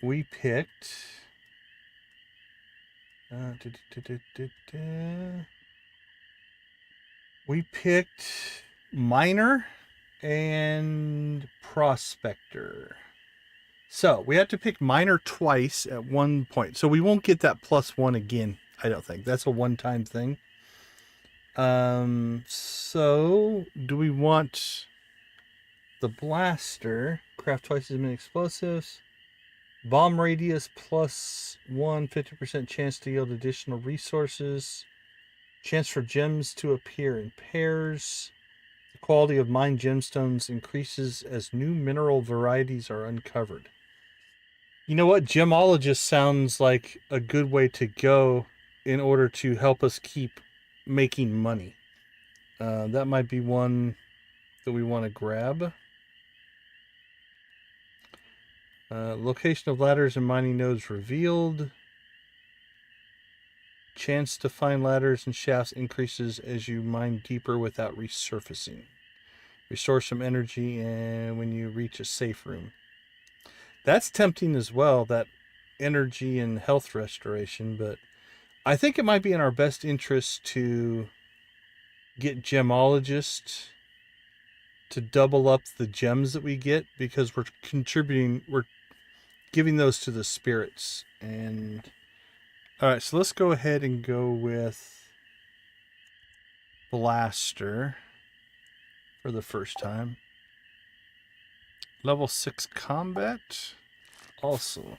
Speaker 1: we picked miner and prospector. So we have to pick miner twice at one point. So we won't get that +1 again, I don't think. That's a one-time thing. So do we want the blaster? Craft twice as many explosives. Bomb radius +1, 50% chance to yield additional resources. Chance for gems to appear in pairs. The quality of mined gemstones increases as new mineral varieties are uncovered. You know what? Gemologist sounds like a good way to go in order to help us keep making money. That might be one that we want to grab. Location of ladders and mining nodes revealed. Chance to find ladders and shafts increases as you mine deeper without resurfacing. Restore some energy and when you reach a safe room. That's tempting as well, that energy and health restoration, but I think it might be in our best interest to get gemologist to double up the gems that we get, because we're giving those to the spirits. And all right, so let's go ahead and go with blaster for the first time. Level 6 combat also,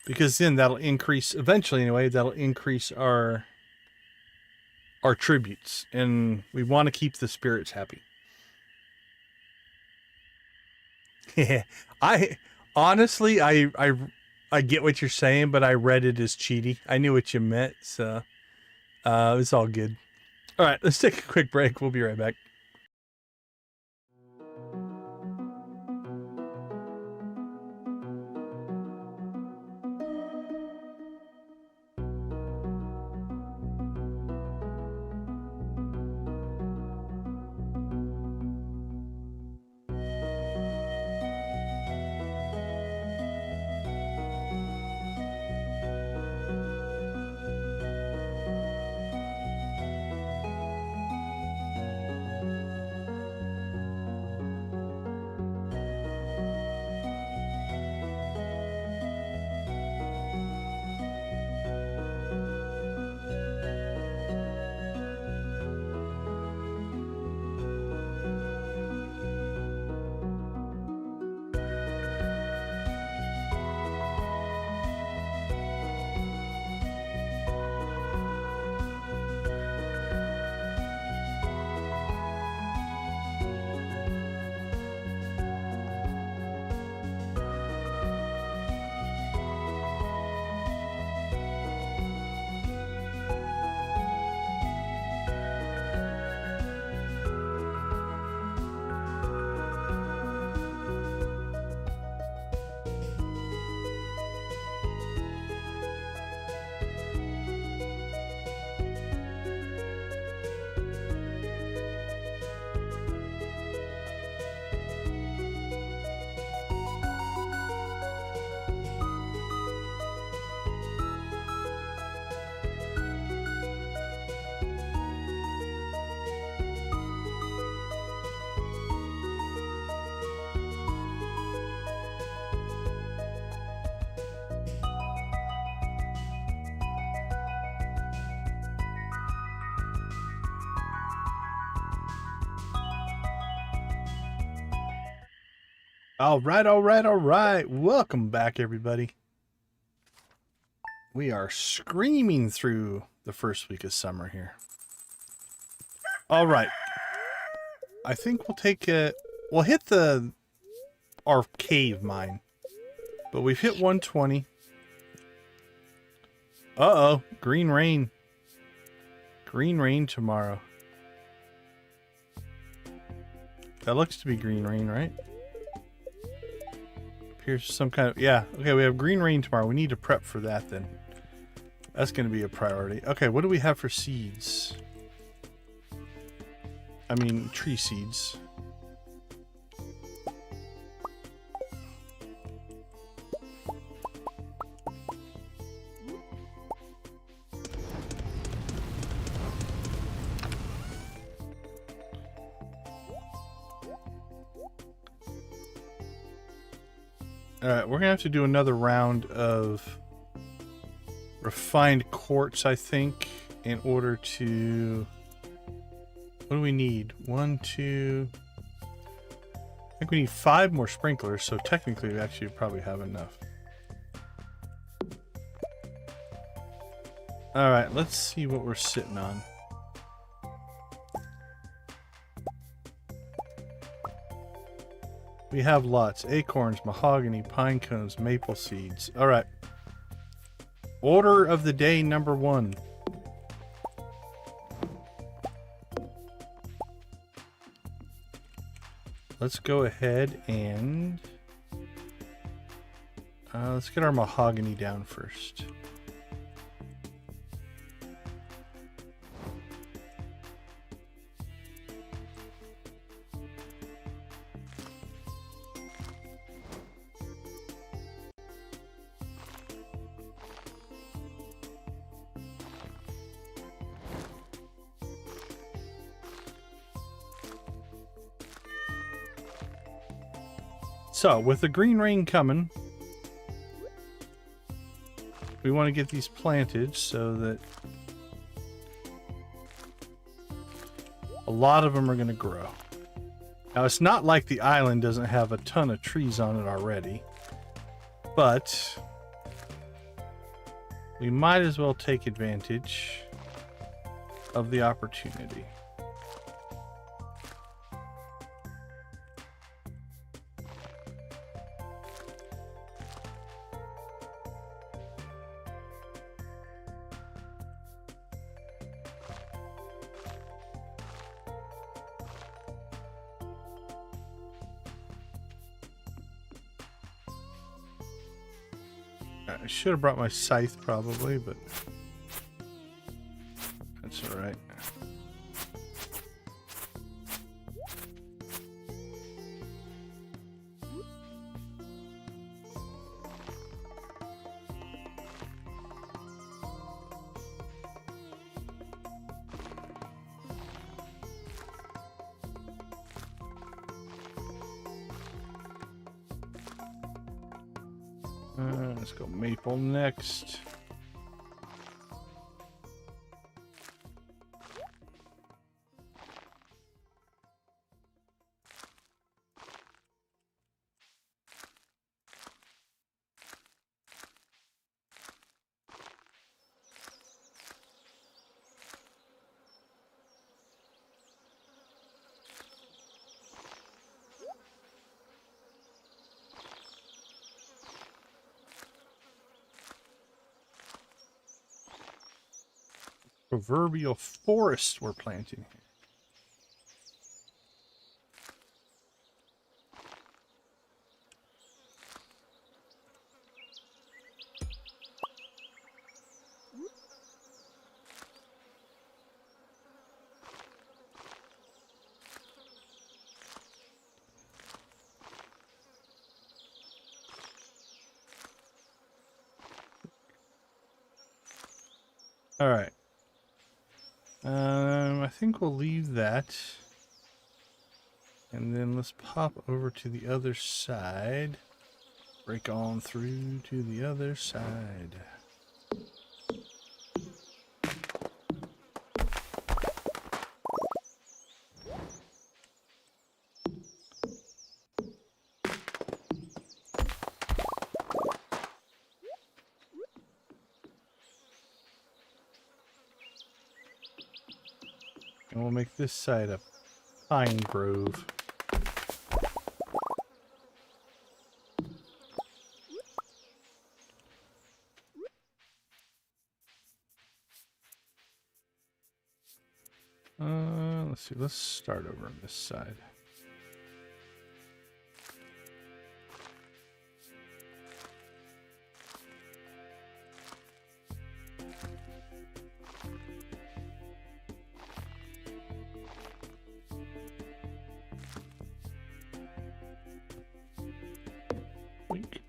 Speaker 1: because then that'll increase, eventually anyway, that'll increase our tributes, and we want to keep the spirits happy. Yeah, I honestly, I get what you're saying, but I read it as cheaty. I knew what you meant, so it's all good. All right, let's take a quick break. We'll be right back. All right, all right, all right. Welcome back, everybody. We are screaming through the first week of summer here. All right. I think we'll take a... We'll hit our cave mine. But we've hit 120. Uh-oh. Green rain. Green rain tomorrow. That looks to be green rain, right? Here's some kind of... Yeah. Okay, we have green rain tomorrow. We need to prep for that then. That's going to be a priority. Okay, what do we have for seeds? I mean, tree seeds. Alright, we're going to have to do another round of refined quartz, I think, in order to... What do we need? 1, 2... I think we need 5 more sprinklers, so technically we actually probably have enough. Alright, let's see what we're sitting on. We have lots. Acorns, mahogany, pine cones, maple seeds. Alright. Order of the day number 1. Let's go ahead and... let's get our mahogany down first. So, with the green rain coming, we want to get these planted so that a lot of them are going to grow. Now, it's not like the island doesn't have a ton of trees on it already, but we might as well take advantage of the opportunity. I should have brought my scythe probably, but that's all right. Let's go maple next. Proverbial forest we're planting here. All right. I think we'll leave that. And then let's pop over to the other side. Break on through to the other side. And we'll make this side a pine grove. Let's see, let's start over on this side. Wink.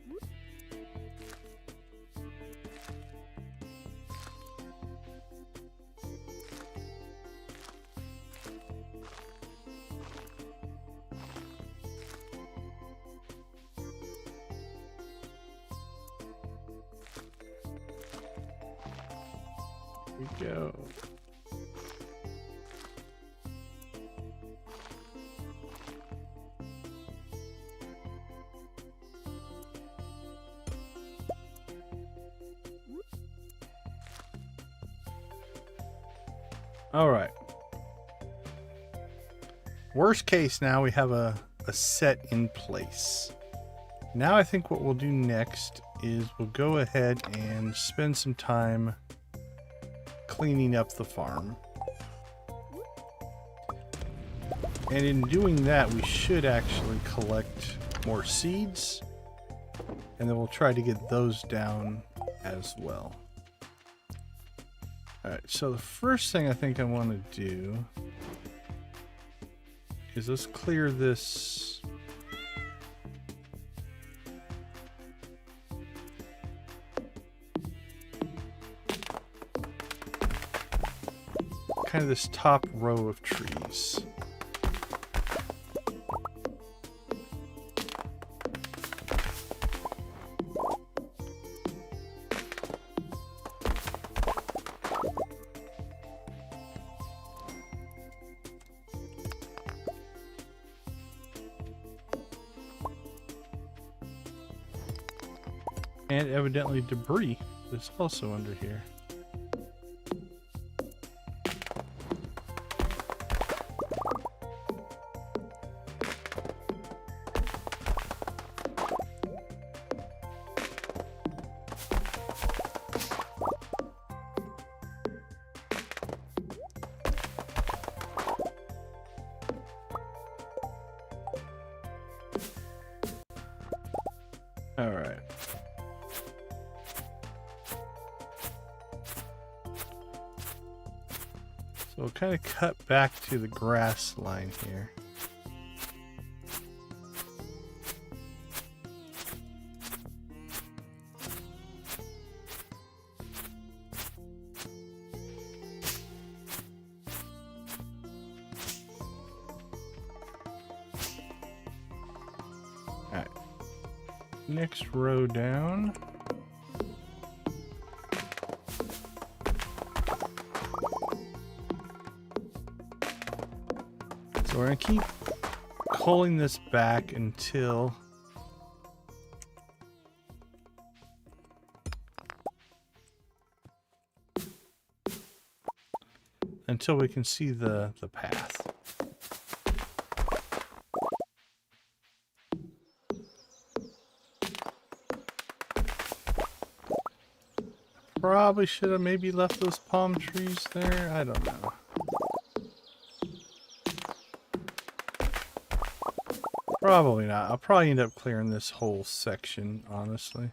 Speaker 1: Here we go. All right. Worst case, now we have a set in place. Now I think what we'll do next is we'll go ahead and spend some time cleaning up the farm. And in doing that, we should actually collect more seeds. And then we'll try to get those down as well. Alright, so the first thing I think I want to do is let's clear this. Kind of this top row of trees. And evidently debris is also under here. All right. So we'll kind of cut back to the grass line here. All right. Next row down. So we're going to keep pulling this back until we can see the path. Probably should have maybe left those palm trees there. I don't know. Probably not. I'll probably end up clearing this whole section, honestly.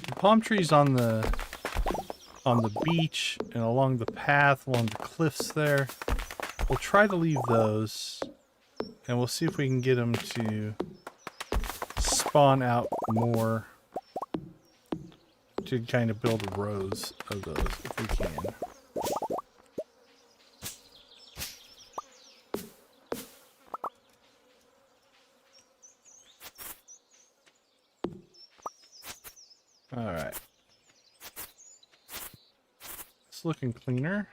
Speaker 1: The palm trees on the beach and along the path, along the cliffs there. We'll try to leave those, and we'll see if we can get them to spawn out more to kind of build rows of those if we can. All right. It's looking cleaner.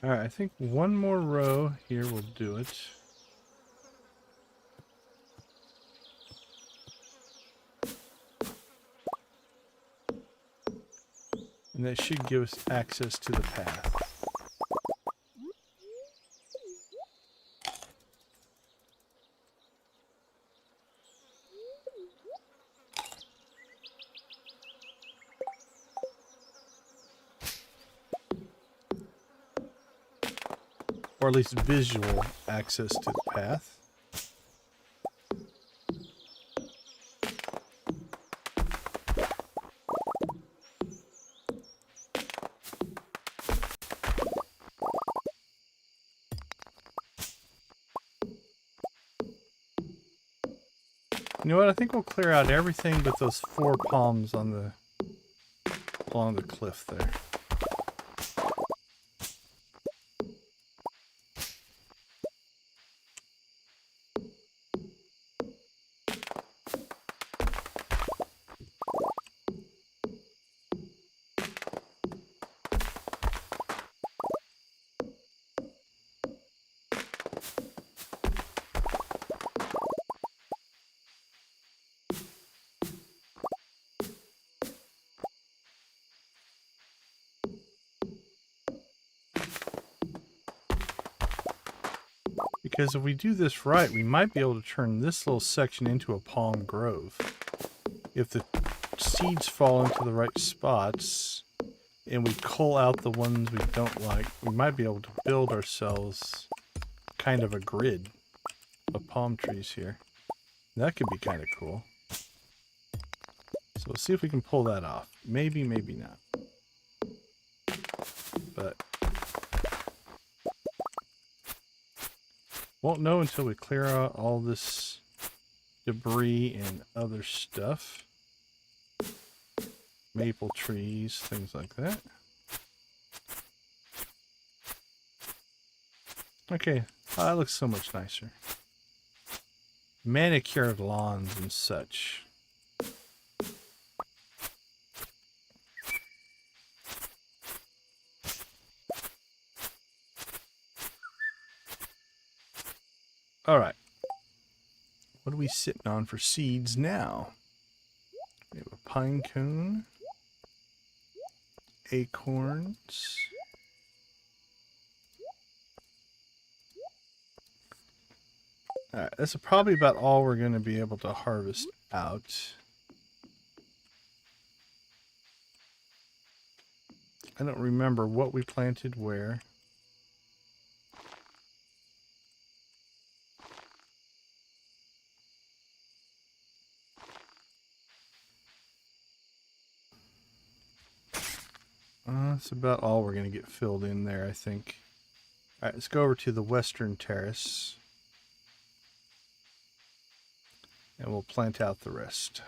Speaker 1: Alright, I think one more row here will do it. And that should give us access to the path. Or at least visual access to the path. You know what? I think we'll clear out everything but those 4 palms on the along the cliff there. Because if we do this right, we might be able to turn this little section into a palm grove. If the seeds fall into the right spots and we cull out the ones we don't like, we might be able to build ourselves kind of a grid of palm trees here. That could be kind of cool. So we'll see if we can pull that off. Maybe, maybe not. But won't know until we clear out all this debris and other stuff. Maple trees, things like that. Okay, oh, that looks so much nicer. Manicured lawns and such. Alright. What are we sitting on for seeds now? We have a pine cone. Acorns. Alright, that's probably about all we're going to be able to harvest out. I don't remember what we planted where. That's about all we're going to get filled in there, I think. Alright, let's go over to the western terrace. And we'll plant out the rest.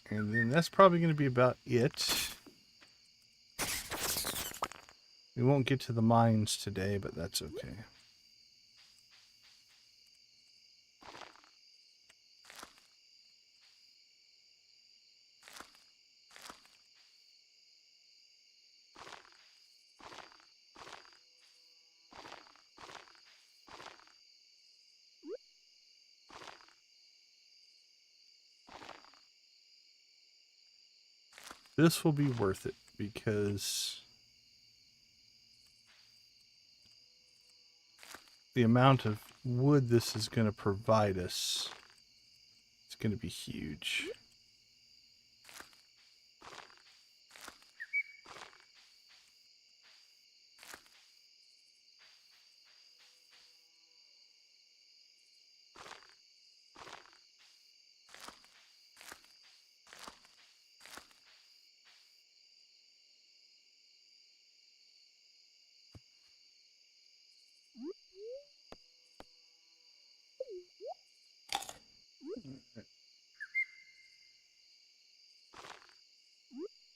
Speaker 1: And then that's probably going to be about it. We won't get to the mines today, but that's okay. This will be worth it because the amount of wood this is going to provide us is going to be huge.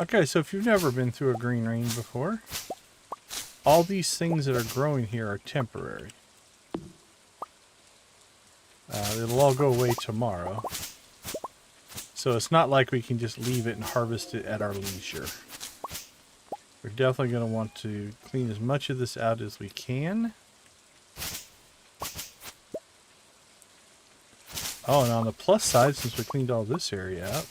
Speaker 1: Okay, so if you've never been through a green rain before, all these things that are growing here are temporary. It'll all go away tomorrow. So it's not like we can just leave it and harvest it at our leisure. We're definitely going to want to clean as much of this out as we can. Oh, and on the plus side, since we cleaned all this area out,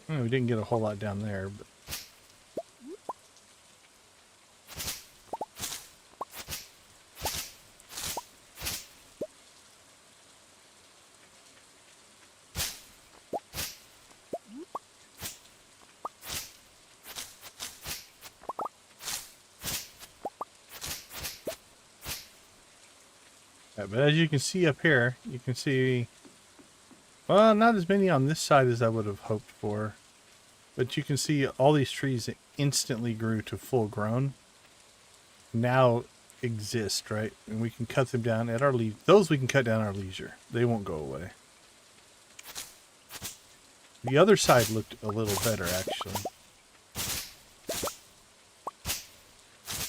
Speaker 1: we didn't get a whole lot down there, but but as you can see up here, you can see, well, not as many on this side as I would have hoped for. But you can see all these trees that instantly grew to full grown now exist, right? And we can cut them down at our leisure. Those we can cut down at our leisure. They won't go away. The other side looked a little better, actually.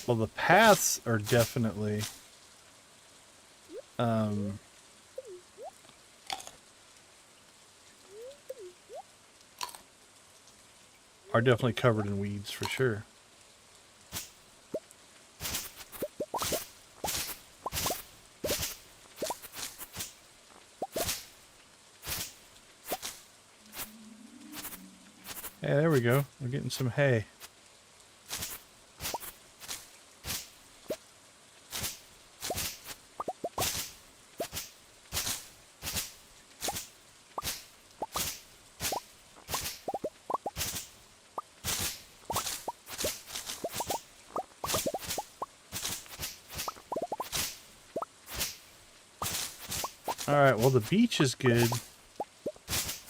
Speaker 1: Well, the paths are definitely... are definitely covered in weeds for sure. Hey, there we go. We're getting some hay. Alright, well the beach is good.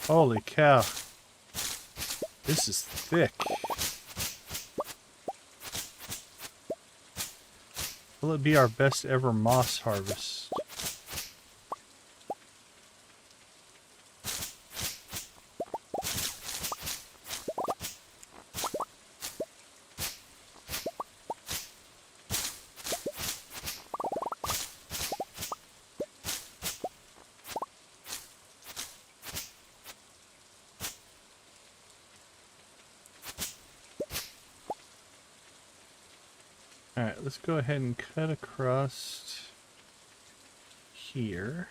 Speaker 1: Holy cow. This is thick. Will it be our best ever moss harvest? Alright, let's go ahead and cut across here.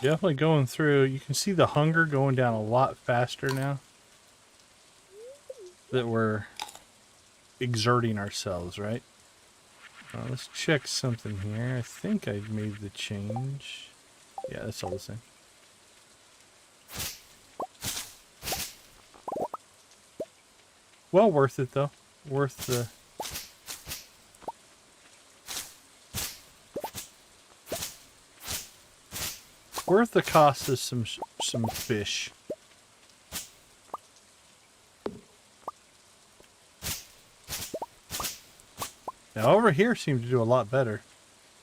Speaker 1: Definitely going through. You can see the hunger going down a lot faster now that we're exerting ourselves, right? Let's check something here. I think I made the change. Yeah, that's all the same. Well worth it though. Worth the... worth the cost of some fish. Now over here seem to do a lot better.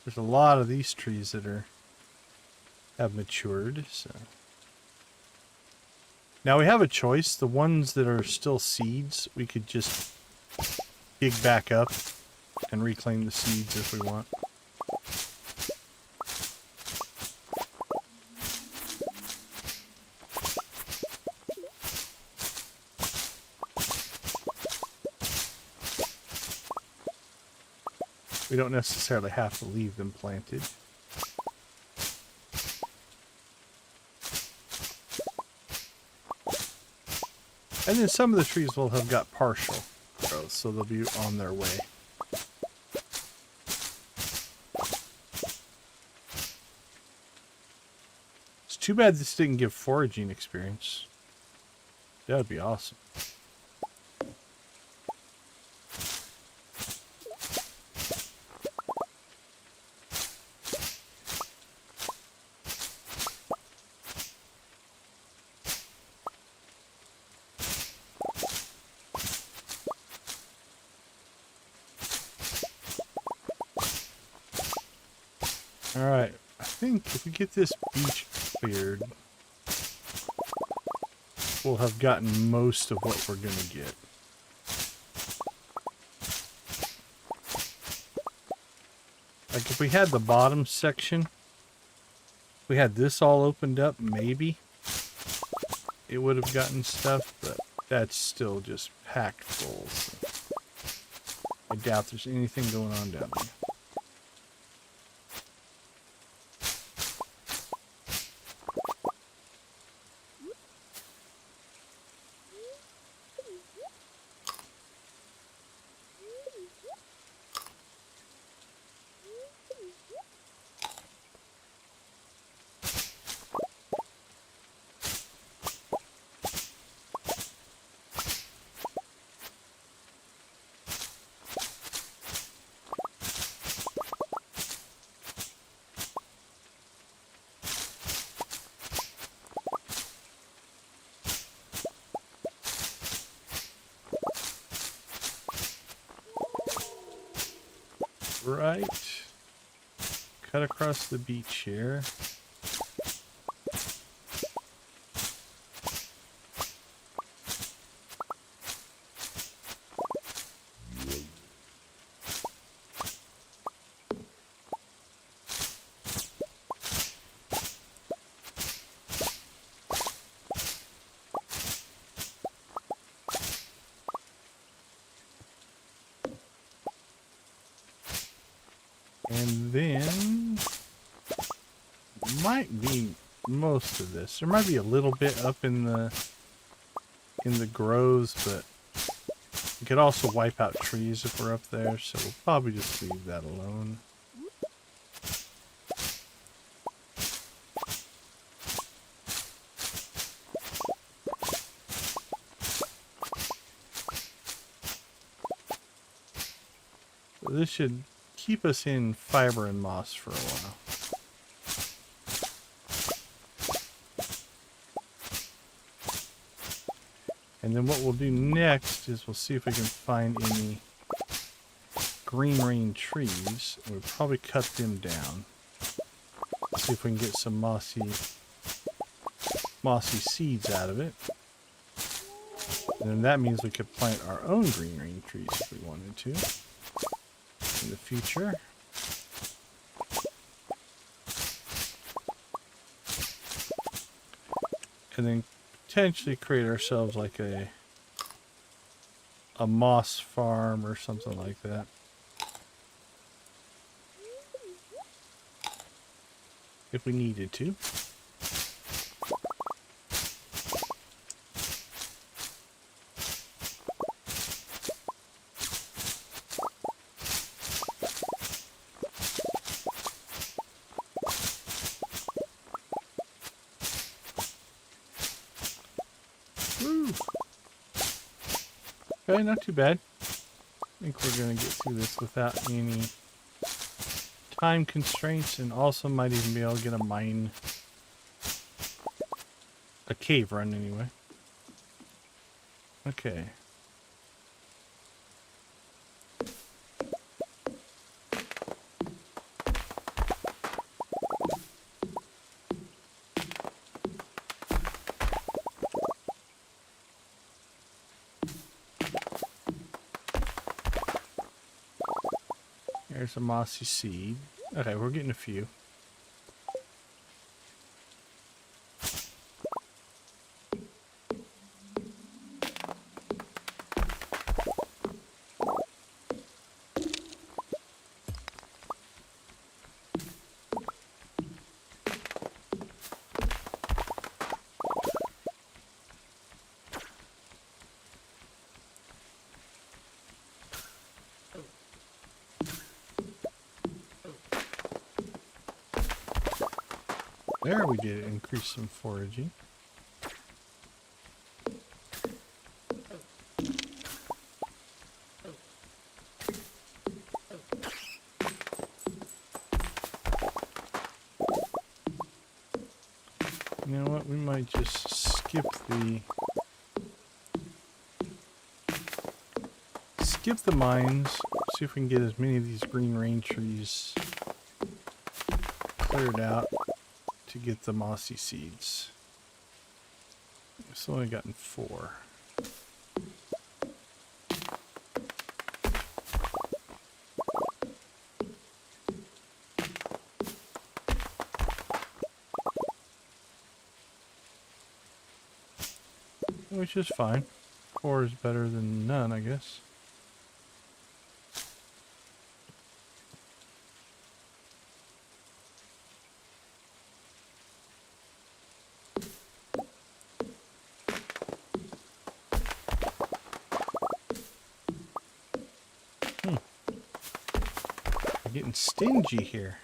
Speaker 1: There's a lot of these trees that have matured. So now we have a choice. The ones that are still seeds, we could just dig back up and reclaim the seeds if we want. We don't necessarily have to leave them planted. And then some of the trees will have got partial growth, so they'll be on their way. too bad this didn't give foraging experience. That would be awesome. Alright, I think if we get this beach cleared, we'll have gotten most of what we're going to get. Like if we had the bottom section, if we had this all opened up, maybe it would have gotten stuff, but that's still just packed full. So I doubt there's anything going on down there. Right, cut across the beach here. And then might be most of this. There might be a little bit up in the groves, but we could also wipe out trees if we're up there, so we'll probably just leave that alone. So this should keep us in fiber and moss for a while. And then what we'll do next is we'll see if we can find any green rain trees. We'll probably cut them down. See if we can get some mossy seeds out of it. And then that means we could plant our own green rain trees if we wanted to in the future. And then potentially create ourselves like a moss farm or something like that. If we needed to. Okay, not too bad. I think we're going to get through this without any time constraints, and also might even be able to get a cave run anyway. Okay. There's a mossy seed. Okay, we're getting a few. There we did increase some foraging. You know what? We might just skip the mines. See if we can get as many of these green rain trees cleared out to get the mossy seeds. It's only gotten 4. Which is fine. 4 is better than none, I guess. I'm getting stingy here.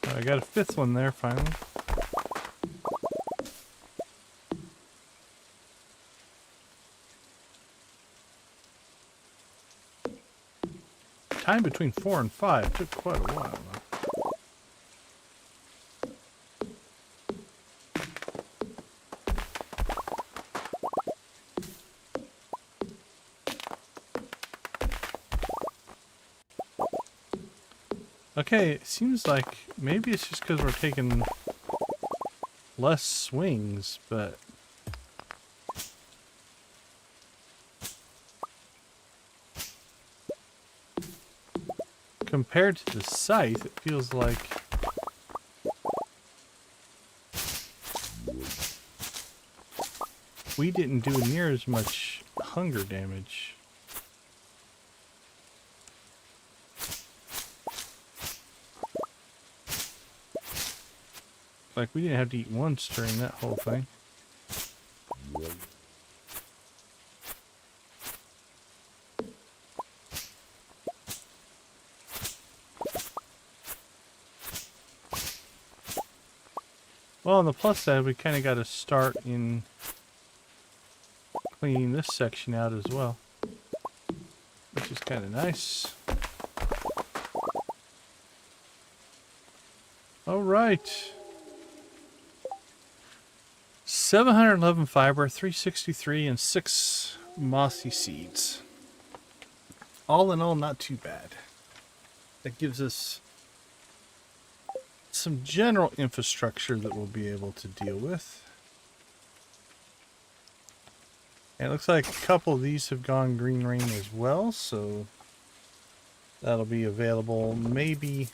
Speaker 1: I got a 5th one there finally. Time between 4 and 5 took quite a while though. Okay, it seems like maybe it's just because we're taking less swings, but compared to the scythe, it feels like we didn't do near as much hunger damage. Like we didn't have to eat once during that whole thing. Well, on the plus side, we kind of got to start in cleaning this section out as well, which is kind of nice. All right. 711 fiber, 363, and 6 mossy seeds. All in all, not too bad. That gives us some general infrastructure that we'll be able to deal with. And it looks like a couple of these have gone green rain as well, so that'll be available maybe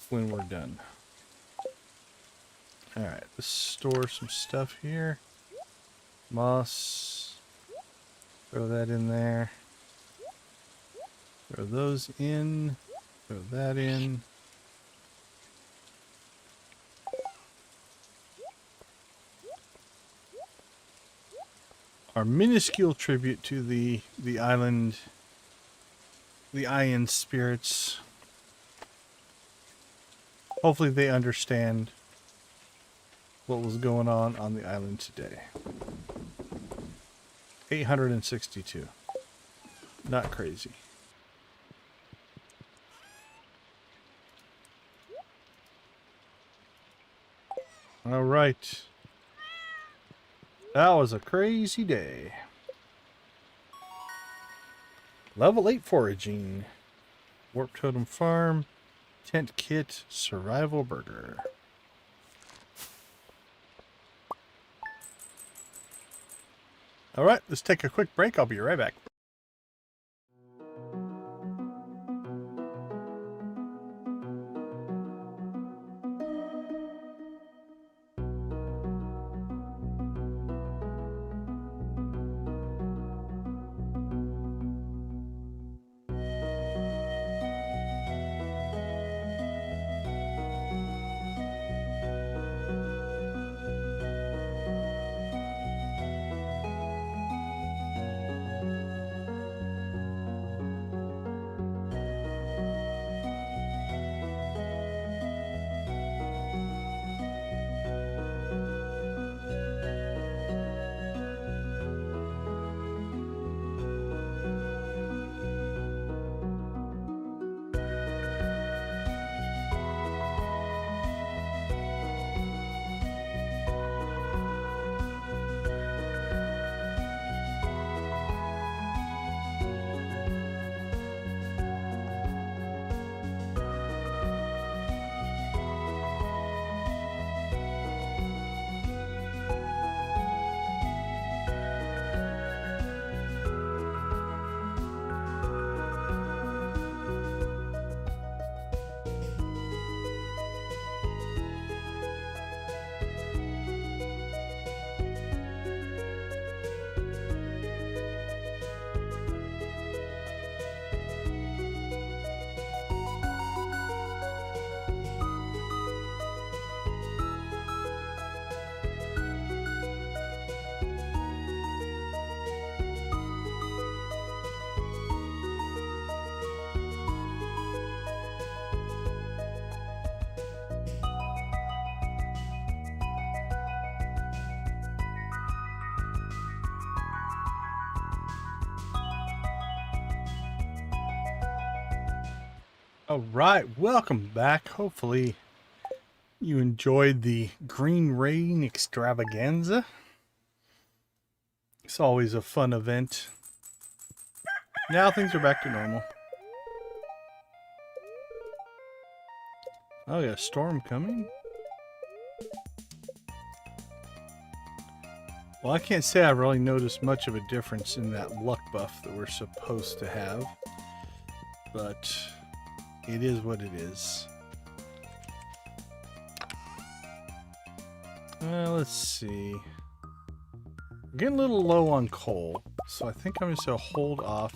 Speaker 1: when we're done. Alright, let's store some stuff here. Moss. Throw that in there. Throw those in. Throw that in. Our minuscule tribute to the island, the Iron spirits. Hopefully they understand what was going on the island today. 862. Not crazy. All right. That was a crazy day. Level 8 foraging. Warp Totem Farm. Tent Kit. Survival Burger. Alright, let's take a quick break. I'll be right back. All right, welcome back. Hopefully you enjoyed the Green Rain extravaganza. It's always a fun event. Now things are back to normal. Oh yeah, storm coming. Well, I can't say I really noticed much of a difference in that luck buff that we're supposed to have, but it is what it is. Let's see. We're getting a little low on coal, so I think I'm just going to hold off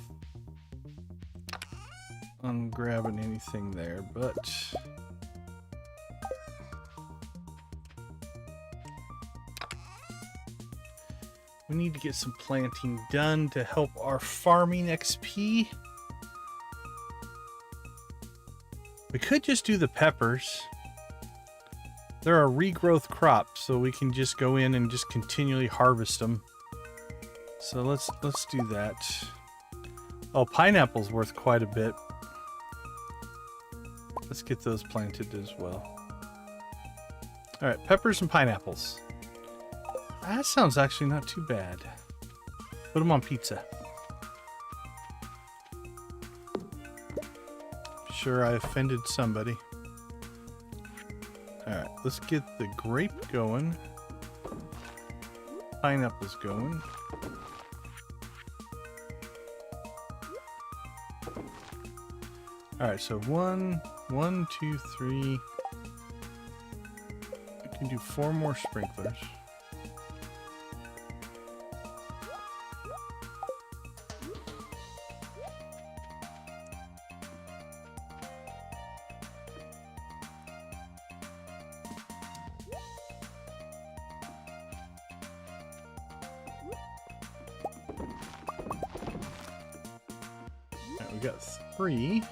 Speaker 1: on grabbing anything there, but we need to get some planting done to help our farming XP. We could just do the peppers. They're a regrowth crop, so we can just go in and just continually harvest them. So let's do that. Oh, pineapple's worth quite a bit. Let's get those planted as well. All right, peppers and pineapples. That sounds actually not too bad. Put them on pizza. Sure, I offended somebody. Alright, let's get the grape going. Pineapples going. Alright, so 1, 2, 3. I can do 4 more sprinklers. We got 3.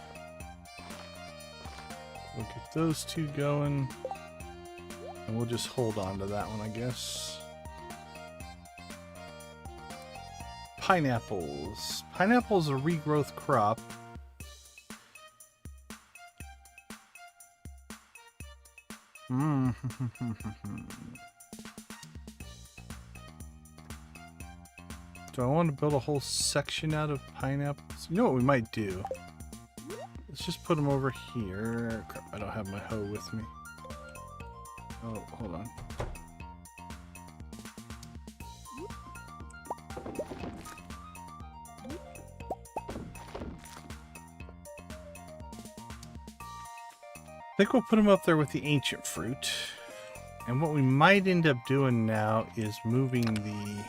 Speaker 1: We'll get those 2 going. And we'll just hold on to that one, I guess. Pineapples. Pineapples are a regrowth crop. Do I want to build a whole section out of pineapples? You know what we might do? Let's just put them over here. Crap, I don't have my hoe with me. Oh, hold on. I think we'll put them up there with the ancient fruit. And what we might end up doing now is moving the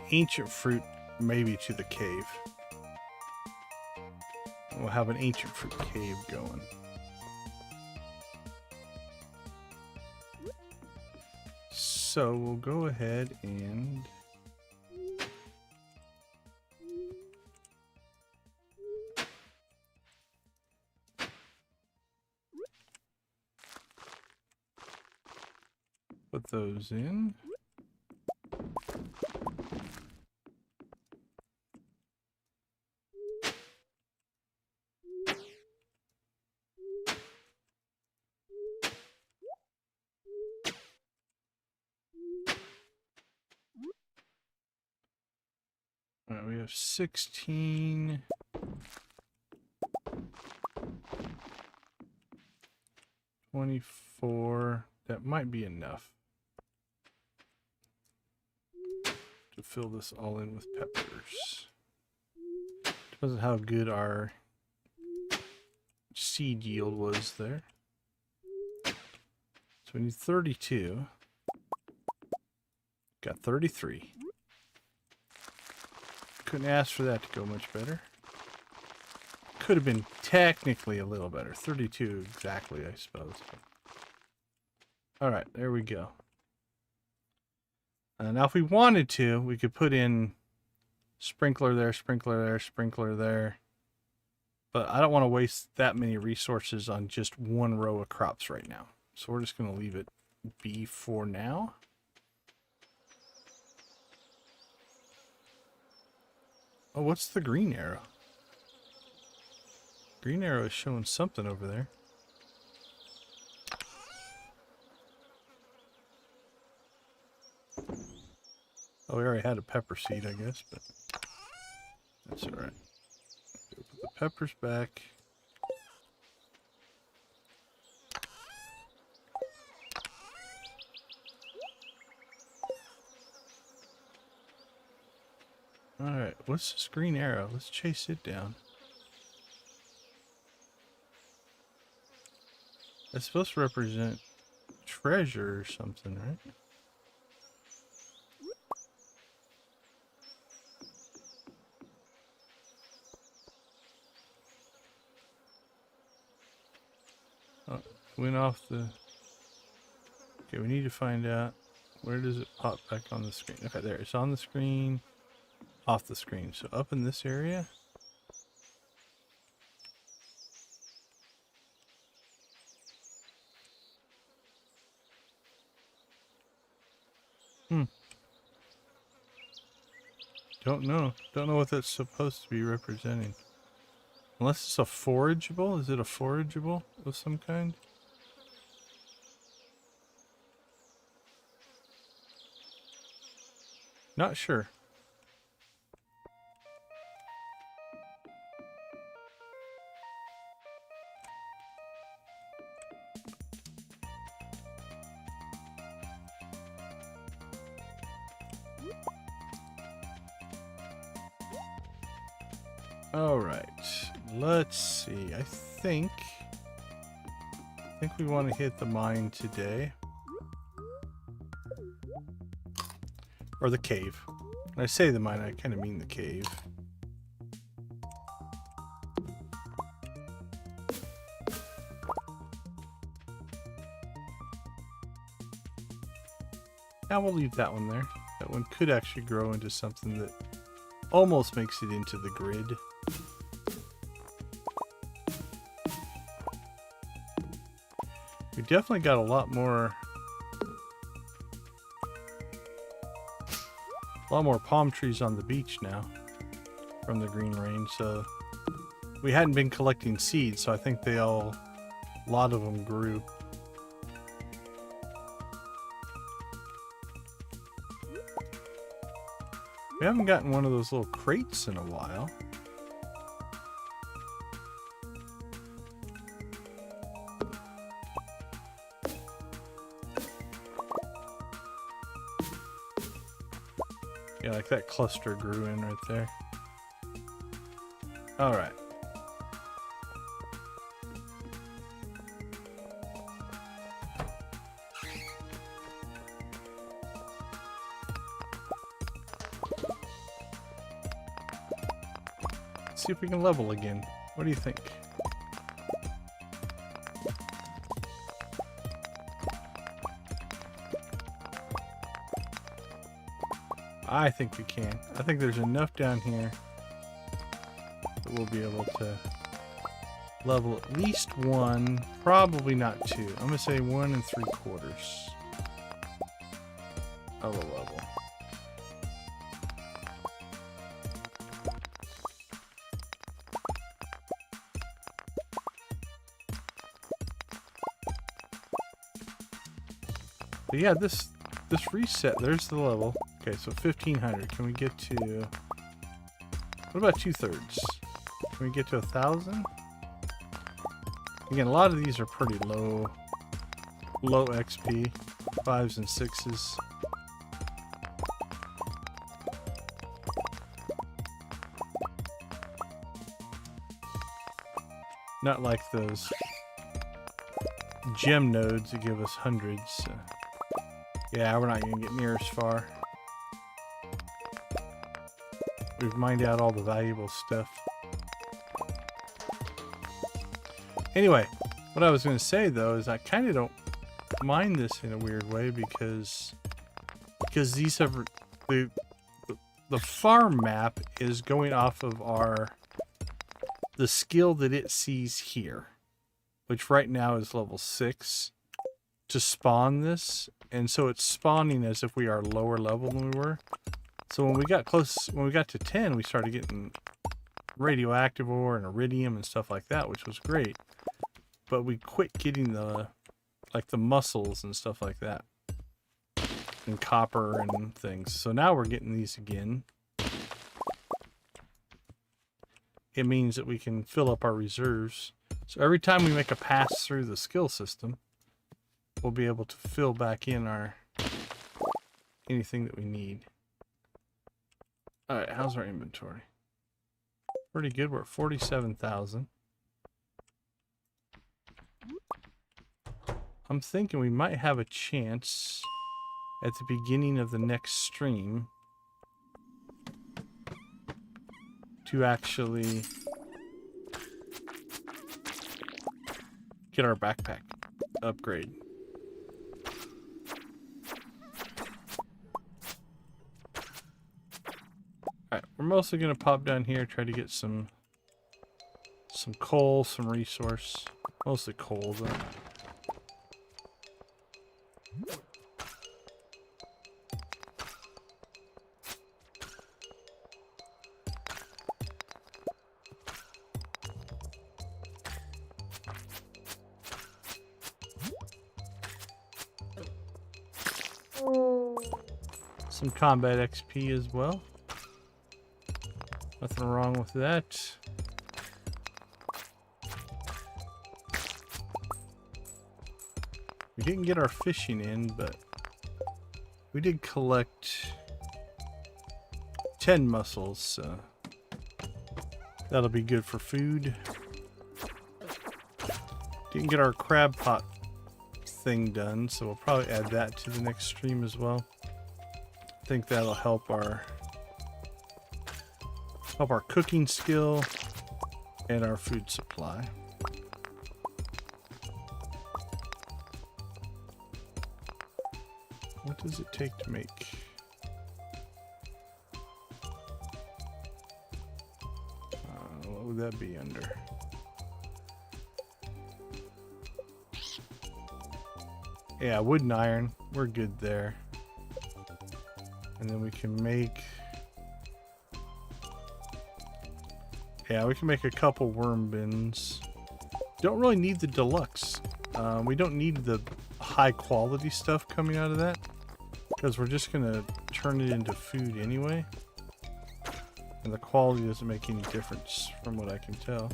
Speaker 1: ancient fruit maybe to the cave. We'll have an ancient fruit cave going. So we'll go ahead and put those in. All right, we have 16. 24. That might be enough to fill this all in with peppers. Depends on how good our seed yield was there. So we need 32. Got 33. Couldn't ask for that to go much better. Could have been technically a little better. 32 exactly, I suppose. Alright, there we go. Now if we wanted to, we could put in sprinkler there, sprinkler there, sprinkler there. But I don't want to waste that many resources on just one row of crops right now. So we're just going to leave it be for now. Oh, what's the green arrow? Green arrow is showing something over there. Oh, we already had a pepper seed, I guess, but that's alright. Put the peppers back. Alright, what's this green arrow? Let's chase it down. It's supposed to represent treasure or something, right? Oh, went off the... Okay, we need to find out where does it pop back on the screen. Okay, there. It's on the screen, off the screen. So up in this area. Don't know. Don't know what that's supposed to be representing. Unless it's a forageable? Is it a forageable of some kind? Not sure. All right, let's see. I think we want to hit the mine today, or the cave. When I say the mine, I kind of mean the cave. Now we'll leave that one there. That one could actually grow into something that almost makes it into the grid. We definitely got a lot more palm trees on the beach now from the green rain, so we hadn't been collecting seeds, so I think a lot of them grew. We haven't gotten one of those little crates in a while. Yeah, like that cluster grew in right there. All right. Let's see if we can level again. What do you think? I think we can. I think there's enough down here that we'll be able to level at least one, probably not two. I'm gonna say 1 3/4 of a level. But yeah, this reset, there's the level. Okay, so 1500. Can we get to... What about 2/3? Can we get to 1,000? Again, a lot of these are pretty low XP. 5s and 6s. Not like those gem nodes that give us hundreds. Yeah, we're not going to get near as far. We've mined out all the valuable stuff. Anyway, what I was going to say though is I kind of don't mind this in a weird way because these have the farm map is going off of the skill that it sees here, which right now is level 6 to spawn this, and so it's spawning as if we are lower level than we were. So when we got to 10, we started getting radioactive ore and iridium and stuff like that, which was great. But we quit getting the mussels and stuff like that. And copper and things. So now we're getting these again. It means that we can fill up our reserves. So every time we make a pass through the skill system, we'll be able to fill back in our anything that we need. Alright, how's our inventory? Pretty good. We're at 47,000. I'm thinking we might have a chance at the beginning of the next stream to actually get our backpack upgrade. Alright, we're mostly going to pop down here, try to get some coal, some resource. Mostly coal, though. Some combat XP as well. Nothing wrong with that. We didn't get our fishing in, but we did collect 10 mussels, so that'll be good for food. Didn't get our crab pot thing done, so we'll probably add that to the next stream as well. I think that'll help our cooking skill and our food supply. What does it take to make? What would that be under? Yeah, wood and iron. We're good there. And then we can make... Yeah, we can make a couple worm bins. Don't really need the deluxe. We don't need the high quality stuff coming out of that, because we're just going to turn it into food anyway. And the quality doesn't make any difference from what I can tell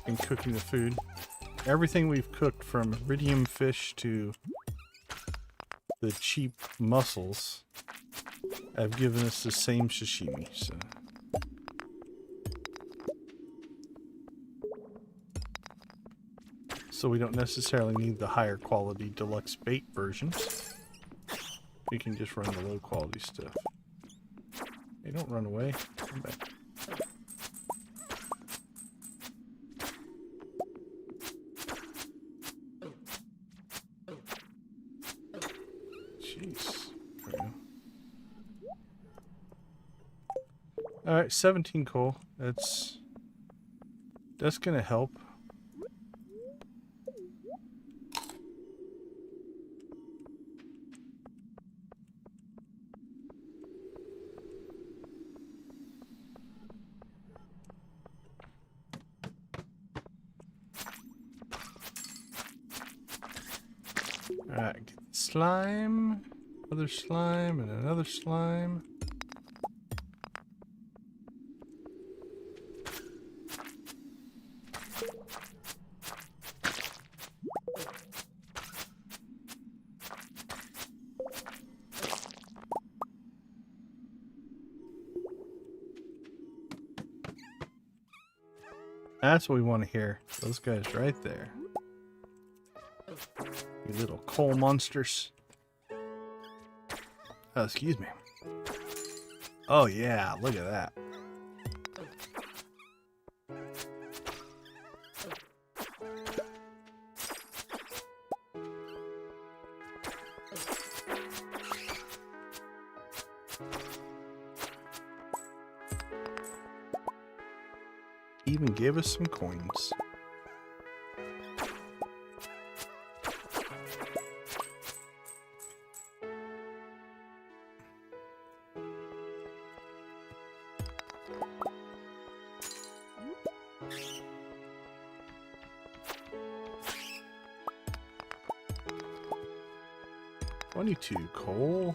Speaker 1: in cooking the food. Everything we've cooked, from iridium fish to the cheap mussels, have given us the same sashimi. So we don't necessarily need the higher quality deluxe bait versions. We can just run the low quality stuff. Hey, don't run away. Come back. Jeez. There we go. Alright, 17 coal. That's gonna help. Alright, get slime, another slime, and another slime. That's what we want to hear. Those guys right there. You little coal monsters. Oh, excuse me. Oh yeah, look at that. Even gave us some coins. $22 coal.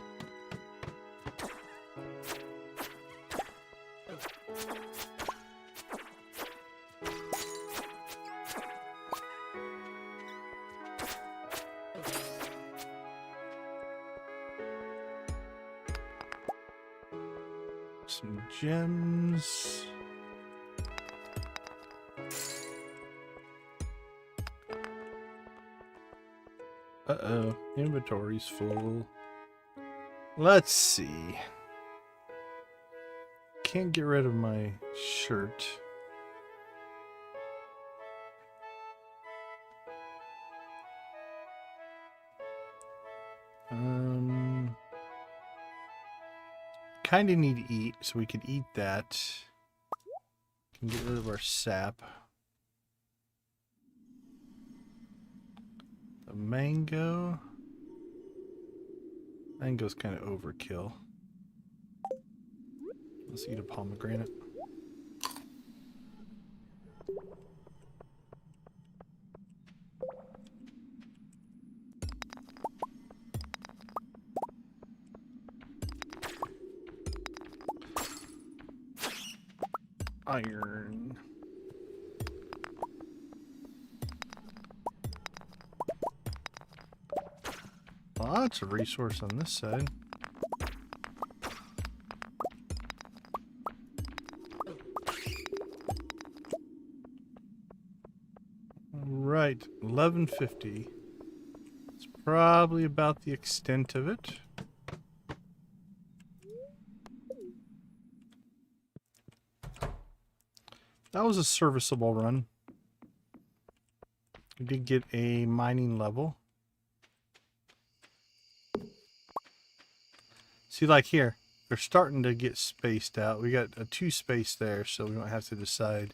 Speaker 1: Some gems. Uh-oh, inventory's full. Let's see. Can't get rid of my shirt. Kind of need to eat, so we could eat that. Can get rid of our sap. The mango. Mango's kind of overkill. Let's eat a pomegranate. Iron. Lots of resource on this side. Right, 1150. It's probably about the extent of it. That was a serviceable run. We did get a mining level. See, like here, they're starting to get spaced out. We got a 2 space there, so we don't have to decide.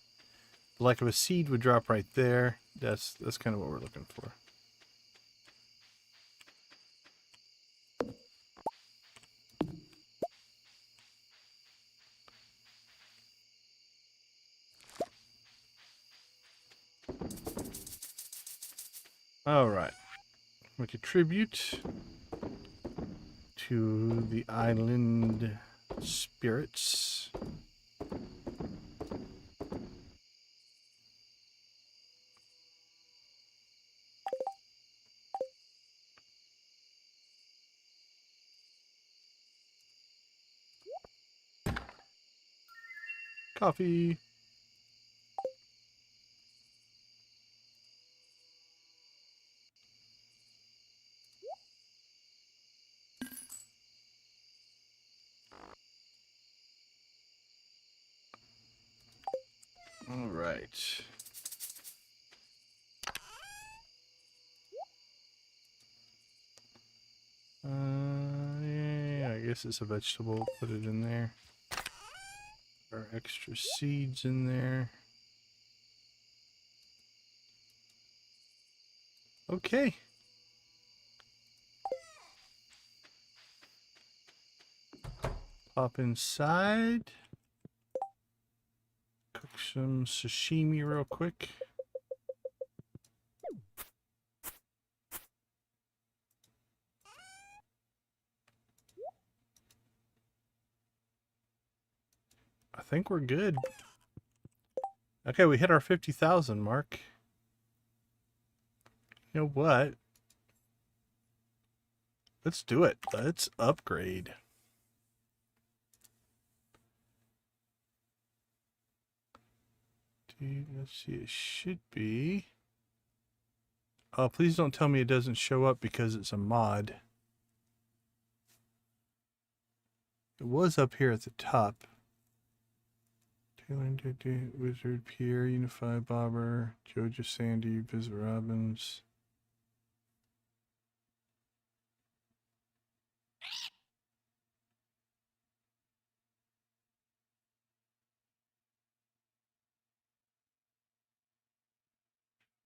Speaker 1: But like if a seed would drop right there, that's kind of what we're looking for. All right, we contribute to the island spirits. Coffee. All right. Yeah, I guess it's a vegetable. Put it in there. Our extra seeds in there. Okay. Pop inside. Cook some sashimi real quick. I think we're good. Okay, we hit our 50,000 mark. You know what? Let's do it. Let's upgrade. Let's see, it should be. Oh, please don't tell me it doesn't show up because it's a mod. It was up here at the top. Wizard, Pierre, Unify, Bobber, Jojo, Sandy, Visit Robbins.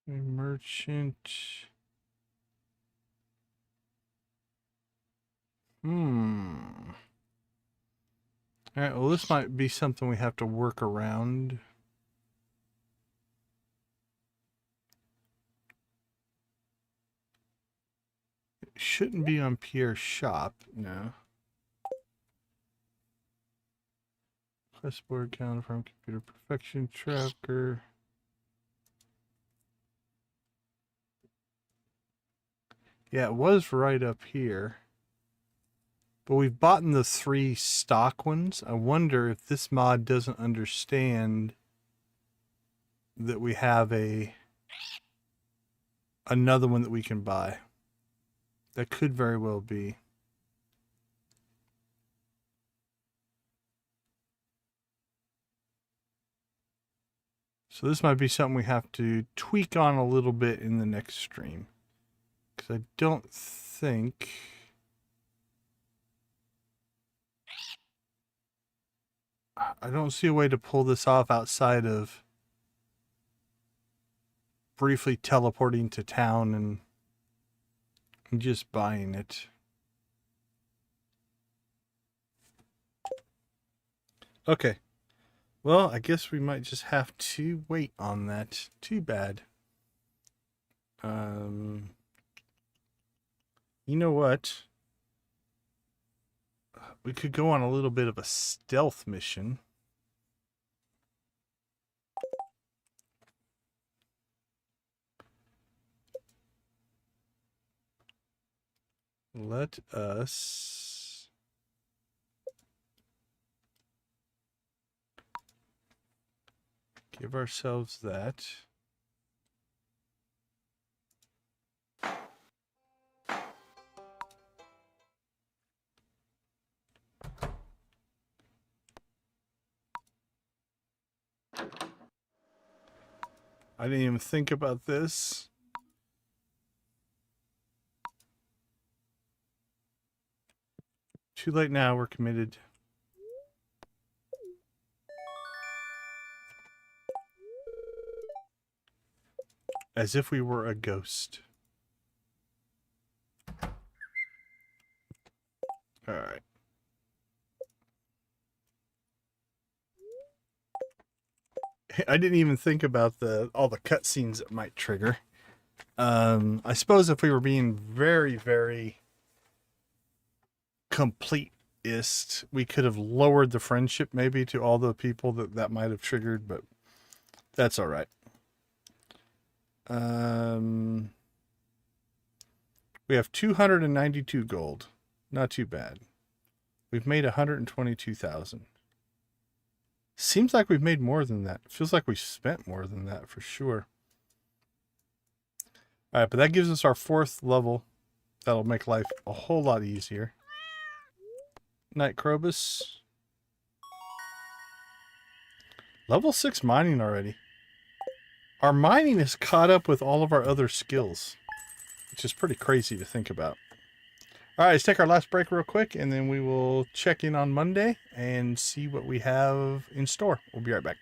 Speaker 1: Merchant. Alright, well this might be something we have to work around. It shouldn't be on Pierre's shop, no. Questboard counter from computer perfection tracker. Yeah, it was right up here. But we've bought the 3 stock ones. I wonder if this mod doesn't understand that we have another one that we can buy. That could very well be. So this might be something we have to tweak on a little bit in the next stream. Because I don't think... I don't see a way to pull this off outside of briefly teleporting to town and just buying it. Okay. Well, I guess we might just have to wait on that. Too bad. You know what? We could go on a little bit of a stealth mission. Let us give ourselves that. I didn't even think about this. Too late now, we're committed. As if we were a ghost. Alright. I didn't even think about all the cutscenes it might trigger. I suppose if we were being very, very completist, we could have lowered the friendship maybe to all the people that might have triggered, but that's all right. We have 292 gold. Not too bad. We've made 122,000. Seems like we've made more than that. Feels like we spent more than that for sure. All right, but that gives us our 4th level. That'll make life a whole lot easier. Night Krobus. Level 6 mining already. Our mining is caught up with all of our other skills, which is pretty crazy to think about. All right, let's take our last break real quick, and then we will check in on Monday and see what we have in store. We'll be right back.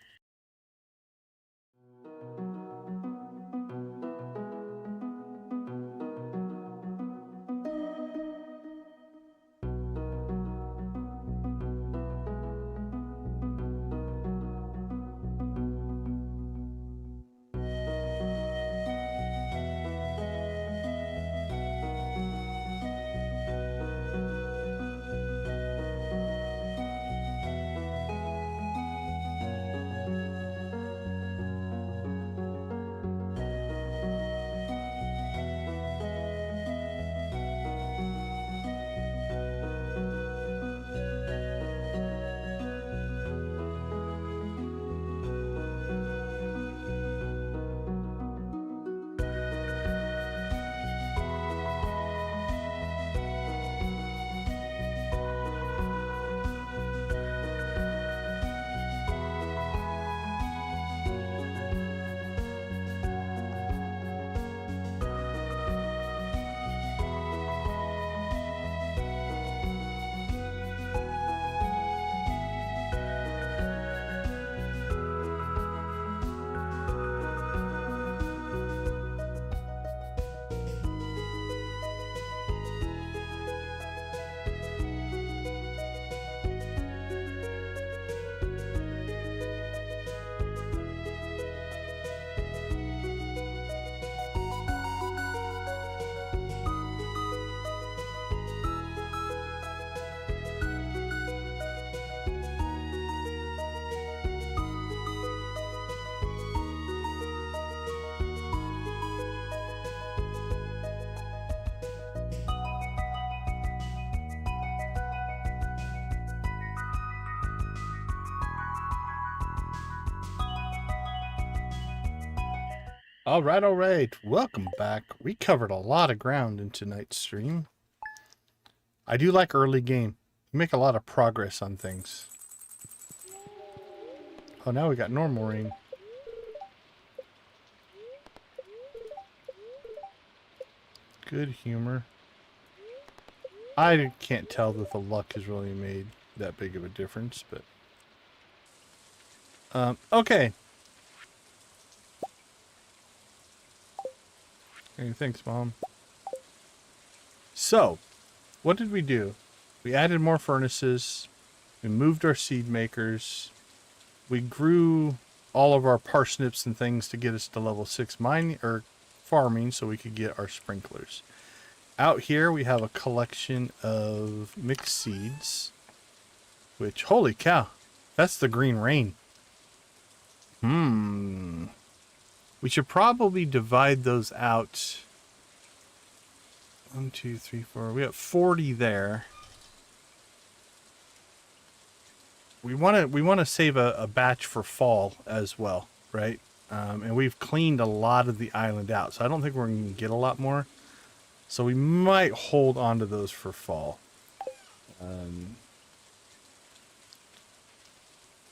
Speaker 1: All right. Welcome back. We covered a lot of ground in tonight's stream. I do like early game. You make a lot of progress on things. Oh, now we got normal rain. Good humor. I can't tell that the luck has really made that big of a difference, but... okay. Hey, thanks, Mom. So, what did we do? We added more furnaces. We moved our seed makers. We grew all of our parsnips and things to get us to level 6 mining or farming so we could get our sprinklers. Out here we have a collection of mixed seeds, which, holy cow, that's the green rain. We should probably divide those out. 1, 2, 3, 4. We got 40 there. We want to save a batch for fall as well, right? And we've cleaned a lot of the island out, so I don't think we're going to get a lot more. So we might hold on to those for fall.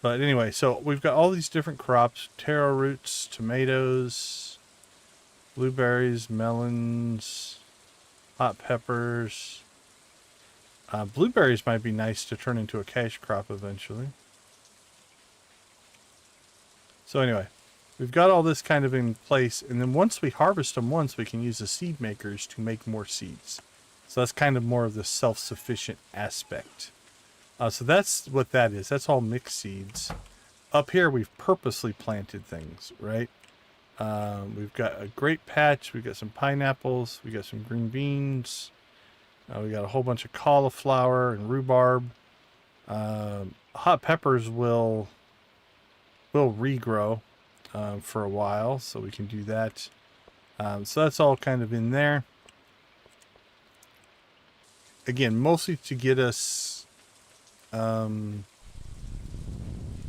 Speaker 1: But anyway, so we've got all these different crops: taro roots, tomatoes, blueberries, melons, hot peppers. Blueberries might be nice to turn into a cash crop eventually. So anyway, we've got all this kind of in place, and then once we harvest them once, we can use the seed makers to make more seeds. So that's kind of more of the self-sufficient aspect. So that's what that is. That's all mixed seeds. Up here, we've purposely planted things, right? We've got a grape patch. We've got some pineapples. We got some green beans. We got a whole bunch of cauliflower and rhubarb. Hot peppers will regrow for a while, so we can do that. So that's all kind of in there. Again, mostly to get us...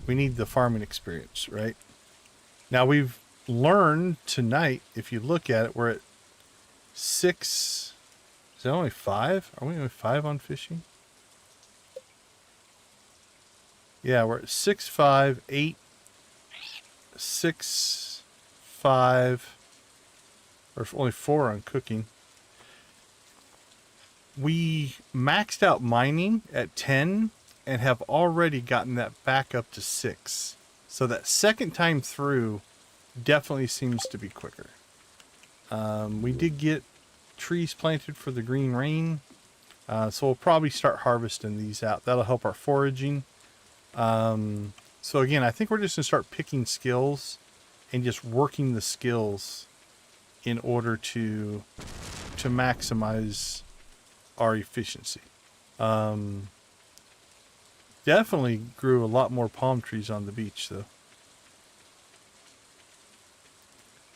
Speaker 1: we need the farming experience, right? Now we've learned tonight, if you look at it, we're at 6... Is that only 5? Are we only 5 on fishing? Yeah, we're at 6, 5, 8, 6, 5, or only 4 on cooking. We maxed out mining at 10 and have already gotten that back up to 6. So that second time through definitely seems to be quicker. We did get trees planted for the green rain. So we'll probably start harvesting these out. That'll help our foraging. So again, I think we're just gonna start picking skills and just working the skills in order to maximize our efficiency. Definitely grew a lot more palm trees on the beach though.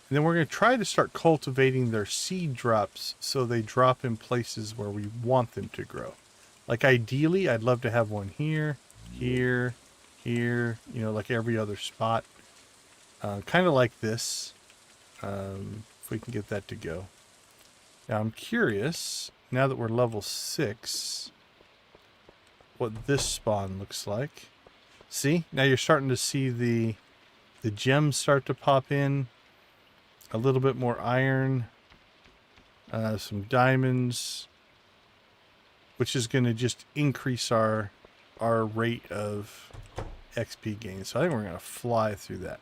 Speaker 1: And then we're going to try to start cultivating their seed drops so they drop in places where we want them to grow. Like ideally, I'd love to have one here, here, here, you know, like every other spot. Kind of like this, if we can get that to go. Now I'm curious, now that we're level 6, what this spawn looks like. See, now you're starting to see the gems start to pop in. A little bit more iron, some diamonds, which is going to just increase our rate of XP gain. So I think we're going to fly through that.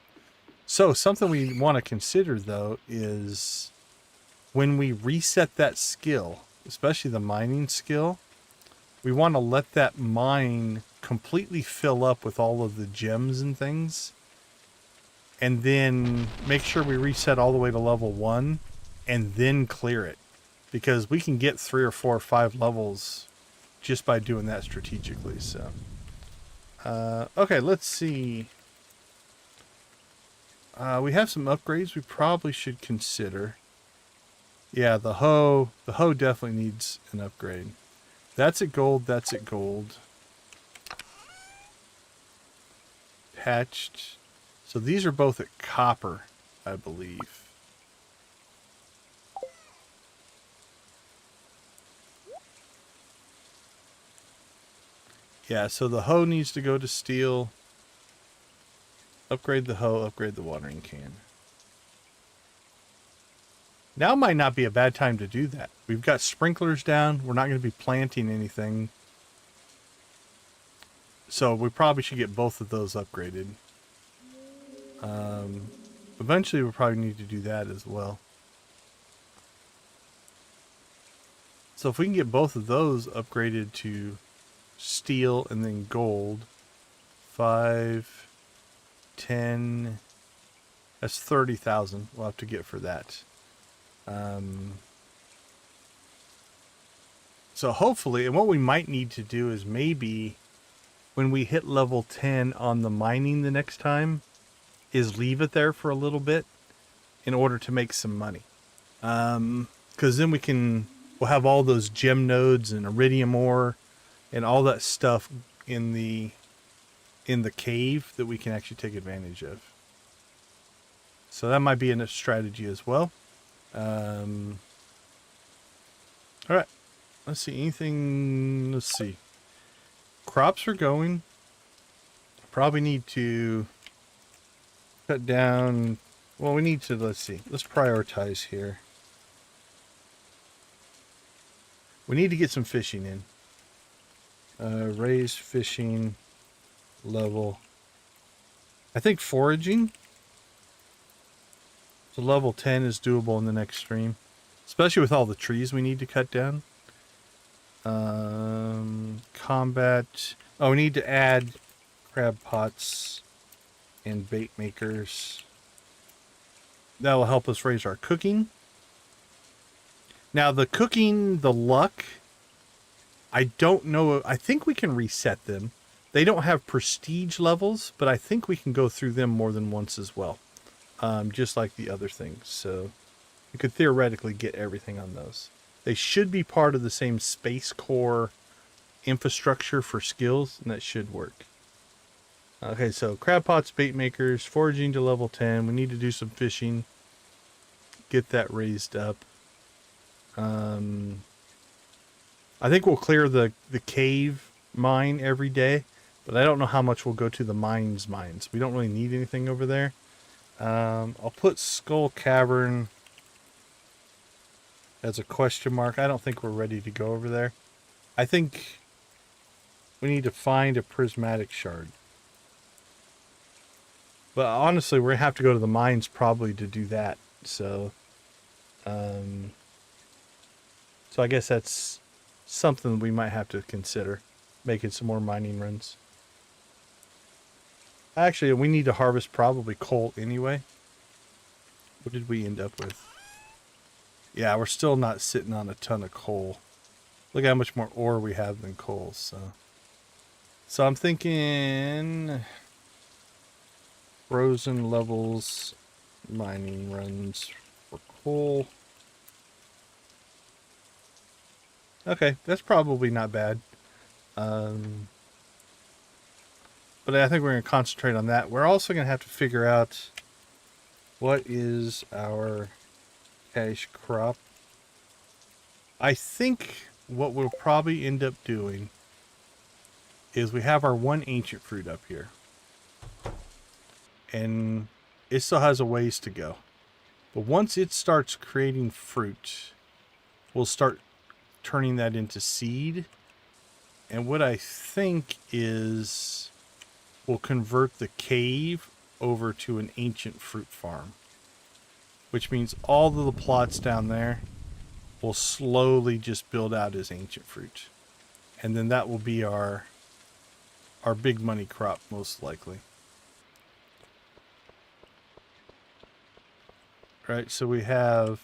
Speaker 1: So something we want to consider though is when we reset that skill, especially the mining skill, we want to let that mine completely fill up with all of the gems and things. And then make sure we reset all the way to level 1 and then clear it. Because we can get 3 or 4 or 5 levels just by doing that strategically. So, okay, let's see. We have some upgrades we probably should consider. Yeah, the hoe definitely needs an upgrade. That's at gold, that's at gold. Patched. So these are both at copper, I believe. Yeah, so the hoe needs to go to steel. Upgrade the hoe, upgrade the watering can. Now might not be a bad time to do that. We've got sprinklers down. We're not going to be planting anything. So we probably should get both of those upgraded. Eventually we'll probably need to do that as well. So if we can get both of those upgraded to steel and then gold, 5, 10, that's 30,000 we'll have to get for that. So hopefully, and what we might need to do is maybe when we hit level 10 on the mining the next time, is leave it there for a little bit in order to make some money. Because then we'll have all those gem nodes and iridium ore and all that stuff in the cave that we can actually take advantage of. So that might be a strategy as well. All right, let's see, anything, let's see. Crops are going. Probably need to cut down, well, we need to, let's see, let's prioritize here. We need to get some fishing in. Raise fishing level. I think foraging. So level 10 is doable in the next stream. Especially with all the trees we need to cut down. Combat. Oh, we need to add crab pots and bait makers. That will help us raise our cooking. Now the cooking, the luck, I don't know. I think we can reset them. They don't have prestige levels, but I think we can go through them more than once as well. Just like the other things. So you could theoretically get everything on those. They should be part of the same Space Core infrastructure for skills, and that should work. Okay, so crab pots, bait makers, foraging to level 10. We need to do some fishing. Get that raised up. I think we'll clear the cave mine every day, but I don't know how much we'll go to the mines. We don't really need anything over there. I'll put Skull Cavern as a question mark. I don't think we're ready to go over there. I think we need to find a prismatic shard. But honestly, we're going to have to go to the mines probably to do that. So I guess that's something we might have to consider, making some more mining runs. Actually, we need to harvest probably coal anyway. What did we end up with? Yeah, we're still not sitting on a ton of coal. Look how much more ore we have than coal. So I'm thinking frozen levels, mining runs for coal. Okay, that's probably not bad. But I think we're going to concentrate on that. We're also going to have to figure out what is our cash crop. I think what we'll probably end up doing is we have our one ancient fruit up here. And it still has a ways to go. But once it starts creating fruit, we'll start turning that into seed. And what I think is we'll convert the cave over to an ancient fruit farm. Which means all of the plots down there will slowly just build out as ancient fruit. And then that will be our big money crop, most likely. Right, so we have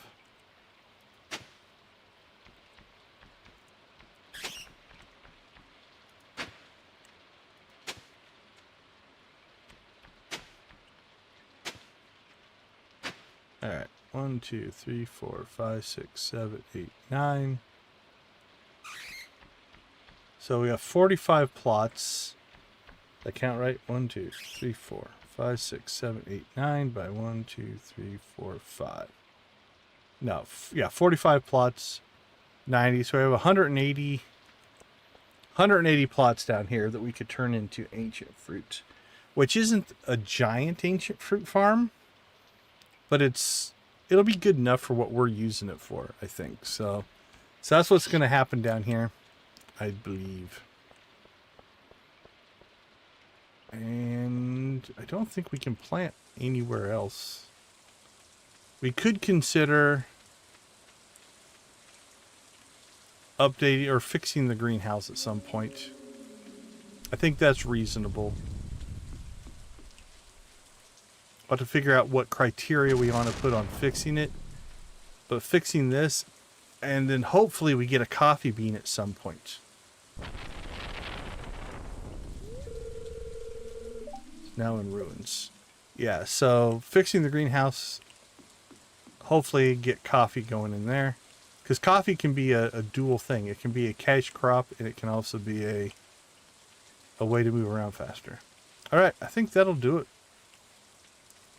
Speaker 1: all right, 1, 2, 3, 4, 5, 6, 7, 8, 9. So we have 45 plots. Did I count right? 1, 2, 3, 4, 5, 6, 7, 8, 9 by 1, 2, 3, 4, 5. No, yeah, 45 plots, 90. So we have 180 180 plots down here that we could turn into ancient fruit, which isn't a giant ancient fruit farm, but it'll be good enough for what we're using it for, I think. So that's what's going to happen down here, I believe. And I don't think we can plant anywhere else. We could consider updating or fixing the greenhouse at some point. I think that's reasonable. But to figure out what criteria we want to put on fixing it. But fixing this, and then hopefully we get a coffee bean at some point. Now in ruins. Yeah, so fixing the greenhouse, hopefully get coffee going in there. Because coffee can be a dual thing. It can be a cash crop, and it can also be a way to move around faster. Alright, I think that'll do it.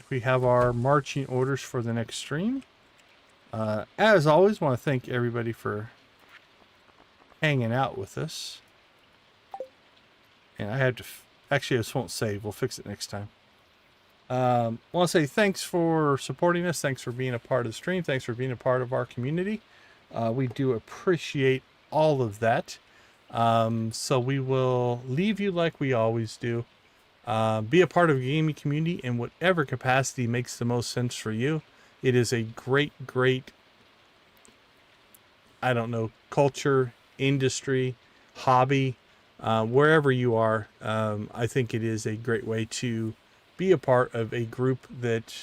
Speaker 1: We have our marching orders for the next stream. As always, want to thank everybody for hanging out with us. And I have to... Actually, this won't save. We'll fix it next time. Want to say thanks for supporting us. Thanks for being a part of the stream. Thanks for being a part of our community. We do appreciate all of that. So we will leave you like we always do. Be a part of the gaming community in whatever capacity makes the most sense for you. It is a great, I don't know, culture, industry, hobby. Wherever you are, I think it is a great way to be a part of a group that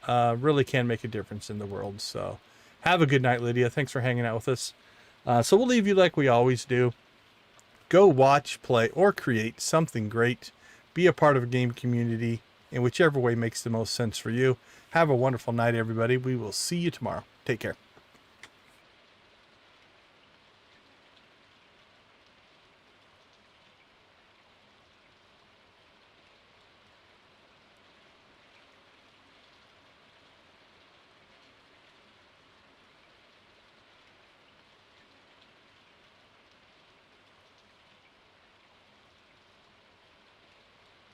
Speaker 1: really can make a difference in the world. So have a good night, Lydia. Thanks for hanging out with us. So we'll leave you like we always do. Go watch, play, or create something great. Be a part of a game community in whichever way makes the most sense for you. Have a wonderful night, everybody. We will see you tomorrow. Take care.